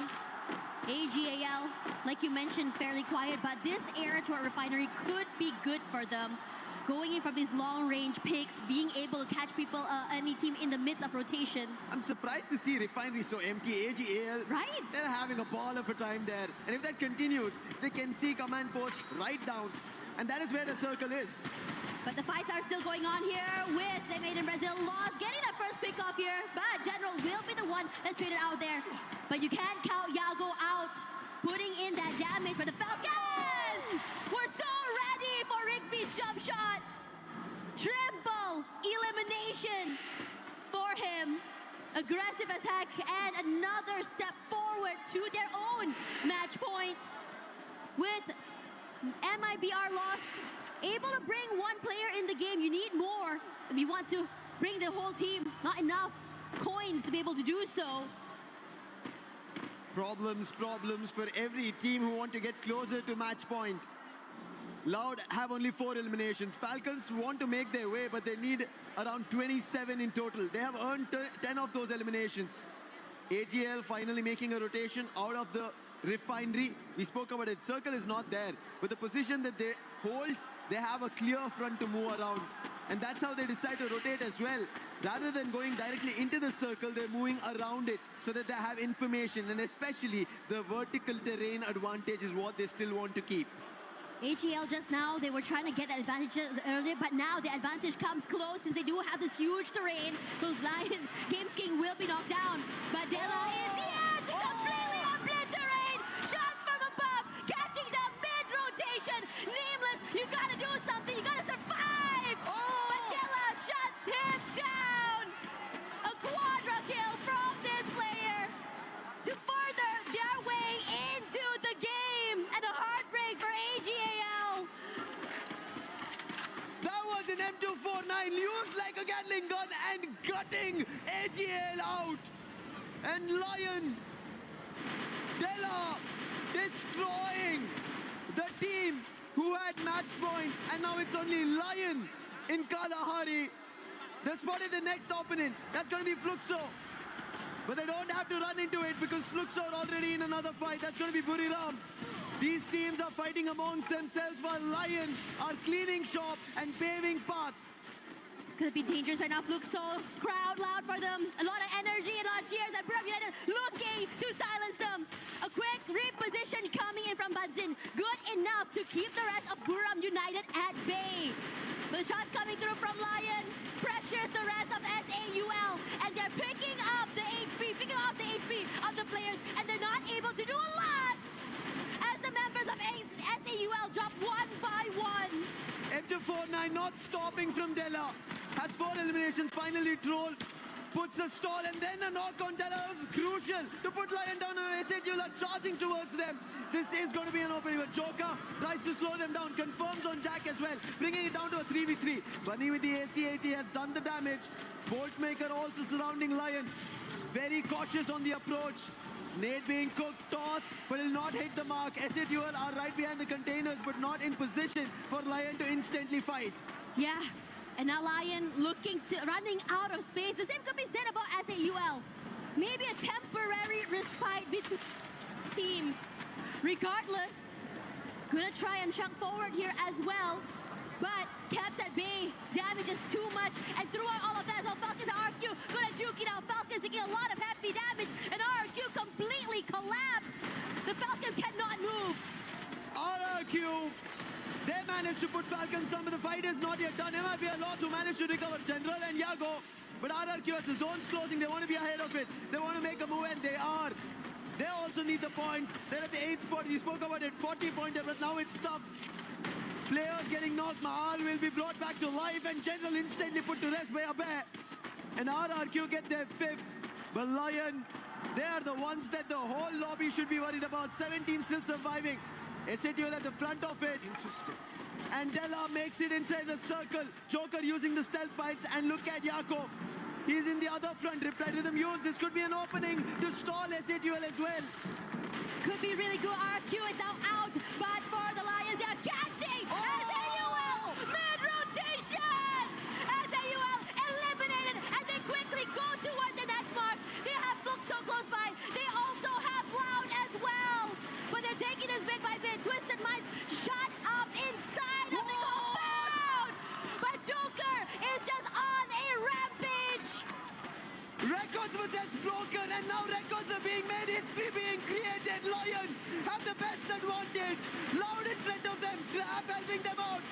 AGAL, like you mentioned, fairly quiet, but this era to our refinery could be good for them. Going in from these long-range picks, being able to catch people, any team in the midst of rotation. I'm surprised to see refinery so empty. AGAL, right? They're having a ball of a time there. And if that continues, they can see command posts right down. And that is where the circle is. But the fights are still going on here with the Made in Brazil loss, getting that first pick off here. But General will be the one that's traded out there. But you can't count Yago out, putting in that damage. But the Falcons were so ready for Rigby's jump shot. Triple elimination for him. Aggressive as heck, and another step forward to their own match point. With MIBR loss, able to bring one player in the game. You need more if you want to bring the whole team. Not enough coins to be able to do so. Problems for every team who want to get closer to match point. Loud have only 4 eliminations. Falcons want to make their way, but they need around 27 in total. They have earned 10 of those eliminations. AGL finally making a rotation out of the refinery. We spoke about it. Circle is not there. With the position that they hold, they have a clear front to move around. And that's how they decide to rotate as well. Rather than going directly into the circle, they're moving around it so that they have information. And especially the vertical terrain advantage is what they still want to keep. AGL just now, they were trying to get advantage earlier, but now the advantage comes close since they do have this huge terrain. Those Lion Games King will be knocked down. But Della is here to completely obliterate. Shots from above, catching the mid-rotation. Nameless, you gotta do something, you gotta survive. But Della shuts him down. A quadra kill from this player to further their way into the game. And a heartbreak for AGAL. That was an M249 used like a Gatling gun and gutting AGL out. And Lion, Della destroying the team who had match point. And now it's only Lion in Kalahari. They spotted the next opponent. That's going to be Fluxo. But they don't have to run into it because Fluxo are already in another fight. That's going to be Buriram. These teams are fighting amongst themselves while Lion are cleaning shop and paving path. It's going to be dangerous right now. Fluxo, crowd loud for them. A lot of energy, a lot of cheers. And Buram United looking to silence them. A quick reposition coming in from Badzin. Good enough to keep the rest of of Buram United at bay. The shots coming through from Lion pressures the rest of SAUL, and they're picking up the HP of the players, and they're not able to do a lot as the members of SAUL drop one by one. M249 not stopping from Della. Has 4 eliminations, finally Troll puts a stall, and then a knock on Della was crucial to put Lion down, and SAUL are charging towards them. This is going to be an opening, but Joker tries to slow them down, confirms on Jack as well, bringing it down to a 3v3. Bunny with the ACAT has done the damage. Boltmaker also surrounding Lion. Very cautious on the approach. Nade being cooked, toss, but will not hit the mark. SAUL are right behind the containers, but not in position for Lion to instantly fight. Yeah, and now Lion running out of space. The same could be said about SAUL. Maybe a temporary respite between teams. Regardless, gonna try and chunk forward here as well, but kept at bay. Damage is too much, and throughout all of that, so Falcons and RQ gonna juke it out. Falcons taking a lot of heavy damage, and RQ completely collapsed. The Falcons cannot move. RRQ, they managed to put Falcons down, but the fight is not yet done. MIP are lost, who managed to recover General and Yago, but RRQ, as the zone's closing, they want to be ahead of it. They want to make a move, and they are. They also need the points. They're at the 8th spot. We spoke about it, 40-pointer, but now it's tough. Players getting knocked. Mahal will be brought back to life, and General instantly put to rest by Abe. And RRQ get their 5th. But Lion, they are the ones that the whole lobby should be worried about. 7 teams still surviving. SAUL at the front of it. And Della makes it inside the circle. Joker using the stealth bikes, and look at Yako. He's in the other front. Reply to them used. This could be an opening to stall SAUL as well. Could be really good. RQ is now out, but for the Lions, they are catching SAUL mid-rotation. SAUL eliminated, and they quickly go toward the next mark. They have Flux so close by. They also have Loud as well, but they're taking this bit by bit. Twisted Minds shut up inside of the compound, but Joker is just on a rampage. Records were just broken, and now records are being made. History being created. Lion have the best advantage. Loud in front of them. Grab helping them out.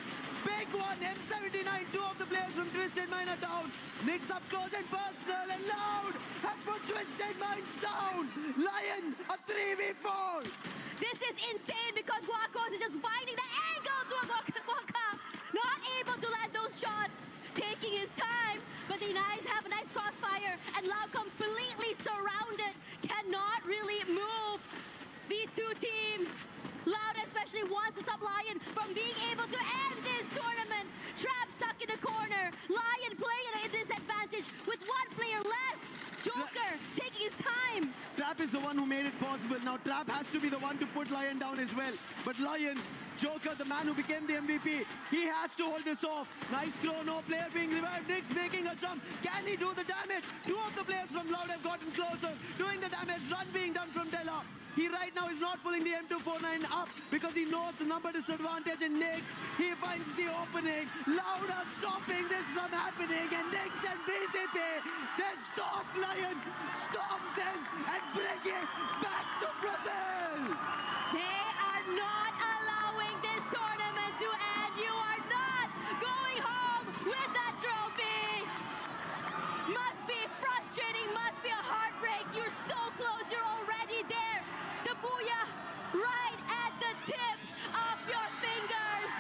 Big one. M79. 2 of the players from Twisted Mind are down. Nicks up close and personal, and Loud have put Twisted Minds down. Lion a 3v4. This is insane because Guacos is just finding the angle to a Waka. Not able to land those shots. Taking his time, but the Knights have a nice crossfire, and Loud completely surrounded. Cannot really move. These two teams, Loud especially wants to stop Lion from being able to end this tournament. Trap stuck in the corner. Lion playing at a disadvantage with 1 player less. Joker taking his time. Trap is the one who made it possible. Now Trap has to be the one to put Lion down as well. But Lion, Joker, the man who became the MVP, he has to hold this off. Nice chrono, player being revived. Nix making a jump. Can he do the damage? 2 of the players from Loud have gotten closer. Doing the damage. Run being done from Della. He right now is not pulling the M249 up because he knows the number disadvantage in Nix. He finds the opening. Loud are stopping this from happening, and Nix and BCP, they stop Lion, stop them, and bring it back to Brazil. They are not allowing this tournament to end. You are not going home with that trophy. Must be frustrating, must be a heartbreak. You're so close, you're already there. The booyah right at the tips of your fingers.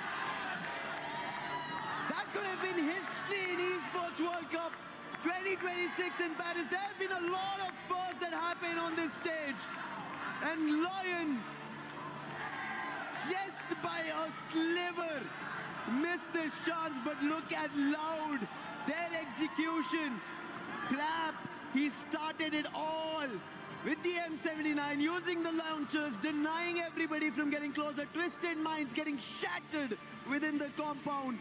That could have been history in Esports World Cup 2026 in Paris. There have been a lot of firsts that happen on this stage. And Lion, just by a sliver, missed this chance. But look at Loud, their execution. Clap, he started it all with the M79, using the launchers, denying everybody from getting closer. Twisted Minds getting shattered within the compound.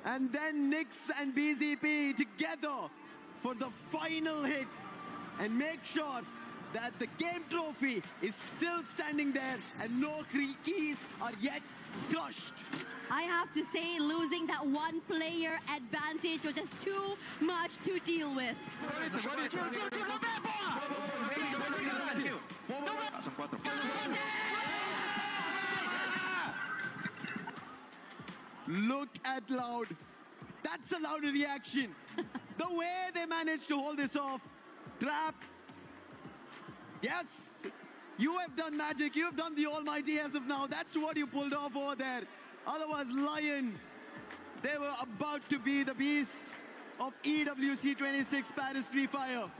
And then Nix and BZP together for the final hit. And make sure that the game trophy is still standing there and no keys are yet crushed. I have to say, losing that 1 player advantage was just too much to deal with. Look at Loud. That's a Loud reaction. The way they managed to hold this off. Trap. Yes. You have done magic. You have done the almighty as of now. That's what you pulled off over there. Otherwise, Lion, they were about to be the beasts of EWC 26 Paris Free Fire.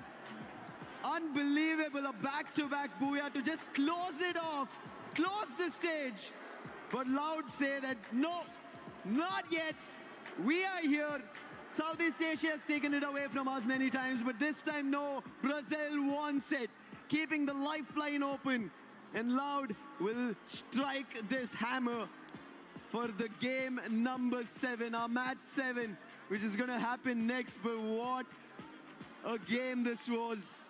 Unbelievable, a back-to-back booyah to just close it off, close the stage. But Loud say that, no, not yet. We are here. Southeast Asia has taken it away from us many times, but this time, no, Brazil wants it. Keeping the lifeline open. And Loud will strike this hammer for the game number 7, our match 7, which is going to happen next. But what a game this was.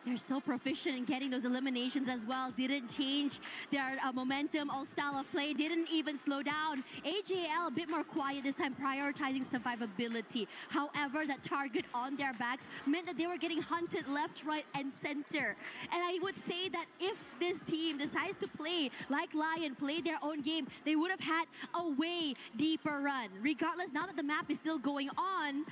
They're so proficient in getting those eliminations as well. Didn't change their momentum or style of play. Didn't even slow down. AJL a bit more quiet this time, prioritizing survivability. However, that target on their backs meant that they were getting hunted left, right, and center. And I would say that if this team decides to play like Lion, play their own game, they would have had a way deeper run. Regardless, now that the map is still going on,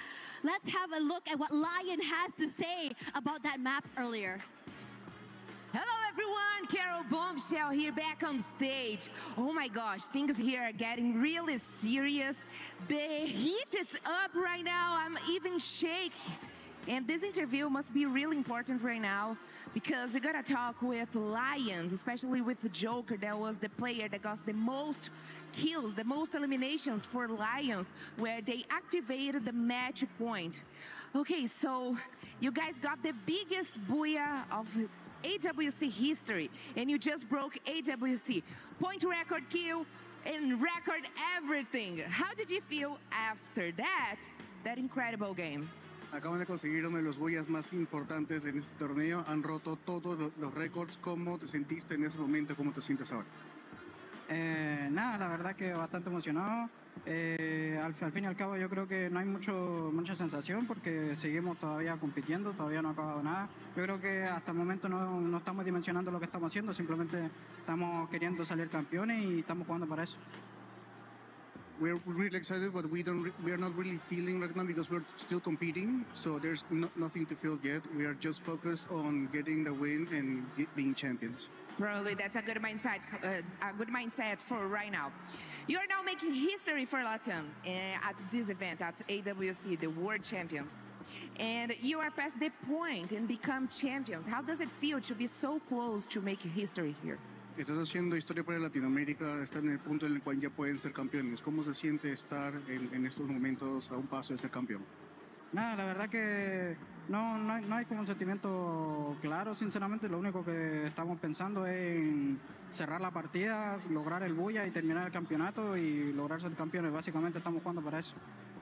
let's have a look at what Lion has to say about that map earlier. Hello everyone, Carol Bombshell here back on stage. Oh my gosh, things here are getting really serious. The heat is up right now, I'm even shaking. And this interview must be really important right now because we gotta talk with Lions, especially with the Joker. That was the player that got the most kills, the most eliminations for Lions, where they activated the match point. Okay, so you guys got the biggest booyah of AWC history, and you just broke AWC. Point record kill and record everything. How did you feel after that incredible game? Acaban de conseguir uno de los boyas más importantes en este torneo. Han roto todos los récords. ¿Cómo te sentiste en ese momento? ¿Cómo te sientes ahora? Nada, la verdad que bastante emocionado. Al fin y al cabo yo creo que no hay mucha sensación porque seguimos todavía compitiendo, todavía no ha acabado nada. Yo creo que hasta el momento no estamos dimensionando lo que estamos haciendo, simplemente estamos queriendo salir campeones y estamos jugando para eso. We're really excited, but we are not really feeling right now because we're still competing. So there's nothing to feel yet. We are just focused on getting the win and being champions. Probably that's a good mindset for right now. You are now making history for Latam at this event at AWC, the World Champions. And you are past the point and become champions. How does it feel to be so close to making history here? Estás haciendo historia para Latinoamérica, está en el punto en el cual ya pueden ser campeones. ¿Cómo se siente estar en estos momentos a un paso de ser campeón? Nada, la verdad que no hay como un sentimiento claro, sinceramente. Lo único que estamos pensando es en cerrar la partida, lograr el bulla y terminar el campeonato y lograr ser campeones. Básicamente estamos jugando para eso.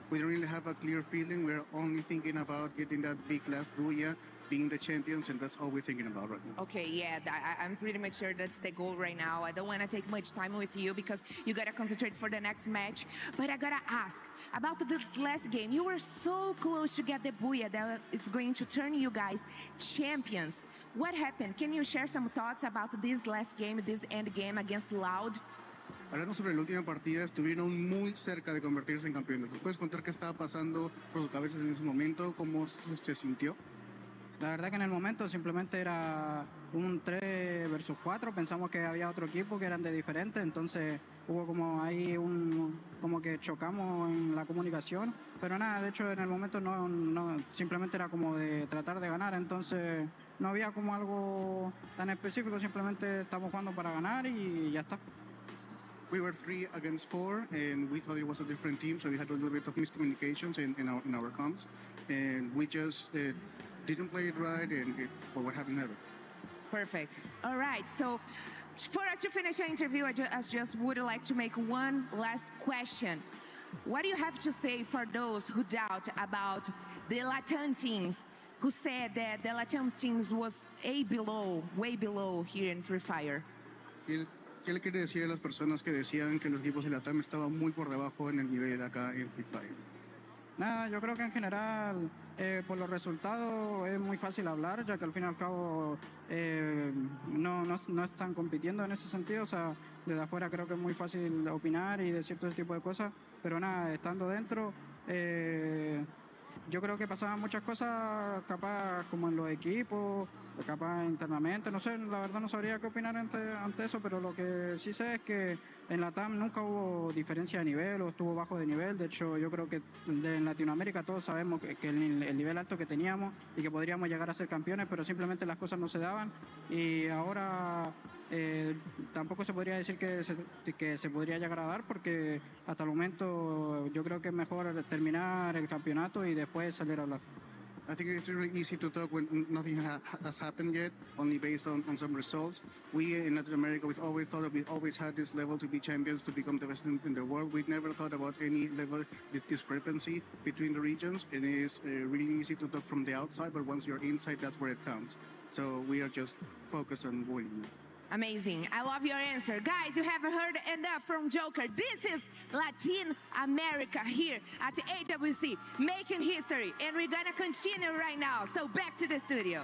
We don't really have a clear feeling. We're only thinking about getting that big last booyah, being the champions, and that's all we're thinking about right now. Okay, yeah, I'm pretty much sure that's the goal right now. I don't want to take much time with you because you got to concentrate for the next match. But I got to ask about this last game. You were so close to get the booyah that it's going to turn you guys champions. What happened? Can you share some thoughts about this last game, this end game against Loud? Hablando sobre la última partida, estuvieron muy cerca de convertirse en campeones. ¿Nos puedes contar qué estaba pasando por sus cabezas en ese momento? ¿Cómo se sintió? La verdad que en el momento simplemente era un 3 versus 4. Pensamos que había otro equipo que eran de diferente, entonces hubo como ahí como que chocamos en la comunicación. Pero nada, de hecho en el momento no simplemente era como de tratar de ganar, entonces no había como algo tan específico, simplemente estamos jugando para ganar y ya está. We were 3 against 4, and we thought it was a different team, so we had a little bit of miscommunications in our comms, and we just didn't play it right, but what happened never. Perfect. All right, so for us to finish our interview, I just would like to make one last question. What do you have to say for those who doubt about the Latam teams, who said that the Latam teams was way below here in Free Fire? ¿Qué le quiere decir a las personas que decían que los equipos de Latam estaban muy por debajo en el nivel acá en Free Fire? Nada, yo creo que en general por los resultados es muy fácil hablar, ya que al fin y al cabo no están compitiendo en ese sentido. O sea, desde afuera creo que es muy fácil opinar y decir todo ese tipo de cosas, pero nada, estando dentro, yo creo que pasaban muchas cosas, capaz como en los equipos, capaz internamente, no sé, la verdad no sabría qué opinar ante eso, pero lo que sí sé es que en la TAM nunca hubo diferencia de nivel o estuvo bajo de nivel. De hecho, yo creo que en Latinoamérica todos sabemos que el nivel alto que teníamos y que podríamos llegar a ser campeones, pero simplemente las cosas no se daban. Y ahora tampoco se podría decir que se podría llegar a dar, porque hasta el momento yo creo que es mejor terminar el campeonato y después salir a hablar. I think it's really easy to talk when nothing has happened yet, only based on some results. We in Latin America, we always thought that we always had this level to be champions, to become the best in the world. We never thought about any level discrepancy between the regions. And it is really easy to talk from the outside, but once you're inside, that's where it counts. So we are just focused on winning. Amazing. I love your answer. Guys, you haven't heard enough from Joker. This is Latin America here at the AWC, making history. And we're going to continue right now. So back to the studio.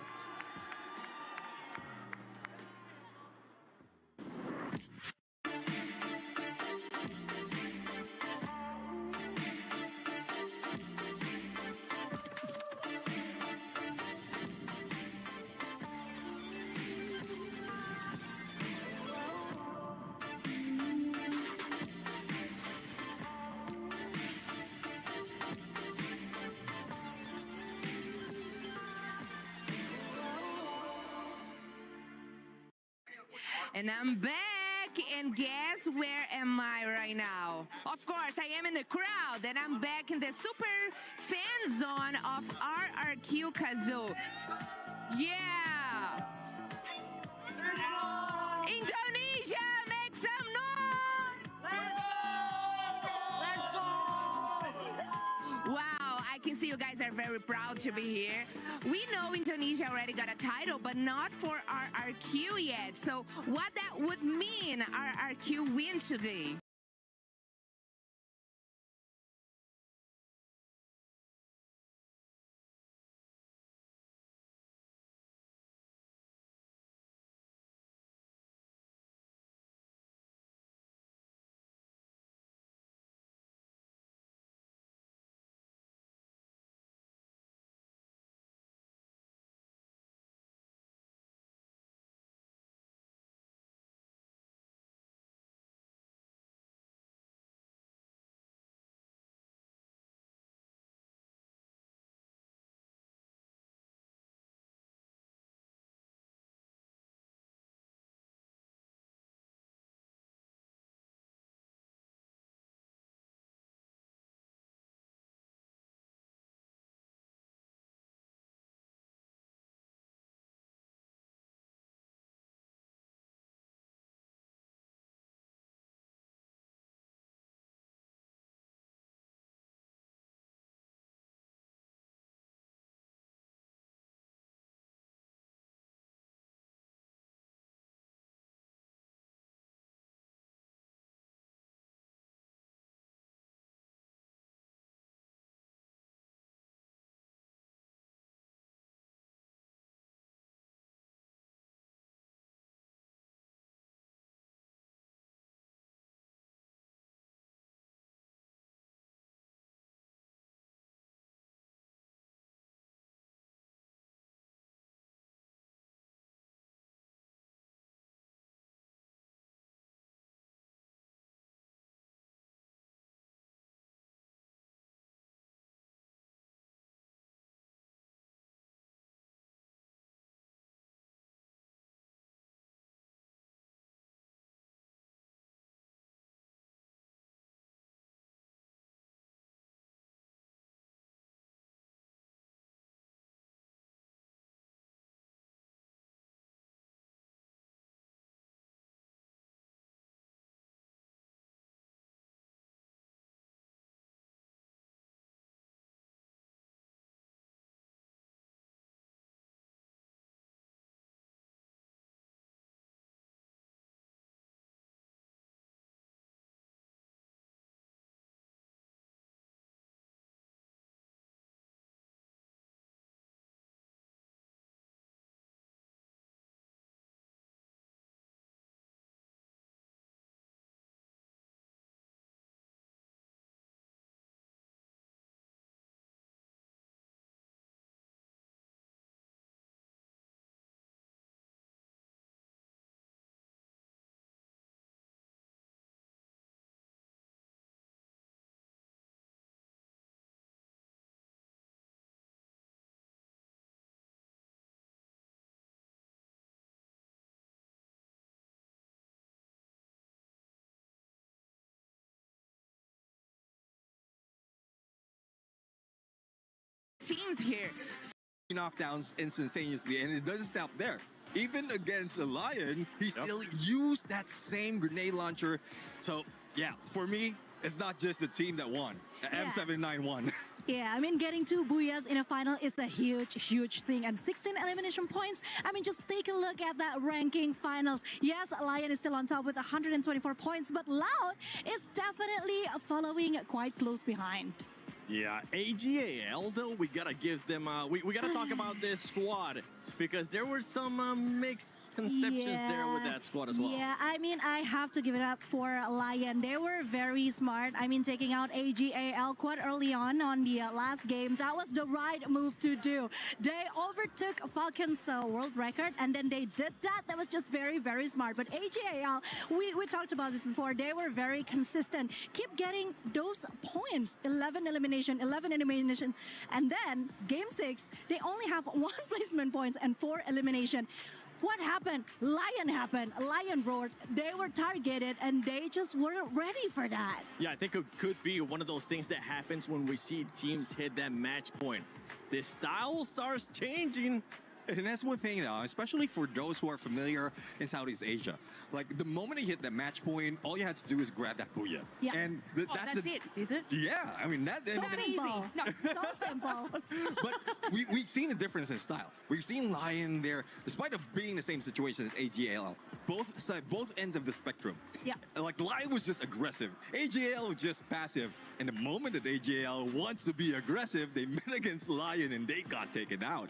And I'm back, and guess where am I right now? Of course, I am in the crowd, and I'm back in the super fan zone of RRQ Kazoo. Yeah! Indonesia, make some noise! Let's go! Wow, I can see you guys are very proud to be here. We know Indonesia already got a title, but not for RRQ yet. So what that would mean RRQ win today? teams here. Knockdowns instantaneously, and it doesn't stop there. Even against a Lion, he still used that same grenade launcher. So, yeah, for me, it's not just the team that won. M791 won. Yeah, I mean, getting 2 booyahs in a final is a huge thing. And 16 elimination points, I mean, just take a look at that ranking finals. Yes, Lion is still on top with 124 points, but Loud is definitely following quite close behind. Yeah, AGAL, though, we gotta give them, we gotta talk about this squad because there were some mixed conceptions there with that squad as well. Yeah, I mean, I have to give it up for Lion. They were very smart. I mean, taking out AGAL quite early on the last game, that was the right move to do. They overtook Falcon's world record, and then they did that. That was just very smart. But AGAL, we talked about this before, they were very consistent. Keep getting those points, 11 elimination, and then game 6, they only have 1 placement points and 4 elimination. What happened? Lion roared. They were targeted and they just weren't ready for that. Yeah, I think it could be one of those things that happens when we see teams hit that match point. The style starts changing. And that's one thing now, especially for those who are familiar in Southeast Asia. Like, the moment you hit that match point, all you had to do is grab that booyah. Yeah. And that's it, is it? Yeah, I mean, that... So and, simple. No, so simple. But we've seen a difference in style. We've seen Lion there, despite of being in the same situation as AGAL, both ends of the spectrum. Yeah. Like, Lion was just aggressive. AGAL was just passive. And the moment that AGAL wants to be aggressive, they met against Lion and they got taken out.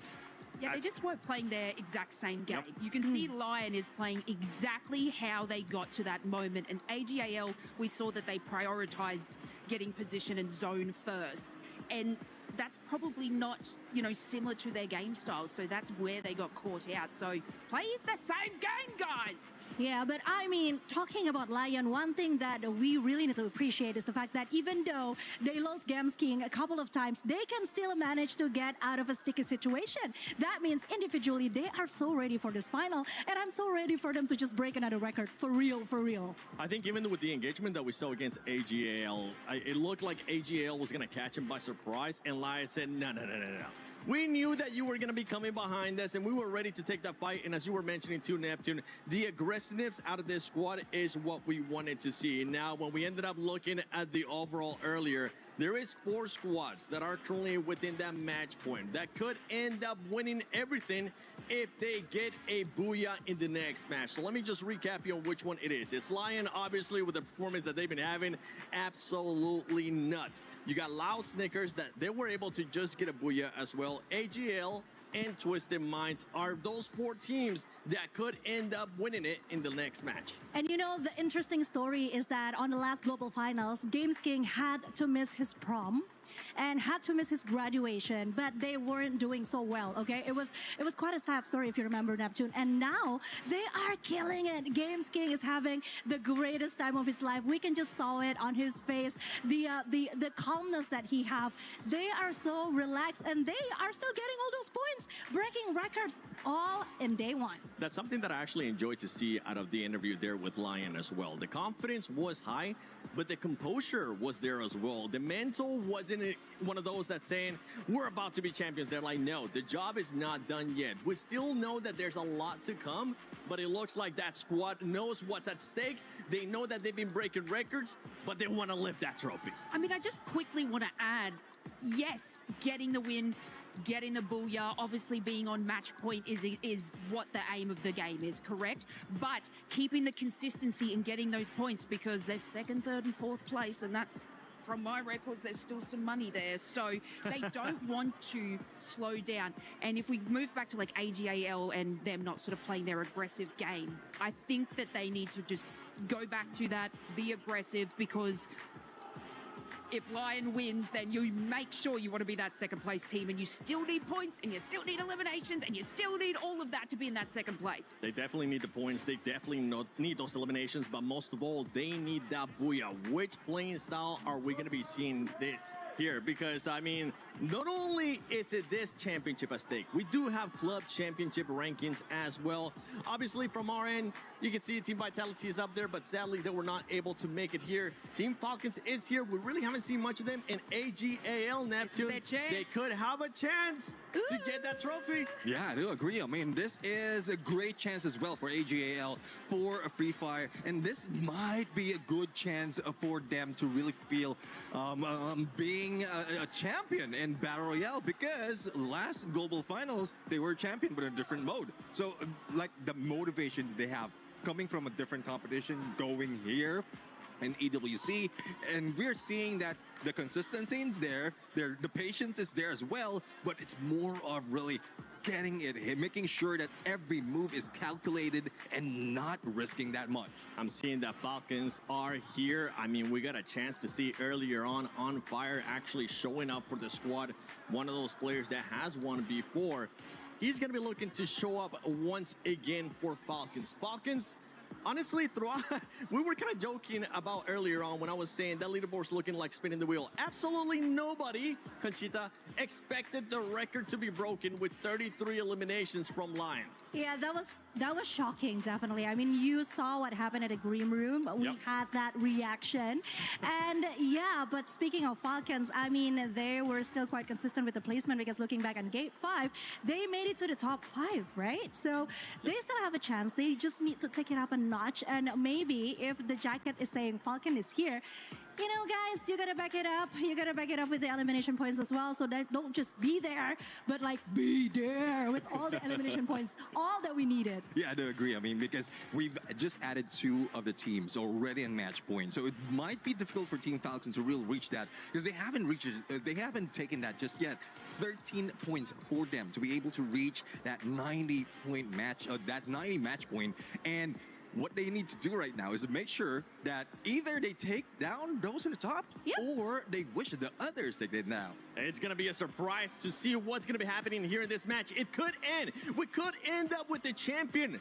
Yeah, they just weren't playing their exact same game. You can see Lion is playing exactly how they got to that moment. And AGAL, we saw that they prioritized getting position and zone first. And that's probably not, similar to their game style. So that's where they got caught out. So play the same game, guys. Yeah, but I mean, talking about Lion, one thing that we really need to appreciate is the fact that even though they lost Games King a couple of times, they can still manage to get out of a sticky situation. That means individually, they are so ready for this final, and I'm so ready for them to just break another record, for real. I think even with the engagement that we saw against AGAL, it looked like AGAL was going to catch him by surprise, and Lion said, no. We knew that you were going to be coming behind us, and we were ready to take that fight. And as you were mentioning too, Neptune, the aggressiveness out of this squad is what we wanted to see. Now, when we ended up looking at the overall earlier, there is 4 squads that are currently within that match point that could end up winning everything if they get a booyah in the next match. So let me just recap you on which one it is. It's Lion, obviously, with the performance that they've been having, absolutely nuts. You got Loud Snickers that they were able to just get a booyah as well. AGL and Twisted Minds are those 4 teams that could end up winning it in the next match. And the interesting story is that on the last Global Finals, Games King had to miss his prom and had to miss his graduation, but they weren't doing so well, okay? It was quite a sad story if you remember, Neptune. And now they are killing it. Games King is having the greatest time of his life. We can just saw it on his face, the calmness that he have. They are so relaxed and they are still getting all those points, breaking records all in day 1. That's something that I actually enjoyed to see out of the interview there with Lion as well. The confidence was high, but the composure was there as well. The mental wasn't one of those that's saying, we're about to be champions. They're like, no, the job is not done yet. We still know that there's a lot to come, but it looks like that squad knows what's at stake. They know that they've been breaking records, but they want to lift that trophy. I mean, I just quickly want to add, yes, getting the win, getting the booyah, obviously being on match point is what the aim of the game is, correct? But keeping the consistency and getting those points, because they're 2nd, 3rd, and 4th place, and that's, from my records, there's still some money there. So they don't want to slow down. And if we move back to like AGAL and them not sort of playing their aggressive game, I think that they need to just go back to that, be aggressive, because if Lion wins, then you make sure you want to be that 2nd place team, and you still need points, and you still need eliminations, and you still need all of that to be in that 2nd place. They definitely need the points. They definitely need those eliminations, but most of all, they need that booyah. Which playing style are we going to be seeing this here because, I mean, not only is it this championship at stake, we do have club championship rankings as well. Obviously, from our end, you can see Team Vitality is up there, but sadly, they were not able to make it here. Team Falcons is here. We really haven't seen much of them in AGAL Neptune. They could have a chance to get that trophy. Yeah, I do agree. I mean, this is a great chance as well for AGAL, for a Free Fire, and this might be a good chance for them to really feel being a champion in Battle Royale, because last Global Finals, they were champion, but in a different mode. So, like, the motivation they have coming from a different competition, going here, and EWC, and we're seeing that the consistency is there, the patience is there as well, but it's more of really getting it, making sure that every move is calculated and not risking that much. I'm seeing that Falcons are here. I mean, we got a chance to see earlier on Fire actually showing up for the squad. One of those players that has won before. He's going to be looking to show up once again for Falcons. Falcons, honestly, throughout, we were kind of joking about earlier on when I was saying that leaderboard's looking like spinning the wheel. Absolutely nobody, Conchita, expected the record to be broken with 33 eliminations from Lion. Yeah, that was shocking, definitely. I mean, you saw what happened at the Green Room. We had that reaction. And yeah, but speaking of Falcons, I mean, they were still quite consistent with the placement, because looking back on Gate 5, they made it to the top 5, right? So they still have a chance. They just need to take it up a notch. And maybe if the jacket is saying Falcon is here, you know, guys, you gotta back it up. You gotta back it up with the elimination points as well. So that don't just be there, but like be there with all the elimination points, all that we needed. Yeah, I do agree. I mean, because we've just added 2 of the teams already in match point, so it might be difficult for Team Falcons to really reach that, because they haven't reached it. They haven't taken that just yet. 13 points for them to be able to reach that 90-point match, that 90 match point, and what they need to do right now is to make sure that either they take down those in the top, or they wish the others take it down. It's going to be a surprise to see what's going to be happening here in this match. It could end. We could end up with the champion.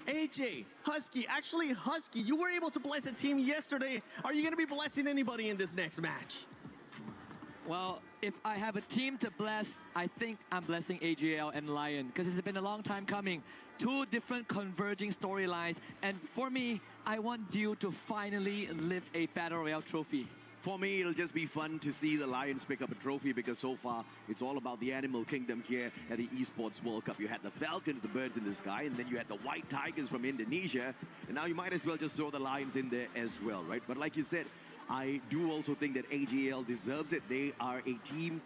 AJ, Husky, actually Husky, you were able to bless a team yesterday. Are you going to be blessing anybody in this next match? Well, if I have a team to bless, I think I'm blessing AGL and Lion, because it's been a long time coming. 2 different converging storylines, and for me, I want Dew to finally lift a Battle Royale trophy. For me, it'll just be fun to see the Lions pick up a trophy, because so far, it's all about the animal kingdom here at the Esports World Cup. You had the Falcons, the birds in the sky, and then you had the white tigers from Indonesia, and now you might as well just throw the Lions in there as well, right? But like you said, I do also think that AGL deserves it. They are a team,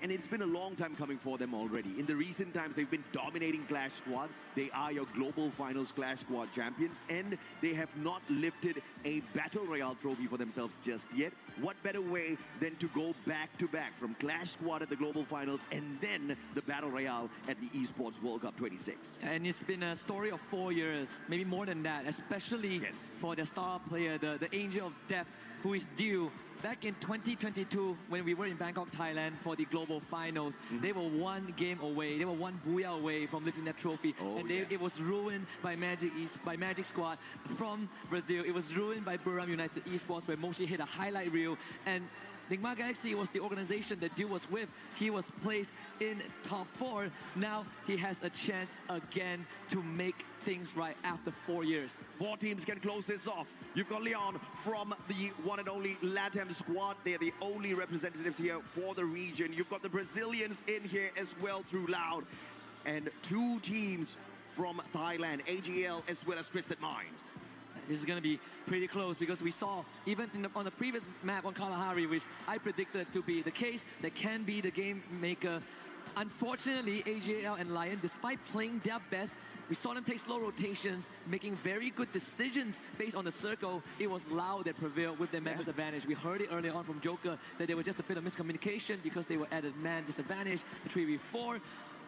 and it's been a long time coming for them already. In the recent times, they've been dominating Clash Squad. They are your Global Finals Clash Squad champions, and they have not lifted a Battle Royale trophy for themselves just yet. What better way than to go back-to-back from Clash Squad at the Global Finals and then the Battle Royale at the Esports World Cup 26. And it's been a story of 4 years, maybe more than that, especially for their star player, the Angel of Death, who is Dew. Back in 2022, when we were in Bangkok, Thailand for the Global Finals, they were 1 game away, they were 1 booyah away from lifting that trophy. It was ruined by Magic Squad from Brazil. It was ruined by Buram United Esports, where Moshi hit a highlight reel. And Nigma Galaxy was the organization that Dew was with. He was placed in top 4. Now he has a chance again to make things right after 4 years. 4 teams can close this off. You've got Leon from the one and only LATAM squad. They're the only representatives here for the region. You've got the Brazilians in here as well through Loud. And 2 teams from Thailand, AGL as well as Twisted Minds. This is going to be pretty close, because we saw even on the previous map on Kalahari, which I predicted to be the case, that can be the game maker. Unfortunately, AGL and Lion, despite playing their best, we saw them take slow rotations, making very good decisions based on the circle. It was Loud that prevailed with their members' advantage. We heard it earlier on from Joker that there was just a bit of miscommunication because they were at a man disadvantage, the 3v4.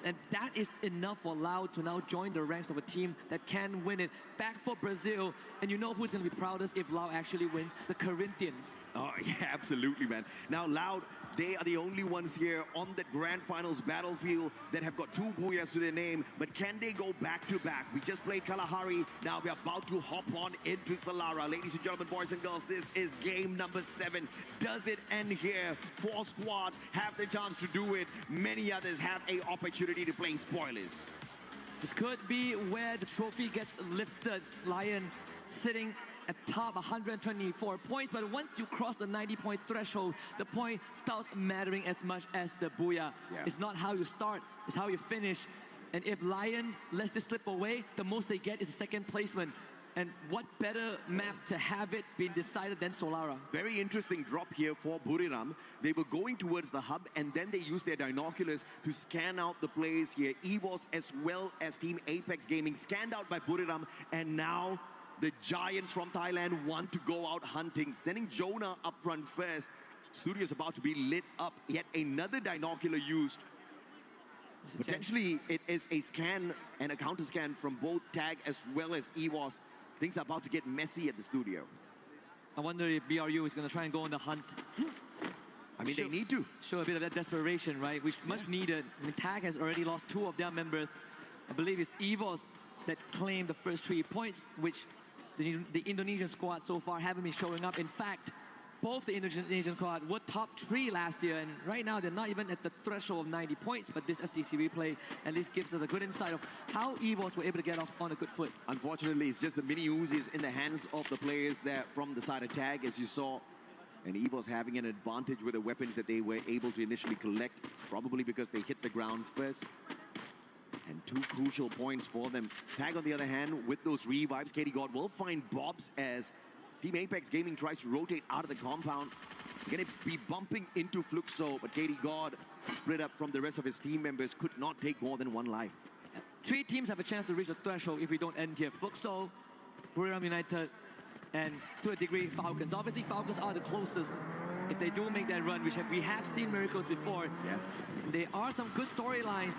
And that is enough for Lau to now join the ranks of a team that can win it. Back for Brazil. And you know who's going to be proudest if Lau actually wins? The Corinthians. Oh, yeah, absolutely, man. Now, Loud, they are the only ones here on the Grand Finals battlefield that have got 2 Booyahs to their name. But can they go back to back? We just played Kalahari. Now we're about to hop on into Solara. Ladies and gentlemen, boys and girls, this is game number 7. Does it end here? 4 squads have the chance to do it. Many others have an opportunity to play spoilers. This could be where the trophy gets lifted. Lion sitting at top 124 points, but once you cross the 90-point threshold, the point starts mattering as much as the Booyah. Yeah. It's not how you start, it's how you finish. And if Lion lets this slip away, the most they get is a 2nd placement. And what better map to have it being decided than Solara? Very interesting drop here for Buriram. They were going towards the hub, and then they used their binoculars to scan out the players here. EVOS as well as Team Apex Gaming scanned out by Buriram, and now the Giants from Thailand want to go out hunting, sending Jonah up front first. Studio's about to be lit up. Yet another binocular used. Potentially, it is a scan and a counter scan from both Tag as well as EVOS. Things are about to get messy at the studio. I wonder if BRU is going to try and go on the hunt. I mean, they need to. Show a bit of that desperation, right? Which much needed. I mean, Tag has already lost 2 of their members. I believe it's EVOS that claimed the first 3 points, which the Indonesian squad so far haven't been showing up. In fact, both the Indonesian squad were top 3 last year, and right now they're not even at the threshold of 90 points, but this SDC replay at least gives us a good insight of how EVOS were able to get off on a good foot. Unfortunately, it's just the mini Uzis in the hands of the players there from the side of Tag, as you saw. And EVOS having an advantage with the weapons that they were able to initially collect, probably because they hit the ground first. And 2 crucial points for them. Tag, on the other hand, with those revives, KD God will find Bobs as Team Apex Gaming tries to rotate out of the compound. They're going to be bumping into Fluxo, but KD God, split up from the rest of his team members, could not take more than 1 life. 3 teams have a chance to reach the threshold if we don't end here. Fluxo, Buriram United, and to a degree, Falcons. Obviously, Falcons are the closest if they do make that run, which we have seen miracles before. Yeah. There are some good storylines.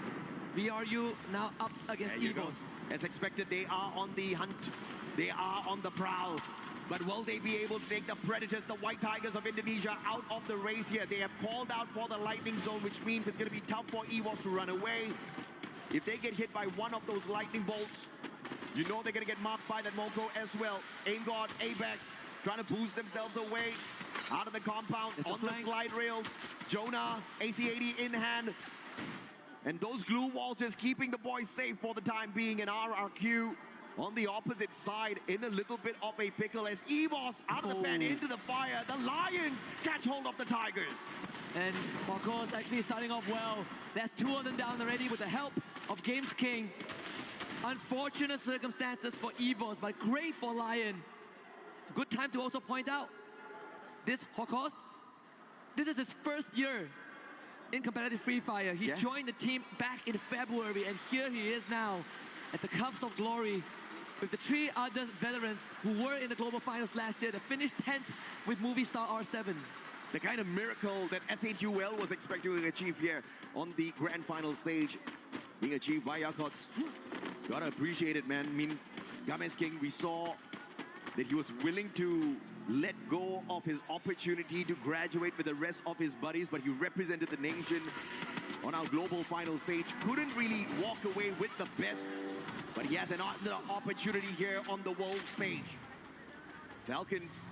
BRU now up against EVOS. As expected, they are on the hunt. They are on the prowl. But will they be able to take the Predators, the White Tigers of Indonesia, out of the race here? They have called out for the lightning zone, which means it's going to be tough for EVOS to run away. If they get hit by one of those lightning bolts, you know they're going to get marked by that Moko as well. Aim God, Apex, trying to boost themselves away out of the compound on the slide rails. Jonah, AC-80 in hand. And those glue walls just keeping the boys safe for the time being. And RRQ on the opposite side in a little bit of a pickle as EVOS out of the pen into the fire. The Lions catch hold of the Tigers. And Marcos actually starting off well. There's 2 of them down already with the help of Games King. Unfortunate circumstances for EVOS, but great for Lion. Good time to also point out, this Hokos, this is his first year in competitive Free Fire. He joined the team back in February, and here he is now at the Cups of Glory with the 3 other veterans who were in the global finals last year that finished 10th with Movie Star R7. The kind of miracle that SHUL was expecting to achieve here on the grand final stage, being achieved by Yakots. Gotta appreciate it, man. I mean, Games King, we saw that he was willing to let go of his opportunity to graduate with the rest of his buddies, but he represented the nation on our global final stage. Couldn't really walk away with the best, but he has another opportunity here on the world stage. Falcons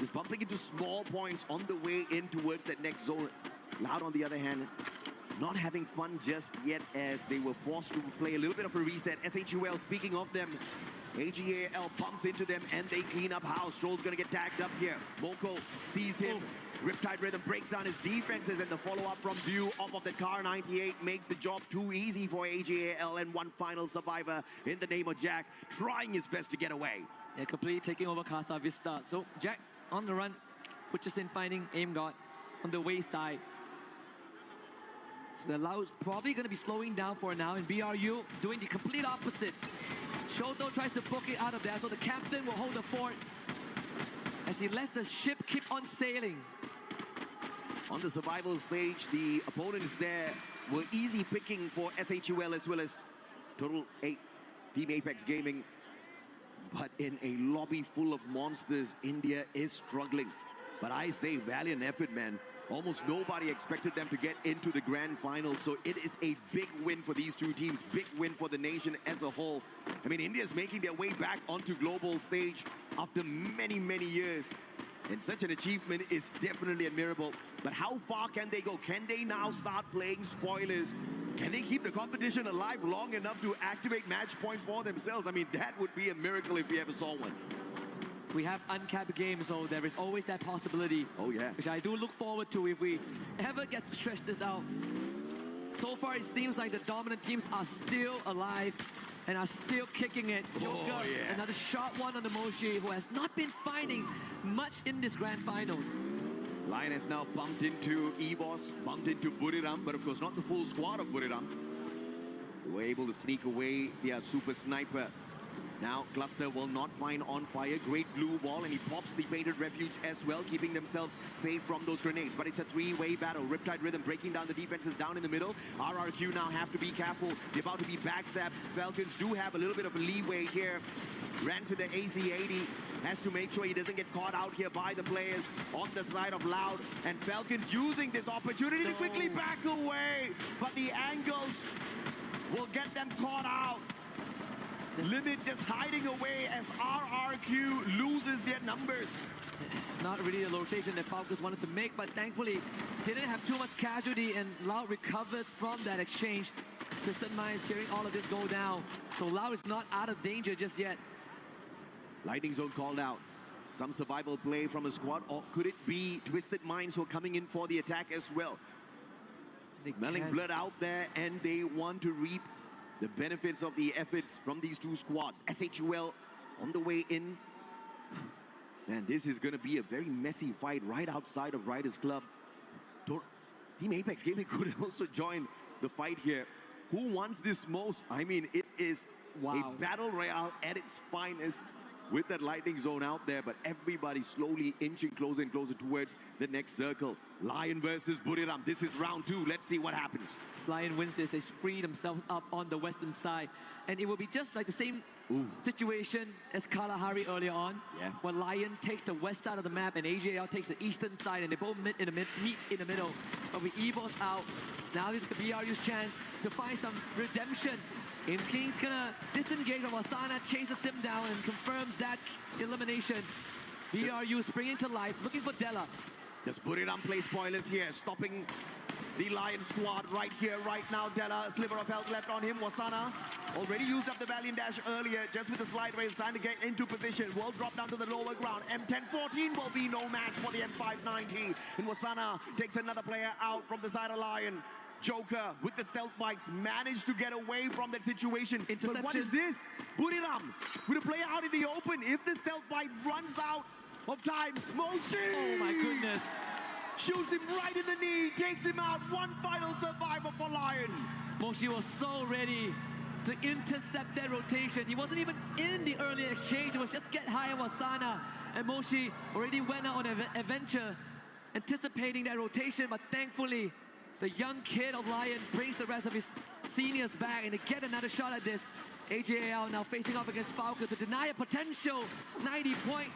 is bumping into small points on the way in towards that next zone. Loud, on the other hand, not having fun just yet as they were forced to play a little bit of a reset. SHUL, speaking of them, AGAL pumps into them and they clean up house. Stroll's gonna get tagged up here. Moko sees him. Riptide Rhythm breaks down his defenses, and the follow-up from Dew off of the Car 98 makes the job too easy for AGAL, and one final survivor in the name of Jack, trying his best to get away. Yeah, completely taking over Casa Vista. So Jack on the run, puts in finding Aim God on the wayside. So the Lao's probably going to be slowing down for now, and BRU doing the complete opposite. Shoto tries to book it out of there, so the captain will hold the fort as he lets the ship keep on sailing. On the survival stage, the opponents there were easy picking for SHUL as well as Total 8 Team Apex Gaming. But in a lobby full of monsters, India is struggling. But I say valiant effort, man. Almost nobody expected them to get into the grand final, so it is a big win for these two teams, big win for the nation as a whole. I mean, India's making their way back onto global stage after many, many years. And such an achievement is definitely admirable. But how far can they go? Can they now start playing spoilers? Can they keep the competition alive long enough to activate match point for themselves? I mean, that would be a miracle if we ever saw one. We have uncapped games, so there is always that possibility. Oh, yeah. Which I do look forward to if we ever get to stretch this out. So far, it seems like the dominant teams are still alive and are still kicking it. Joker, another shot one on the Moshi, who has not been finding much in this grand finals. Lion has now bumped into EVOS, bumped into Buriram, but of course not the full squad of Buriram. They were able to sneak away via Super Sniper. Now, Cluster will not find On Fire. Great blue wall, and he pops the Painted Refuge as well, keeping themselves safe from those grenades. But it's a three-way battle. Riptide Rhythm breaking down the defenses down in the middle. RRQ now have to be careful. They're about to be backstabbed. Falcons do have a little bit of a leeway here. Rans with the AC-80 has to make sure he doesn't get caught out here by the players on the side of Loud. And Falcons using this opportunity to quickly back away. But the angles will get them caught out. Limit just hiding away as RRQ loses their numbers. Not really the rotation that Falcons wanted to make, but thankfully didn't have too much casualty, and Lau recovers from that exchange. Twisted Minds hearing all of this go down. So Lau is not out of danger just yet. Lightning Zone called out. Some survival play from a squad, or could it be Twisted Minds who are coming in for the attack as well? Smelling blood out there, and they want to reap the benefits of the efforts from these two squads. SHUL on the way in. Man, this is going to be a very messy fight right outside of Riders Club. Team Apex Gaming could also join the fight here. Who wants this most? I mean, it is a battle royale at its finest with that Lightning Zone out there, but everybody slowly inching closer and closer towards the next circle. Lion versus Buriram. This is round 2. Let's see what happens. Lion wins this. They free themselves up on the western side. And it will be just like the same situation as Kalahari earlier on, where Lion takes the west side of the map and AJL takes the eastern side, and they both meet in the middle. But with EVOS out, now this could be BRU's chance to find some redemption. King's gonna disengage from Wasana, chases him down, and confirms that elimination. BRU springing to life, looking for Della. Just Buriram play spoilers here, stopping the Lion squad right here, right now. Della, a sliver of health left on him. Wasana already used up the Valiant Dash earlier, just with the slide rails, trying to get into position. Will drop down to the lower ground. M1014 will be no match for the M590. And Wasana takes another player out from the side of Lion. Joker with the stealth bikes managed to get away from that situation. But what is this? Buriram with a player out in the open. If the stealth bike runs out of time, Moshi! Oh my goodness. Shoots him right in the knee, takes him out. One final survivor for Lion. Moshi was so ready to intercept that rotation. He wasn't even in the early exchange. It was just get high on Wasana. And Moshi already went out on an adventure, anticipating that rotation, but thankfully, the young kid of Lion brings the rest of his seniors back, and to get another shot at this. AJL now facing off against Falcon to deny a potential 90 point.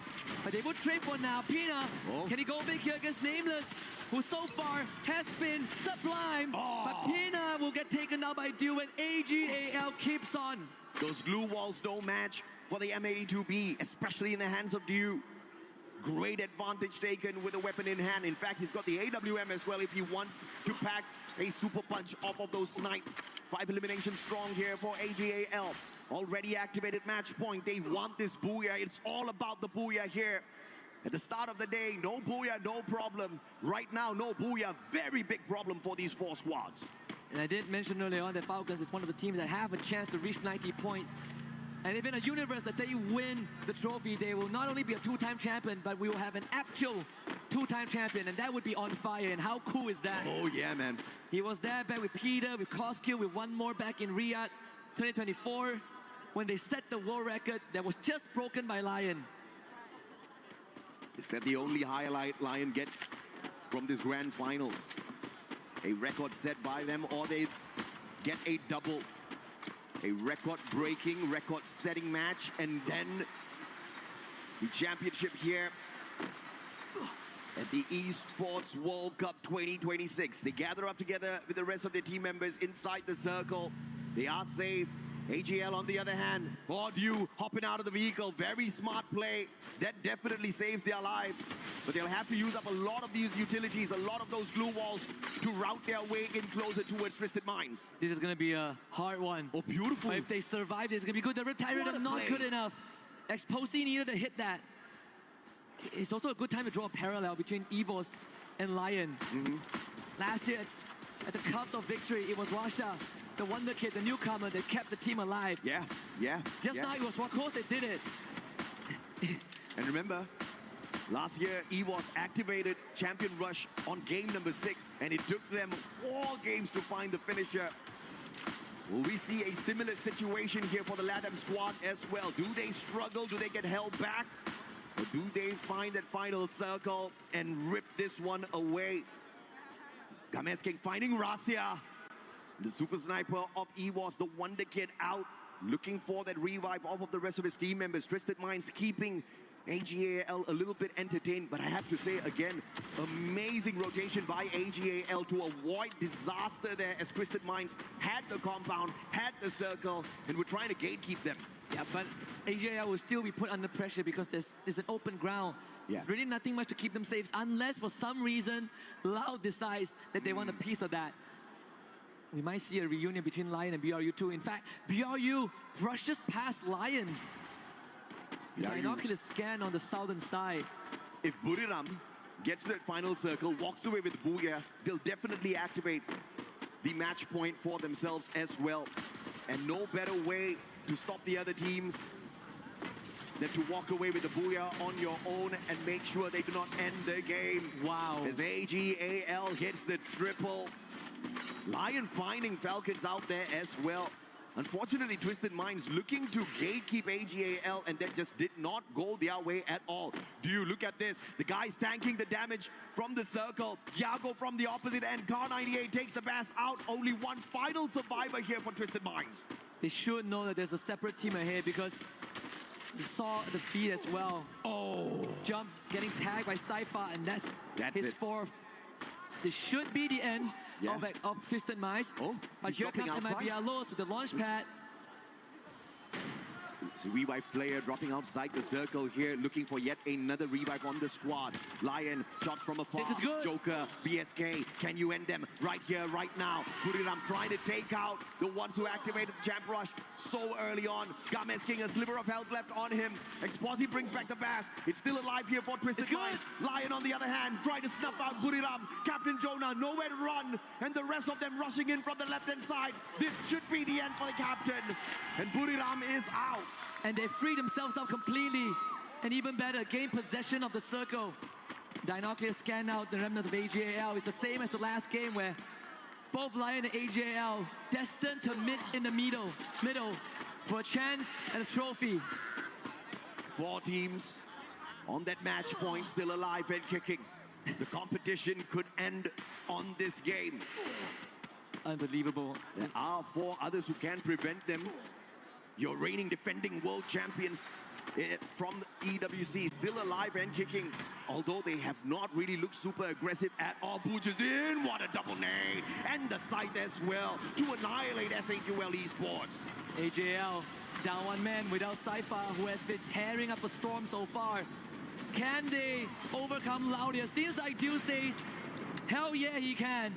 But they will trade for now. Pina, can he go big here against Nameless, who so far has been sublime. But Pina will get taken out by Dew, and AJL keeps on. Those glue walls don't match for the M82B, especially in the hands of Dew. Great advantage taken with a weapon in hand. In fact, he's got the AWM as well if he wants to pack a super punch off of those snipes. 5 eliminations strong here for AJAL. Already activated match point. They want this booyah. It's all about the booyah here. At the start of the day, no booyah, no problem. Right now, no booyah. Very big problem for these 4 squads. And I did mention earlier on that Falcons is one of the teams that have a chance to reach 90 points. And if in a universe that they win the trophy, they will not only be a 2-time champion, but we will have an actual 2-time champion, and that would be On Fire. And how cool is that? Oh yeah, man. He was there back with Peter, with Koskill, with one more back in Riyadh 2024, when they set the world record that was just broken by Lion. Is that the only highlight Lion gets from this grand finals. A record set by them, or they get a double. A record-breaking, record-setting match, and then the championship here at the Esports World Cup 2026. They gather up together with the rest of their team members inside the circle. They are safe. AGL, on the other hand, View hopping out of the vehicle. Very smart play. That definitely saves their lives. But they'll have to use up a lot of these utilities, a lot of those glue walls to route their way in closer towards Twisted Minds. This is going to be a hard one. Oh, beautiful. But if they survive, it's going to be good. The Riptide Rhythm not good enough. Exposé needed to hit that. It's also a good time to draw a parallel between EVOS and Lion. Last year, at the cusp of victory, it was Rasha, the wonder kid, the newcomer that kept the team alive. Yeah. Just now it was Wakos that did it. And remember, last year, EVOS activated Champion Rush on game number 6, and it took them 4 games to find the finisher. Will we see a similar situation here for the LATAM squad as well? Do they struggle? Do they get held back? Or do they find that final circle and rip this one away? Games King finding Rasia. The super sniper of EVOS, the wonder kid, out. Looking for that revive off of the rest of his team members. Twisted Minds keeping AGAL a little bit entertained, but I have to say again, amazing rotation by AGAL to avoid disaster there, as Twisted Minds had the compound, had the circle, and were trying to gatekeep them. Yeah, but AGAL will still be put under pressure because there's an open ground. Yeah. There's really nothing much to keep them safe, unless for some reason Lao decides that they want a piece of that. We might see a reunion between Lion and BRU too. In fact, BRU brushes past Lion. Binocular scan on the southern side. If Buriram gets to that final circle, walks away with Booyah, they'll definitely activate the match point for themselves as well. And no better way to stop the other teams than to walk away with the Booyah on your own and make sure they do not end the game. Wow. As AGAL hits the triple. Lion finding Falcons out there as well. Unfortunately, Twisted Minds looking to gatekeep AGAL, and that just did not go their way at all. Do you look at this? The guy's tanking the damage from the circle. Yago from the opposite end. Car98 takes the bass out. Only one final survivor here for Twisted Minds. They should know that there's a separate team ahead because they saw the feed as well. Oh. Jump, getting tagged by Saifa, and that's his it. 4th. This should be the end of Twisted Minds. Oh, but here comes MIBRLOS with the launch pad. It's a revive player dropping outside the circle here, looking for yet another revive on the squad. Lion, shot from afar. This is good. Joker, BSK, can you end them right here, right now? Buriram trying to take out the ones who activated the Champ Rush so early on. Games King, a sliver of health left on him. Exposé brings back the bass. It's still alive here for Twisted Minds. Lion, on the other hand, trying to snuff out Buriram. Captain Jonah, nowhere to run. And the rest of them rushing in from the left-hand side. This should be the end for the captain. And Buriram is out. And they free themselves up completely. And even better, gain possession of the circle. Dinocular scan out the remnants of AGAL. It's the same as the last game where both Lion and AGAL destined to meet in the middle for a chance and a trophy. 4 teams on that match point, still alive and kicking. The competition could end on this game. Unbelievable. There are 4 others who can prevent them. Your reigning defending world champions from the EWC still alive and kicking, although they have not really looked super aggressive at all. Booches in, what a double nade, and the side as well to annihilate SAQL Esports. AGAL down 1 man without Saifa, who has been tearing up a storm so far. Can they overcome Laudia? Seems like Dew says, hell yeah, he can.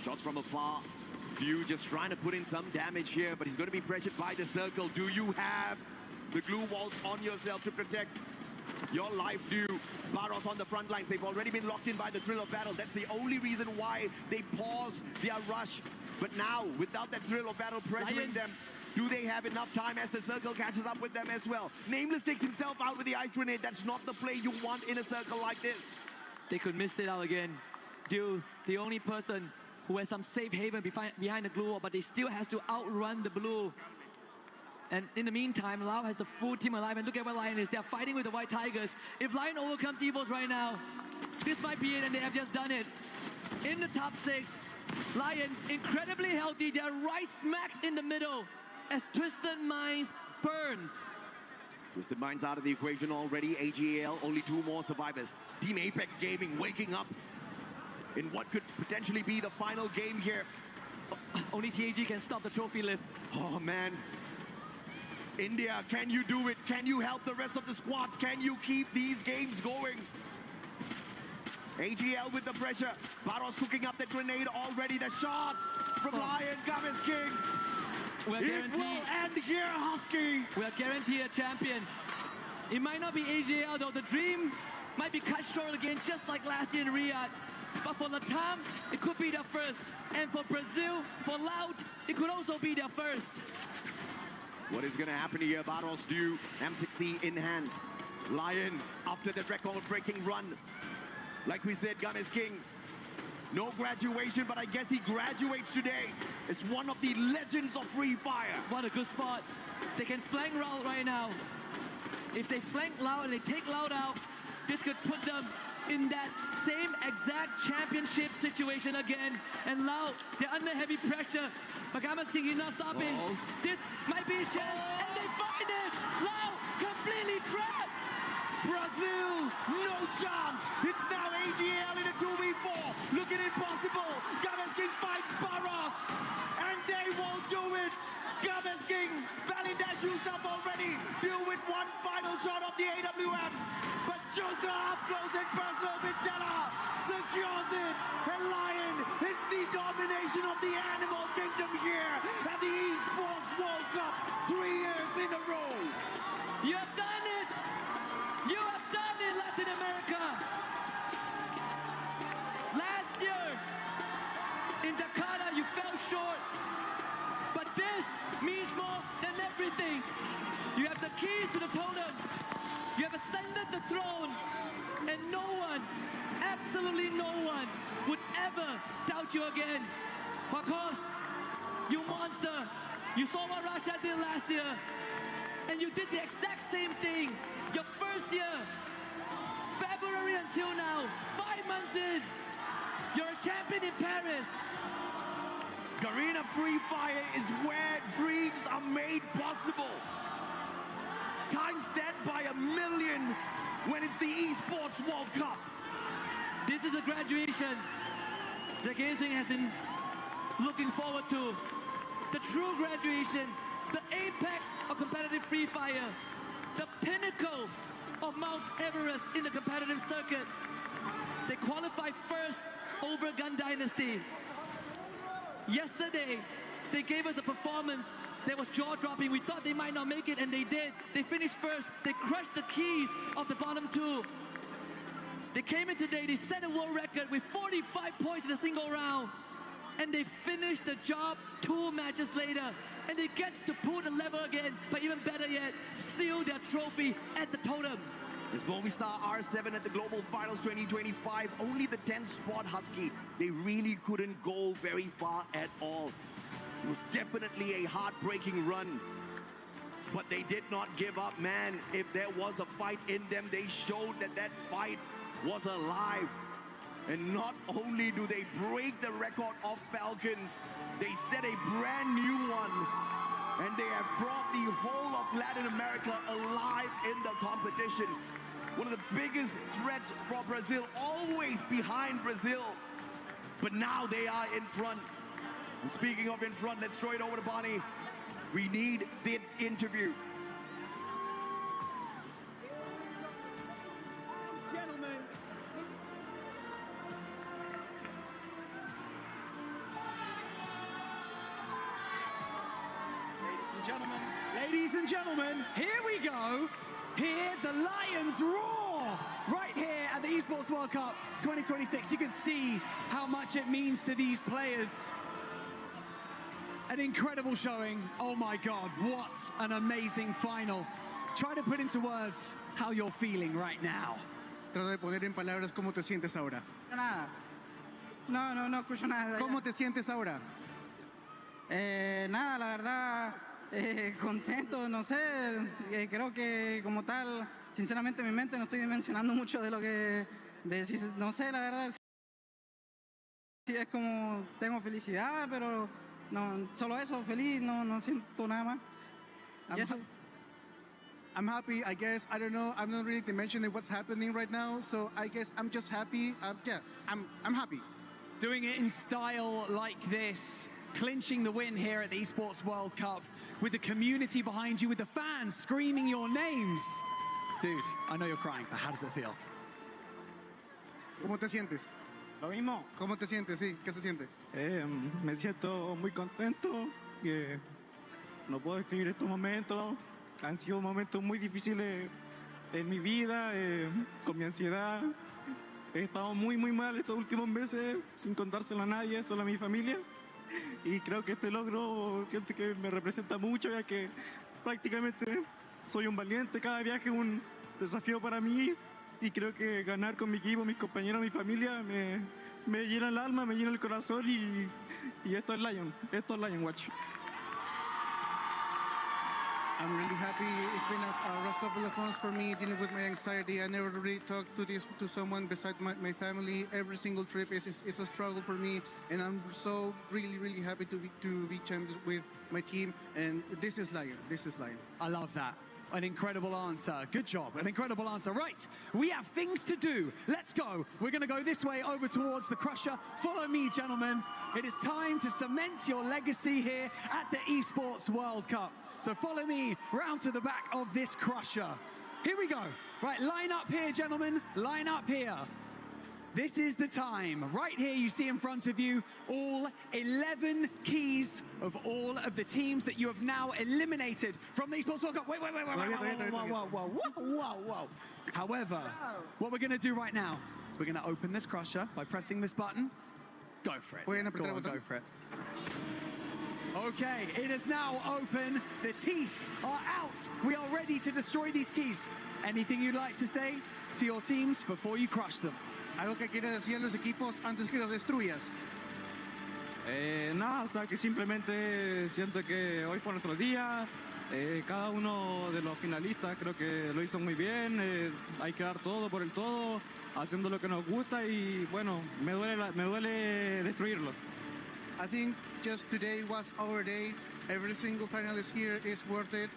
Shots from afar. Dew just trying to put in some damage here, but he's going to be pressured by the circle. Do you have the glue walls on yourself to protect your life, Dew? Baros on the front lines. They've already been locked in by the thrill of battle. That's the only reason why they paused their rush. But now, without that thrill of battle pressuring them, do they have enough time as the circle catches up with them as well? Nameless takes himself out with the ice grenade. That's not the play you want in a circle like this. They could miss it out again. Dew is the only person who has some safe haven behind the glue wall, but they still has to outrun the blue. And in the meantime, Lao has the full team alive, and look at where Lion is. They're fighting with the White Tigers. If Lion overcomes EVOS right now, this might be it, and they have just done it. In the top 6, Lion incredibly healthy. They're right smack in the middle as Twisted Minds burns. Twisted Minds out of the equation already. AGAL, only 2 more survivors. Team Apex Gaming waking up in what could potentially be the final game here. Only TAG can stop the trophy lift. Oh, man. India, can you do it? Can you help the rest of the squads? Can you keep these games going? AGL with the pressure. Barros cooking up the grenade already. The shots from Lion, Gavis King. It will end here, Husky. We're guaranteed a champion. It might not be AGL though. The dream might be cut short again, just like last year in Riyadh. But for Latam, it could be their first. And for Brazil, for Loud, it could also be their first. What is going to happen here? Barros due, M60 in hand. Lion, after the record-breaking run. Like we said, Games King, no graduation, but I guess he graduates today. It's one of the legends of Free Fire. What a good spot. They can flank Loud right now. If they flank Loud and they take Loud out, this could put them in that same exact championship situation again. And Loud, they're under heavy pressure. But Games King is not stopping. This might be his chance, and they find it! Loud, completely trapped! Brazil, no chance. It's now AGL in a 2v4. Looking impossible. Games King fights Barros, and they won't do it. Games King, Valindash used up already. Deal with one final shot of the AWM. But Joker up close and personal with Della secures it. And Lion, it's the domination of the Animal Kingdom here at the Esports World Cup 3 years in a row. You have done it! You have done it, Latin America! Last year, in Jakarta, you fell short. But this means more than everything. You have the keys to the totem. You have ascended the throne. And no one, absolutely no one, would ever doubt you again. Because you monster. You saw what Russia did last year. And you did the exact same thing. Your first year, February until now, 5 months in, you're a champion in Paris. Garena Free Fire is where dreams are made possible. Times that by 1,000,000 when it's the Esports World Cup. This is the graduation the gaming has been looking forward to. The true graduation, the apex of competitive Free Fire, the pinnacle of Mount Everest in the competitive circuit. They qualified first over Gun Dynasty. Yesterday, they gave us a performance that was jaw-dropping. We thought they might not make it, and they did. They finished first. They crushed the keys of the bottom 2. They came in today, they set a world record with 45 points in a single round. And they finished the job 2 matches later. And they get to pull the level again, but even better yet, seal their trophy at the totem. It's Movistar R7 at the Global Finals 2025. Only the 10th spot, Husky. They really couldn't go very far at all. It was definitely a heartbreaking run. But they did not give up, man. If there was a fight in them, they showed that that fight was alive. And not only do they break the record of Falcons, they set a brand new one. And they have brought the whole of Latin America alive in the competition. One of the biggest threats for Brazil, always behind Brazil. But now they are in front. And speaking of in front, let's throw it over to Bonnie. We need the interview. Ladies and gentlemen, here we go. Here, the Lions roar right here at the Esports World Cup 2026. You can see how much it means to these players. An incredible showing. Oh my God, what an amazing final. Try to put into words how you're feeling right now. Trata de poner en palabras cómo te sientes ahora. Nada. No escucho nada. ¿Cómo te sientes ahora? Nada, la verdad, contento, no sé. Creo que como tal, sinceramente en mi mente no estoy dimensionando mucho de lo que no sé, la verdad. Sí, es como tengo felicidad, pero no, solo eso, feliz, no siento nada más. Y eso. I'm happy, I guess. I don't know. I'm not really dimensioning what's happening right now, so I guess I'm just happy. I'm happy. Doing it in style like this, clinching the win here at the Esports World Cup with the community behind you, with the fans screaming your names. Dude, I know you're crying, but how does it feel? ¿Cómo te sientes? Lo mismo. ¿Cómo te sientes? Sí, ¿qué se siente? Me siento muy contento. No puedo describir estos momentos. Han sido momentos muy difíciles en mi vida, con mi ansiedad. He estado muy mal estos últimos meses, sin contárselo a nadie, solo a mi familia. Y creo que este logro siento que me representa mucho, ya que prácticamente soy un valiente. Cada viaje es un desafío para mí. Y creo que ganar con mi equipo, mis compañeros, mi familia, me llena el alma, me llena el corazón. Y esto es Lion Watch. I'm really happy. It's been a rough couple of months for me dealing with my anxiety. I never really talked to someone besides my family. Every single trip is a struggle for me, and I'm so really happy to be champions with my team. And this is Lion. I love that. An incredible answer. Good job. An incredible answer. Right, we have things to do. Let's go. We're going to go this way over towards the Crusher. Follow me, gentlemen. It is time to cement your legacy here at the Esports World Cup. So follow me round to the back of this Crusher. Here we go. Right, line up here, gentlemen. Line up here. This is the time. Right here, you see in front of you all 11 keys of all of the teams that you have now eliminated from the Esports World Cup. Wait. Whoa. However, what we're going to do right now is we're going to open this Crusher by pressing this button. Go for it. Go for it. Okay, it is now open. The teeth are out. We are ready to destroy these keys. Anything you'd like to say to your teams before you crush them? ¿Algo que quieras decir a los equipos antes que los destruyas? Nada, o sea que simplemente siento que hoy fue nuestro día. Cada uno de los finalistas creo que lo hizo muy bien. Hay que dar todo por el todo, haciendo lo que nos gusta y bueno, me duele destruirlos. I think just today was our day. Every single finalist here is worth it.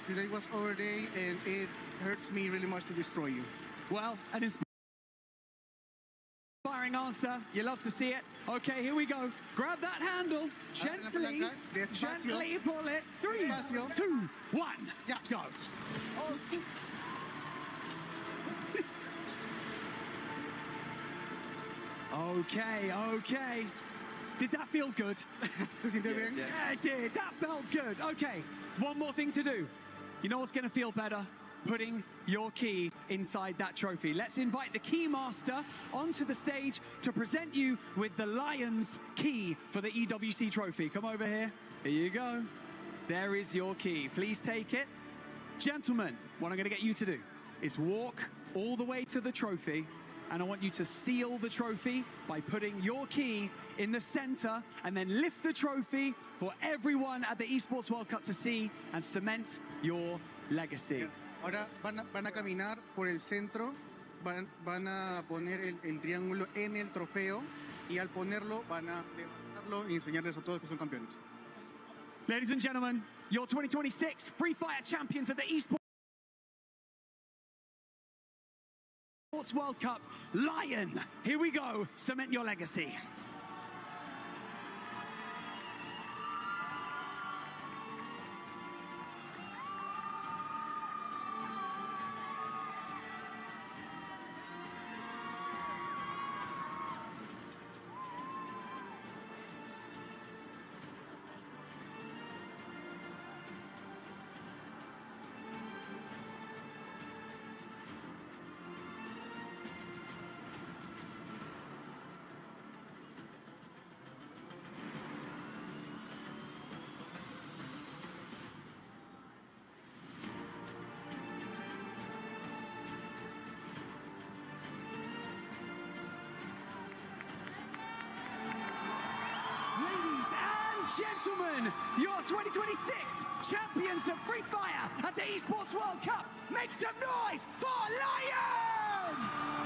Today was our day, and it hurts me really much to destroy you. Well, an inspiring answer. You love to see it. Okay, here we go. Grab that handle. Gently pull it. 3, 2, 1. Yeah. Go. Okay. Did that feel good? Does he do it? Yeah, it did. That felt good. Okay, one more thing to do. You know what's going to feel better? Putting your key inside that trophy. Let's invite the key master onto the stage to present you with the Lions key for the EWC trophy. Come over here. Here you go. There is your key. Please take it. Gentlemen, what I'm going to get you to do is walk all the way to the trophy, and I want you to seal the trophy by putting your key in the center and then lift the trophy for everyone at the Esports World Cup to see and cement your legacy. Ahora van a caminar por el centro, van a poner el triángulo en el trofeo y al ponerlo van a levantarlo y enseñarles a todos que son campeones. Ladies and gentlemen, your 2026 Free Fire champions at the Esports World Cup, Lion. Here we go, cement your legacy. Gentlemen, your 2026 champions of Free Fire at the Esports World Cup. Make some noise for Lion!